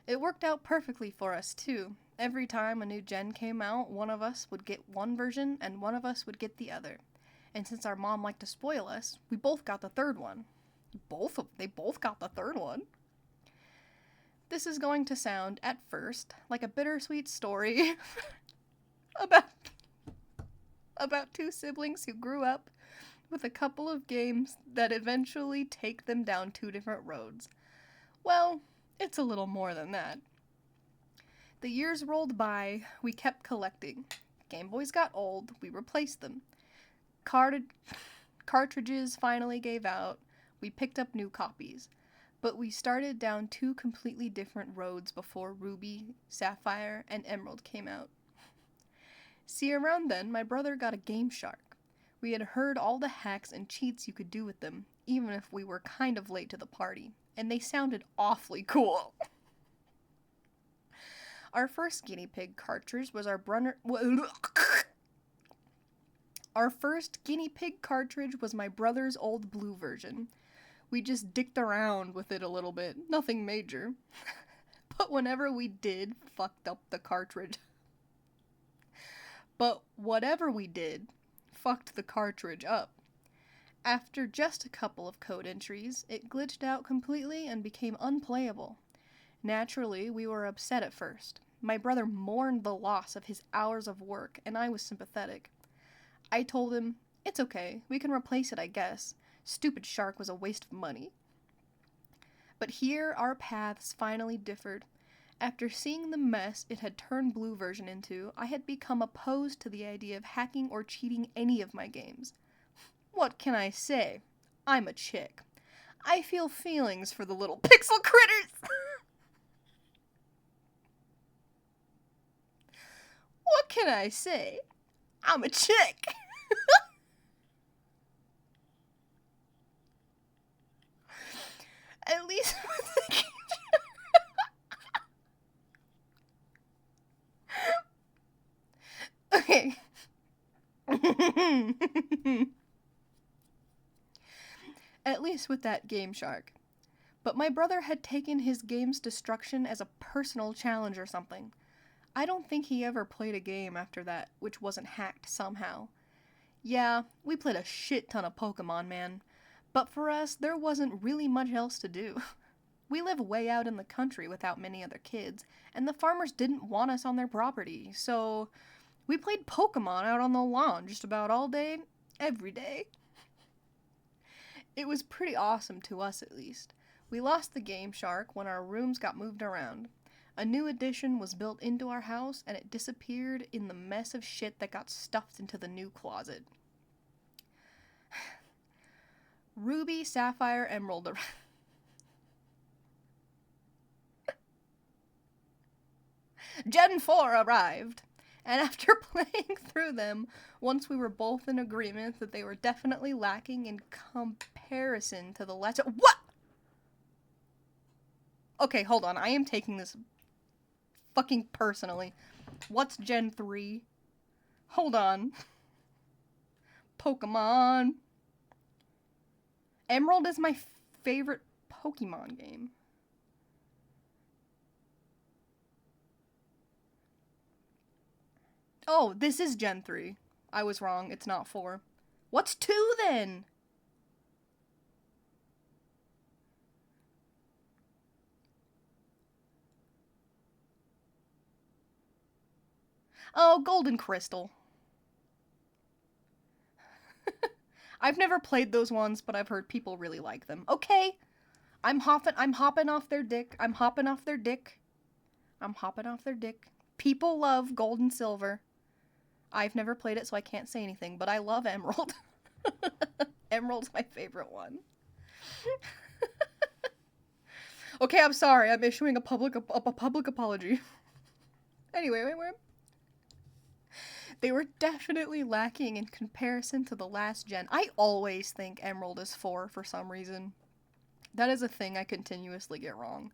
It worked out perfectly for us, too. Every time a new gen came out, one of us would get one version, and one of us would get the other. And since our mom liked to spoil us, we both got the third one. They both got the third one. This is going to sound, at first, like a bittersweet story about two siblings who grew up with a couple of games that eventually take them down two different roads. Well, it's a little more than that. The years rolled by, we kept collecting. Game Boys got old, we replaced them. Cartridges finally gave out, we picked up new copies. But we started down two completely different roads before Ruby, Sapphire, and Emerald came out. See, around then, my brother got a Game Shark. We had heard all the hacks and cheats you could do with them, even if we were kind of late to the party, and they sounded awfully cool. Our first guinea pig cartridge was Our first guinea pig cartridge was my brother's old blue version. We just dicked around with it a little bit, nothing major. But whenever we did, fucked up the cartridge. But whatever we did, fucked the cartridge up. After just a couple of code entries, it glitched out completely and became unplayable. Naturally, we were upset at first. My brother mourned the loss of his hours of work, and I was sympathetic. I told him, "It's okay, we can replace it, I guess. Stupid shark was a waste of money." But here our paths finally differed. After seeing the mess it had turned Blue version into, I had become opposed to the idea of hacking or cheating any of my games. What can I say? I'm a chick. I feel feelings for the little pixel critters. What can I say? I'm a chick. At least with the okay. At least with that Game Shark. But my brother had taken his game's destruction as a personal challenge or something. I don't think he ever played a game after that which wasn't hacked somehow. Yeah, we played a shit ton of Pokemon, man. But for us, there wasn't really much else to do. We live way out in the country without many other kids, and the farmers didn't want us on their property, so we played Pokemon out on the lawn just about all day, every day. It was pretty awesome to us, at least. We lost the Game Shark when our rooms got moved around. A new addition was built into our house, and it disappeared in the mess of shit that got stuffed into the new closet. Ruby, Sapphire, Emerald. Gen 4 arrived, And after playing through them, once we were both in agreement that they were definitely lacking in comparison to the last... What?! Okay, hold on. I am taking this fucking personally. What's Gen 3? Hold on. Pokemon. Emerald is my favorite Pokemon game. Oh, this is Gen 3. I was wrong. It's not 4. What's 2 then? Oh, Golden Crystal. I've never played those ones, but I've heard people really like them. Okay. I'm hopping off their dick. I'm hopping off their dick. I'm hopping off their dick. People love Gold and Silver. I've never played it, so I can't say anything, but I love Emerald. Emerald's my favorite one. Okay, I'm sorry. I'm issuing a public apology. Anyway, wait. They were definitely lacking in comparison to the last gen. I always think Emerald is 4 for some reason. That is a thing I continuously get wrong.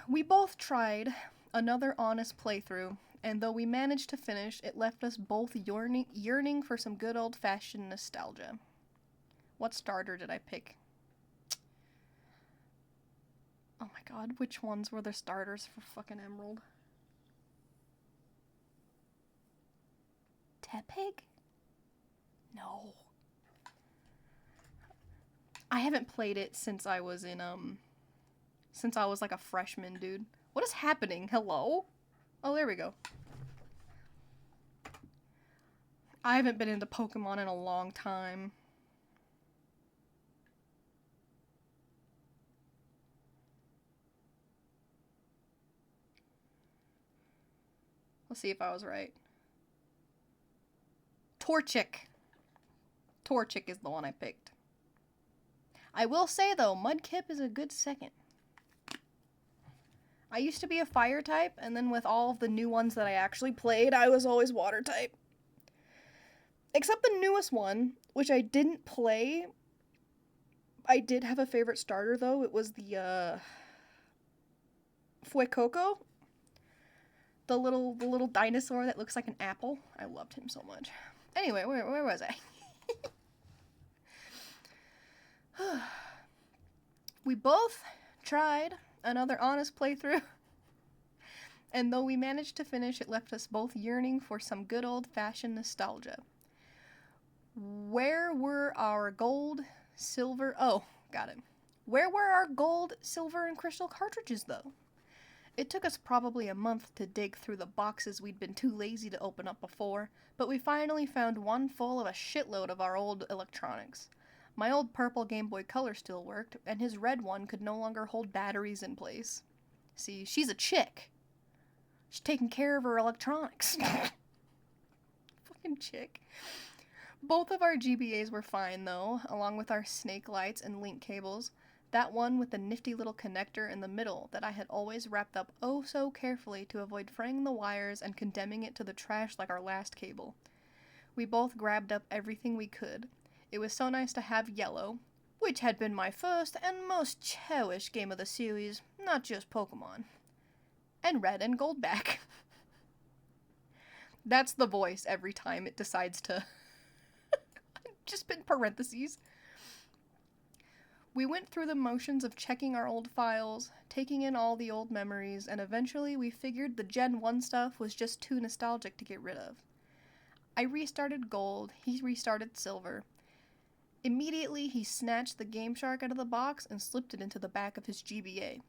We both tried another honest playthrough, and though we managed to finish, it left us both yearning for some good old-fashioned nostalgia. What starter did I pick? Oh my god, which ones were the starters for fucking Emerald? Tepig? No. I haven't played it since I was in, since I was like a freshman, dude. What is happening? Hello? Oh, there we go. I haven't been into Pokemon in a long time. Let's see if I was right. Torchic. Torchic is the one I picked. I will say, though, Mudkip is a good second. I used to be a fire type, and then with all of the new ones that I actually played, I was always water type. Except the newest one, which I didn't play. I did have a favorite starter, though. It was the, Fuecoco. The little dinosaur that looks like an apple. I loved him so much. Anyway, where was I? We both tried another honest playthrough, and though we managed to finish, it left us both yearning for some good old-fashioned nostalgia. Where were our gold, silver... Oh, got it. Where were our gold, silver, and crystal cartridges, though? It took us probably a month to dig through the boxes we'd been too lazy to open up before, but we finally found one full of a shitload of our old electronics. My old purple Game Boy Color still worked, and his red one could no longer hold batteries in place. See, she's a chick. She's taking care of her electronics. Fucking chick. Both of our GBAs were fine, though, along with our snake lights and link cables. That one with the nifty little connector in the middle that I had always wrapped up oh so carefully to avoid fraying the wires and condemning it to the trash like our last cable. We both grabbed up everything we could. It was so nice to have yellow, which had been my first and most cherished game of the series, not just Pokemon. And red and gold back. That's the voice every time it decides to... Just in parentheses. We went through the motions of checking our old files, taking in all the old memories, and eventually we figured the Gen 1 stuff was just too nostalgic to get rid of. I restarted Gold, he restarted Silver. Immediately, he snatched the Game Shark out of the box and slipped it into the back of his GBA.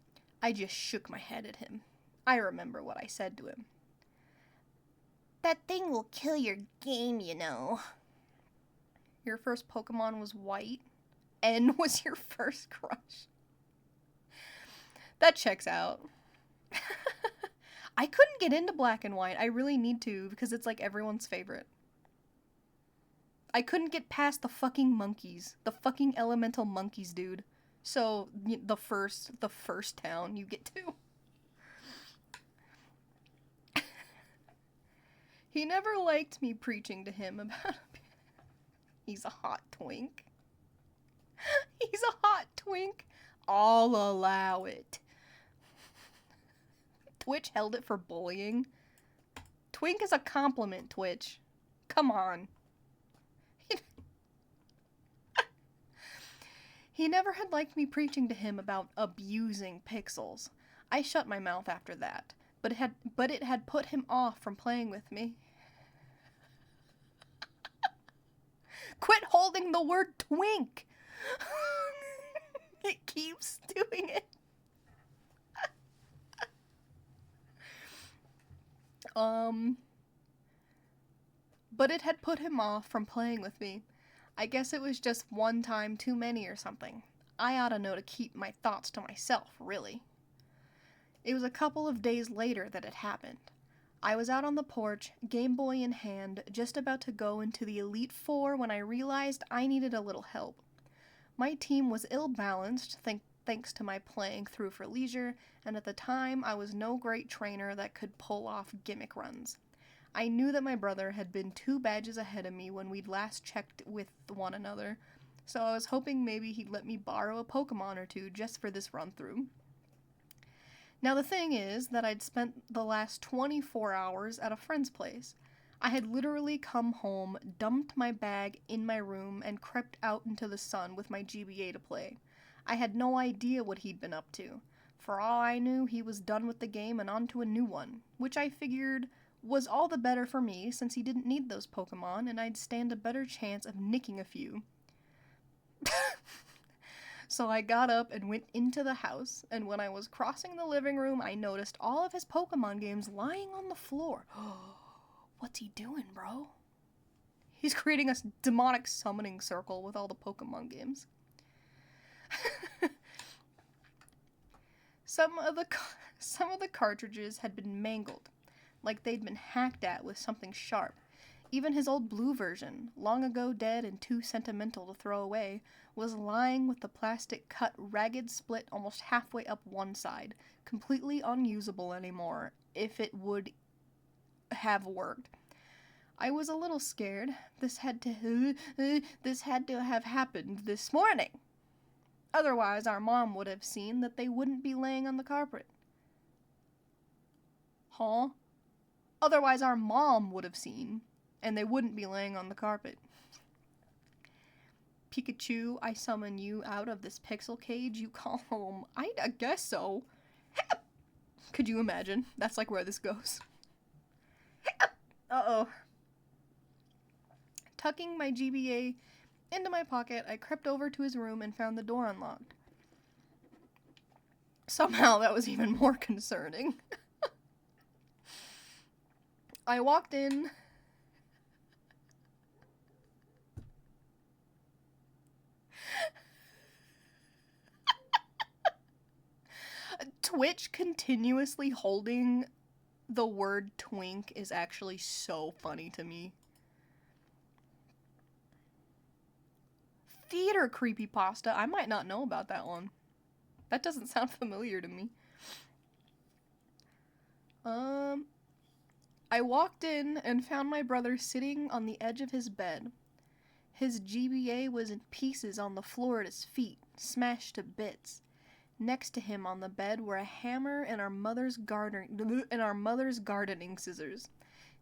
I just shook my head at him. I remember what I said to him. That thing will kill your game, you know. Your first Pokemon was white? N was your first crush? That checks out. I couldn't get into black and white. I really need to, because it's like everyone's favorite. I couldn't get past the fucking monkeys. The fucking elemental monkeys, dude. So, the first town you get to. He never liked me preaching to him about he's a hot twink. He's a hot twink. I'll allow it. Twitch held it for bullying. Twink is a compliment, Twitch. Come on. He never had liked me preaching to him about abusing pixels. I shut my mouth after that, but it had put him off from playing with me. Quit holding the word twink! It keeps doing it. But it had put him off from playing with me. I guess it was just one time too many or something. I ought to know to keep my thoughts to myself, really. It was a couple of days later that it happened. I was out on the porch, Game Boy in hand, just about to go into the Elite Four when I realized I needed a little help. My team was ill-balanced, thanks to my playing through for leisure, and at the time I was no great trainer that could pull off gimmick runs. I knew that my brother had been 2 badges ahead of me when we'd last checked with one another, so I was hoping maybe he'd let me borrow a Pokemon or 2 just for this run-through. Now the thing is that I'd spent the last 24 hours at a friend's place. I had literally come home, dumped my bag in my room, and crept out into the sun with my GBA to play. I had no idea what he'd been up to. For all I knew, he was done with the game and on to a new one, which I figured was all the better for me since he didn't need those Pokemon and I'd stand a better chance of nicking a few. So I got up and went into the house, and when I was crossing the living room, I noticed all of his Pokemon games lying on the floor. What's he doing, bro? He's creating a demonic summoning circle with all the Pokemon games. Some of the cartridges had been mangled, like they'd been hacked at with something sharp. Even his old blue version, long ago dead and too sentimental to throw away, was lying with the plastic cut ragged split almost halfway up one side, completely unusable anymore, if it would have worked. I was a little scared. This had to have happened this morning. Otherwise, our mom would have seen that they wouldn't be laying on the carpet. Huh? Otherwise, our mom would have seen, and they wouldn't be laying on the carpet. Pikachu, I summon you out of this pixel cage you call home. I guess so. Could you imagine? That's like where this goes. Uh-oh. Tucking my GBA into my pocket, I crept over to his room and found the door unlocked. Somehow that was even more concerning. I walked in. Twitch continuously holding the word twink is actually so funny to me. Theater creepypasta. I might not know about that one. That doesn't sound familiar to me. I walked in and found my brother sitting on the edge of his bed. His GBA was in pieces on the floor at his feet, smashed to bits. Next to him on the bed were a hammer and our mother's gardening scissors.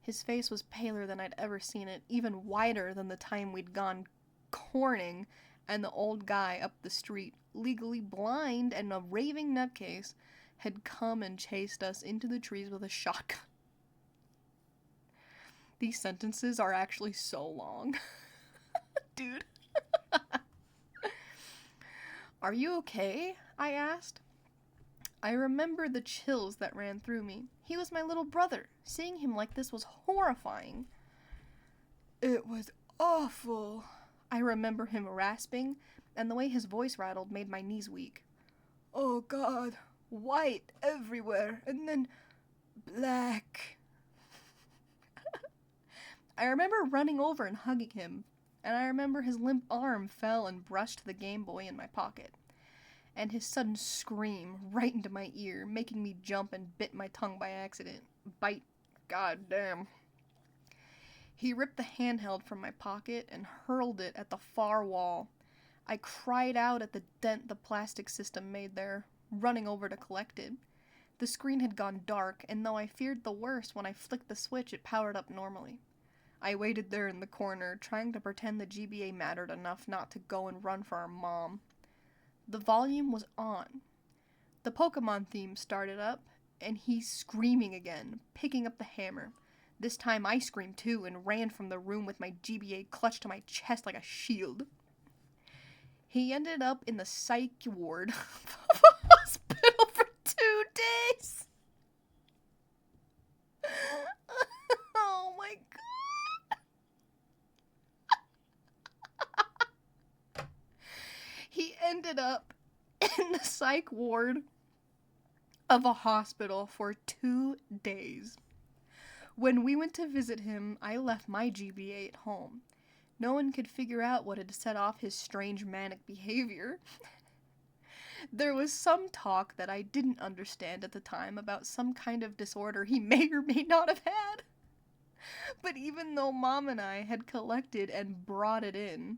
His face was paler than I'd ever seen it, even whiter than the time we'd gone corning, and the old guy up the street, legally blind and a raving nutcase, had come and chased us into the trees with a shotgun. These sentences are actually so long. Dude. Are you okay? I asked. I remember the chills that ran through me. He was my little brother. Seeing him like this was horrifying. It was awful. I remember him rasping, and the way his voice rattled made my knees weak. Oh God, white everywhere, and then black. I remember running over and hugging him, and I remember his limp arm fell and brushed the Game Boy in my pocket, and his sudden scream right into my ear, making me jump and bit my tongue by accident. God damn. He ripped the handheld from my pocket and hurled it at the far wall. I cried out at the dent the plastic system made there, running over to collect it. The screen had gone dark, and though I feared the worst, when I flicked the switch, it powered up normally. I waited there in the corner, trying to pretend the GBA mattered enough not to go and run for our mom. The volume was on. The Pokemon theme started up, and he's screaming again, picking up the hammer. This time I screamed too and ran from the room with my GBA clutched to my chest like a shield. He ended up in the psych ward of a hospital for 2 days. Oh my god. He ended up in the psych ward of a hospital for 2 days. When we went to visit him, I left my GBA at home. No one could figure out what had set off his strange manic behavior. There was some talk that I didn't understand at the time about some kind of disorder he may or may not have had. But even though Mom and I had collected and brought in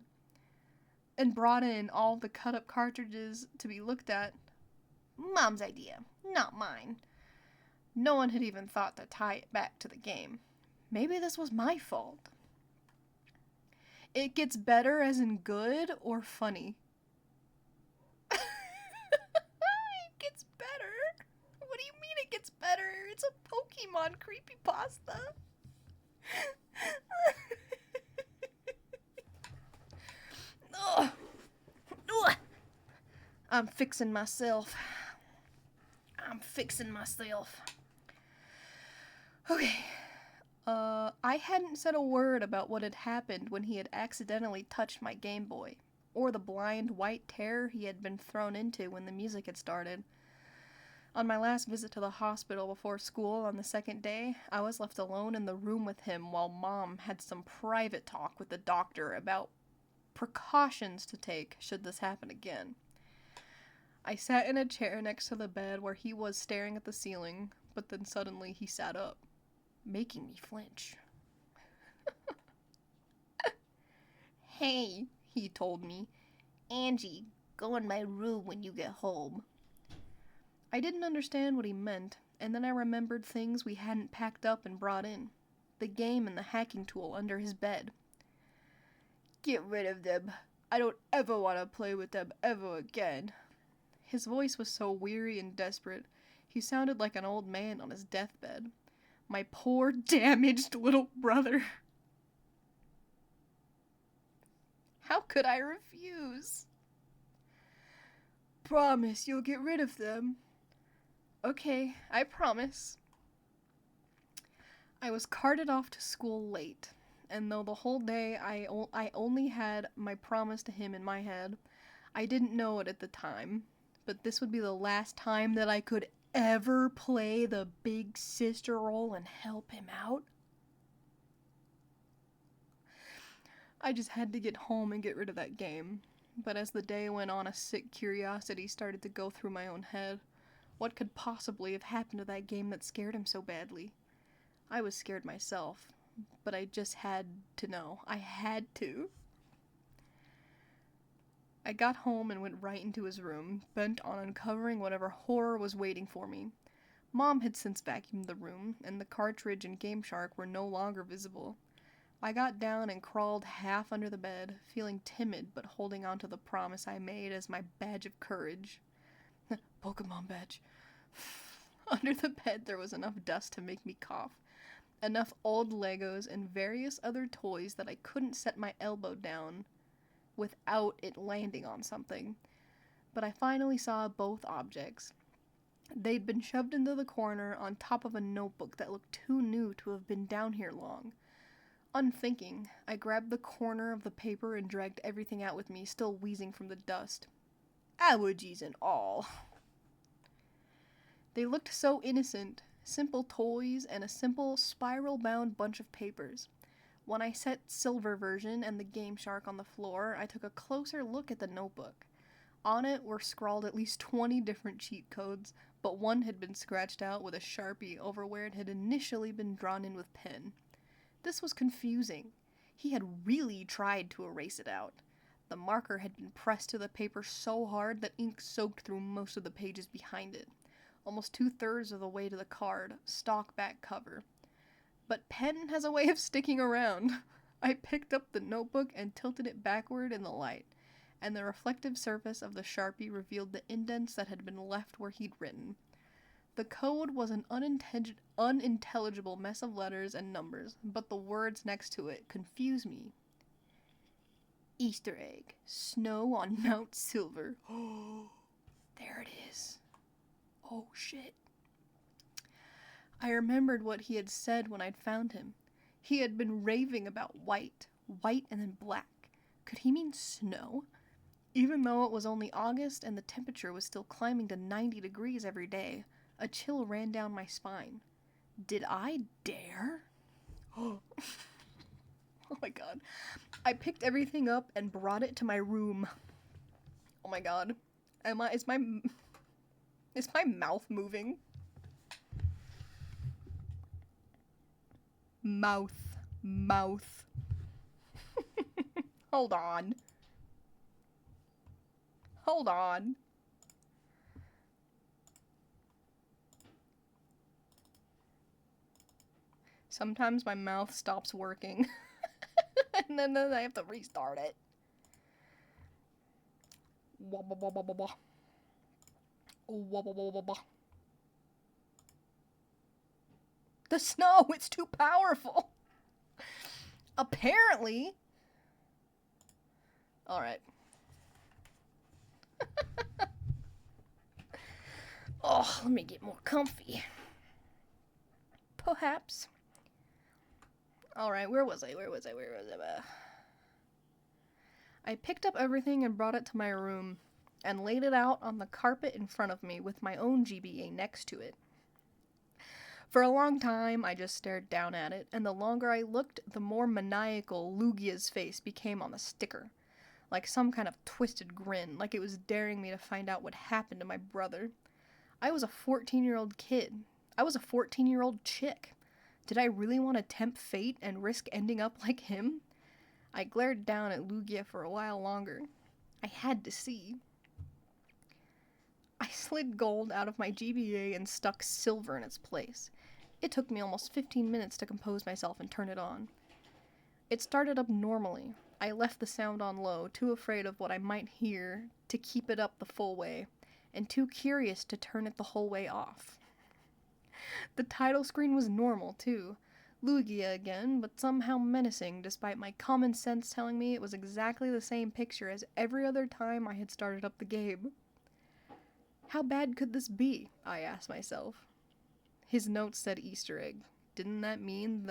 all the cut-up cartridges to be looked at, Mom's idea, not mine. No one had even thought to tie it back to the game. Maybe this was my fault. It gets better as in good or funny? It gets better? What do you mean it gets better? It's a Pokemon creepypasta. Ugh. Ugh. I'm fixing myself. Okay. I hadn't said a word about what had happened when he had accidentally touched my Game Boy, or the blind white terror he had been thrown into when the music had started. On my last visit to the hospital before school on the second day, I was left alone in the room with him while Mom had some private talk with the doctor about precautions to take should this happen again. I sat in a chair next to the bed where he was staring at the ceiling, but then suddenly he sat up, making me flinch. Hey, he told me. Angie, go in my room when you get home. I didn't understand what he meant, and then I remembered things we hadn't packed up and brought in. The game and the hacking tool under his bed. Get rid of them. I don't ever want to play with them ever again. His voice was so weary and desperate. He sounded like an old man on his deathbed. My poor, damaged little brother. How could I refuse? Promise you'll get rid of them. Okay, I promise. I was carted off to school late, and though the whole day I only had my promise to him in my head, I didn't know it at the time, but this would be the last time that I could ever play the big sister role and help him out. I just had to get home and get rid of that game, but as the day went on, a sick curiosity started to go through my own head. What could possibly have happened to that game that scared him so badly? I was scared myself, but I just had to know. I had to. I got home and went right into his room, bent on uncovering whatever horror was waiting for me. Mom had since vacuumed the room, and the cartridge and Game Shark were no longer visible. I got down and crawled half under the bed, feeling timid but holding on to the promise I made as my badge of courage. Pokemon badge. Under the bed there was enough dust to make me cough. Enough old Legos and various other toys that I couldn't set my elbow down without it landing on something. But I finally saw both objects. They'd been shoved into the corner on top of a notebook that looked too new to have been down here long. Unthinking, I grabbed the corner of the paper and dragged everything out with me, still wheezing from the dust. Allergies and all. They looked so innocent, simple toys and a simple spiral-bound bunch of papers. When I set Silver Version and the Game Shark on the floor, I took a closer look at the notebook. On it were scrawled at least 20 different cheat codes, but one had been scratched out with a Sharpie over where it had initially been drawn in with pen. This was confusing. He had really tried to erase it out. The marker had been pressed to the paper so hard that ink soaked through most of the pages behind it, almost 2/3 of the way to the card, stock back cover. But pen has a way of sticking around. I picked up the notebook and tilted it backward in the light, and the reflective surface of the Sharpie revealed the indents that had been left where he'd written. The code was an unintelligible mess of letters and numbers, but the words next to it confused me. Easter egg. Snow on Mount Silver. Oh, there it is. Oh, shit. I remembered what he had said when I'd found him. He had been raving about white and then black. Could he mean snow? Even though it was only August and the temperature was still climbing to 90 degrees every day, a chill ran down my spine. Did I dare? Oh my god. I picked everything up and brought it to my room. Oh my god. Is my mouth moving? Mouth. Hold on. Sometimes my mouth stops working. And then I have to restart it. The snow, it's too powerful. Apparently. Alright. Oh, let me get more comfy. Perhaps. Alright, where was I? I picked up everything and brought it to my room, and laid it out on the carpet in front of me with my own GBA next to it. For a long time, I just stared down at it, and the longer I looked, the more maniacal Lugia's face became on the sticker. Like some kind of twisted grin, like it was daring me to find out what happened to my brother. I was a 14-year-old kid. I was a 14-year-old chick. Did I really want to tempt fate and risk ending up like him? I glared down at Lugia for a while longer. I had to see. I slid gold out of my GBA and stuck silver in its place. It took me almost 15 minutes to compose myself and turn it on. It started up normally. I left the sound on low, too afraid of what I might hear to keep it up the full way, and too curious to turn it the whole way off. The title screen was normal, too. Lugia again, but somehow menacing, despite my common sense telling me it was exactly the same picture as every other time I had started up the game. How bad could this be? I asked myself. His note said Easter egg. Didn't that mean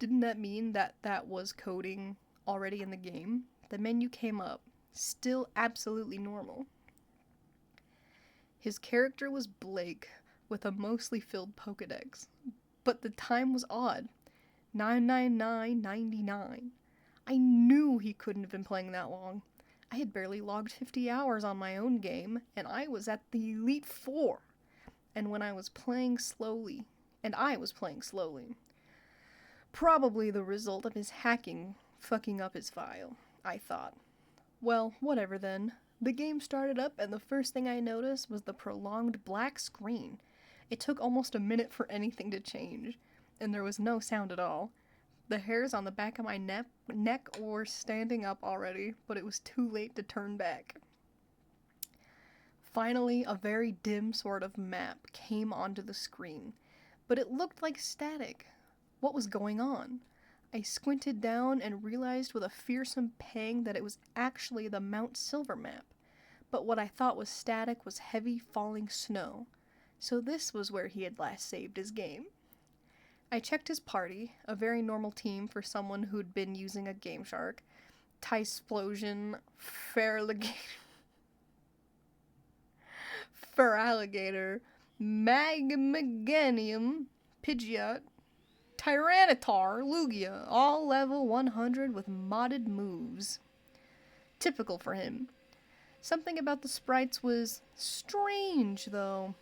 that was coding already in the game? The menu came up, still absolutely normal. His character was Blake, with a mostly filled Pokedex. But the time was odd. 99999. I knew he couldn't have been playing that long. I had barely logged 50 hours on my own game, and I was at the Elite Four. And I was playing slowly. Probably the result of his hacking fucking up his file, I thought. Well, whatever then. The game started up, and the first thing I noticed was the prolonged black screen. It took almost a minute for anything to change, and there was no sound at all. The hairs on the back of my neck were standing up already, but it was too late to turn back. Finally, a very dim sort of map came onto the screen, but it looked like static. What was going on? I squinted down and realized with a fearsome pang that it was actually the Mount Silver map, but what I thought was static was heavy falling snow. So this was where he had last saved his game. I checked his party, a very normal team for someone who'd been using a Game Shark. Tysplosion, Feraligator, Magmeganium, Pidgeot, Tyranitar, Lugia, all level 100 with modded moves. Typical for him. Something about the sprites was strange, though.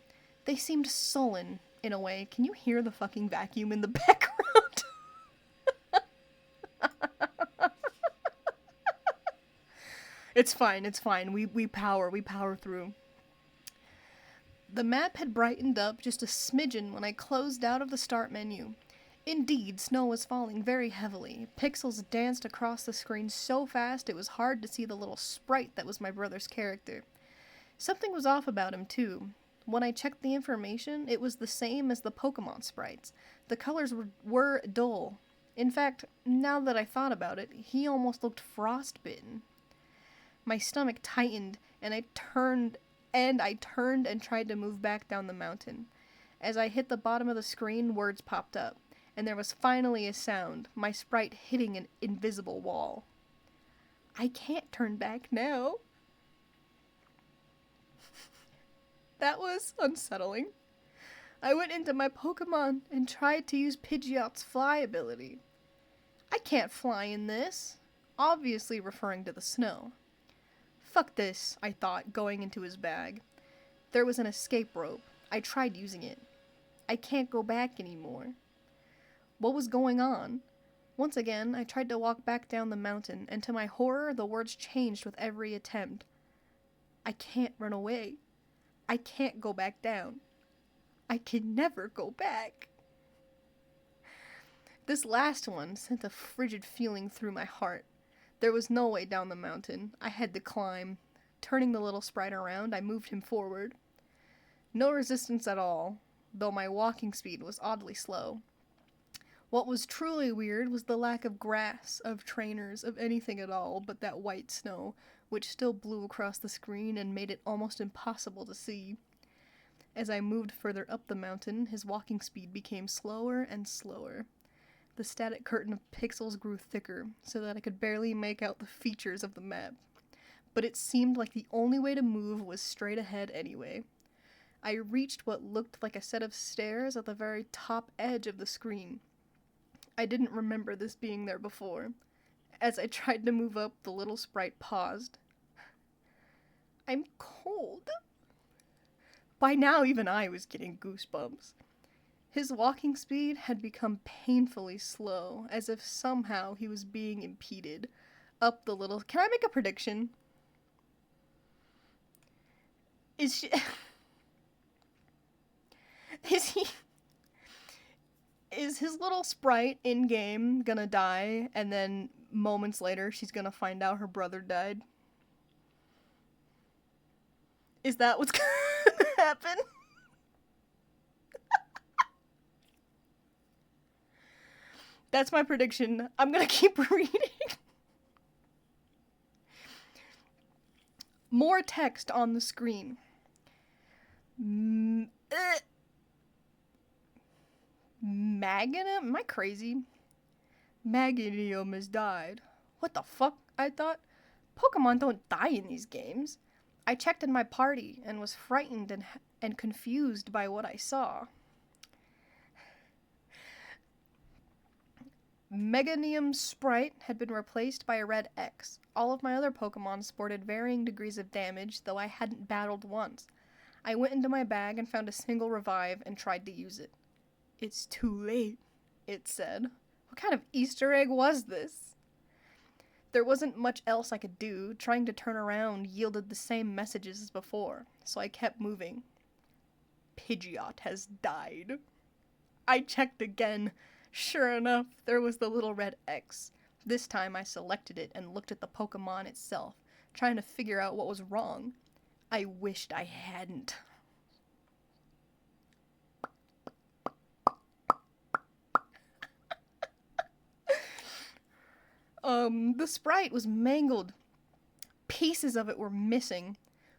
They seemed sullen, in a way. Can you hear the fucking vacuum in the background? It's fine, it's fine. We power through. The map had brightened up just a smidgen when I closed out of the start menu. Indeed, snow was falling very heavily. Pixels danced across the screen so fast it was hard to see the little sprite that was my brother's character. Something was off about him, too. When I checked the information, it was the same as the Pokemon sprites. The colors were dull. In fact, now that I thought about it, he almost looked frostbitten. My stomach tightened, and I turned and tried to move back down the mountain. As I hit the bottom of the screen, words popped up, and there was finally a sound, my sprite hitting an invisible wall. I can't turn back now. That was unsettling. I went into my Pokemon and tried to use Pidgeot's fly ability. I can't fly in this, obviously referring to the snow. Fuck this, I thought, going into his bag. There was an escape rope. I tried using it. I can't go back anymore. What was going on? Once again, I tried to walk back down the mountain, and to my horror, the words changed with every attempt. I can't run away. I can't go back down. I can never go back. This last one sent a frigid feeling through my heart. There was no way down the mountain. I had to climb. Turning the little sprite around, I moved him forward. No resistance at all, though my walking speed was oddly slow. What was truly weird was the lack of grass, of trainers, of anything at all but that white snow, which still blew across the screen and made it almost impossible to see. As I moved further up the mountain, his walking speed became slower and slower. The static curtain of pixels grew thicker, so that I could barely make out the features of the map. But it seemed like the only way to move was straight ahead anyway. I reached what looked like a set of stairs at the very top edge of the screen. I didn't remember this being there before. As I tried to move up, the little sprite paused. I'm cold. By now, even I was getting goosebumps. His walking speed had become painfully slow, as if somehow he was being impeded. Up the little... Can I make a prediction? Is she... Is his little sprite in-game gonna die, and then moments later she's gonna find out her brother died? Is that what's gonna happen? That's my prediction. I'm gonna keep reading. More text on the screen. Magnum? Am I crazy? Magnum has died. What the fuck? I thought. Pokemon don't die in these games. I checked in my party and was frightened and confused by what I saw. Meganium's sprite had been replaced by a red X. All of my other Pokemon sported varying degrees of damage, though I hadn't battled once. I went into my bag and found a single revive and tried to use it. It's too late, it said. What kind of Easter egg was this? There wasn't much else I could do. Trying to turn around yielded the same messages as before, so I kept moving. Pidgeot has died. I checked again. Sure enough, there was the little red X. This time I selected it and looked at the Pokemon itself, trying to figure out what was wrong. I wished I hadn't. The sprite was mangled. Pieces of it were missing.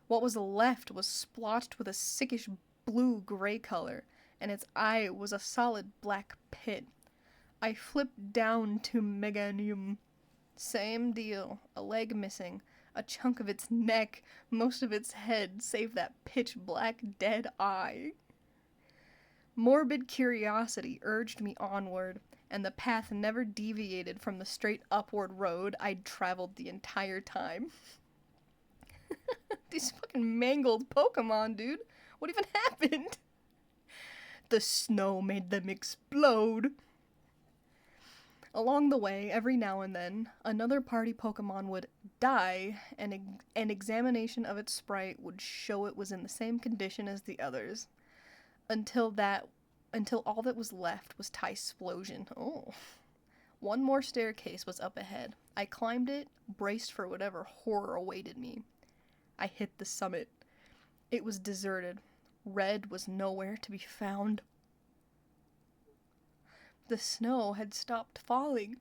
What was left was splotched with a sickish blue-gray color, and its eye was a solid black pit. I flipped down to Meganium. Same deal. A leg missing. A chunk of its neck. Most of its head, save that pitch-black dead eye. Morbid curiosity urged me onward, and the path never deviated from the straight upward road I'd traveled the entire time. These fucking mangled Pokemon, dude. What even happened? The snow made them explode. Along the way, every now and then, another party Pokemon would die, and an examination of its sprite would show it was in the same condition as the others. Until all that was left was Tysplosion. Oh. One more staircase was up ahead. I climbed it, braced for whatever horror awaited me. I hit the summit. It was deserted. Red was nowhere to be found. The snow had stopped falling.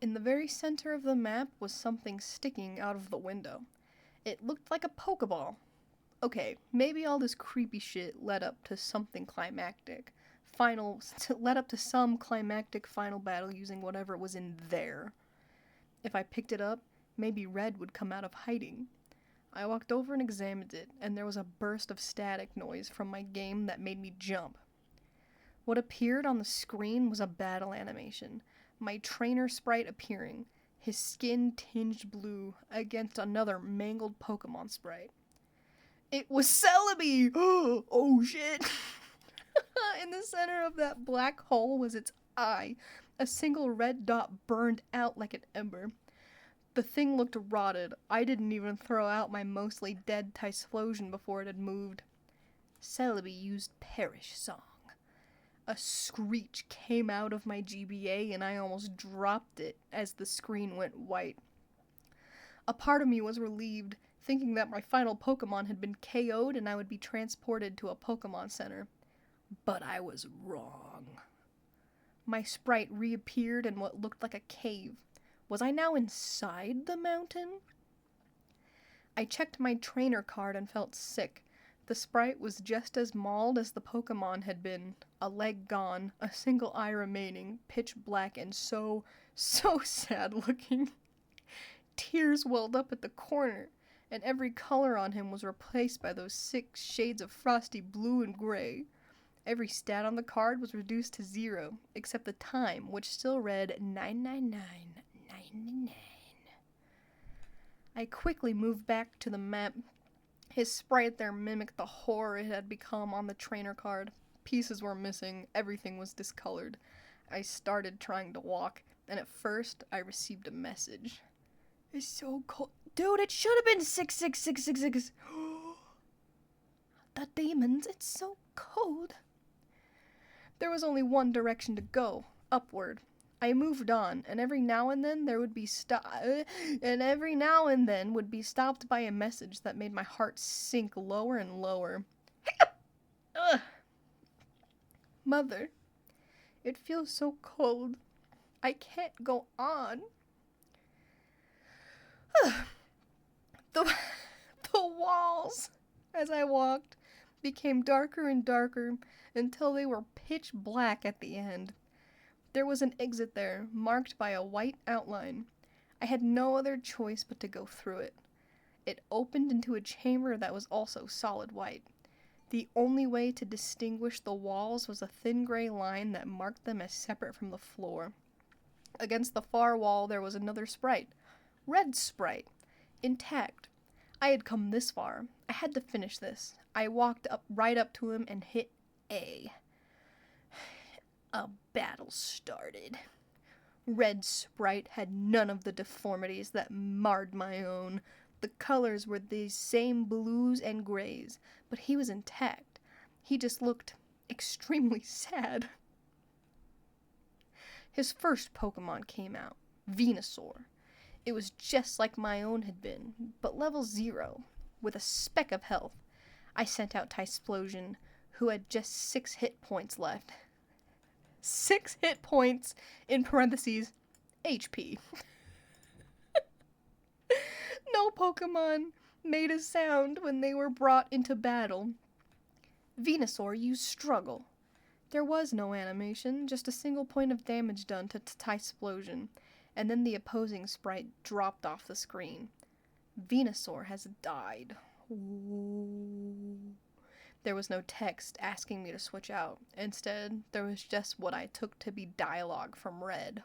In the very center of the map was something sticking out of the window. It looked like a Pokeball. Okay, maybe all this creepy shit led up to something climactic. Led up to some climactic final battle using whatever was in there. If I picked it up, maybe Red would come out of hiding. I walked over and examined it, and there was a burst of static noise from my game that made me jump. What appeared on the screen was a battle animation. My trainer sprite appearing, his skin tinged blue, against another mangled Pokemon sprite. It was Celebi! Oh shit! In the center of that black hole was its eye. A single red dot burned out like an ember. The thing looked rotted. I didn't even throw out my mostly dead Tysplosion before it had moved. Celebi used Perish Song. A screech came out of my GBA and I almost dropped it as the screen went white. A part of me was relieved, thinking that my final Pokemon had been KO'd and I would be transported to a Pokemon Center. But I was wrong. My sprite reappeared in what looked like a cave. Was I now inside the mountain? I checked my trainer card and felt sick. The sprite was just as mauled as the Pokemon had been. A leg gone, a single eye remaining, pitch black and so sad looking. Tears welled up at the corner, and every color on him was replaced by those 6 shades of frosty blue and gray. Every stat on the card was reduced to 0, except the time, which still read 99999. I quickly moved back to the map. His sprite there mimicked the horror it had become on the trainer card. Pieces were missing, everything was discolored. I started trying to walk, and at first I received a message. It's so cold. Dude, it should have been 66666. The demons, it's so cold. There was only one direction to go, upward. I moved on, and every now and then would be stopped by a message that made my heart sink lower and lower. Mother, it feels so cold. I can't go on. The walls, as I walked, became darker and darker until they were pitch black at the end. There was an exit there, marked by a white outline. I had no other choice but to go through it. It opened into a chamber that was also solid white. The only way to distinguish the walls was a thin gray line that marked them as separate from the floor. Against the far wall there was another sprite. Red sprite. Intact. I had come this far. I had to finish this. I walked right up to him and hit A. A battle started. Red sprite had none of the deformities that marred my own. The colors were these same blues and grays, but he was intact. He just looked extremely sad. His first Pokemon came out, Venusaur. It was just like my own had been, but level 0, with a speck of health. I sent out Tysplosion, who had just 6 hit points left. 6 hit points, in parentheses, HP. No Pokemon made a sound when they were brought into battle. Venusaur used Struggle. There was no animation, just a single point of damage done to Tysplosion, and then the opposing sprite dropped off the screen. Venusaur has died. Ooh. There was no text asking me to switch out. Instead, there was just what I took to be dialogue from Red. ...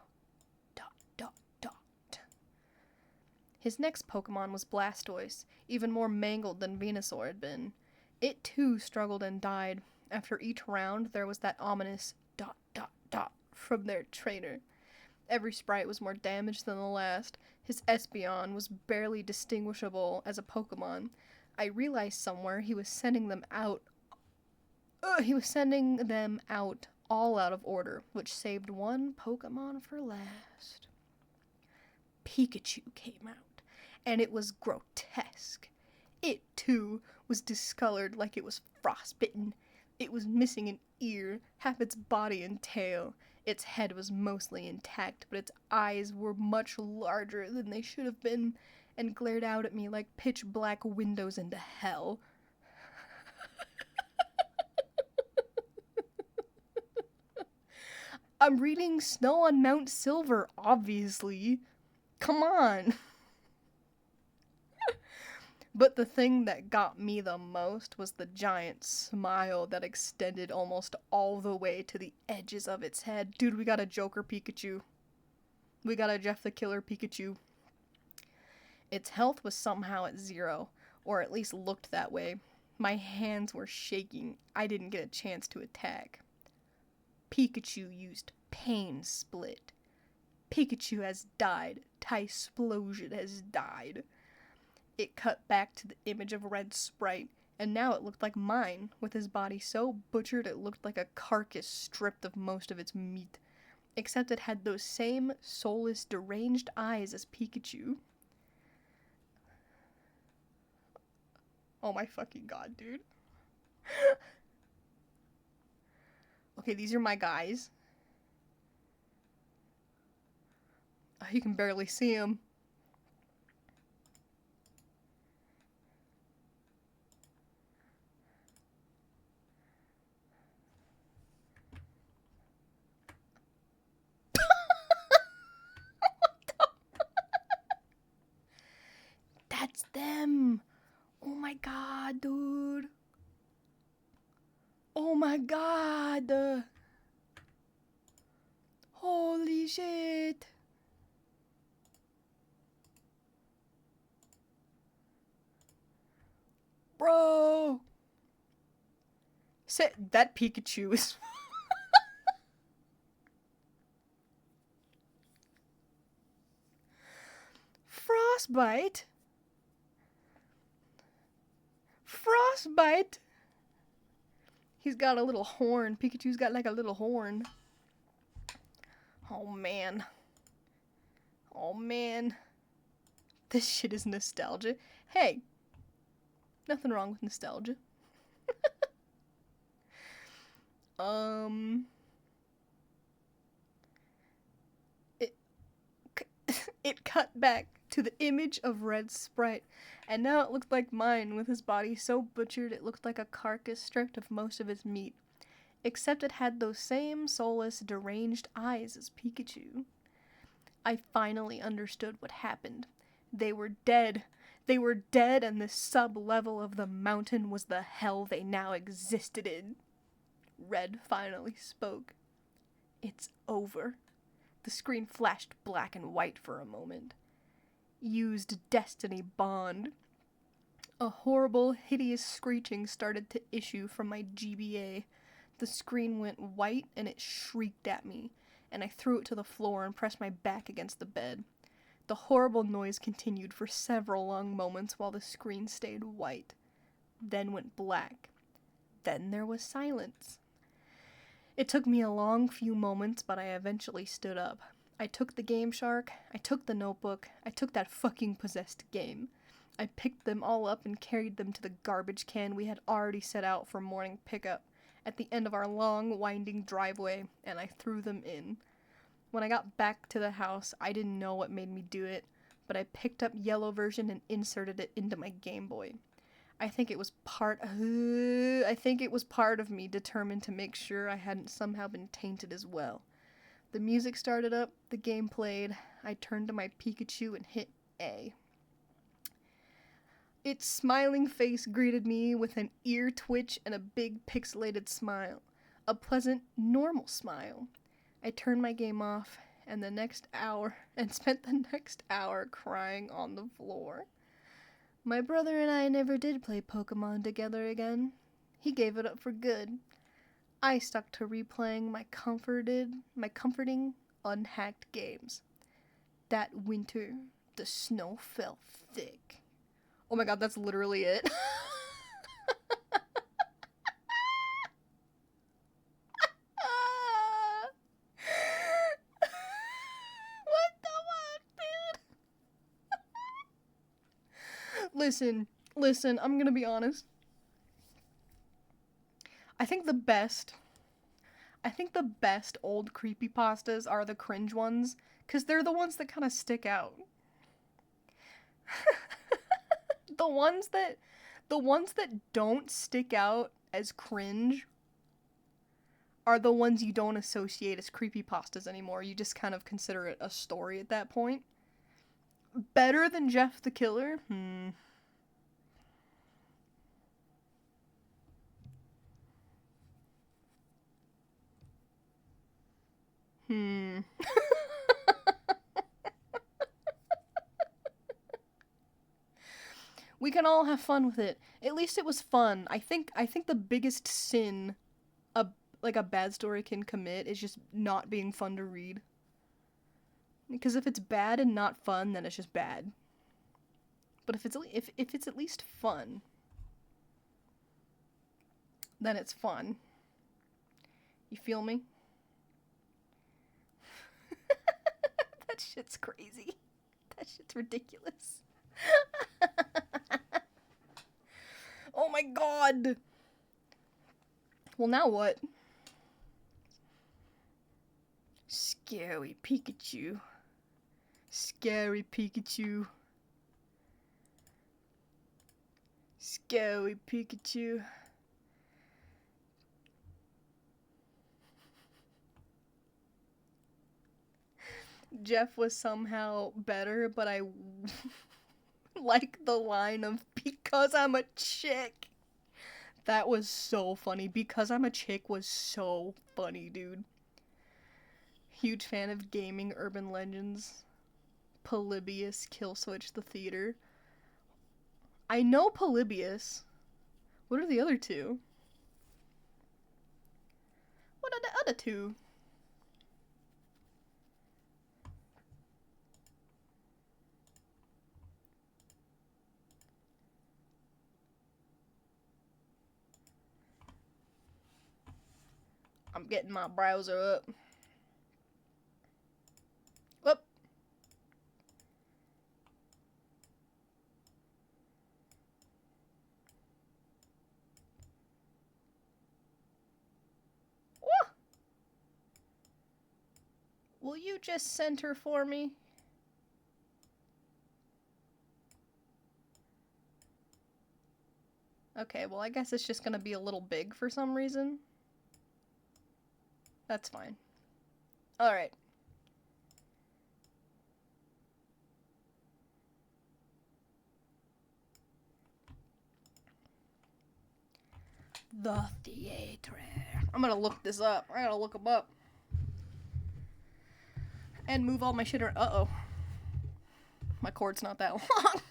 His next Pokemon was Blastoise, even more mangled than Venusaur had been. It too struggled and died. After each round, there was that ominous ... from their trainer. Every sprite was more damaged than the last. His Espeon was barely distinguishable as a Pokemon. I realized somewhere he was sending them out. All out of order, which saved one Pokemon for last. Pikachu came out, and it was grotesque. It, too, was discolored like it was frostbitten. It was missing an ear, half its body and tail. Its head was mostly intact, but its eyes were much larger than they should have been, and glared out at me like pitch-black windows into hell. I'm reading Snow on Mount Silver, obviously. Come on. But the thing that got me the most was the giant smile that extended almost all the way to the edges of its head. Dude, we got a Joker Pikachu. We got a Jeff the Killer Pikachu. Its health was somehow at 0, or at least looked that way. My hands were shaking. I didn't get a chance to attack. Pikachu used Pain Split. Pikachu has died. Tysplosion has died. It cut back to the image of Red Sprite, and now it looked like mine, with his body so butchered it looked like a carcass stripped of most of its meat. Except it had those same soulless, deranged eyes as Pikachu. Oh my fucking god, dude. Okay, these are my guys. Oh, you can barely see them. That's them. Oh my god, dude. Oh my god. Holy shit. Bro. That Pikachu is... Frostbite? Frostbite? He's got a little horn. Pikachu's got like a little horn. Oh man. Oh man. This shit is nostalgia. Hey. Nothing wrong with nostalgia. It cut back to the image of Red Sprite, and now it looked like mine, with his body so butchered it looked like a carcass stripped of most of its meat. Except it had those same soulless, deranged eyes as Pikachu. I finally understood what happened. They were dead. They were dead, and the sub-level of the mountain was the hell they now existed in. Red finally spoke. It's over. The screen flashed black and white for a moment. Used Destiny Bond. A horrible, hideous screeching started to issue from my GBA. The screen went white and it shrieked at me, and I threw it to the floor and pressed my back against the bed. The horrible noise continued for several long moments while the screen stayed white, then went black. Then there was silence. It took me a long few moments, but I eventually stood up. I took the Game Shark, I took the notebook, I took that fucking possessed game. I picked them all up and carried them to the garbage can we had already set out for morning pickup at the end of our long, winding driveway, and I threw them in. When I got back to the house, I didn't know what made me do it, but I picked up yellow version and inserted it into my Game Boy. I think it was part of me determined to make sure I hadn't somehow been tainted as well. The music started up, the game played, I turned to my Pikachu and hit A. Its smiling face greeted me with an ear twitch and a big pixelated smile. A pleasant, normal smile. I turned my game off and spent the next hour crying on the floor. My brother and I never did play Pokemon together again. He gave it up for good. I stuck to replaying my comforting, unhacked games. That winter, the snow fell thick. Oh my god, that's literally it. What the fuck, dude? Listen, I'm gonna be honest. I think the best old creepypastas are the cringe ones, because they're the ones that kind of stick out. The ones that don't stick out as cringe are the ones you don't associate as creepypastas anymore. You just kind of consider it a story at that point. Better than Jeff the Killer? We can all have fun with it. At least it was fun. I think the biggest sin a bad story can commit is just not being fun to read. Because if it's bad and not fun, then it's just bad. But if it's at least fun, then it's fun. You feel me? That shit's crazy. That shit's ridiculous. Oh my god! Well, now what? Scary Pikachu. Scary Pikachu. Scary Pikachu. Jeff was somehow better, but I like the line of "because I'm a chick." That was so funny. "Because I'm a chick" was so funny, dude. Huge fan of gaming urban legends. Polybius, Killswitch the Theater. I know Polybius. What are the other two? What are the other two? I'm getting my browser up. Whoop. Whoa. Will you just center for me? Okay, well, I guess it's just gonna be a little big for some reason. That's fine. Alright. The theater. I'm gonna look this up. I gotta look them up. And move all my shit around. Uh-oh. My cord's not that long.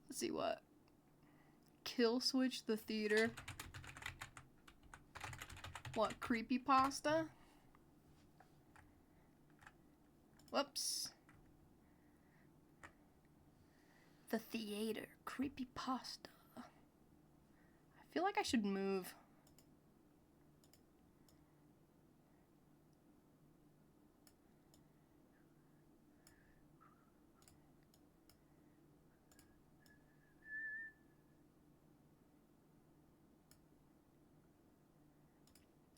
Let's see what. Killswitch the Theater. What, Creepypasta? Whoops. The Theater, Creepypasta. I feel like I should move.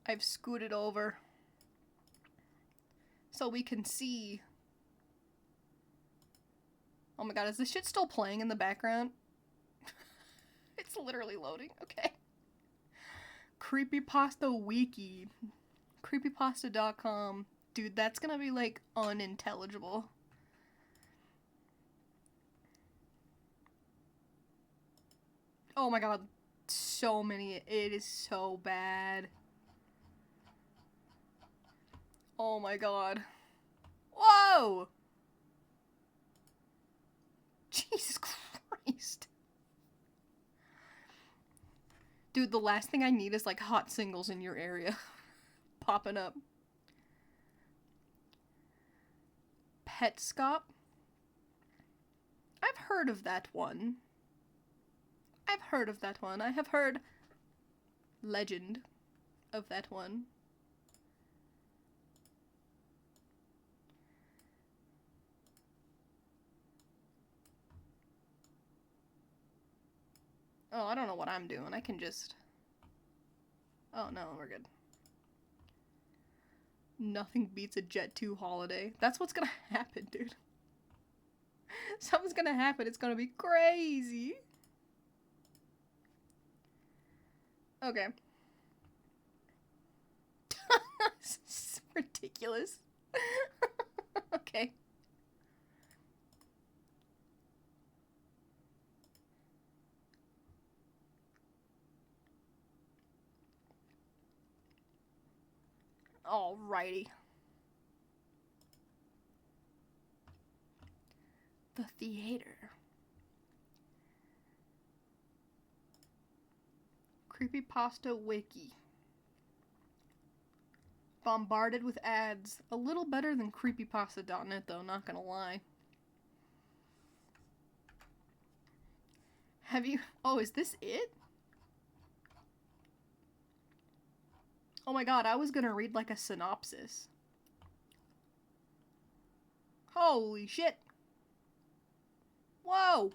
I've scooted over so we can see. Oh my god, is this shit still playing in the background? It's literally loading. Okay. Creepypasta Wiki. Creepypasta.com. Dude, that's gonna be like unintelligible. Oh my god. So many. It is so bad. Oh my god. Whoa! Jesus Christ. Dude, the last thing I need is like hot singles in your area popping up. Petscop? I've heard of that one. I have heard legend of that one. Oh, I don't know what I'm doing. I can just... Oh, no, we're good. Nothing beats a Jet 2 holiday. That's what's gonna happen, dude. Something's gonna happen. It's gonna be crazy. Okay. This is ridiculous. Okay. Alrighty. The theater. Creepypasta wiki. Bombarded with ads. A little better than creepypasta.net though, not gonna lie. Have you... Oh, is this it? Oh my god, I was gonna read like a synopsis. Holy shit. Whoa!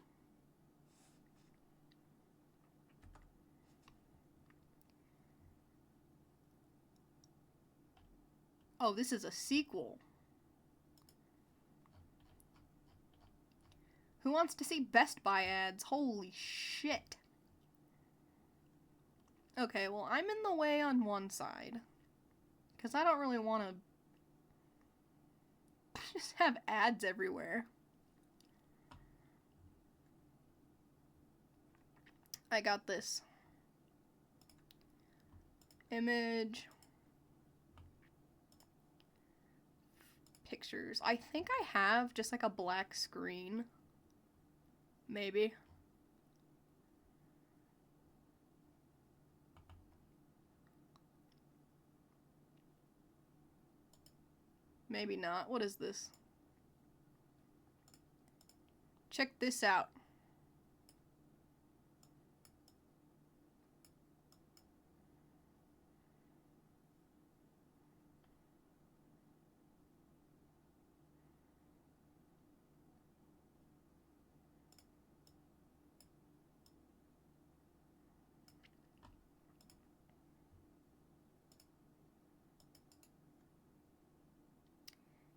Oh, this is a sequel. Who wants to see Best Buy ads? Holy shit. Okay, well, I'm in the way on one side. Because I don't really want to just have ads everywhere. I got this. Image. Pictures. I think I have just like a black screen. Maybe. Maybe not. What is this? Check this out.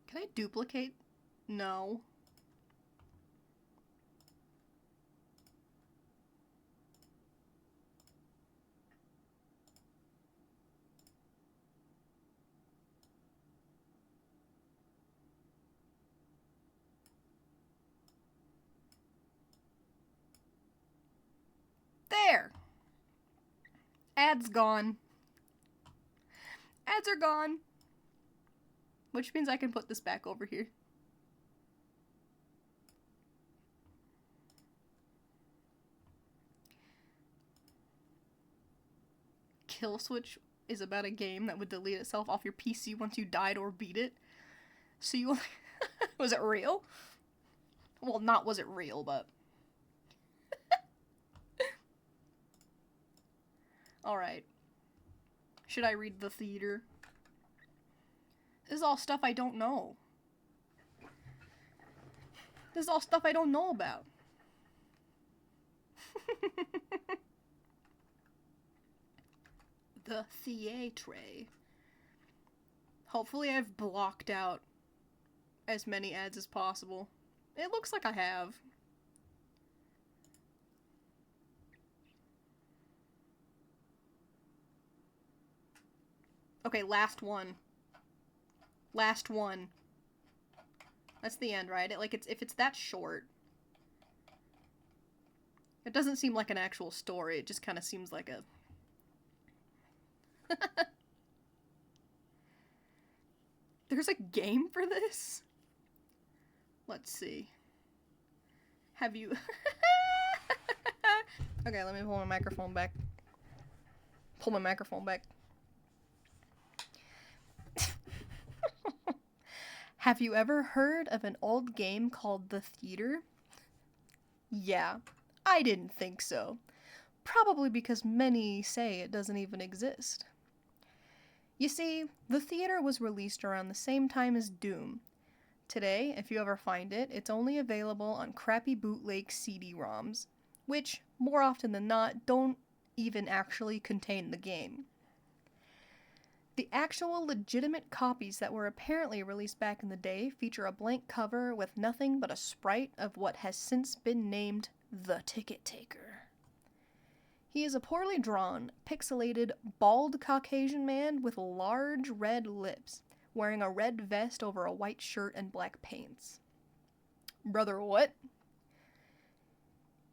Can I duplicate? No. There! Ads gone. Ads are gone. Which means I can put this back over here. Kill Switch is about a game that would delete itself off your PC once you died or beat it. So you... Was it real? Well, not was it real, but... Alright. Should I read the theater? This is all stuff I don't know. This is all stuff I don't know about. The theatre. Hopefully I've blocked out as many ads as possible. It looks like I have. Okay, last one. Last one. That's the end, right? If it's that short. It doesn't seem like an actual story, it just kind of seems like a... There's a game for this? Let's see. Have you... Okay, let me pull my microphone back. pull my microphone back. Have you ever heard of an old game called The Theater? Yeah, I didn't think so. Probably because many say it doesn't even exist. You see, The Theater was released around the same time as Doom. Today, if you ever find it, it's only available on crappy bootleg CD-ROMs, which, more often than not, don't even actually contain the game. The actual legitimate copies that were apparently released back in the day feature a blank cover with nothing but a sprite of what has since been named the Ticket Taker. He is a poorly drawn, pixelated, bald Caucasian man with large red lips, wearing a red vest over a white shirt and black pants. Brother, what?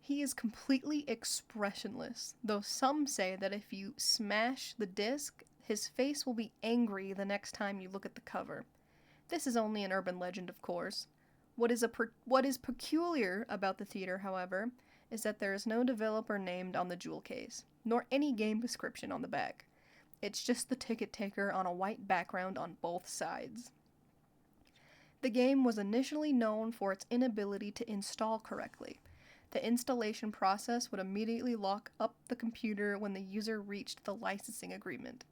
He is completely expressionless, though some say that if you smash the disc, his face will be angry the next time you look at the cover. This is only an urban legend, of course. What is peculiar about The Theater, however, is that there is no developer named on the jewel case, nor any game description on the back. It's just the Ticket Taker on a white background on both sides. The game was initially known for its inability to install correctly. The installation process would immediately lock up the computer when the user reached the licensing agreement.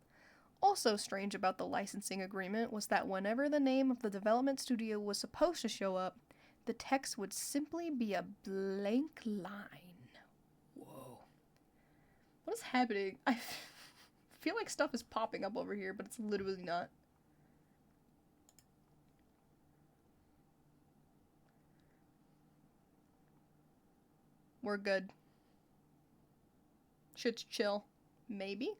Also strange about the licensing agreement was that whenever the name of the development studio was supposed to show up, the text would simply be a blank line. Whoa. What is happening? I feel like stuff is popping up over here, but it's literally not. We're good. Shit's chill. Maybe?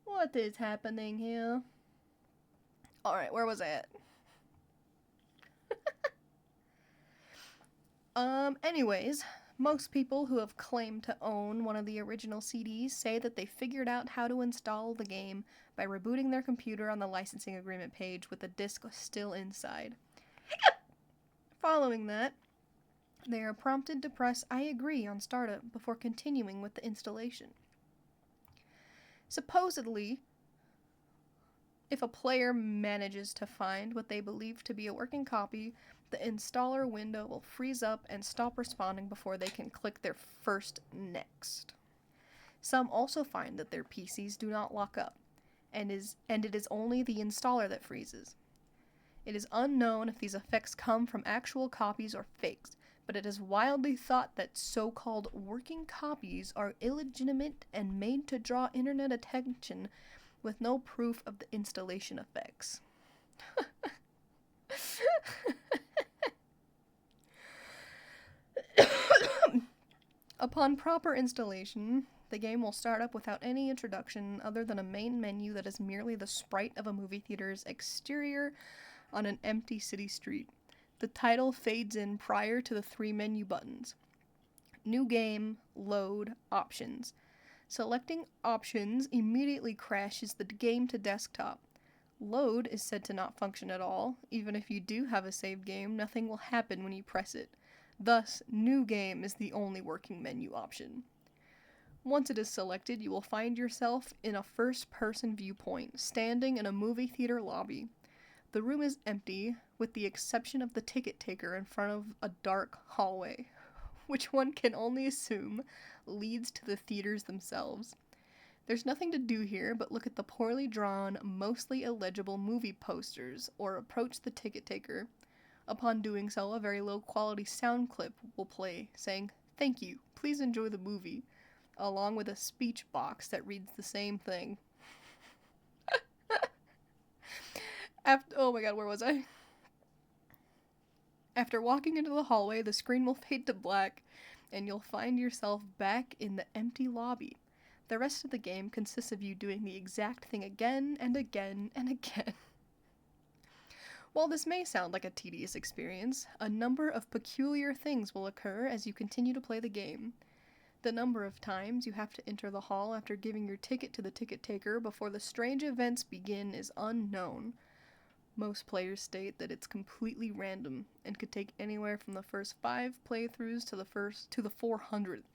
What is happening here? Alright, where was I at? Anyways, most people who have claimed to own one of the original CDs say that they figured out how to install the game by rebooting their computer on the licensing agreement page with the disc still inside. Following that, they are prompted to press I agree on startup before continuing with the installation. Supposedly, if a player manages to find what they believe to be a working copy, the installer window will freeze up and stop responding before they can click their first next. Some also find that their PCs do not lock up, and it is only the installer that freezes. It is unknown if these effects come from actual copies or fakes, but it is widely thought that so-called working copies are illegitimate and made to draw internet attention with no proof of the installation effects. Upon proper installation, the game will start up without any introduction other than a main menu that is merely the sprite of a movie theater's exterior on an empty city street. The title fades in prior to the 3 menu buttons. New game, load, options. Selecting options immediately crashes the game to desktop. Load is said to not function at all. Even if you do have a saved game, nothing will happen when you press it. Thus, new game is the only working menu option. Once it is selected, you will find yourself in a first-person viewpoint, standing in a movie theater lobby. The room is empty, with the exception of the ticket taker in front of a dark hallway, which one can only assume leads to the theaters themselves. There's nothing to do here but look at the poorly drawn, mostly illegible movie posters, or approach the ticket taker. Upon doing so, a very low-quality sound clip will play, saying, "Thank you, please enjoy the movie," along with a speech box that reads the same thing. Oh my god, where was I? After walking into the hallway, the screen will fade to black, and you'll find yourself back in the empty lobby. The rest of the game consists of you doing the exact thing again and again and again. While this may sound like a tedious experience, a number of peculiar things will occur as you continue to play the game. The number of times you have to enter the hall after giving your ticket to the ticket taker before the strange events begin is unknown. Most players state that it's completely random and could take anywhere from the first 5 playthroughs to the 400th.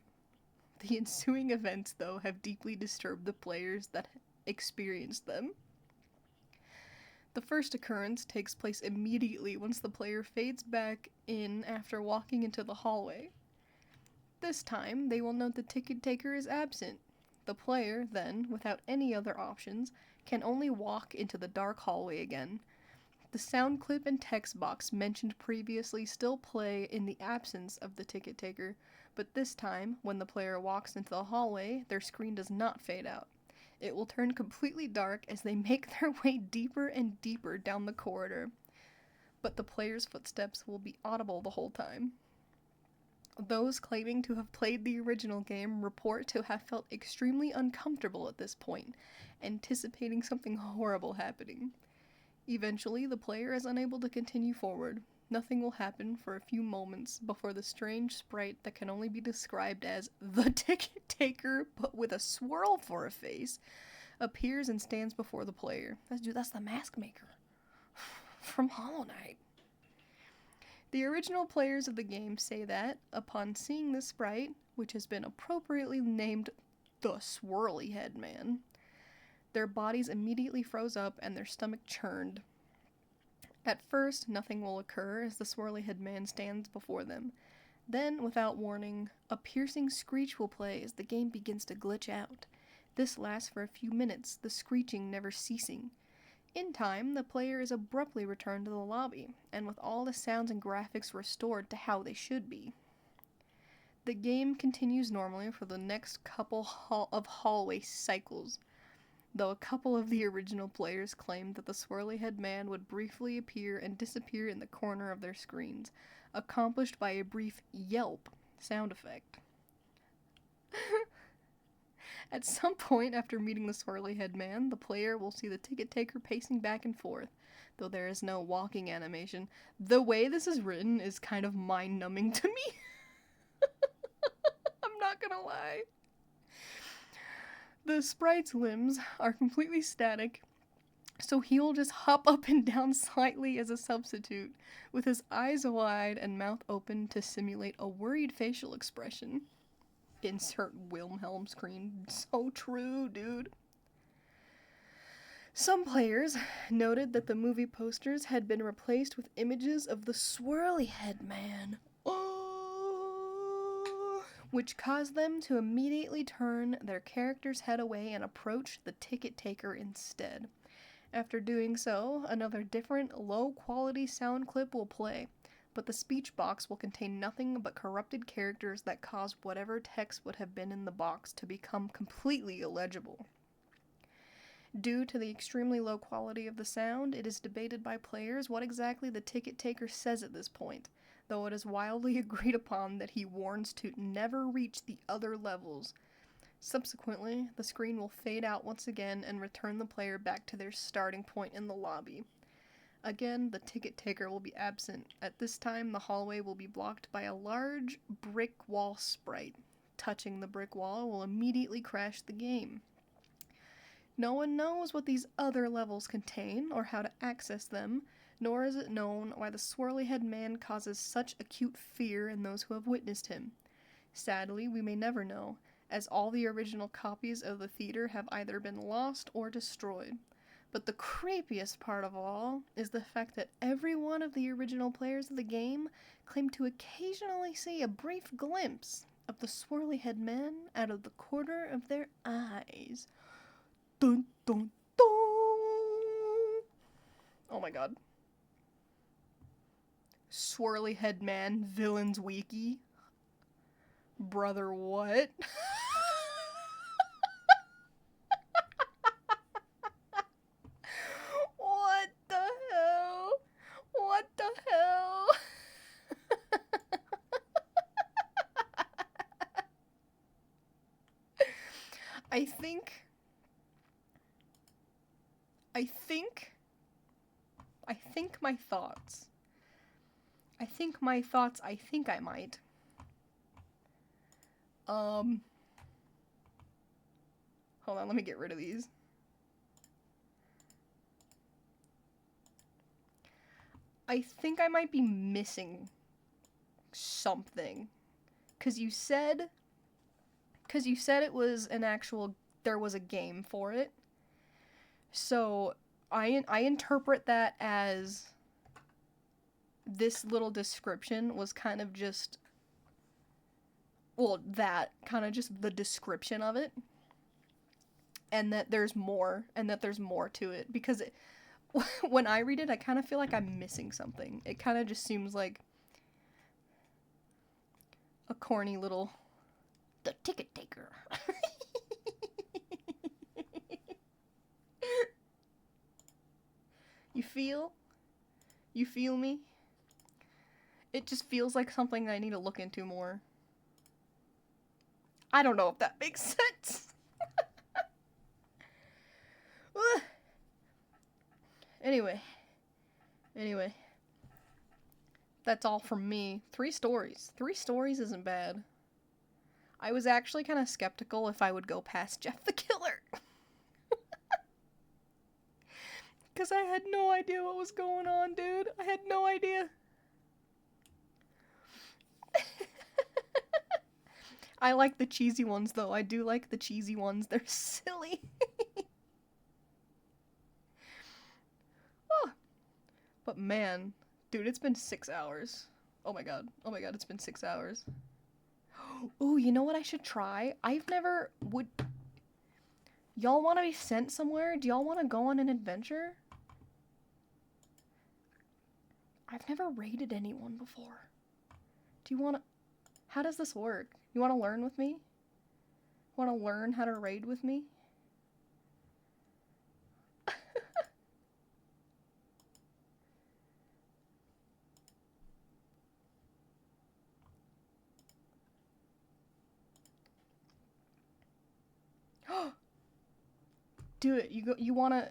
The ensuing events, though, have deeply disturbed the players that experienced them. The first occurrence takes place immediately once the player fades back in after walking into the hallway. This time, they will note the ticket taker is absent. The player, then, without any other options, can only walk into the dark hallway again. The sound clip and text box mentioned previously still play in the absence of the ticket taker, but this time, when the player walks into the hallway, their screen does not fade out. It will turn completely dark as they make their way deeper and deeper down the corridor, but the player's footsteps will be audible the whole time. Those claiming to have played the original game report to have felt extremely uncomfortable at this point, anticipating something horrible happening. Eventually, the player is unable to continue forward. Nothing will happen for a few moments before the strange sprite that can only be described as the ticket taker, but with a swirl for a face, appears and stands before the player. That's the mask maker from Hollow Knight. The original players of the game say that, upon seeing the sprite, which has been appropriately named the Swirly Head Man, their bodies immediately froze up and their stomach churned. At first, nothing will occur as the Swirly Head Man stands before them. Then, without warning, a piercing screech will play as the game begins to glitch out. This lasts for a few minutes, the screeching never ceasing. In time, the player is abruptly returned to the lobby, and with all the sounds and graphics restored to how they should be. The game continues normally for the next couple of hallway cycles, though a couple of the original players claimed that the Swirly Head Man would briefly appear and disappear in the corner of their screens, accomplished by a brief yelp sound effect. At some point after meeting the Swirly Head Man, the player will see the ticket taker pacing back and forth, though there is no walking animation. The way this is written is kind of mind-numbing to me. I'm not gonna lie. The sprite's limbs are completely static, so he will just hop up and down slightly as a substitute, with his eyes wide and mouth open to simulate a worried facial expression. Insert Wilhelm scream. So true, dude. Some players noted that the movie posters had been replaced with images of the Swirly Head Man, which caused them to immediately turn their character's head away and approach the ticket taker instead. After doing so, another different, low-quality sound clip will play, but the speech box will contain nothing but corrupted characters that cause whatever text would have been in the box to become completely illegible. Due to the extremely low quality of the sound, it is debated by players what exactly the ticket taker says at this point, though it is wildly agreed upon that he warns to never reach the other levels. Subsequently, the screen will fade out once again and return the player back to their starting point in the lobby. Again, the ticket taker will be absent. At this time, the hallway will be blocked by a large brick wall sprite. Touching the brick wall will immediately crash the game. No one knows what these other levels contain or how to access them, nor is it known why the Swirly Head Man causes such acute fear in those who have witnessed him. Sadly, we may never know, as all the original copies of the theater have either been lost or destroyed. But the creepiest part of all is the fact that every one of the original players of the game claimed to occasionally see a brief glimpse of the Swirly Head Man out of the corner of their eyes. Dun dun dun! Oh my god. Swirly Head Man, Villains Wiki. Brother, what? What the hell? What the hell? I think my thoughts. I think I might. Hold on, let me get rid of these. I think I might be missing something. 'Cause you said Because you said it was an actual, there was a game for it. So I interpret that as this little description was kind of just, well, that kind of just the description of it. And that there's more, to it. Because when I read it, I kind of feel like I'm missing something. It kind of just seems like a corny little, the ticket taker. You feel? You feel me? It just feels like something I need to look into more. I don't know if that makes sense. Anyway. That's all from me. 3 stories. 3 stories isn't bad. I was actually kind of skeptical if I would go past Jeff the Killer. Because I had no idea what was going on, dude. I had no idea. I like the cheesy ones, though. I do like the cheesy ones. They're silly. Oh. But man, dude, it's been 6 hours. Oh my god, it's been 6 hours. Ooh, you know what I should try? Y'all want to be sent somewhere? Do y'all want to go on an adventure? I've never raided anyone before. Do you want to... How does this work? You want to learn with me? Want to learn how to raid with me? Do it. You want to...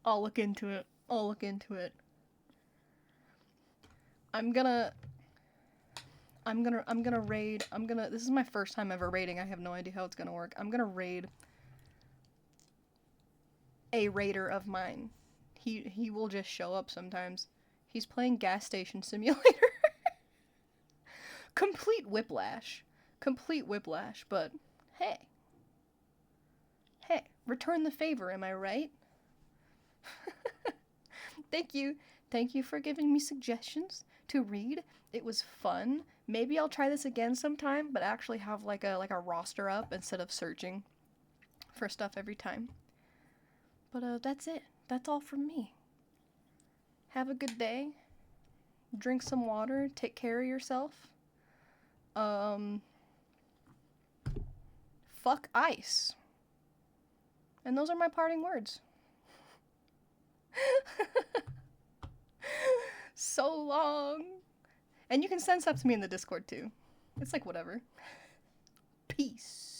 I'll look into it. I'm gonna raid. This is my first time ever raiding. I have no idea how it's gonna work. I'm gonna raid a raider of mine. He will just show up sometimes. He's playing Gas Station Simulator. Complete whiplash, but hey, return the favor, am I right? Thank you for giving me suggestions to read. It was fun. Maybe I'll try this again sometime, but actually have like a roster up instead of searching for stuff every time. But that's it. That's all from me. Have a good day. Drink some water. Take care of yourself. Fuck ice. And those are my parting words. So long. And you can send stuff to me in the Discord too. It's like whatever. Peace.